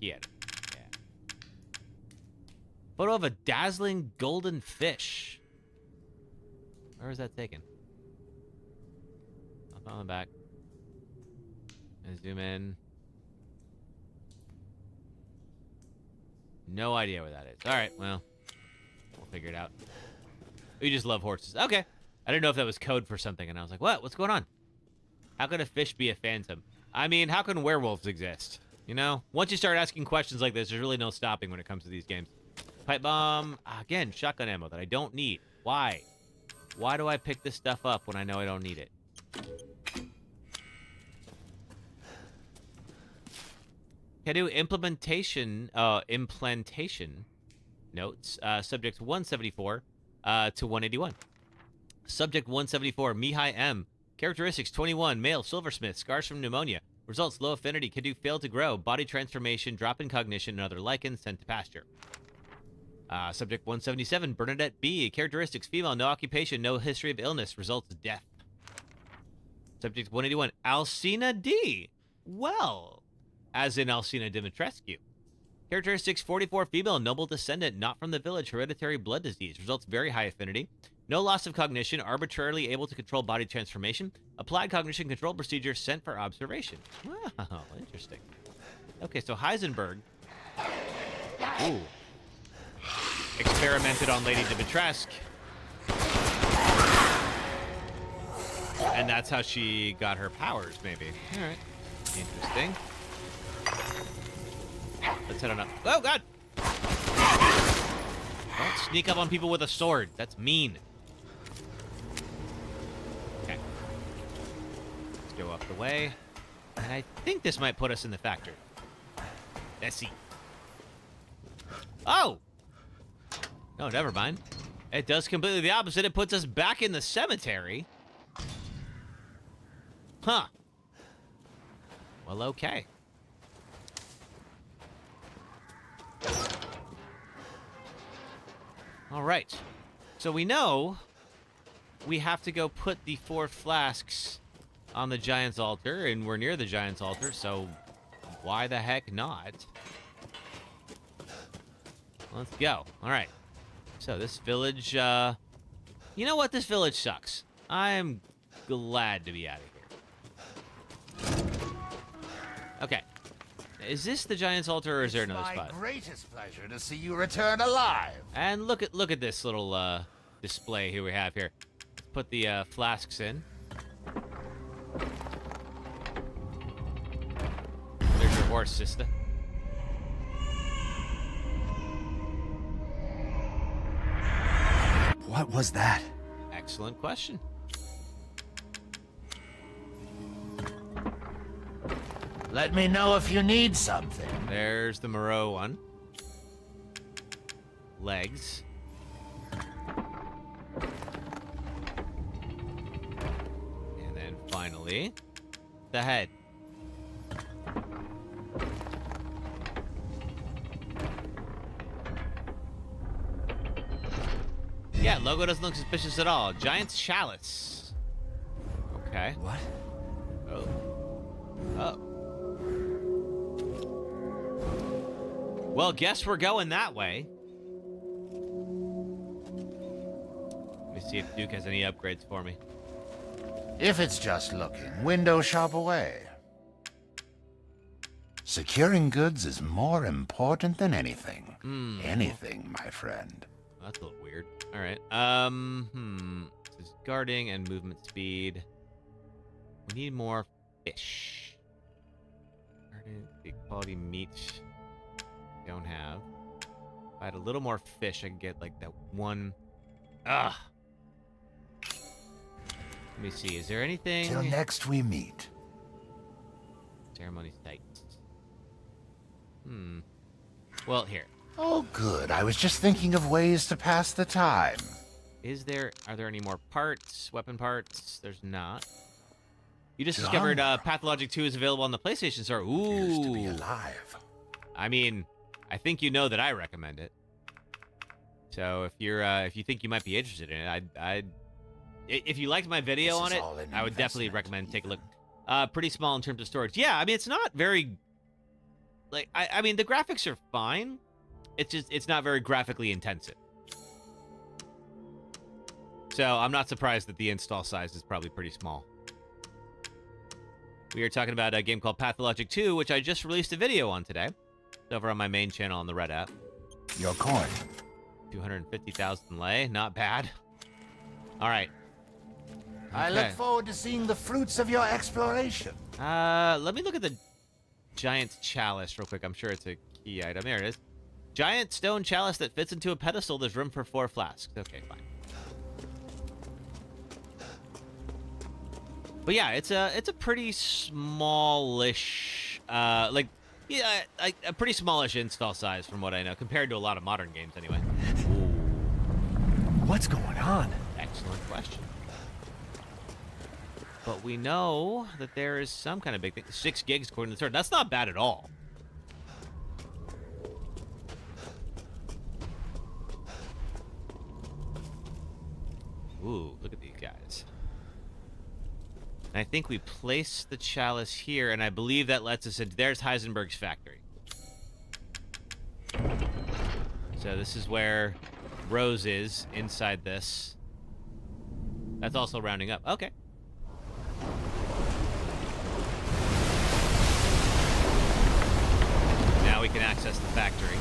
Key edit. Yeah. Photo of a dazzling golden fish. Where was that taken? Up on the back. And zoom in. No idea where that is. All right, well, we'll figure it out. We just love horses. Okay. I didn't know if that was code for something, and I was like, what? What's going on? How could a fish be a phantom? I mean, how can werewolves exist? You know? Once you start asking questions like this, there's really no stopping when it comes to these games. Pipe bomb. Again, shotgun ammo that I don't need. Why? Why do I pick this stuff up when I know I don't need it? Can I do implantation notes. Subject 174 to 181. Subject 174, Mihai M. Characteristics 21, male, silversmith, scars from pneumonia. Results low affinity, can do fail to grow, body transformation, drop in cognition, and other lichens, sent to pasture. Subject 177, Bernadette B. Characteristics female, no occupation, no history of illness, results death. Subject 181, Alcina D. Well, as in Alcina Dimitrescu. Characteristics 44, female, noble descendant, not from the village, hereditary blood disease, results very high affinity. No loss of cognition, arbitrarily able to control body transformation. Applied cognition control procedure sent for observation. Wow, interesting. Okay, so Heisenberg. Ooh. Experimented on Lady Dimitrescu. And that's how she got her powers, maybe. Alright. Interesting. Let's head on up. Oh, God! Don't sneak up on people with a sword. That's mean. Okay. Let's go up the way. And I think this might put us in the factory. Let's see. Oh! No, never mind. It does completely the opposite. It puts us back in the cemetery. Huh. Well, okay. All right. So we know we have to go put the 4 flasks on the giant's altar, and we're near the giant's altar, so why the heck not? Let's go. All right. So this village, you know what? This village sucks. I'm glad to be out of here. Okay. Is this the giant's altar, or is there another spot? My greatest pleasure to see you return alive. And look at this little display here we have here. Let's put the flasks in. There's your horse, sister. What was that? Excellent question. Let me know if you need something. There's the Moreau one. Legs. And then finally, the head. Yeah, logo doesn't look suspicious at all. Giant's chalice. Okay. What? Oh. Oh. Well, guess we're going that way. Let me see if Duke has any upgrades for me. If it's just looking, window shop away. Securing goods is more important than anything. Anything, my friend. That's a little weird. All right. This is guarding and movement speed. We need more fish. Guarding, big quality meat. Don't have. If I had a little more fish, I could get like that one. Ugh. Let me see. Is there anything? Till next we meet. Ceremony sites. Well, here. Oh, good. I was just thinking of ways to pass the time. Are there any more parts? Weapon parts? There's not. You just discovered Pathologic 2 is available on the PlayStation Store. Ooh. Appears to be alive. I mean, I think you know that I recommend it. So if you think you might be interested in it, if you liked my video on it, I would definitely recommend take a look. Pretty small in terms of storage. Yeah, I mean it's not very like I mean the graphics are fine. It's not very graphically intensive. So I'm not surprised that the install size is probably pretty small. We are talking about a game called Pathologic 2, which I just released a video on today. It's over on my main channel on the Red app. Your coin. 250,000 lei, not bad. All right. I look forward to seeing the fruits of your exploration. Let me look at the giant chalice real quick. I'm sure it's a key item. There it is. Giant stone chalice that fits into a pedestal. There's room for 4 flasks. Okay, fine. But yeah, it's a pretty smallish, a pretty smallish install size from what I know, compared to a lot of modern games anyway. What's going on? Excellent question. But we know that there is some kind of big thing. 6 gigs according to the story. That's not bad at all. Ooh, look at these guys. And I think we place the chalice here, and I believe that lets us into... There's Heisenberg's factory. So this is where Rose is, inside this. That's also rounding up. Okay. Now we can access the factory.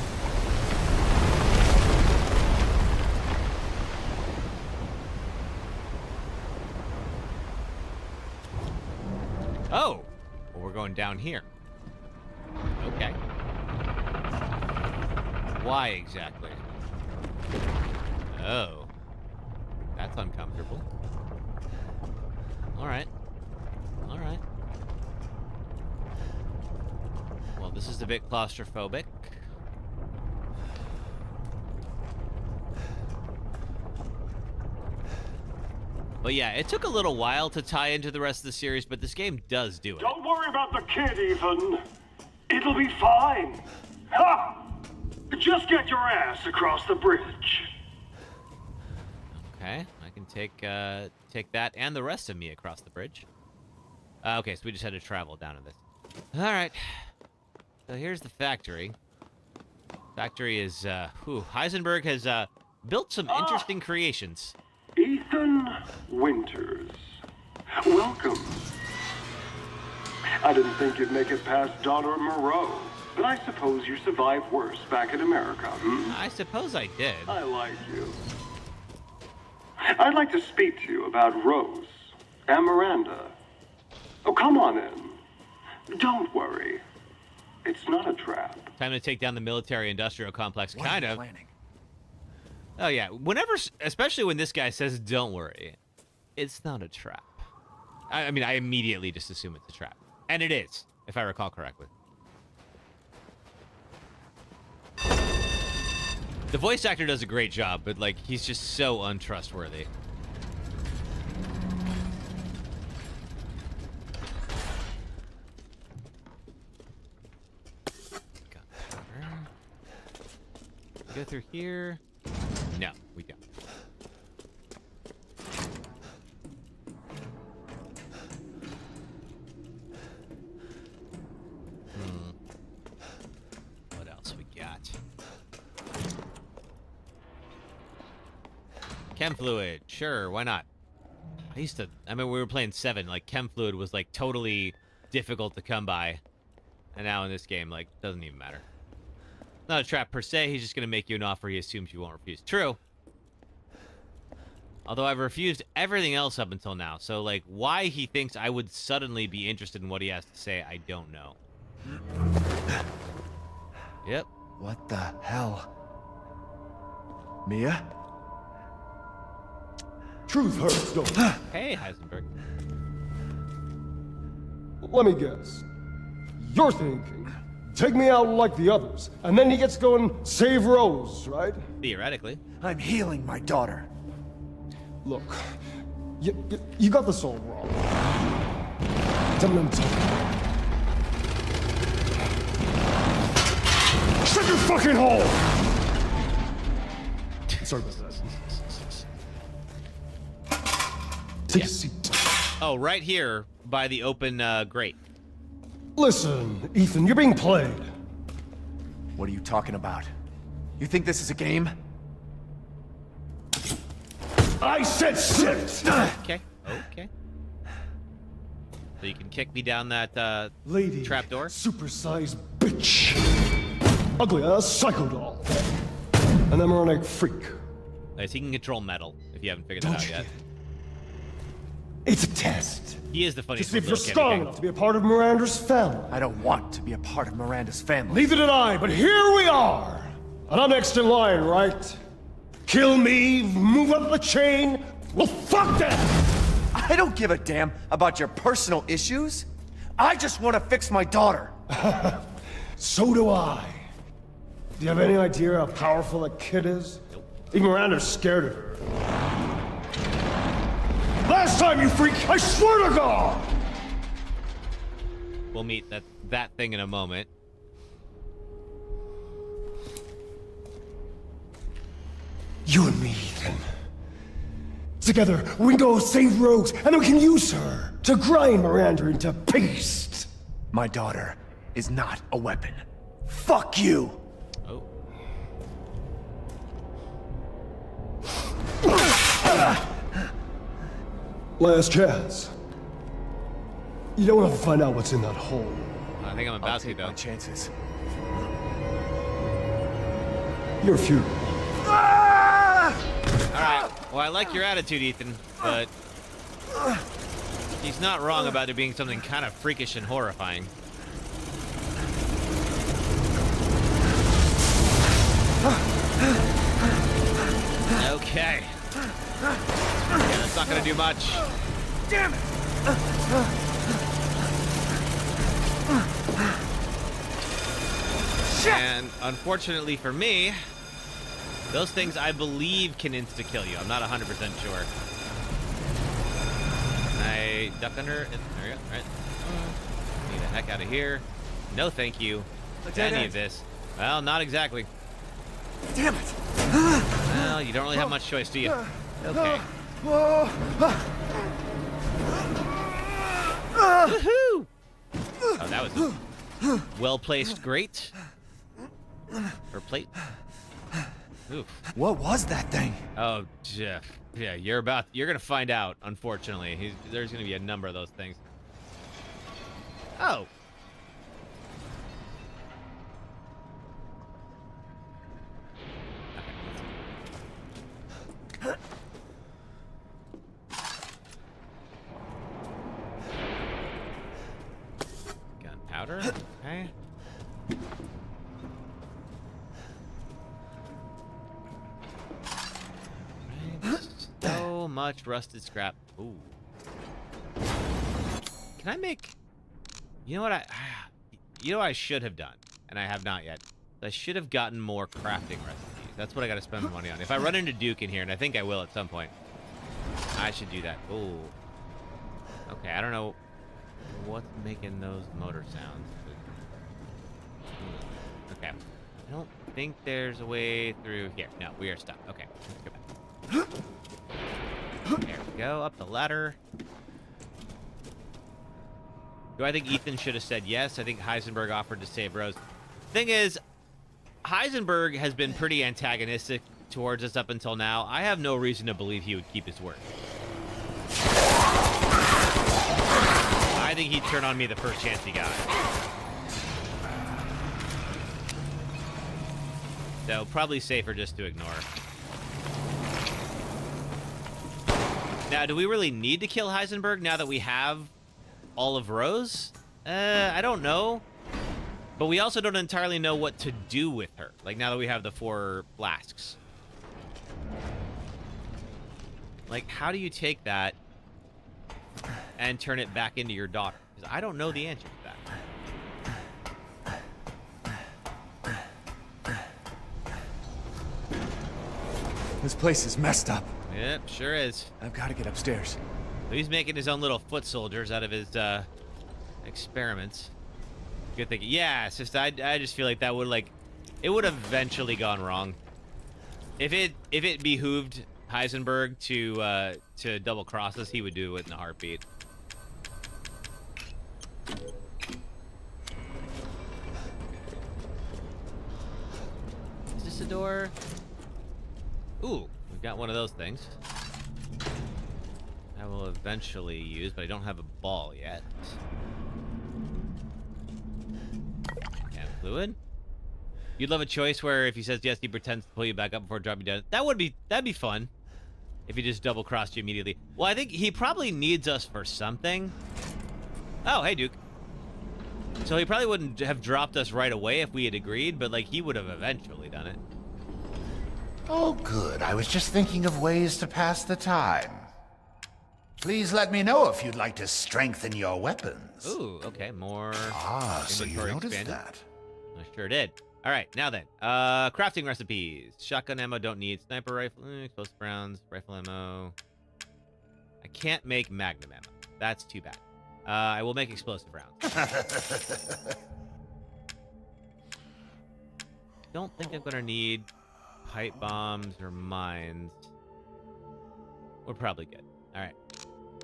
Oh! Well, we're going down here. Okay. Why exactly? Oh. That's uncomfortable. Alright. Alright. Well, this is a bit claustrophobic. But yeah, it took a little while to tie into the rest of the series, but this game does do it. Don't worry about the kid, Ethan. It'll be fine. Ha! Just get your ass across the bridge. Okay, I can take that and the rest of me across the bridge. Okay, so we just had to travel down to this. All right. So here's the factory. Factory is, Heisenberg has built some interesting creations. Ethan Winters. Welcome. I didn't think you'd make it past Daughter Moreau, but I suppose you survived worse back in America, hmm? I suppose I did. I like you. I'd like to speak to you about Rose and Miranda. Oh, come on in. Don't worry. It's not a trap. Time to take down the military-industrial complex, kind of. Oh, yeah. Whenever, especially when this guy says, don't worry, it's not a trap. I mean, I immediately just assume it's a trap. And it is, if I recall correctly. The voice actor does a great job, but, like, he's just so untrustworthy. Go through here. No, we don't. What else we got? Chem fluid, sure, why not? I mean, we were playing 7, like, chem fluid was, like, totally difficult to come by. And now in this game, like, doesn't even matter. Not a trap per se, he's just going to make you an offer he assumes you won't refuse. True. Although I've refused everything else up until now, so, like, why he thinks I would suddenly be interested in what he has to say, I don't know. Yep. What the hell? Mia? Truth hurts, don't it? Hey, Heisenberg. Let me guess. You're thinking take me out like the others, and then he gets to go and save Rose, right? Theoretically. I'm healing my daughter. Look, you got this all wrong. Tell me what I'm talking about. Shut your fucking hole! Sorry about that. Take a seat. Oh, right here by the open grate. Listen, Ethan, you're being played. What are you talking about? You think this is a game? I said sit! Okay, okay. So you can kick me down that Lady, trapdoor? supersized bitch. Ugly ass psycho doll. An emeronic freak. Nice, he can control metal, if you haven't figured that out yet. It's a test. He is the funniest Just see if you're little kid strong in the enough to be a part of Miranda's family. I don't want to be a part of Miranda's family. Neither did I, but here we are. And I'm next in line, right? Kill me, move up the chain. Well, fuck that! I don't give a damn about your personal issues. I just want to fix my daughter. So do I. Do you have any idea how powerful that kid is? Even Miranda's scared of her. Last time, you freak, I swear to God! We'll meet that thing in a moment. You and me, Ethan. Together, we can go save Rose, and then we can use her to grind Miranda into paste. My daughter is not a weapon. Fuck you! Oh. Last chance. You don't want to find out what's in that hole. I think I'm about to, though. My chances. You're futile. Alright, well, I like your attitude, Ethan, but he's not wrong about there being something kind of freakish and horrifying. Okay. Yeah, that's not gonna do much. Damn it! And unfortunately for me, those things I believe can insta-kill you. I'm not 100% sure. Can I duck under? There we go. All right. Get the heck out of here. No thank you to any of this. Well, not exactly. Damn it! Well, you don't really have much choice, do you? Okay. Woohoo! Oh, that was a well-placed grate. Or plate. Oof. What was that thing? Oh, Jeff. Yeah, you're gonna find out, unfortunately. There's gonna be a number of those things. Oh. Gunpowder. Okay. So much rusted scrap. Ooh. Can I make... You know what I should have done, and I have not yet. I should have gotten more crafting recipes. That's what I gotta spend money on. If I run into Duke in here, and I think I will at some point, I should do that. Ooh. Okay, I don't know what's making those motor sounds. Okay. I don't think there's a way through here. No, we are stuck. Okay, let's go back. There we go, up the ladder. Do I think Ethan should have said yes? I think Heisenberg offered to save Rose. Thing is, Heisenberg has been pretty antagonistic towards us up until now. I have no reason to believe he would keep his word. I think he'd turn on me the first chance he got. So, probably safer just to ignore. Now, do we really need to kill Heisenberg now that we have all of Rose? I don't know. But we also don't entirely know what to do with her. Like, now that we have the 4 flasks. Like, how do you take that and turn it back into your daughter? Because I don't know the answer to that. This place is messed up. Yep, sure is. I've got to get upstairs. So he's making his own little foot soldiers out of his experiments. Good thinking. Yeah, it's just I just feel like that would it would have eventually gone wrong. If it behooved Heisenberg to double cross us, he would do it in a heartbeat. Is this a door? Ooh, we've got one of those things. I will eventually use, but I don't have a ball yet. And fluid. You'd love a choice where if he says yes, he pretends to pull you back up before dropping you down. That'd be fun. If he just double crossed you immediately. Well, I think he probably needs us for something. Oh, hey, Duke. So he probably wouldn't have dropped us right away if we had agreed, but like he would have eventually done it. Oh, good. I was just thinking of ways to pass the time. Please let me know if you'd like to strengthen your weapons. Ooh, okay, more. Ah, so you noticed that. I sure did. All right, now then, crafting recipes. Shotgun ammo, don't need. Sniper rifle, explosive rounds, rifle ammo. I can't make magnum ammo. That's too bad. I will make explosive rounds. Don't think I'm gonna need pipe bombs or mines. We're probably good. All right.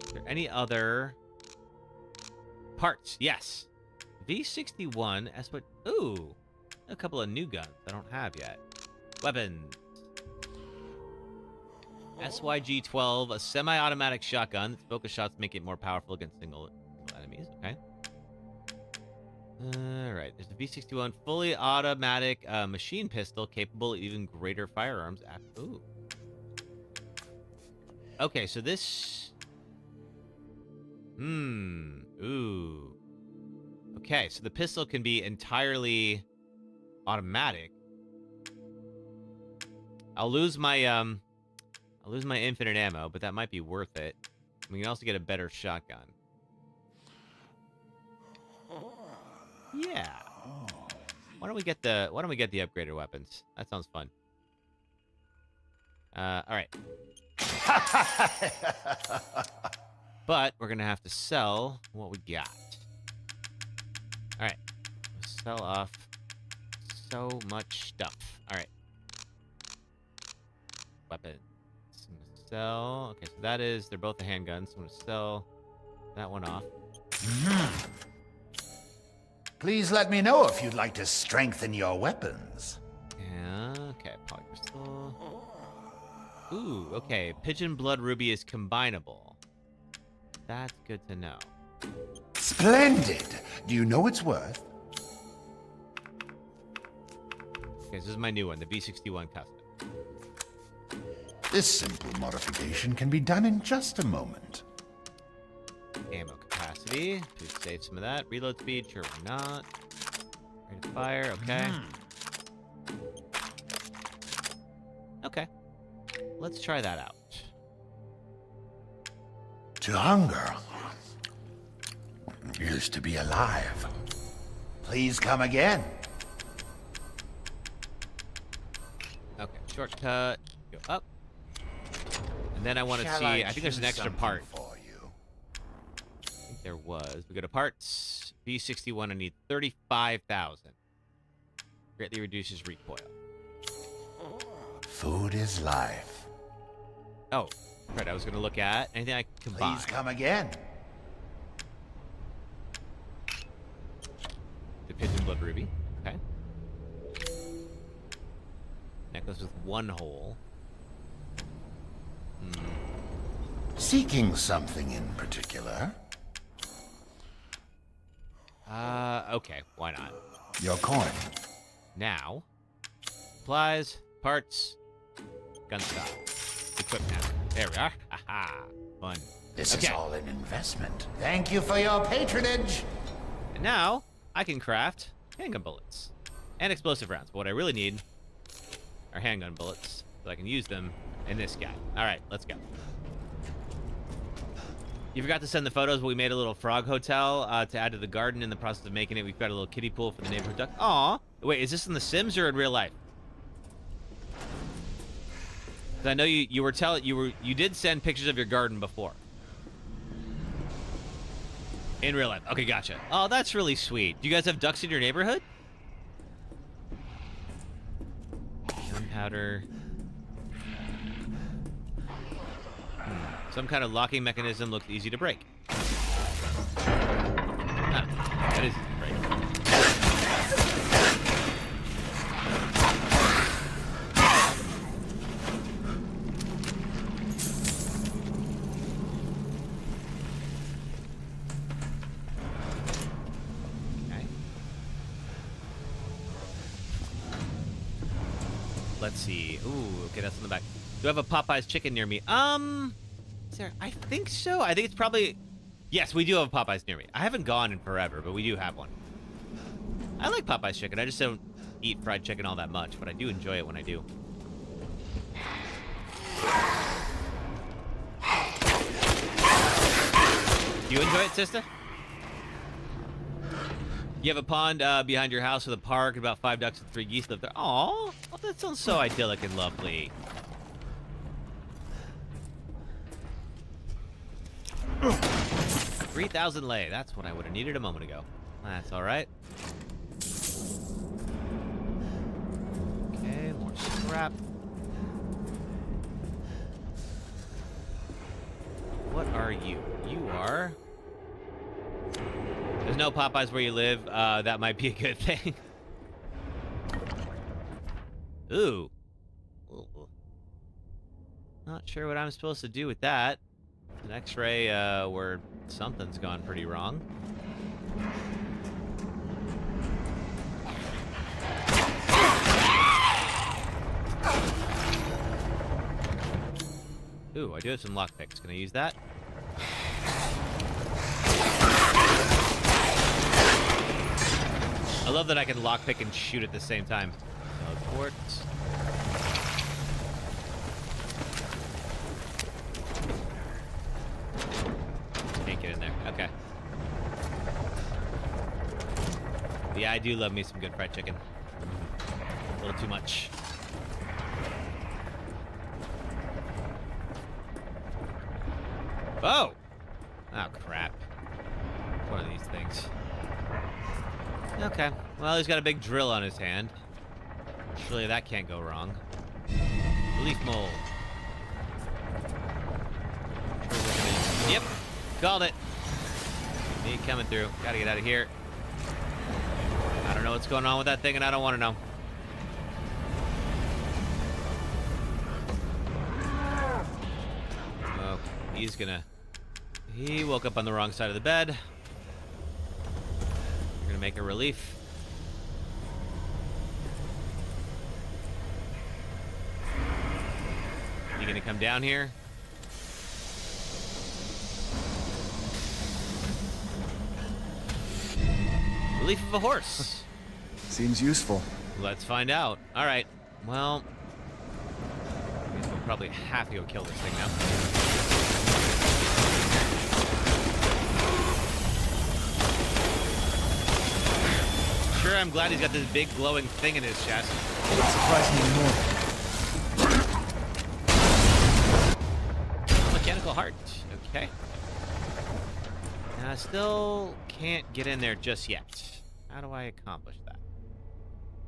Is there any other parts? Yes. V61. That's what. Ooh. A couple of new guns I don't have yet. Weapons. SYG-12, a semi-automatic shotgun. Its focus shots make it more powerful against single enemies. Okay. Alright, there's the V61 fully automatic machine pistol capable of even greater firearms. Ooh. Okay, so this... Ooh. Okay, so the pistol can be entirely automatic. I'll lose my infinite ammo, but that might be worth it. We can also get a better shotgun. Yeah. Why don't we get the upgraded weapons? That sounds fun. All right. But we're gonna have to sell what we got. All right. Let's sell off so much stuff. All right. Weapons. I'm gonna sell. Okay, so that is. They're both the handguns. So I'm gonna sell that one off. Please let me know if you'd like to strengthen your weapons. Yeah, okay, polycrystal. Ooh, okay, pigeon blood ruby is combinable. That's good to know. Splendid! Do you know its worth? Okay, so this is my new one, the V61 custom. This simple modification can be done in just a moment. Ammo capacity. Please save some of that. Reload speed, sure why not. Rate of fire, okay. Okay. Let's try that out. To hunger is to be alive. Please come again. Okay, shortcut. Go up. And then I want to see, I think there's an extra part. I think there was. We go to parts. V61, I need 35,000. Greatly reduces recoil. Food is life. Oh, right. I was going to look at anything I can buy. Please come again. The pigeon blood ruby. Okay. Necklace with one hole. Seeking something in particular? Okay. Why not? Your coin. Now, supplies, parts, gun style, equipment. There we are. Aha, fun. This is all an investment. Thank you for your patronage. And now I can craft handgun bullets and explosive rounds. But what I really need are handgun bullets, so I can use them in this guy. All right, let's go. You forgot to send the photos, but we made a little frog hotel to add to the garden. In the process of making it, we've got a little kiddie pool for the neighborhood duck. Aw. Wait, is this in The Sims or in real life? I know you did send pictures of your garden before. In real life. Okay, gotcha. Oh, that's really sweet. Do you guys have ducks in your neighborhood? Gunpowder. Some kind of locking mechanism looks easy to break. Ah, that is easy to break. Let's see. Ooh, okay, that's in the back. Do I have a Popeye's chicken near me? Is there? I think so. I think it's probably... Yes, we do have a Popeye's near me. I haven't gone in forever, but we do have one. I like Popeye's chicken. I just don't eat fried chicken all that much, but I do enjoy it when I do. Do you enjoy it, sister? You have a pond behind your house with a park, and about 5 ducks and 3 geese live there. Aww, oh, that sounds so idyllic and lovely. 3,000 lei. That's what I would have needed a moment ago. That's all right. Okay, more scrap. What are you? You are... There's no Popeyes where you live. That might be a good thing. Ooh. Not sure what I'm supposed to do with that. An X-ray where something's gone pretty wrong. Ooh, I do have some lockpicks. Can I use that? I love that I can lockpick and shoot at the same time. Teleport. Can't get in there. Okay. Yeah, I do love me some good fried chicken. A little too much. Oh! Oh, crap. One of these things. Okay. Well, he's got a big drill on his hand. Surely that can't go wrong. Leaf mold. Yep. Called it. Me coming through. Gotta get out of here. I don't know what's going on with that thing, and I don't want to know. Oh, he's gonna... He woke up on the wrong side of the bed. We're gonna make a relief. You gonna come down here? Relief of a horse. Seems useful. Let's find out. All right. Well, I guess we'll probably have to go kill this thing now. Sure, I'm glad he's got this big glowing thing in his chest. Wouldn't surprise me anymore. Mechanical heart. Okay. I still can't get in there just yet. How do I accomplish that?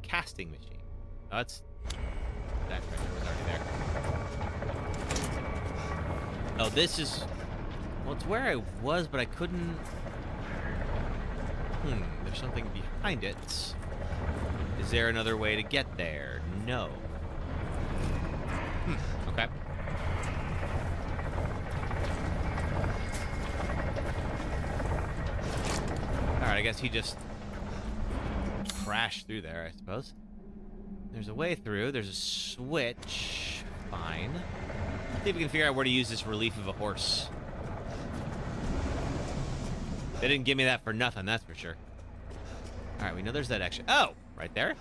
Casting machine. Oh, that's... That right was already there. Oh, this is... Well, it's where I was, but I couldn't... There's something behind it. Is there another way to get there? No. Okay. Alright, I guess he just crashed through there, I suppose. There's a way through. There's a switch. Fine. Let's see if we can figure out where to use this relief of a horse. They didn't give me that for nothing, that's for sure. Alright, we know there's that extra... Oh! Right there.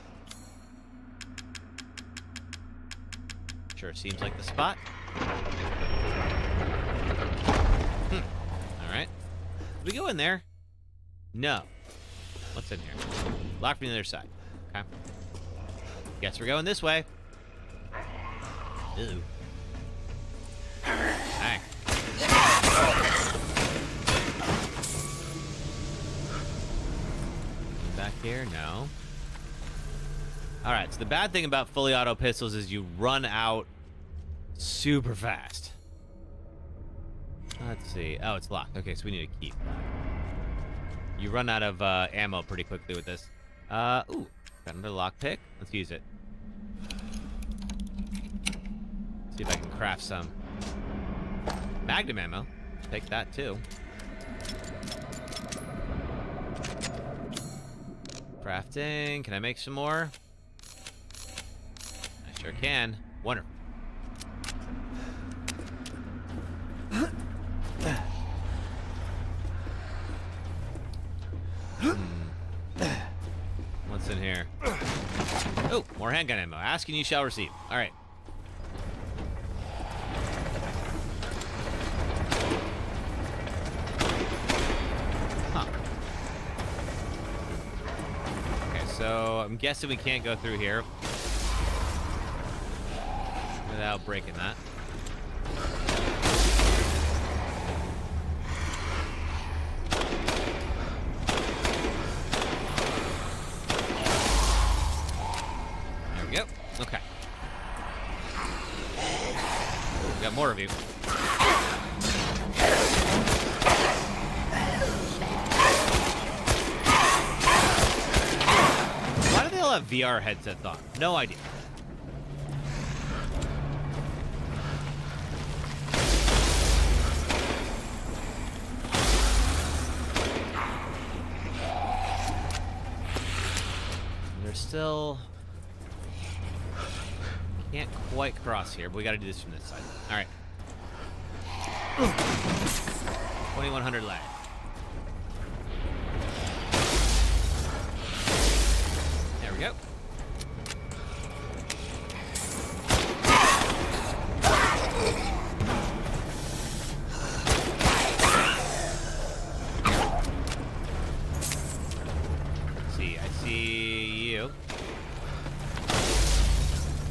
Sure seems like the spot. Alright. Did we go in there? No. What's in here? Locked from the other side. Okay. Guess we're going this way. Ew. Here? No. Alright, so the bad thing about fully auto pistols is you run out super fast. Let's see. Oh, it's locked. Okay, so we need a key. You run out of ammo pretty quickly with this. Ooh. Got another lockpick. Let's use it. See if I can craft some. Magnum ammo. Take that too. Crafting. Can I make some more? I sure can. Wonderful. What's in here? Oh, more handgun ammo. Ask and you shall receive. All right. Huh. Okay, so I'm guessing we can't go through here without breaking that. Okay. We got more of you. Why do they all have VR headsets on? No idea. They're still... Can't quite cross here, but we gotta do this from this side. Alright. 2100 lag. There we go. Let's see, I see you.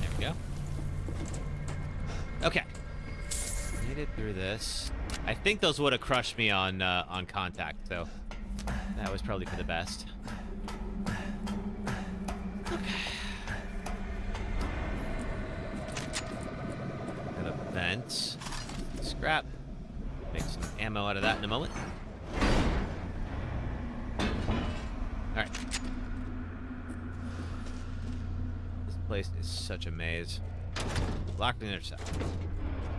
There we go. Okay. Made it through this. I think those would have crushed me on contact, so that was probably for the best. Okay. Got a vent. Scrap. Make some ammo out of that in a moment. Alright. This place is such a maze. Locked on the other side.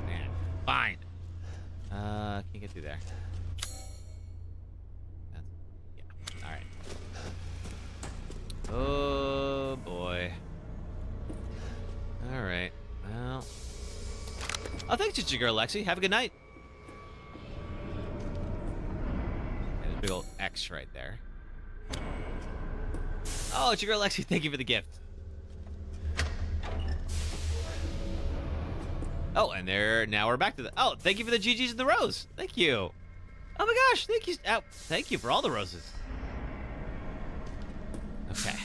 Man, fine. Can't get through there. Yeah. Alright. Oh boy. Alright. Well. Oh, thanks, it's your girl, Lexi. Have a good night. There's a big old X right there. Oh, it's your girl, Lexi. Thank you for the gift. Oh, and there. Now we're back to the. Oh, thank you for the GGs and the rose. Thank you. Oh my gosh, thank you. Oh, thank you for all the roses. Okay.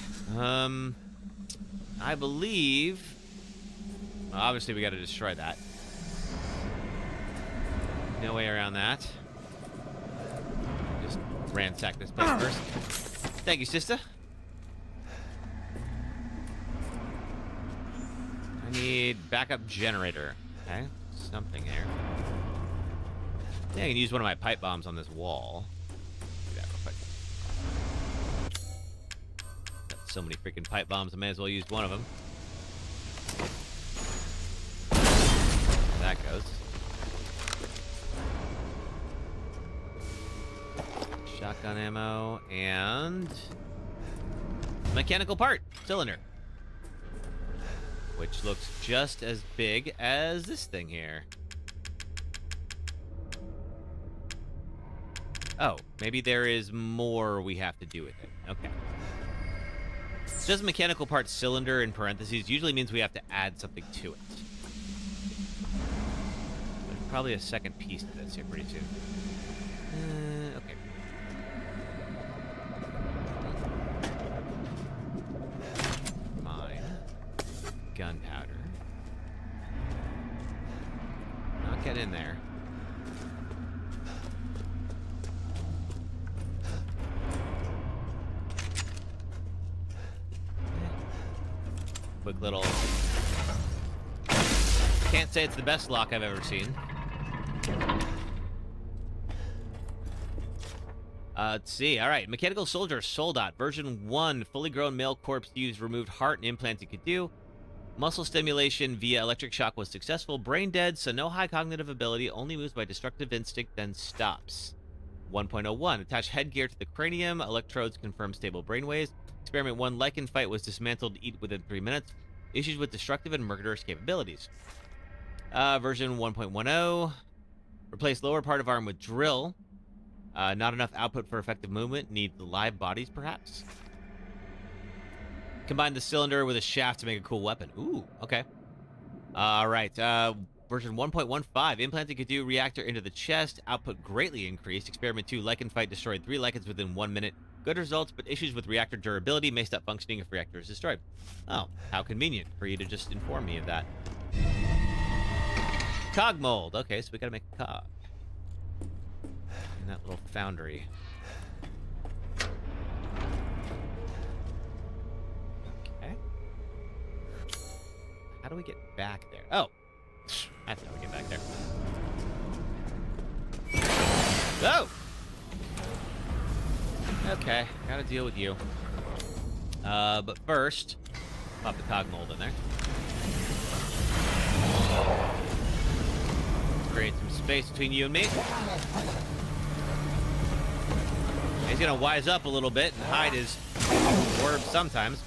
I believe. Well, obviously, we got to destroy that. No way around that. Just ransack this place first. Thank you, sister. I need backup generator. Okay, something there. Yeah, I can use one of my pipe bombs on this wall. Do that real quick. Got so many freaking pipe bombs, I may as well use one of them. There that goes. Shotgun ammo and mechanical part cylinder, which looks just as big as this thing here. Oh, maybe there is more we have to do with it. Okay. It says mechanical part cylinder in parentheses usually means we have to add something to it. There's probably a second piece to this here pretty soon. Okay. Mine. Gunpowder. Not get in there. Quick little... Can't say it's the best lock I've ever seen. Let's see. All right. Mechanical Soldier Soldat. Version 1. Fully grown male corpse used removed heart and implants it could do. Muscle stimulation via electric shock was successful. Brain dead, so no high cognitive ability. Only moves by destructive instinct, then stops. 1.01. Attach headgear to the cranium. Electrodes confirm stable brainwaves. Experiment 1. Lycan fight was dismantled to eat within 3 minutes. Issues with destructive and murderous capabilities. Version 1.10. Replace lower part of arm with drill. Not enough output for effective movement. Need live bodies, perhaps. Combine the cylinder with a shaft to make a cool weapon. Ooh, okay. All right. Version 1.15. Implanted could do reactor into the chest. Output greatly increased. Experiment 2. Lycan fight destroyed 3 Lycans within 1 minute. Good results, but issues with reactor durability may stop functioning if reactor is destroyed. Oh, how convenient for you to just inform me of that. Cog mold. Okay, so we gotta make a cog. In that little foundry. Okay. How do we get back there? Oh! That's how we get back there. Oh! Okay, gotta deal with you. But first, pop the cog mold in there. Create some space between you and me. He's gonna wise up a little bit and hide his orb sometimes.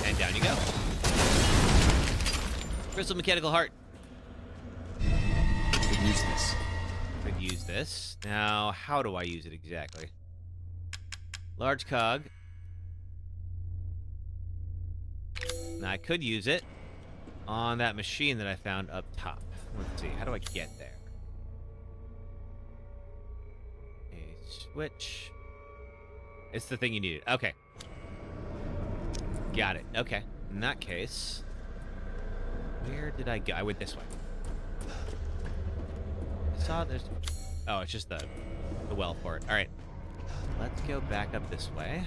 And down you go. Crystal mechanical heart. Could use this. Could use this. Now, how do I use it exactly? Large cog. Now, I could use it on that machine that I found up top. Let's see, how do I get there? A switch. It's the thing you needed. Okay. Got it. Okay. In that case, where did I go? I went this way. I saw there's... Oh, it's just the well for it. All right. Let's go back up this way.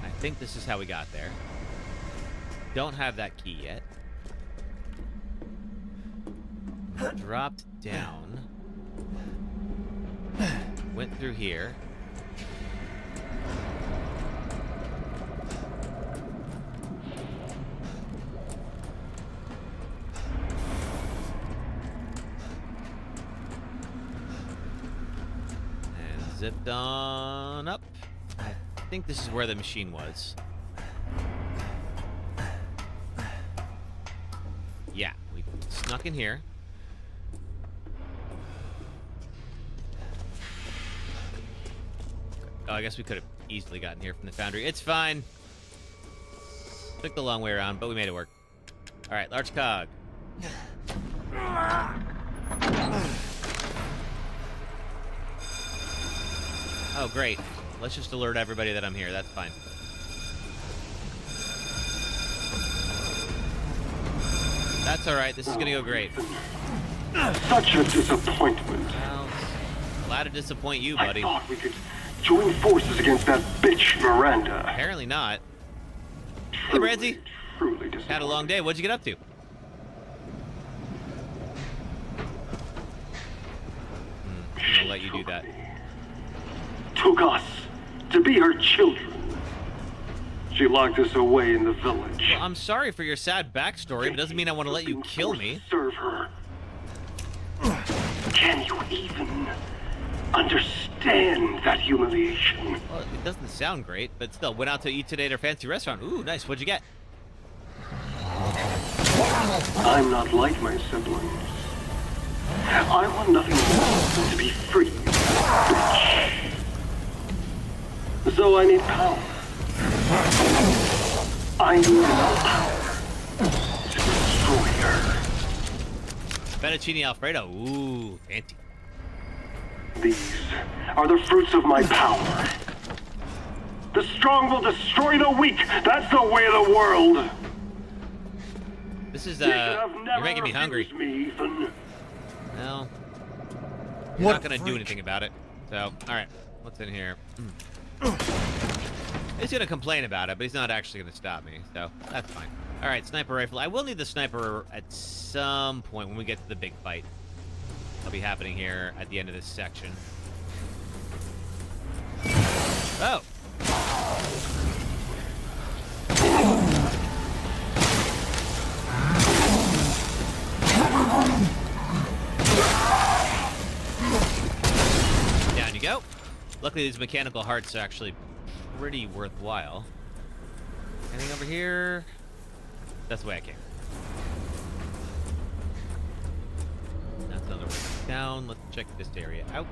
I think this is how we got there. Don't have that key yet. Dropped down. Went through here. And zipped on up. I think this is where the machine was. Yeah, we snuck in here. Oh, I guess we could have easily gotten here from the foundry. It's fine. Took the long way around, but we made it work. All right, large cog. Oh, great. Let's just alert everybody that I'm here. That's fine. That's all right. This is gonna go great. Such a disappointment. Well, glad to disappoint you, buddy. I thought we could join forces against that bitch Miranda. Apparently not. Hey, Ramsey. Had a long day. What'd you get up to? I'll let you do that. Took us to be her children. She locked us away in the village. Well, I'm sorry for your sad backstory, but it doesn't mean I want to let you kill me. Serve her. Can you even understand that humiliation? Well, it doesn't sound great, but still, went out to eat today at our fancy restaurant. Ooh, nice. What'd you get? I'm not like my siblings. I want nothing more than to be free, bitch. So I need power. I need enough power to destroy her. Fettuccine Alfredo. Ooh, fancy. These are the fruits of my power. The strong will destroy the weak. That's the way of the world. This is, you're making me hungry. Me, Ethan. Well, you're not going to do anything about it. So, all right. What's in here? He's going to complain about it, but he's not actually going to stop me. So, that's fine. All right, sniper rifle. I will need the sniper at some point when we get to the big fight. That'll be happening here at the end of this section. Oh! Down you go. Luckily, these mechanical hearts are actually pretty worthwhile. Anything over here? That's the way I came. That's another way down. Let's check this area out.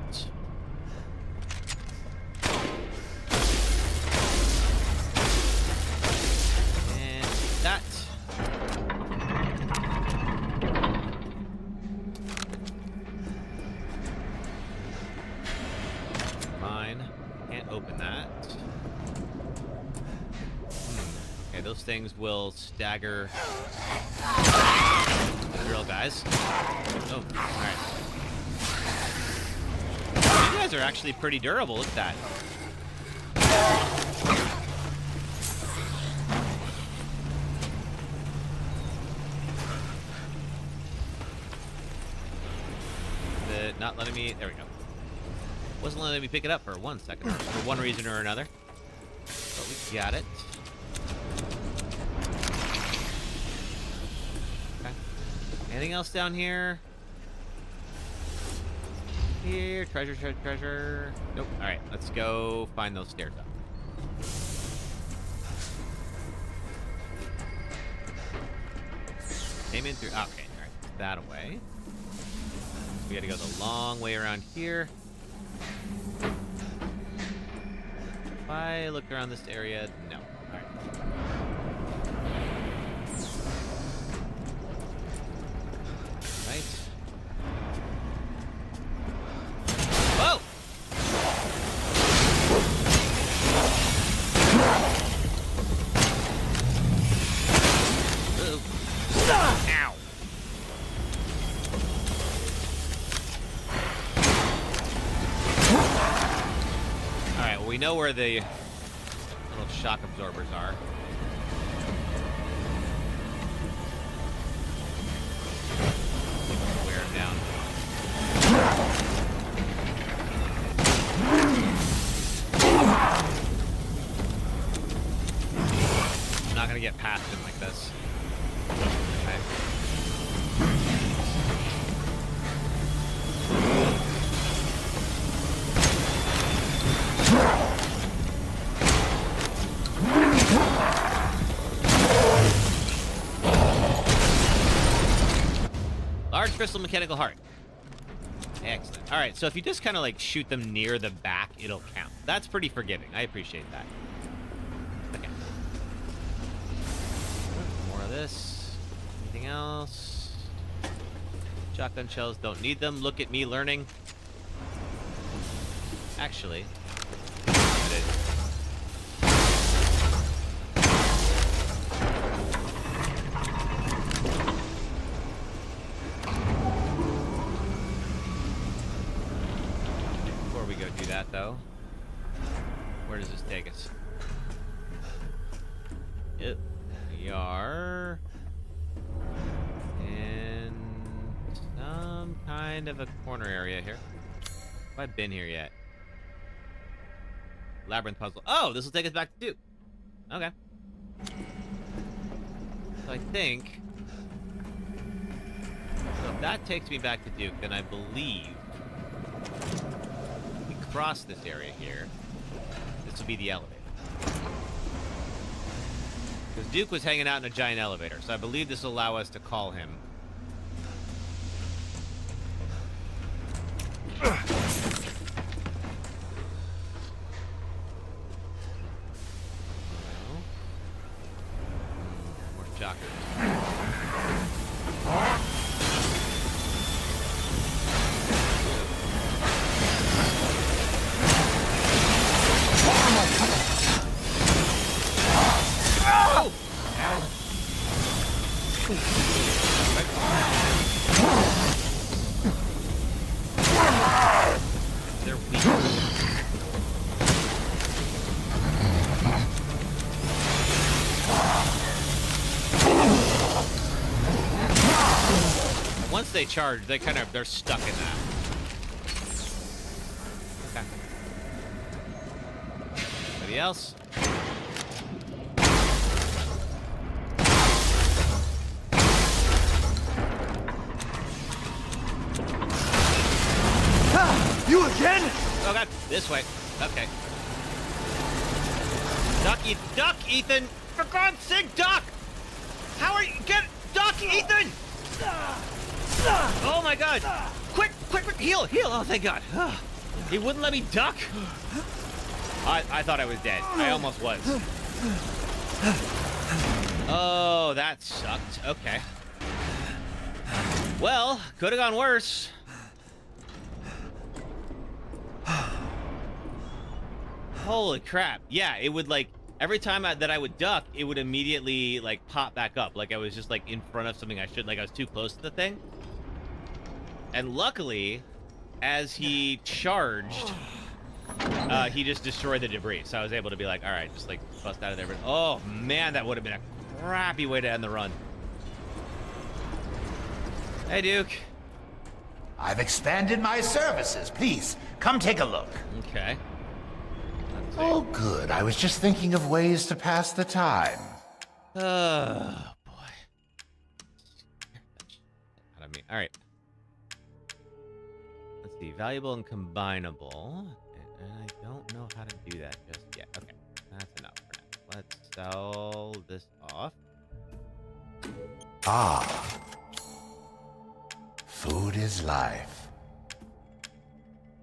And that. Mine. Can't open that. Okay, those things will stagger. Drill guys. Oh, alright. You guys are actually pretty durable. Look at that. Not letting me. There we go. Wasn't letting me pick it up for 1 second. For one reason or another. But we got it. Okay. Anything else down here? Here. Treasure, treasure, treasure. Nope. Alright, let's go find those stairs up. Came in through. Okay, alright. That away. We gotta go the long way around here. If I look around this area, no. Alright. Right. Whoa! Ooh. Ow! Alright, well, we know where the little shock absorbers are. Wear them down. I'm not gonna get past him like this. Okay. Large crystal mechanical heart. Excellent. All right, so if you just kind of like shoot them near the back, it'll count. That's pretty forgiving. I appreciate that. Okay. More of this. Anything else? Shotgun shells, don't need them. Look at me learning. Actually, before we go do that, though, where does this take us? Yep, we are in some kind of a corner area here. Have I been here yet? Labyrinth puzzle. Oh, this will take us back to Duke. Okay. So I think... So if that takes me back to Duke, then I believe... we cross this area here. This will be the elevator. Because Duke was hanging out in a giant elevator, so I believe this will allow us to call him. once they charge, they're stuck in that. Okay. Anybody else? You again? Oh god, this way. Okay. Duck, Ethan! For God's sake, duck! How are you? Duck, Ethan! Oh my god! Quick, heal! Oh, thank God. He wouldn't let me duck? I thought I was dead. I almost was. Oh, that sucked. Okay. Well, could have gone worse. Holy crap. Yeah, it would like, every time that I would duck, it would immediately like pop back up. Like I was just like in front of something I shouldn't, like I was too close to the thing. And luckily, as he charged, he just destroyed the debris. So I was able to be like, all right, just like bust out of there. But oh man, that would have been a crappy way to end the run. Hey, Duke. I've expanded my services. Please, come take a look. Okay. Oh, good. I was just thinking of ways to pass the time. Oh, boy. All right. Let's see. Valuable and combinable. And I don't know how to do that just yet. Okay. That's enough for now. Let's sell this off. Ah. Food is life.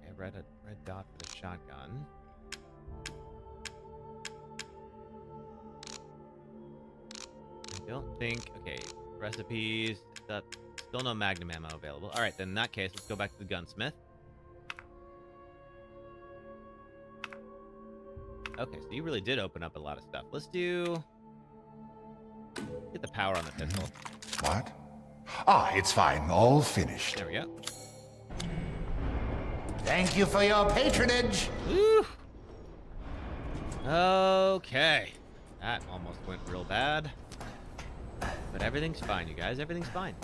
Okay, red dot for the shotgun. I don't think... Okay, recipes. Still no magnum ammo available. All right, then in that case, let's go back to the gunsmith. Okay, so you really did open up a lot of stuff. Let's do... Get the power on the pistol. What? Ah, it's fine. All finished. There we go. Thank you for your patronage. Woo! Okay. That almost went real bad. But everything's fine, you guys. Everything's fine.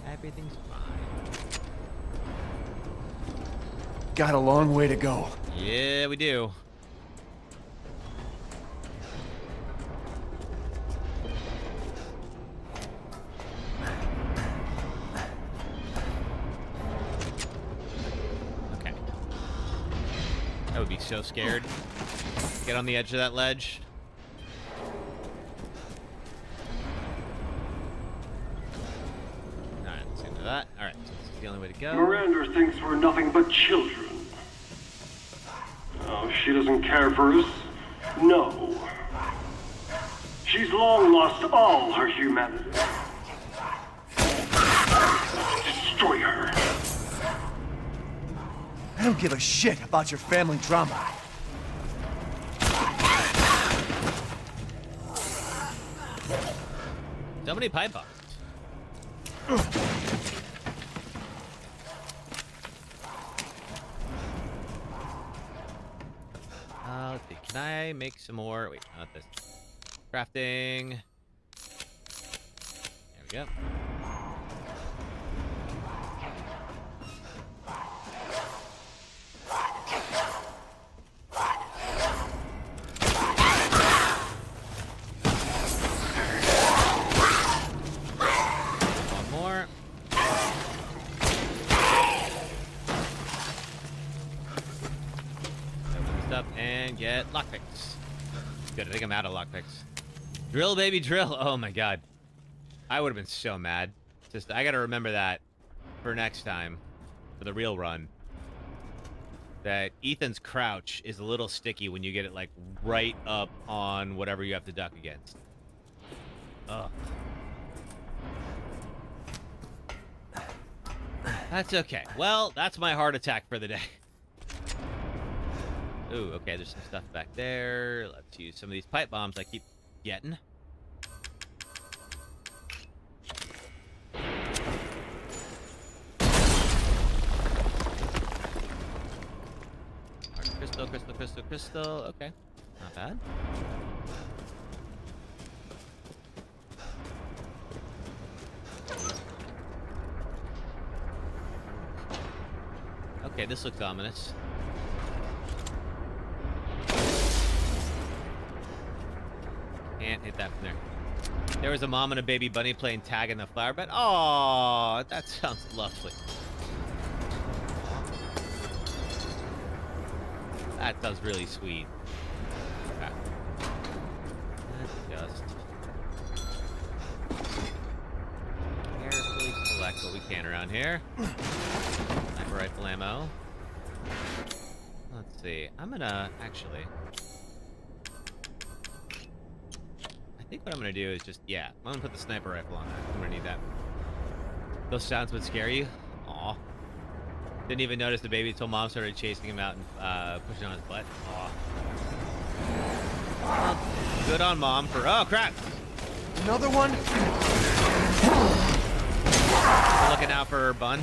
Everything's fine. Got a long way to go. Yeah, we do. Okay. I would be so scared. Get on the edge of that ledge. That. All right, so this is the only way to go. Miranda thinks we're nothing but children. Oh, she doesn't care for us. No. She's long lost all her humanity. Destroy her. I don't give a shit about your family drama. So many pipe bombs. Let's see. Can I make some more? Wait, not this. Crafting. There we go. One more. Up and get lockpicks. Good, I think I'm out of lockpicks. Drill, baby, drill. Oh my god. I would have been so mad. Just, I gotta remember that for next time, for the real run. That Ethan's crouch is a little sticky when you get it like right up on whatever you have to duck against. Ugh. That's okay. Well, that's my heart attack for the day. Ooh, okay, there's some stuff back there. Let's use some of these pipe bombs I keep getting. Crystal, crystal, crystal, crystal. Okay, not bad. Okay, this looks ominous. Can't hit that from there. There was a mom and a baby bunny playing tag in the flower bed. Oh, that sounds lovely. That sounds really sweet. Okay. Let's just carefully select what we can around here. Sniper rifle ammo. Let's see. I'm gonna actually. I think what I'm gonna do is just I'm gonna put the sniper rifle on that. I'm gonna need that. Those sounds would scare you. Aw. Didn't even notice the baby until mom started chasing him out and pushing on his butt. Aw. Well, good on mom for. Oh crap! Another one? We're looking out for her bun.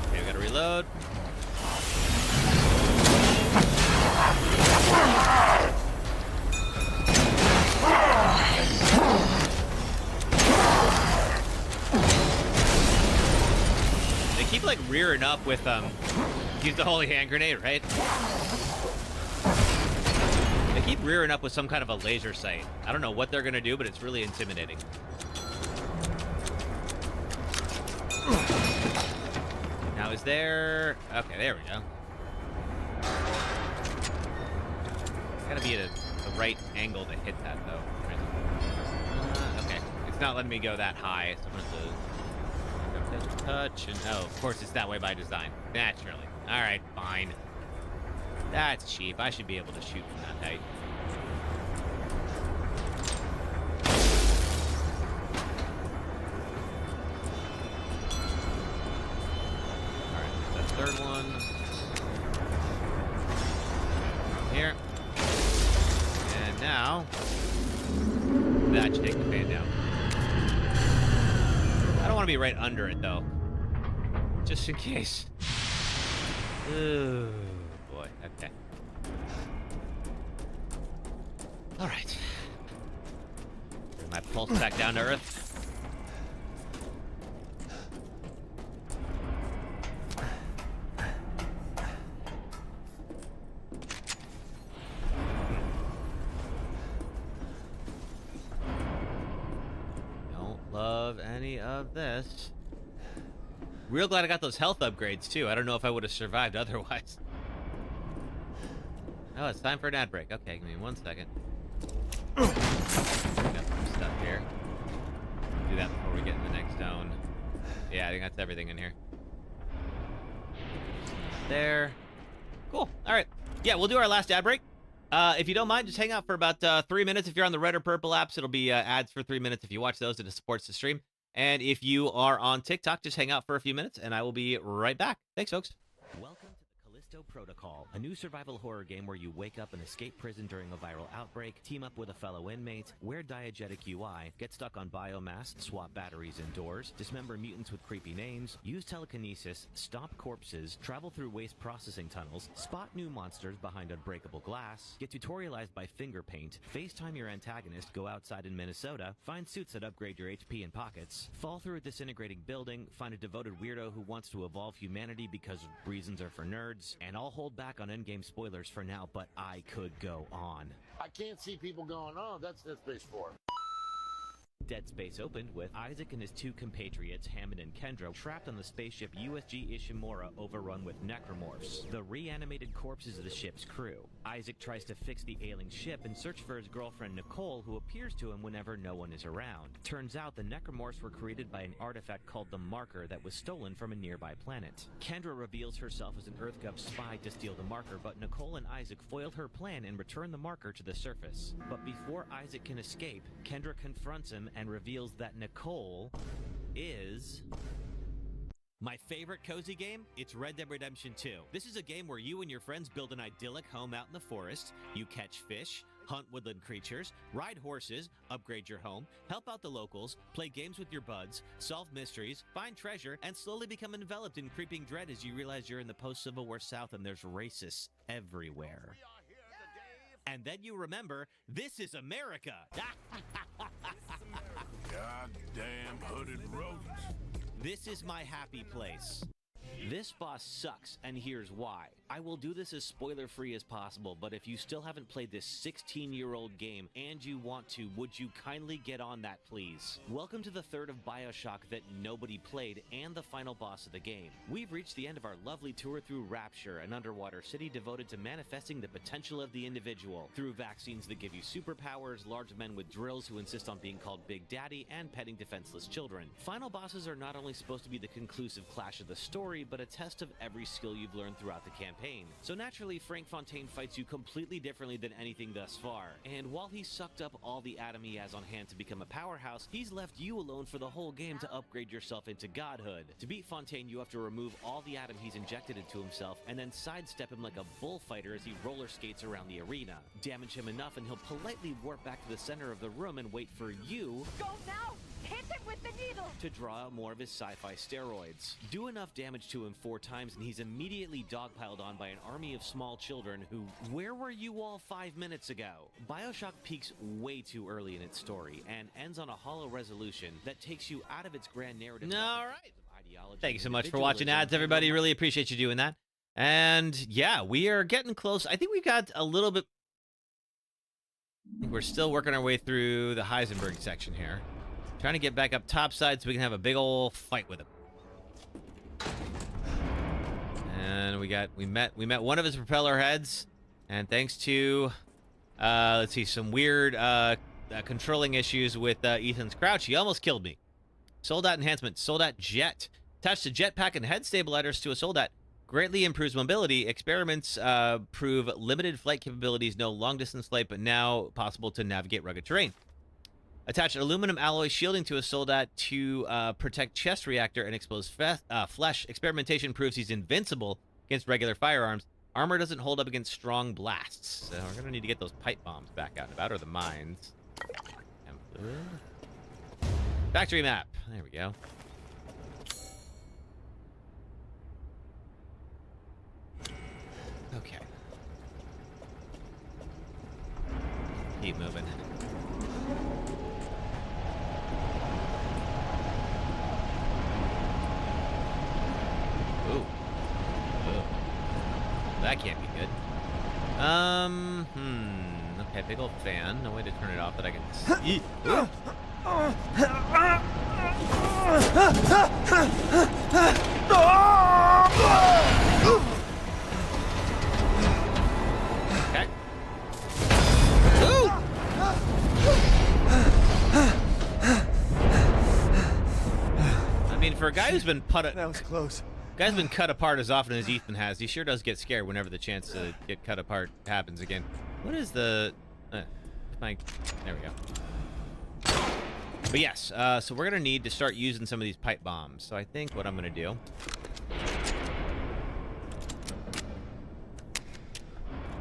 Okay, we gotta reload. They keep like rearing up with use the holy hand grenade, right? They keep rearing up with some kind of a laser sight. I don't know what they're gonna do, but it's really intimidating. Now is there... Okay, there we go. Gotta be at the right angle to hit that, though. Okay, it's not letting me go that high, so I'm gonna have to touch, and oh, of course it's that way by design. Naturally. Alright, fine. That's cheap. I should be able to shoot from that height. Third one. Here. And now, that should take the fan down. I don't want to be right under it, though. Just in case. Oh, boy. Okay. All right. Bring my pulse back down to earth. Any of this. Real glad I got those health upgrades too. I don't know if I would have survived otherwise. Oh, it's time for an ad break. Okay, give me 1 second. Got some stuff here. Do that before we get in the next zone. Yeah, I think that's everything in here. There. Cool. All right. Yeah, we'll do our last ad break. If you don't mind, just hang out for about 3 minutes. If you're on the red or purple apps, it'll be ads for 3 minutes. If you watch those, it supports the stream. And if you are on TikTok, just hang out for a few minutes, and I will be right back. Thanks, folks. Welcome to the Callisto Protocol, a new survival horror game where you wake up and escape prison during a viral outbreak, team up with a fellow inmate, wear diegetic UI, get stuck on biomass, swap batteries indoors, dismember mutants with creepy names, use telekinesis, stomp corpses, travel through waste processing tunnels, spot new monsters behind unbreakable glass, get tutorialized by finger paint, FaceTime your antagonist, go outside in Minnesota, find suits that upgrade your HP and pockets, fall through a disintegrating building, find a devoted weirdo who wants to evolve humanity because reasons are for nerds, and I'll hold back on endgame spoilers for now, but I could go on. I can't see people going, oh, that's Dead Space 4. Dead Space opened with Isaac and his two compatriots, Hammond and Kendra, trapped on the spaceship USG Ishimura, overrun with necromorphs, the reanimated corpses of the ship's crew. Isaac tries to fix the ailing ship and search for his girlfriend Nicole, who appears to him whenever no one is around. Turns out the necromorphs were created by an artifact called the Marker that was stolen from a nearby planet. Kendra reveals herself as an EarthGov spy to steal the Marker, but Nicole and Isaac foil her plan and return the Marker to the surface. But before Isaac can escape, Kendra confronts him and reveals that Nicole is... my favorite cozy game? It's Red Dead Redemption 2. This is a game where you and your friends build an idyllic home out in the forest, you catch fish, hunt woodland creatures, ride horses, upgrade your home, help out the locals, play games with your buds, solve mysteries, find treasure, and slowly become enveloped in creeping dread as you realize you're in the post-Civil War South and there's racists everywhere. And then you remember, this is America! Goddamn hooded rodents. This is my happy place. This boss sucks, and here's why. I will do this as spoiler-free as possible, but if you still haven't played this 16-year-old game and you want to, would you kindly get on that, please? Welcome to the third of BioShock that nobody played and the final boss of the game. We've reached the end of our lovely tour through Rapture, an underwater city devoted to manifesting the potential of the individual through vaccines that give you superpowers, large men with drills who insist on being called Big Daddy, and petting defenseless children. Final bosses are not only supposed to be the conclusive clash of the story, but a test of every skill you've learned throughout the campaign. So naturally, Frank Fontaine fights you completely differently than anything thus far. And while he sucked up all the Atom he has on hand to become a powerhouse, he's left you alone for the whole game to upgrade yourself into godhood. To beat Fontaine, you have to remove all the Atom he's injected into himself and then sidestep him like a bullfighter as he roller skates around the arena. Damage him enough and he'll politely warp back to the center of the room and wait for you Go now! Hit him with the needle! to draw out more of his sci-fi steroids. Do enough damage to him 4 times and he's immediately dogpiled on by an army of small children who, where were you all 5 minutes ago? BioShock peaks way too early in its story and ends on a hollow resolution that takes you out of its grand narrative. All right. Thank you so much for watching ads, everybody. Really appreciate you doing that. And yeah, we are getting close. I think we've got a little bit. I think we're still working our way through the Heisenberg section here. Trying to get back up topside so we can have a big old fight with him. And we met one of his propeller heads, and thanks to let's see, some weird controlling issues with Ethan's crouch, he almost killed me. Soldat enhancement, Soldat jet. Attached to jetpack and head stabilizers to a Soldat. Greatly improves mobility. Experiments prove limited flight capabilities, no long-distance flight, but now possible to navigate rugged terrain. Attach aluminum alloy shielding to a Soldat to protect chest reactor and expose flesh. Experimentation proves he's invincible against regular firearms. Armor doesn't hold up against strong blasts. So we're going to need to get those pipe bombs back out and about, or the mines. Factory map. There we go. Okay. Keep moving. Ooh. That can't be good. Okay, big old fan. No way to turn it off that I can see. Okay. Ooh! I mean, for a guy who's been that was close. Guy's been cut apart as often as Ethan has. He sure does get scared whenever the chance to get cut apart happens again. What is the? There we go. But yes, so we're gonna need to start using some of these pipe bombs. So I think what I'm gonna do.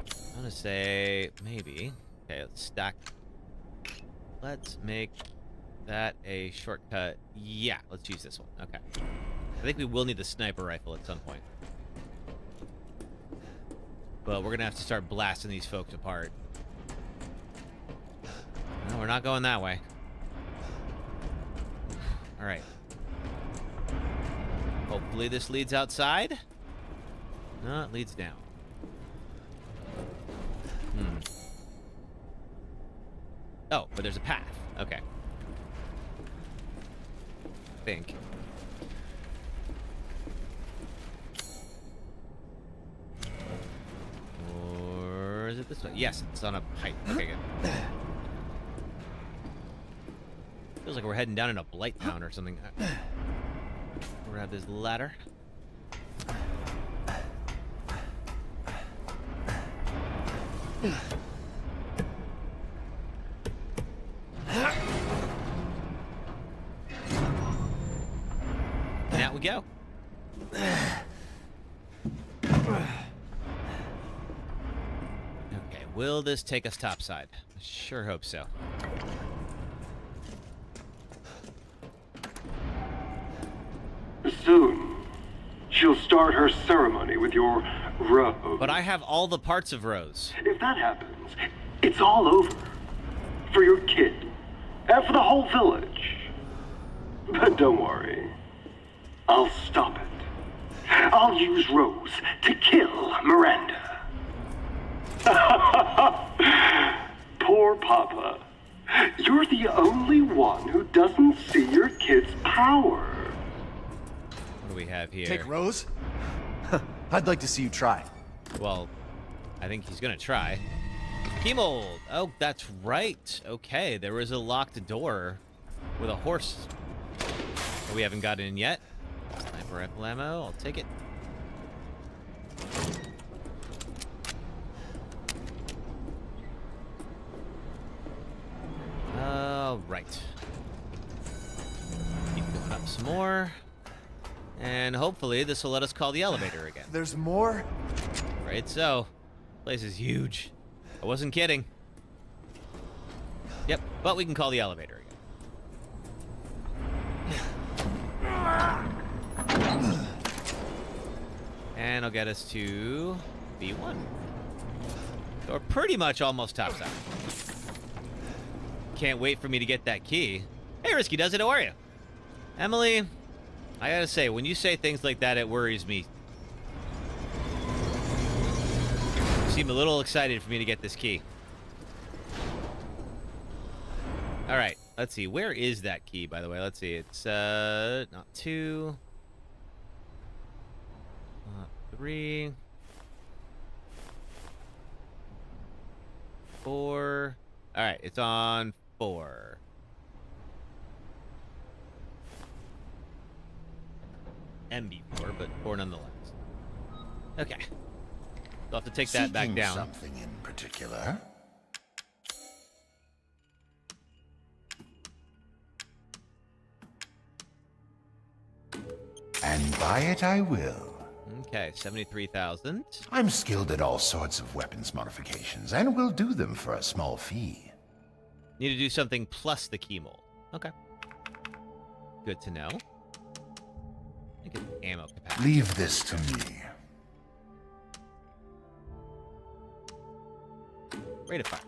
I'm gonna say maybe. Okay, let's stack. Let's make that a shortcut. Yeah, let's use this one. Okay. I think we will need the sniper rifle at some point. But we're gonna have to start blasting these folks apart. No, we're not going that way. All right. Hopefully this leads outside. No, it leads down. Oh, but there's a path. Okay. I think. Or is it this way? Yes, it's on a pipe. Okay, good. Feels like we're heading down in a blight town or something. We're gonna have this ladder. And out we go. Okay, Will this take us topside? I sure hope so. Soon, she'll start her ceremony with your Rose. But I have all the parts of Rose. If that happens, it's all over. For your kid. And for the whole village. But don't worry. I'll stop it. I'll use Rose to kill Miranda. Poor Papa. You're the only one who doesn't see your kid's power. What do we have here? Take Rose? I'd like to see you try. Well, I think he's gonna try. Key mold. Oh, that's right. Okay, there was a locked door with a horse that we haven't gotten in yet. Sniper rifle ammo. I'll take it. Right. Keep going up some more. And hopefully this will let us call the elevator again. There's more? Right, so. Place is huge. I wasn't kidding. Yep, but we can call the elevator again. And I'll get us to B1. So we're pretty much almost topside. Can't wait for me to get that key. Hey, Risky Does It, how are you? Emily, I gotta say, when you say things like that, it worries me. You seem a little excited for me to get this key. Alright, let's see. Where is that key, by the way? Let's see. It's, not 2. Not 3. 4. Alright, it's on 4. MB4, but 4 nonetheless. Okay. I'll have to take that back down. Something in particular? And buy it I will. Okay, 73,000. I'm skilled at all sorts of weapons modifications, and will do them for a small fee. Need to do something plus the key mold. Okay. Good to know. I get ammo capacity. Leave this to me. Rate of fire.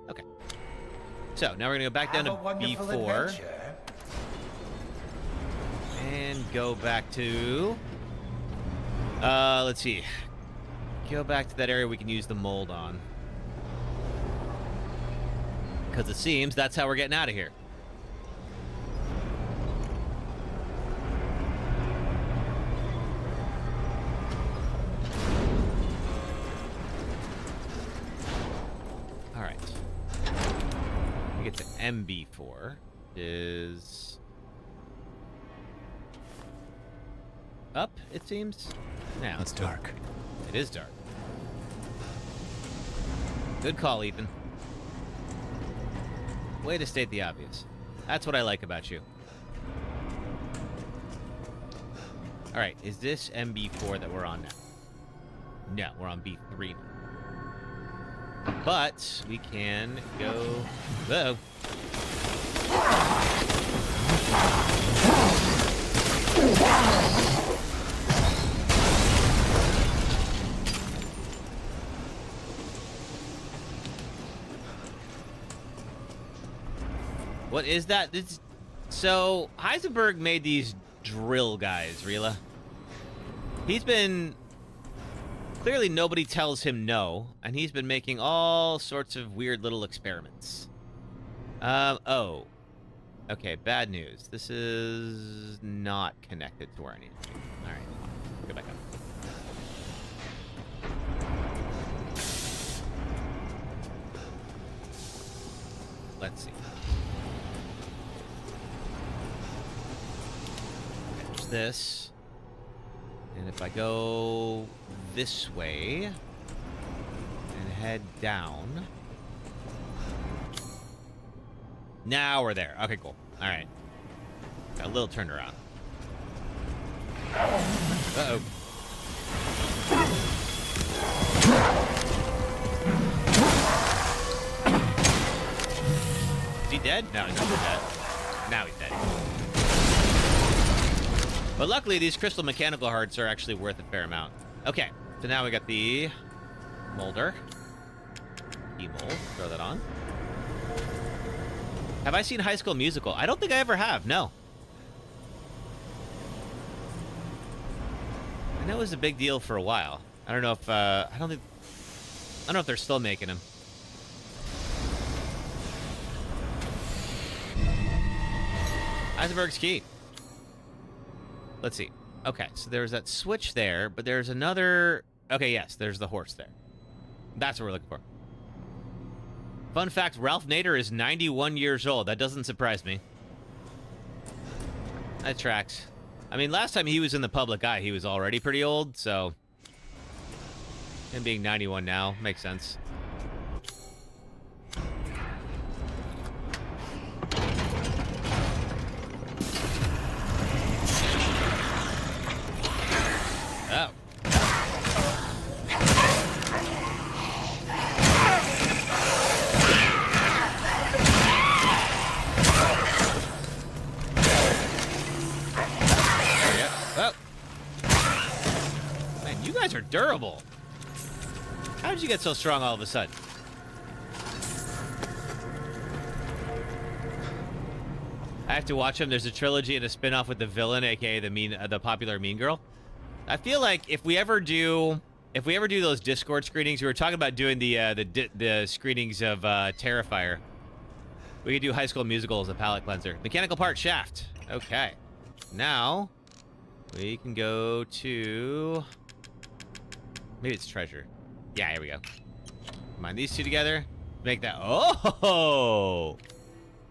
Okay. So, now we're going to go back down to B4. And go back to... let's see. Go back to that area we can use the mold on. Because it seems that's how we're getting out of here. Alright. We get to MB4. Is... up, it seems? Now it's dark. It is dark. Good call, Ethan. Way to state the obvious. That's what I like about you. Alright, is this MB4 that we're on now? No, we're on B3 now. But we can go... Uh-oh. What is that? So, Heisenberg made these drill guys, Rila. He's been... Clearly nobody tells him no, and he's been making all sorts of weird little experiments. Oh. Okay, bad news. This is not connected to where I need to be. Alright, go back up. Let's see. There's this. And if I go this way and head down. Now we're there. Okay, cool. All right. Got a little turned around. Uh-oh. Is he dead? No, he's not dead. Now he's dead. But luckily, these crystal mechanical hearts are actually worth a fair amount. Okay, so now we got the molder. Key mold. Throw that on. Have I seen High School Musical? I don't think I ever have. No. I know it was a big deal for a while. I don't know if I don't know if they're still making them. Heisenberg's key. Let's see. Okay, so there's that switch there, but there's another... Okay, yes, there's the horse there. That's what we're looking for. Fun fact, Ralph Nader is 91 years old. That doesn't surprise me. That tracks. I mean, last time he was in the public eye, he was already pretty old, so... Him being 91 now makes sense. Oh. Oh. Man, you guys are durable. How did you get so strong all of a sudden? I have to watch them. There's a trilogy and a spin-off with the villain, aka the popular Mean Girl. I feel like if we ever do those Discord screenings, we were talking about doing the screenings of Terrifier. We could do High School Musical as a palate cleanser. Mechanical part shaft. Okay. Now we can go to maybe it's treasure. Yeah, here we go. Combine these two together. Make that. Oh!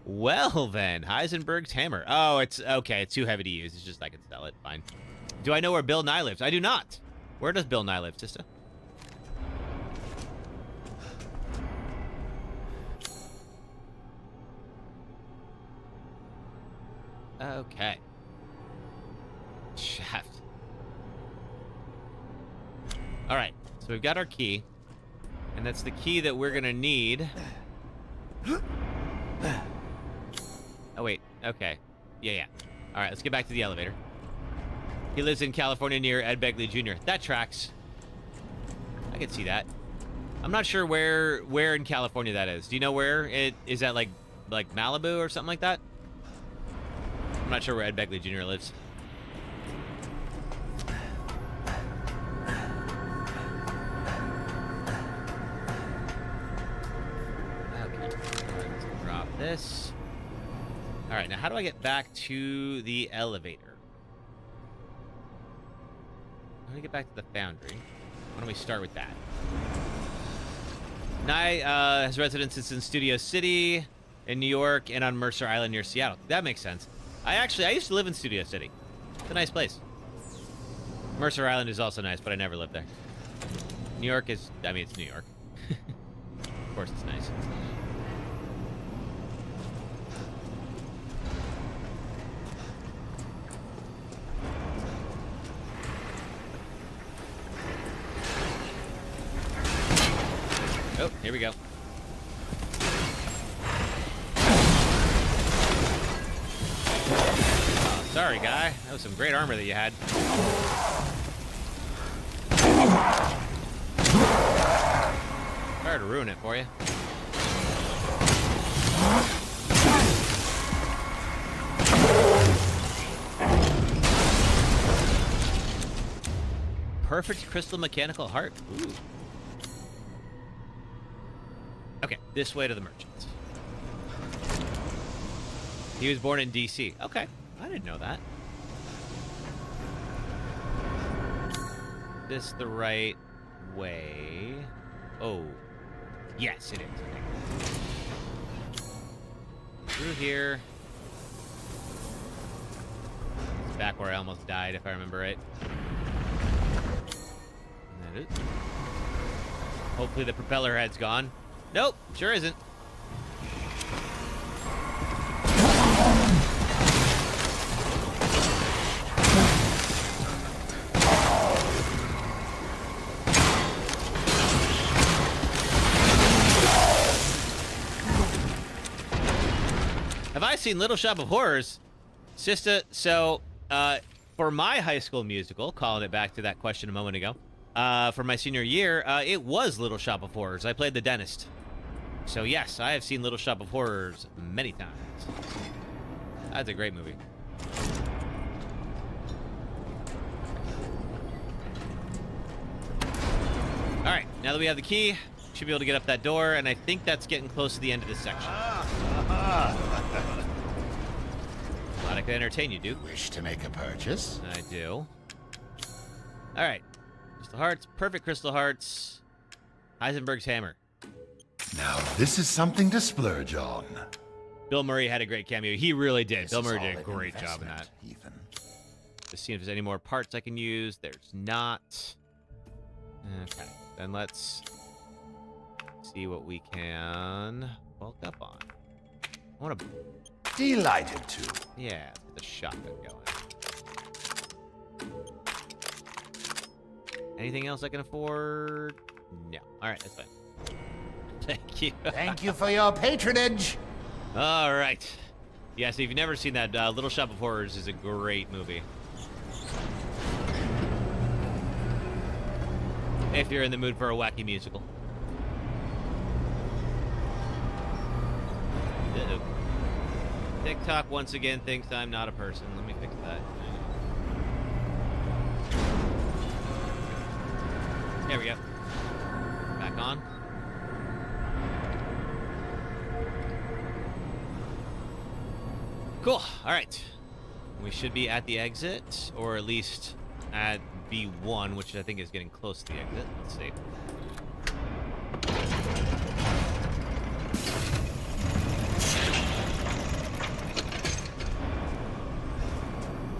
Well then, Heisenberg's hammer. Oh, it's okay. It's too heavy to use. It's just I can sell it. Fine. Do I know where Bill Nye lives? I do not. Where does Bill Nye live, Tista? Okay. Shaft. All right. So we've got our key, and that's the key that we're gonna need. Oh wait. Okay. Yeah. All right. Let's get back to the elevator. He lives in California near Ed Begley Jr. That tracks. I can see that. I'm not sure where in California that is. Do you know where it is? That like Malibu or something like that? I'm not sure where Ed Begley Jr. lives. Okay. Let's drop this. All right. Now, how do I get back to the elevator? How do we get back to the foundry? Why don't we start with that? Nye has residences in Studio City, in New York, and on Mercer Island near Seattle. That makes sense. I used to live in Studio City. It's a nice place. Mercer Island is also nice, but I never lived there. New York is, I mean, it's New York. Of course it's nice. Oh, here we go. Oh, sorry, guy. That was some great armor that you had. Sorry to ruin it for you. Perfect crystal mechanical heart. Ooh. Okay, this way to the merchants. He was born in D.C. Okay, I didn't know that. This the right way? Oh, yes, it is. Okay. Through here. It's back where I almost died, if I remember right. That is. Hopefully the propeller head's gone. Nope, sure isn't. Have I seen Little Shop of Horrors? Sister, so, for my high school musical, calling it back to that question a moment ago, for my senior year, it was Little Shop of Horrors. I played the dentist. So yes, I have seen Little Shop of Horrors many times. That's a great movie. Alright, now that we have the key, should be able to get up that door, and I think that's getting close to the end of this section. Glad I could entertain you, Duke. Wish to make a purchase? I do. Alright. Crystal Hearts, perfect Crystal Hearts. Heisenberg's Hammer. Now, this is something to splurge on. Bill Murray had a great cameo. He really did. Bill Murray did a great job in that. Ethan. Just seeing if there's any more parts I can use. There's not. Okay. Then let's see what we can bulk up on. I want to... Delighted to. Yeah, get the shotgun going. Anything else I can afford? No. All right, that's fine. Thank you. Thank you for your patronage. All right. Yeah, so if you've never seen that, Little Shop of Horrors is a great movie. If you're in the mood for a wacky musical. Uh-oh. TikTok once again thinks I'm not a person. Let me fix that. There we go. Back on. Cool. All right. We should be at the exit, or at least at B1, which I think is getting close to the exit. Let's see.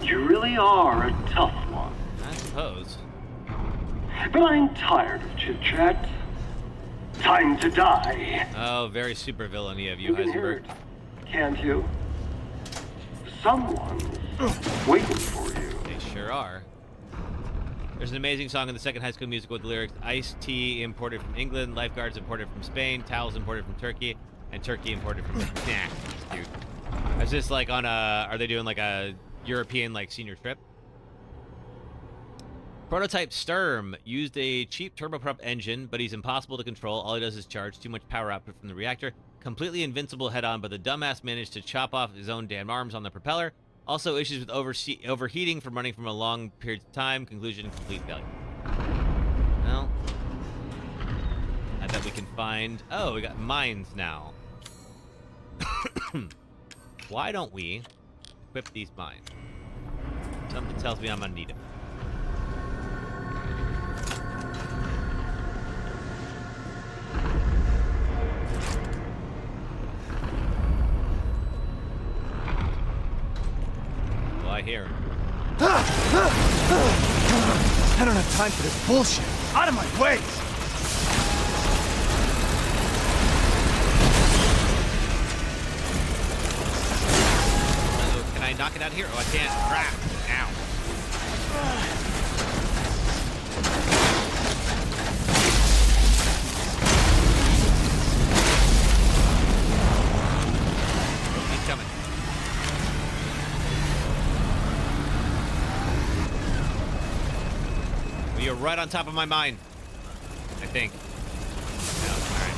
You really are a tough one. I suppose. But I'm tired of chit-chat. Time to die. Oh, very super villainy of you, You can hear Heisenberg. it, can't you? Someone's waiting for you. They sure are. There's an amazing song in the second High School Musical with the lyrics, iced tea imported from England, lifeguards imported from Spain, towels imported from Turkey, and Turkey imported from... Nah, cute. Is this like on a... Are they doing like a European like senior trip? Prototype Sturm used a cheap turboprop engine, but he's impossible to control. All he does is charge too much power output from the reactor. Completely invincible head-on, but the dumbass managed to chop off his own damn arms on the propeller. Also issues with overheating from running from a long period of time. Conclusion, complete failure. Well, I bet we can find... Oh, we got mines now. Why don't we equip these mines? Something tells me I'm gonna need them. I hear him. I don't have time for this bullshit. Out of my way! Can I knock it out here? Oh, I can't. Crap. Ow. He's coming. You're right on top of my mine, I think. No, all right.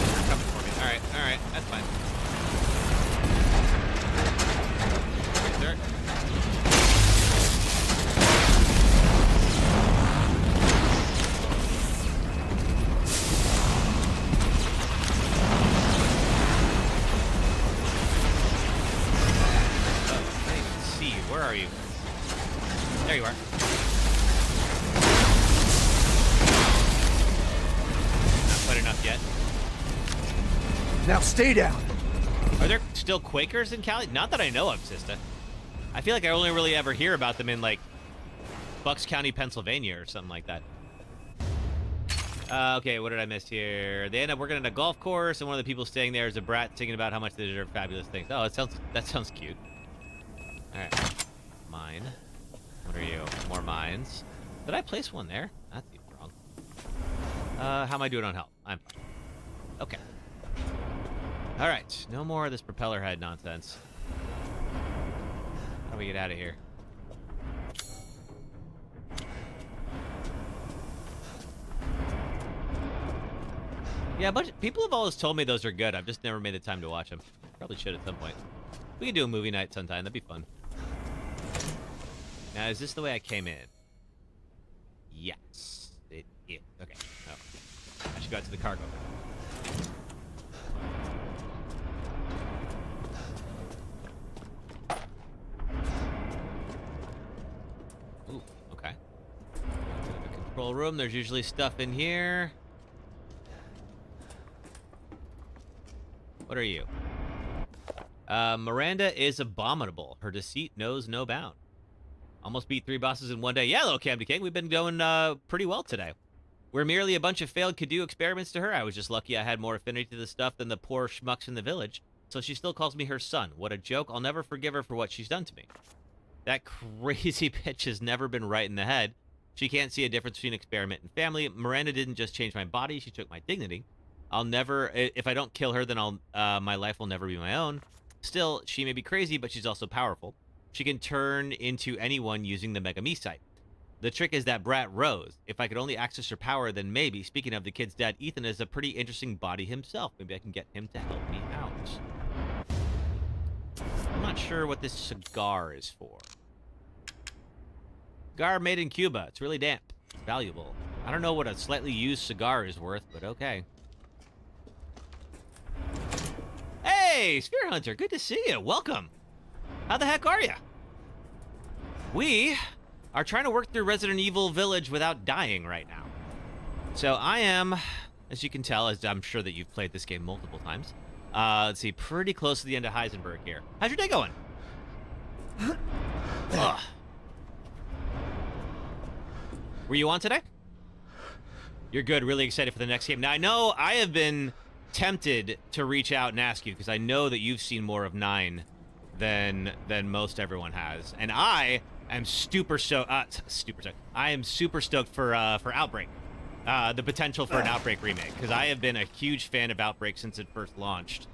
You're coming for me. All right, that's fine. Yes, sir. Where are you? There you are. Not quite enough yet. Now stay down. Are there still Quakers in Cali? Not that I know of, Sista. I feel like I only really ever hear about them in, like, Bucks County, Pennsylvania or something like that. Okay, what did I miss here? They end up working at a golf course, and one of the people staying there is a brat singing about how much they deserve fabulous things. Oh, that sounds cute. All right. Mine. What are you? More mines. Did I place one there? That's even wrong. How am I doing on health? I'm fine. Okay. All right. No more of this propeller head nonsense. How do we get out of here? Yeah, a bunch of people have always told me those are good. I've just never made the time to watch them. Probably should at some point. We can do a movie night sometime. That'd be fun. Now, is this the way I came in? Yes, it is. Okay. Oh. I should go out to the cargo. Ooh, okay. The control room. There's usually stuff in here. What are you? Miranda is abominable. Her deceit knows no bound. Almost beat 3 bosses in one day. Yeah, little Camden King. We've been going pretty well today. We're merely a bunch of failed Kadu experiments to her. I was just lucky I had more affinity to the stuff than the poor schmucks in the village. So she still calls me her son. What a joke. I'll never forgive her for what she's done to me. That crazy bitch has never been right in the head. She can't see a difference between experiment and family. Miranda didn't just change my body. She took my dignity. I'll never, if I don't kill her, then my life will never be my own. Still, she may be crazy, but she's also powerful. She can turn into anyone using the Mega Me site. The trick is that brat Rose. If I could only access her power, then maybe, speaking of the kid's dad, Ethan is a pretty interesting body himself. Maybe I can get him to help me out. I'm not sure what this cigar is for. Cigar made in Cuba. It's really damp. It's valuable. I don't know what a slightly used cigar is worth, but okay. Hey, Spear Hunter, good to see you. Welcome. How the heck are you? We are trying to work through Resident Evil Village without dying right now. So I am, as you can tell, as I'm sure that you've played this game multiple times, let's see, pretty close to the end of Heisenberg here. How's your day going? Ugh. Were you on today? You're good, really excited for the next game. Now, I know I have been tempted to reach out and ask you, because I know that you've seen more of 9 than most everyone has, and I am super stoked. I am super stoked for Outbreak, the potential for an Outbreak remake, because I have been a huge fan of Outbreak since it first launched,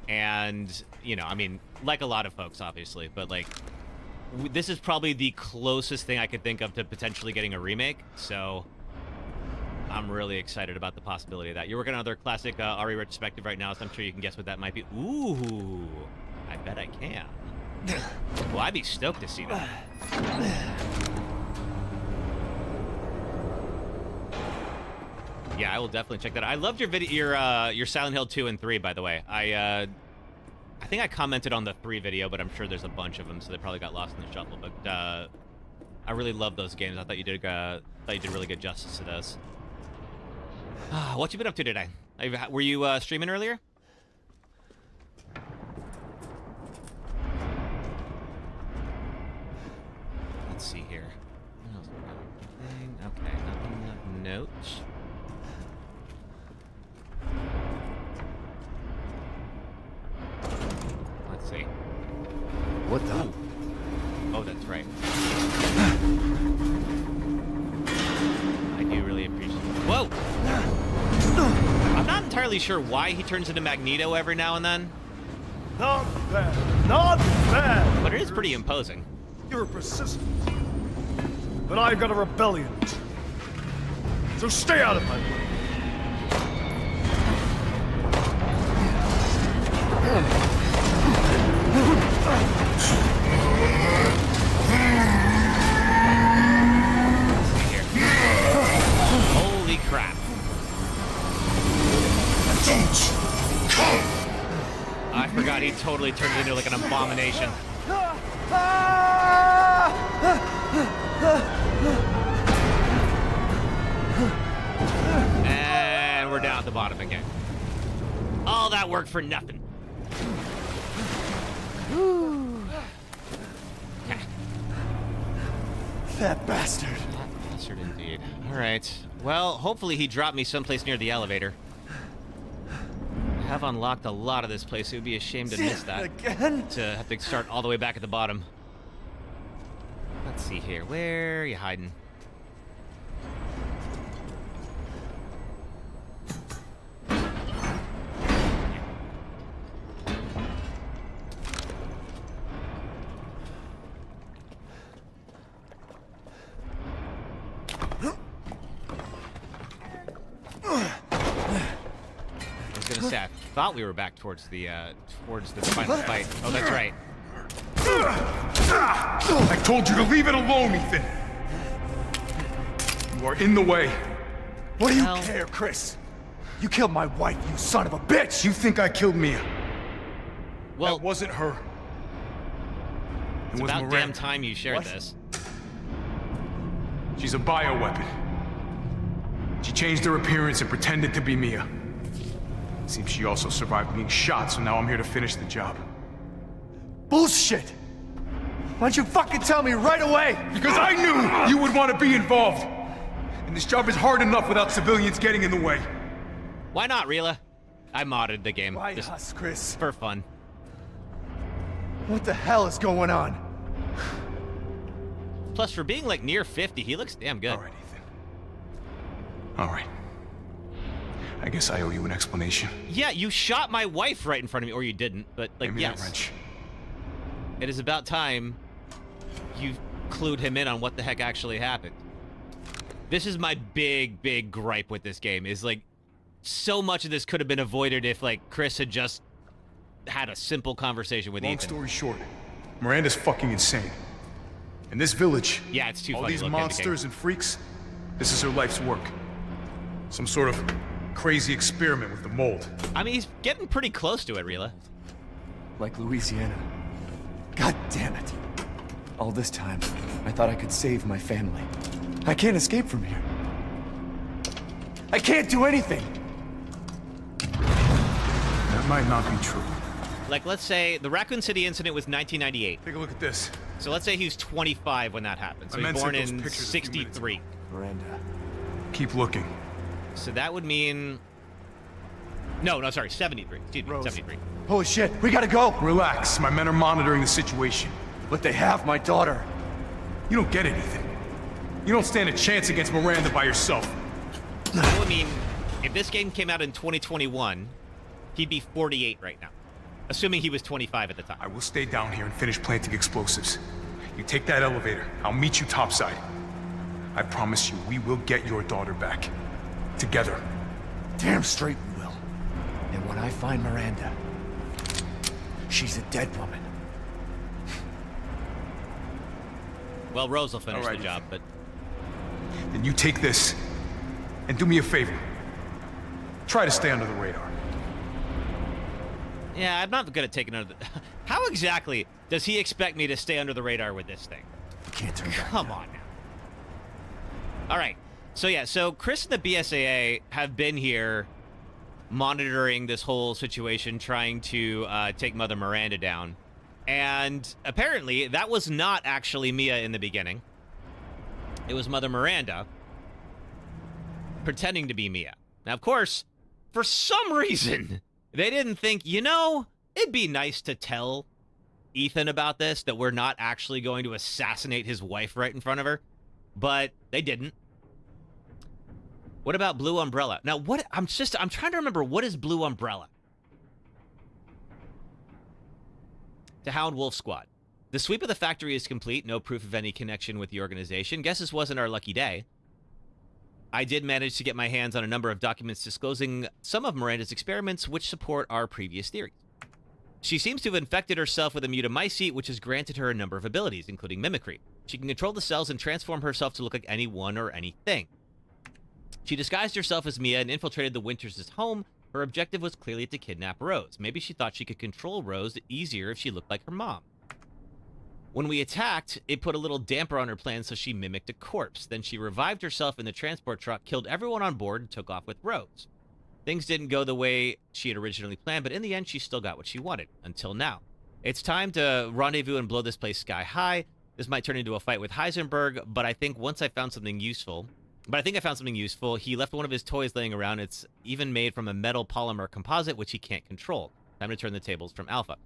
and you know, I mean, like a lot of folks, obviously, but like, this is probably the closest thing I could think of to potentially getting a remake. So I'm really excited about the possibility of that. You're working on another classic RE retrospective right now, so I'm sure you can guess what that might be. Ooh, I bet I can. Well, I'd be stoked to see that. Yeah, I will definitely check that out. I loved your video, your Silent Hill 2 and 3, by the way. I think I commented on the 3 video, but I'm sure there's a bunch of them, so they probably got lost in the shuffle. But I really love those games. I thought you did really good justice to those. What you been up to today? Were you streaming earlier? Let's see here. Okay, nothing. Notes. Let's see. What the? Oh, that's right. I do really appreciate it. Whoa! I'm not entirely sure why he turns into Magneto every now and then. Not bad. Not bad. But it is pretty imposing. You're persistent. But I've got a rebellion. So stay out of my way. Holy crap. I forgot he totally turned into like an abomination. And we're down at the bottom again. All that work for nothing. Okay. That bastard. That bastard indeed. All right. Well, hopefully he dropped me someplace near the elevator. I have unlocked a lot of this place. It would be a shame to miss that. Again? To have to start all the way back at the bottom. Let's see here. Where are you hiding? thought we were back towards the final fight. Oh, that's right. I told you to leave it alone, Ethan. You are in the way. What do you care, Chris? You killed my wife, you son of a bitch! You think I killed Mia? Well, that wasn't her. It's was about Miranda. damn time you shared this. She's a bioweapon. She changed her appearance and pretended to be Mia. Seems she also survived being shot, so now I'm here to finish the job. Bullshit! Why don't you fucking tell me right away? Because I knew you would want to be involved. And this job is hard enough without civilians getting in the way. Why not, Rila? I modded the game. Why just us, Chris? for fun. What the hell is going on? Plus, for being like near 50, he looks damn good. All right, Ethan. All right. I guess I owe you an explanation. Yeah, you shot my wife right in front of me, or you didn't, but like, Give me yes. that wrench. It is about time you clued him in on what the heck actually happened. This is my big gripe with this game, is like, so much of this could have been avoided if like Chris had just had a simple conversation with Long Ethan. story short, Miranda's fucking insane. And this village, Yeah, it's too all funny these to look at the monsters and freaks, this is her life's work. Some sort of crazy experiment with the mold. I mean, he's getting pretty close to it, Rila. Like Louisiana. God damn it. All this time, I thought I could save my family. I can't escape from here. I can't do anything! That might not be true. Like, let's say the Raccoon City incident was 1998. Take a look at this. So let's say he was 25 when that happened. So I he was meant born sent those in pictures a few minutes 63. Miranda. Keep looking. So that would mean... No, sorry, 73. Excuse me, Rose. 73. Holy shit, we gotta go! Relax, my men are monitoring the situation. But they have my daughter. You don't get anything. You don't stand a chance against Miranda by yourself. Well, I mean, if this game came out in 2021, he'd be 48 right now. Assuming he was 25 at the time. I will stay down here and finish planting explosives. You take that elevator. I'll meet you topside. I promise you, we will get your daughter back. Together. Damn straight we will. And when I find Miranda, she's a dead woman. Well, Rose will finish All right, the job, but... Then you take this, and do me a favor. Try to stay under the radar. Yeah, I'm not good at taking under the... How exactly does he expect me to stay under the radar with this thing? You can't turn back. Come on now. All right. So, yeah, so Chris and the BSAA have been here monitoring this whole situation, trying to take Mother Miranda down. And apparently, that was not actually Mia in the beginning. It was Mother Miranda pretending to be Mia. Now, of course, for some reason, they didn't think, you know, it'd be nice to tell Ethan about this, that we're not actually going to assassinate his wife right in front of her. But they didn't. What about Blue Umbrella? Now, I'm trying to remember, what is Blue Umbrella? To Hound Wolf Squad. The sweep of the factory is complete. No proof of any connection with the organization. Guess this wasn't our lucky day. I did manage to get my hands on a number of documents disclosing some of Miranda's experiments, which support our previous theories. She seems to have infected herself with a mutamycete, which has granted her a number of abilities, including mimicry. She can control the cells and transform herself to look like anyone or anything. She disguised herself as Mia and infiltrated the Winters' home. Her objective was clearly to kidnap Rose. Maybe she thought she could control Rose easier if she looked like her mom. When we attacked, it put a little damper on her plan, so she mimicked a corpse. Then she revived herself in the transport truck, killed everyone on board, and took off with Rose. Things didn't go the way she had originally planned, but in the end, she still got what she wanted, until now. It's time to rendezvous and blow this place sky high. This might turn into a fight with Heisenberg, but I think I found something useful. He left one of his toys laying around. It's even made from a metal polymer composite, which he can't control. Time to turn the tables from Alpha.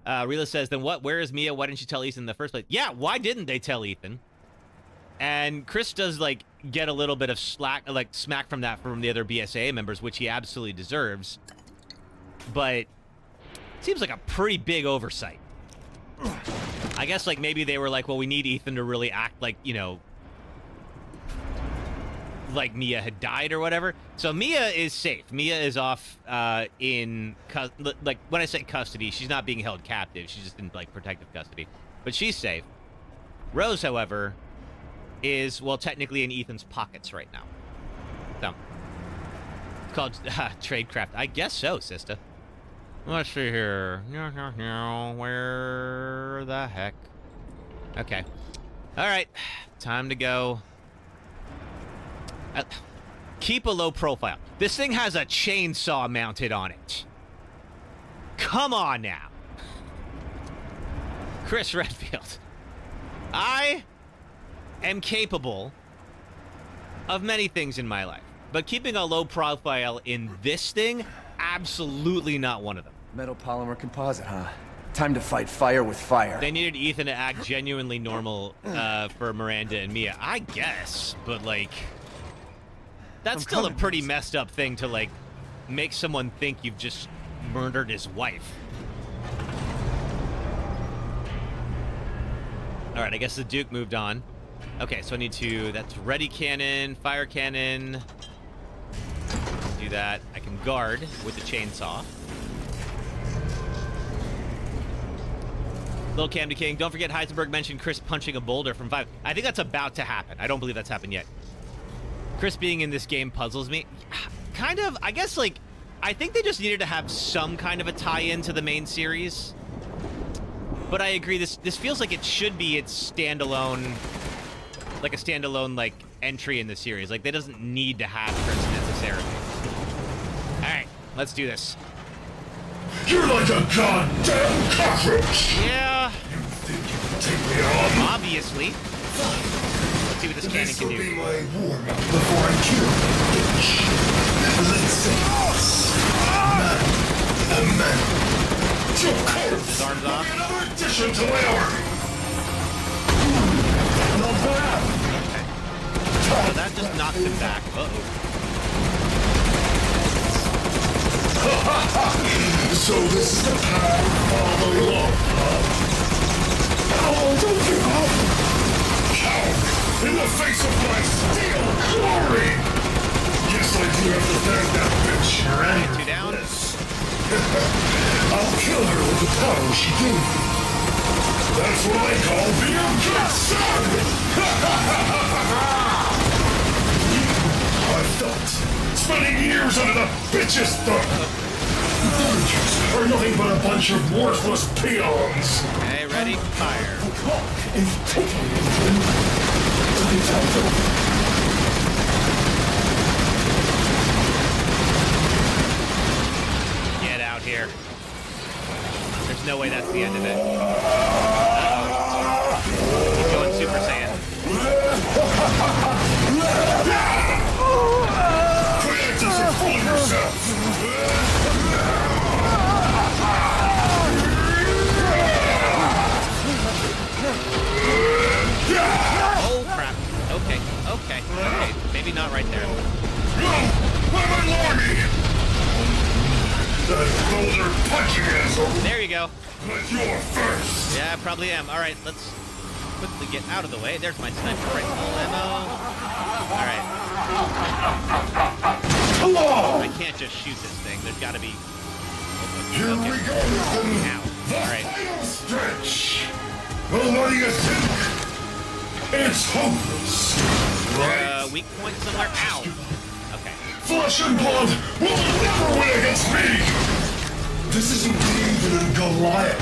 Rila says, then what? Where is Mia? Why didn't you tell Ethan in the first place? Yeah, why didn't they tell Ethan? And Chris does, like, get a little bit of smack from that from the other BSAA members, which he absolutely deserves. But it seems like a pretty big oversight. I guess, like, maybe they were like, well, we need Ethan to really act like, you know, like Mia had died or whatever. So Mia is safe. Mia is off in like when I say custody, she's not being held captive. She's just in like protective custody, but she's safe. Rose, however, is well technically in Ethan's pockets right now. So it's called tradecraft. I guess so, sister. Let's see here. Where the heck? Okay. All right. Time to go. Keep a low profile. This thing has a chainsaw mounted on it. Come on now. Chris Redfield. I am capable of many things in my life, but keeping a low profile in this thing, absolutely not one of them. Metal polymer composite, huh? Time to fight fire with fire. They needed Ethan to act genuinely normal for Miranda and Mia, I guess, but like, that's still a pretty messed up thing to like make someone think you've just murdered his wife. All right, I guess the Duke moved on. Okay, so I need to, that's ready cannon, fire cannon. Do that. I can guard with the chainsaw. Little Cam to King. Don't forget Heisenberg mentioned Chris punching a boulder from 5. I think that's about to happen. I don't believe that's happened yet. Chris being in this game puzzles me. Kind of, I guess, like, I think they just needed to have some kind of a tie-in to the main series. But I agree, this feels like it should be its standalone, like a standalone, like, entry in the series. Like, they doesn't need to have Chris necessarily. Alright, let's do this. You're like a goddamn cockroach! Yeah. You think you can take me on? Obviously. Let's see what this cannon can do. This will be my warm-up before I kill the bitch. Let's say this. Man. Your corpse his arms off. Another addition to my army. Not bad. Okay. So that just knocks him back. Uh-oh. So this is the path all along, huh? Oh, don't give up! Coward! In the face of my steel glory! Yes, I do have to thank that bitch. Alright, 2 down. I'll kill her with the power she gave me. That's what I call being a good son! I felt spending years under the bitch's thumb. Villagers are nothing but a bunch of worthless peons. Okay, ready, fire. The clock is ticking. Get out here. There's no way that's the end of it. He's going Super Saiyan. Creators and fool yourself! Oh crap. Okay. Maybe not right there. No! I'm an army! That boulder punching asshole! There you go. But you're first! Yeah, I probably am. Alright, let's quickly get out of the way. There's my sniper rifle ammo. Alright. Hello! I can't just shoot this thing. There's gotta be... Here we go, Ethan! Ow. The Alright. final stretch! Well, what do you think? It's hopeless, right? Weak point somewhere. Ow. Okay. Flesh and blood will never win against me! This isn't David and Goliath.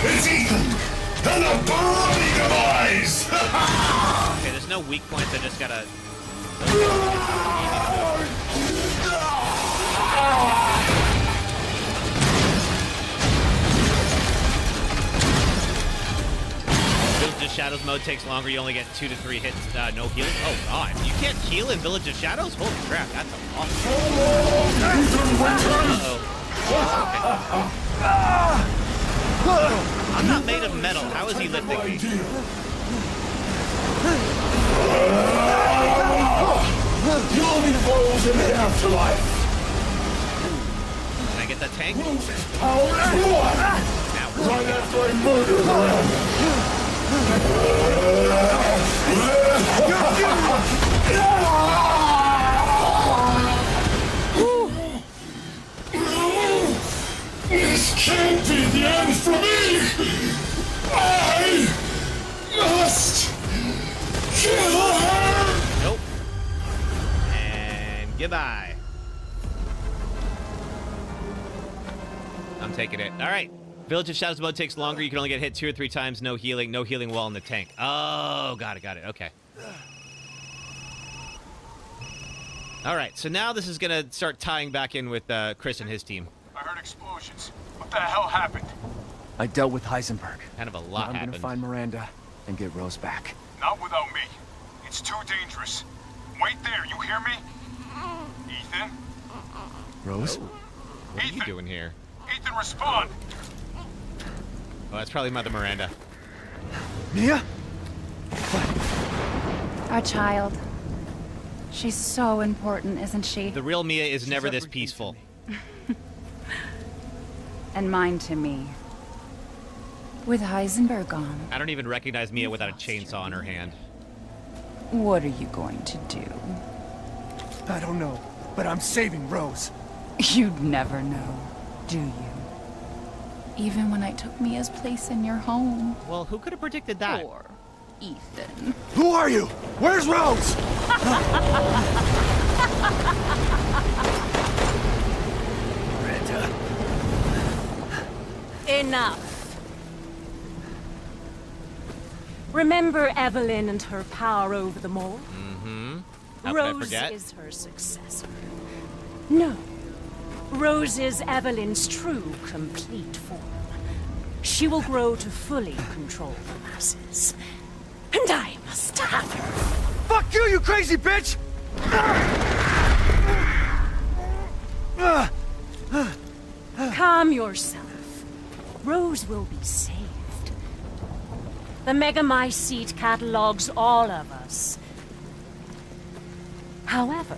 It's Ethan and a bloody demise! Okay, there's no weak points. I just gotta... Village of Shadows mode takes longer. You only get 2 to 3 hits. No healing. Oh god, you can't heal in Village of Shadows? Holy crap, that's awesome. Okay. I'm not made of metal. How is he lifting me? You'll be followed in the afterlife. Can I get that tank? Power and one. Now, Right after I murder her. can't be the end for me! I must kill her! Nope. And goodbye. I'm taking it. All right. Village of Shadows mode takes longer. You can only get hit 2 or 3 times. No healing. No healing while in the tank. Oh, got it. Okay. All right. So now this is going to start tying back in with Chris and his team. I heard explosions. What the hell happened? I dealt with Heisenberg. Kind of a lot now I'm happened. gonna find Miranda and get Rose back. Not without me. It's too dangerous. Wait there, you hear me? Ethan? Rose? What are you doing here? Ethan, respond! Oh, that's probably Mother Miranda. Mia? Our child. She's so important, isn't she? The real Mia is never this peaceful. And mine to me. With Heisenberg gone, I don't even recognize Mia without a chainsaw in her hand. what are you going to do? I don't know, but I'm saving Rose. You'd never know, do you? Even when I took Mia's place in your home. Well, who could have predicted that? Poor Ethan. Who are you? Where's Rose? Miranda. Enough. Remember Evelyn and her power over them all? Mm-hmm. How could I Rose forget? is her successor. No. Rose is Evelyn's true, complete form. She will grow to fully control the masses. And I must have her. Fuck you, you crazy bitch! Calm yourself. Rose will be saved. The Megamycete catalogs all of us. However,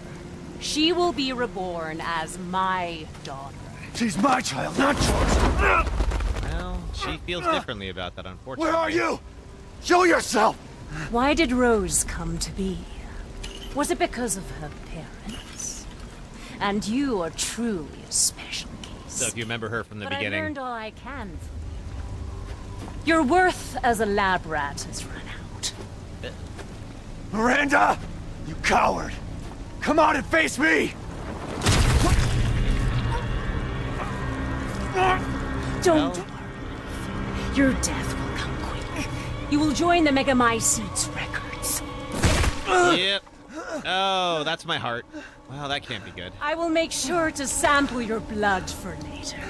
she will be reborn as my daughter. She's my child, not yours. Well, she feels differently about that, unfortunately. Where are you? Show yourself! Why did Rose come to be? Was it because of her parents? And you are truly a special case. So if you remember her from the But beginning. I learned all I can from you. Your worth as a lab rat has run out. Miranda! You coward! Come out and face me! Don't worry. Your death will come quick. You will join the Megamycete's records. Yep. Oh, that's my heart. Wow, that can't be good. I will make sure to sample your blood for later.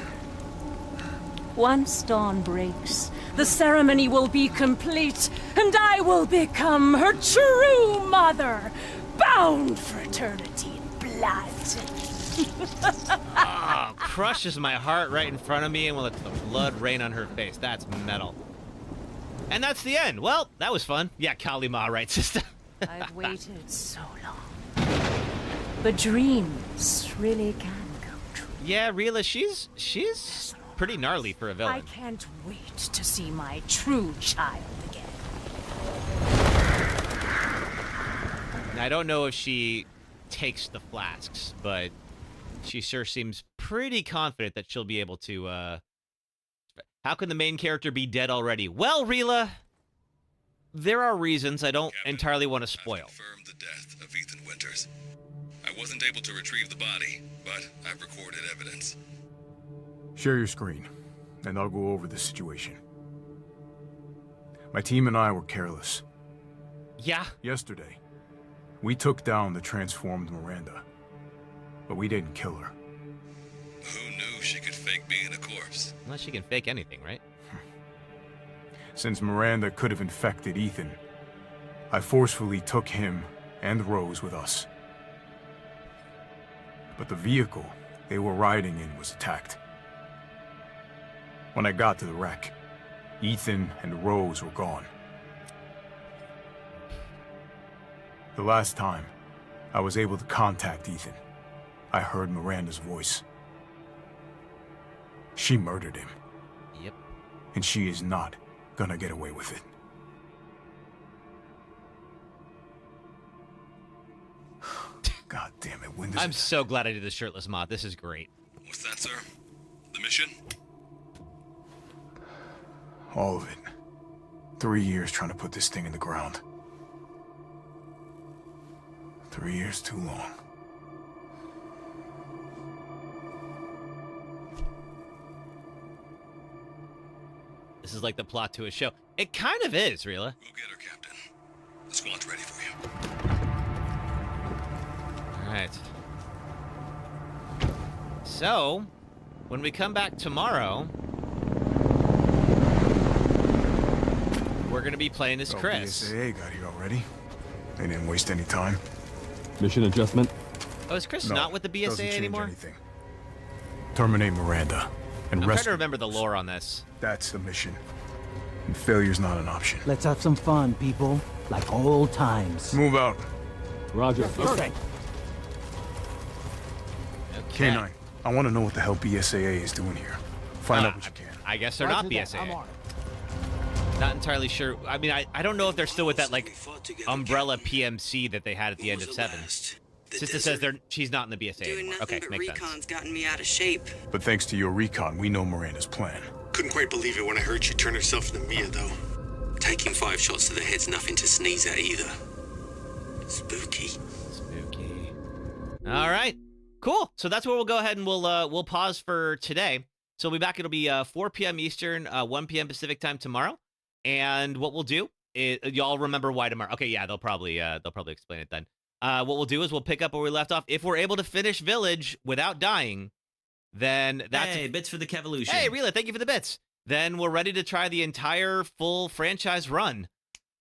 Once dawn breaks, the ceremony will be complete, and I will become her true mother, bound for eternity in blood. Oh, crushes my heart right in front of me and lets the blood rain on her face. That's metal. And that's the end. Well, that was fun. Yeah, Kali Ma, right, sister? I've waited so long. But dreams really can come true. Yeah, Rila, she's pretty gnarly for a I villain. can't wait to see my true child again. Now, I don't know if she takes the flasks, but she sure seems pretty confident that she'll be able to, How can the main character be dead already? Well, Rila, there are reasons I don't entirely want to spoil. Confirmed the death of Ethan Winters. I wasn't able to retrieve the body, but I've recorded evidence. Share your screen, and I'll go over the situation. My team and I were careless. Yeah? Yesterday, we took down the transformed Miranda, but we didn't kill her. Who knew she could fake being a corpse? Unless she can fake anything, right? Since Miranda could have infected Ethan, I forcefully took him and Rose with us. But the vehicle they were riding in was attacked. When I got to the wreck, Ethan and Rose were gone. The last time I was able to contact Ethan, I heard Miranda's voice. She murdered him. Yep. And she is not gonna get away with it. God damn it, when does I'm so glad I did the shirtless mod. This is great. What's that, sir? The mission? All of it. 3 years trying to put this thing in the ground. 3 years too long. This is like the plot to a show. It kind of is, Rila. Go get her, Captain. The squad's ready for you. All right. So, when we come back tomorrow, we're going to be playing as Chris. BSAA got here already. They didn't waste any time. Mission adjustment? Oh, is Chris No, not with the doesn't BSAA change anymore? anything. Terminate Miranda and I'm trying to rescue. remember the lore on this. That's the mission. And failure's not an option. Let's have some fun, people. Like old times. Move out. Roger. Okay. Okay. K9, I want to know what the hell BSAA is doing here. Find out what you can. I guess they're not BSAA. Not entirely sure. I mean, I don't know if they're still with that, like, umbrella PMC that they had at the end of 7. Sister says she's not in the BSAA Doing anymore. nothing Okay, but makes sense. recon's gotten me out of shape. But thanks to your recon, we know Miranda's plan. Couldn't quite believe it when I heard she turned herself into Mia, though. Taking 5 shots to the head's nothing to sneeze at either. Spooky. Spooky. All right. Cool. So that's where we'll go ahead and we'll pause for today. So we'll be back. It'll be 4 p.m. Eastern, 1 p.m. Pacific time tomorrow. And what we'll do is, y'all remember why tomorrow? Okay, yeah, they'll probably explain it then. What we'll do is we'll pick up where we left off. If we're able to finish Village without dying, then that's bits for the Kevolution. Hey, Rila, thank you for the bits. Then we're ready to try the entire full franchise run.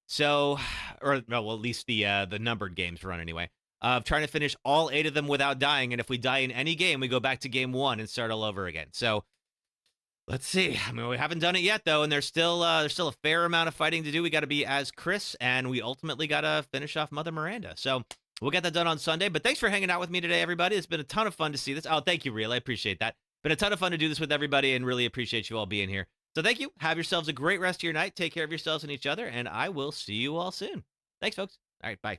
So, or no, well, at least the numbered games run anyway. Of trying to finish all 8 of them without dying, and if we die in any game, we go back to game 1 and start all over again. So, let's see. I mean, we haven't done it yet though, and there's still a fair amount of fighting to do. We got to be as Chris, and we ultimately got to finish off Mother Miranda. So we'll get that done on Sunday. But thanks for hanging out with me today, everybody. It's been a ton of fun to see this. Oh, thank you, Real. I appreciate that. Been a ton of fun to do this with everybody, and really appreciate you all being here. So thank you. Have yourselves a great rest of your night. Take care of yourselves and each other, and I will see you all soon. Thanks, folks. All right, bye.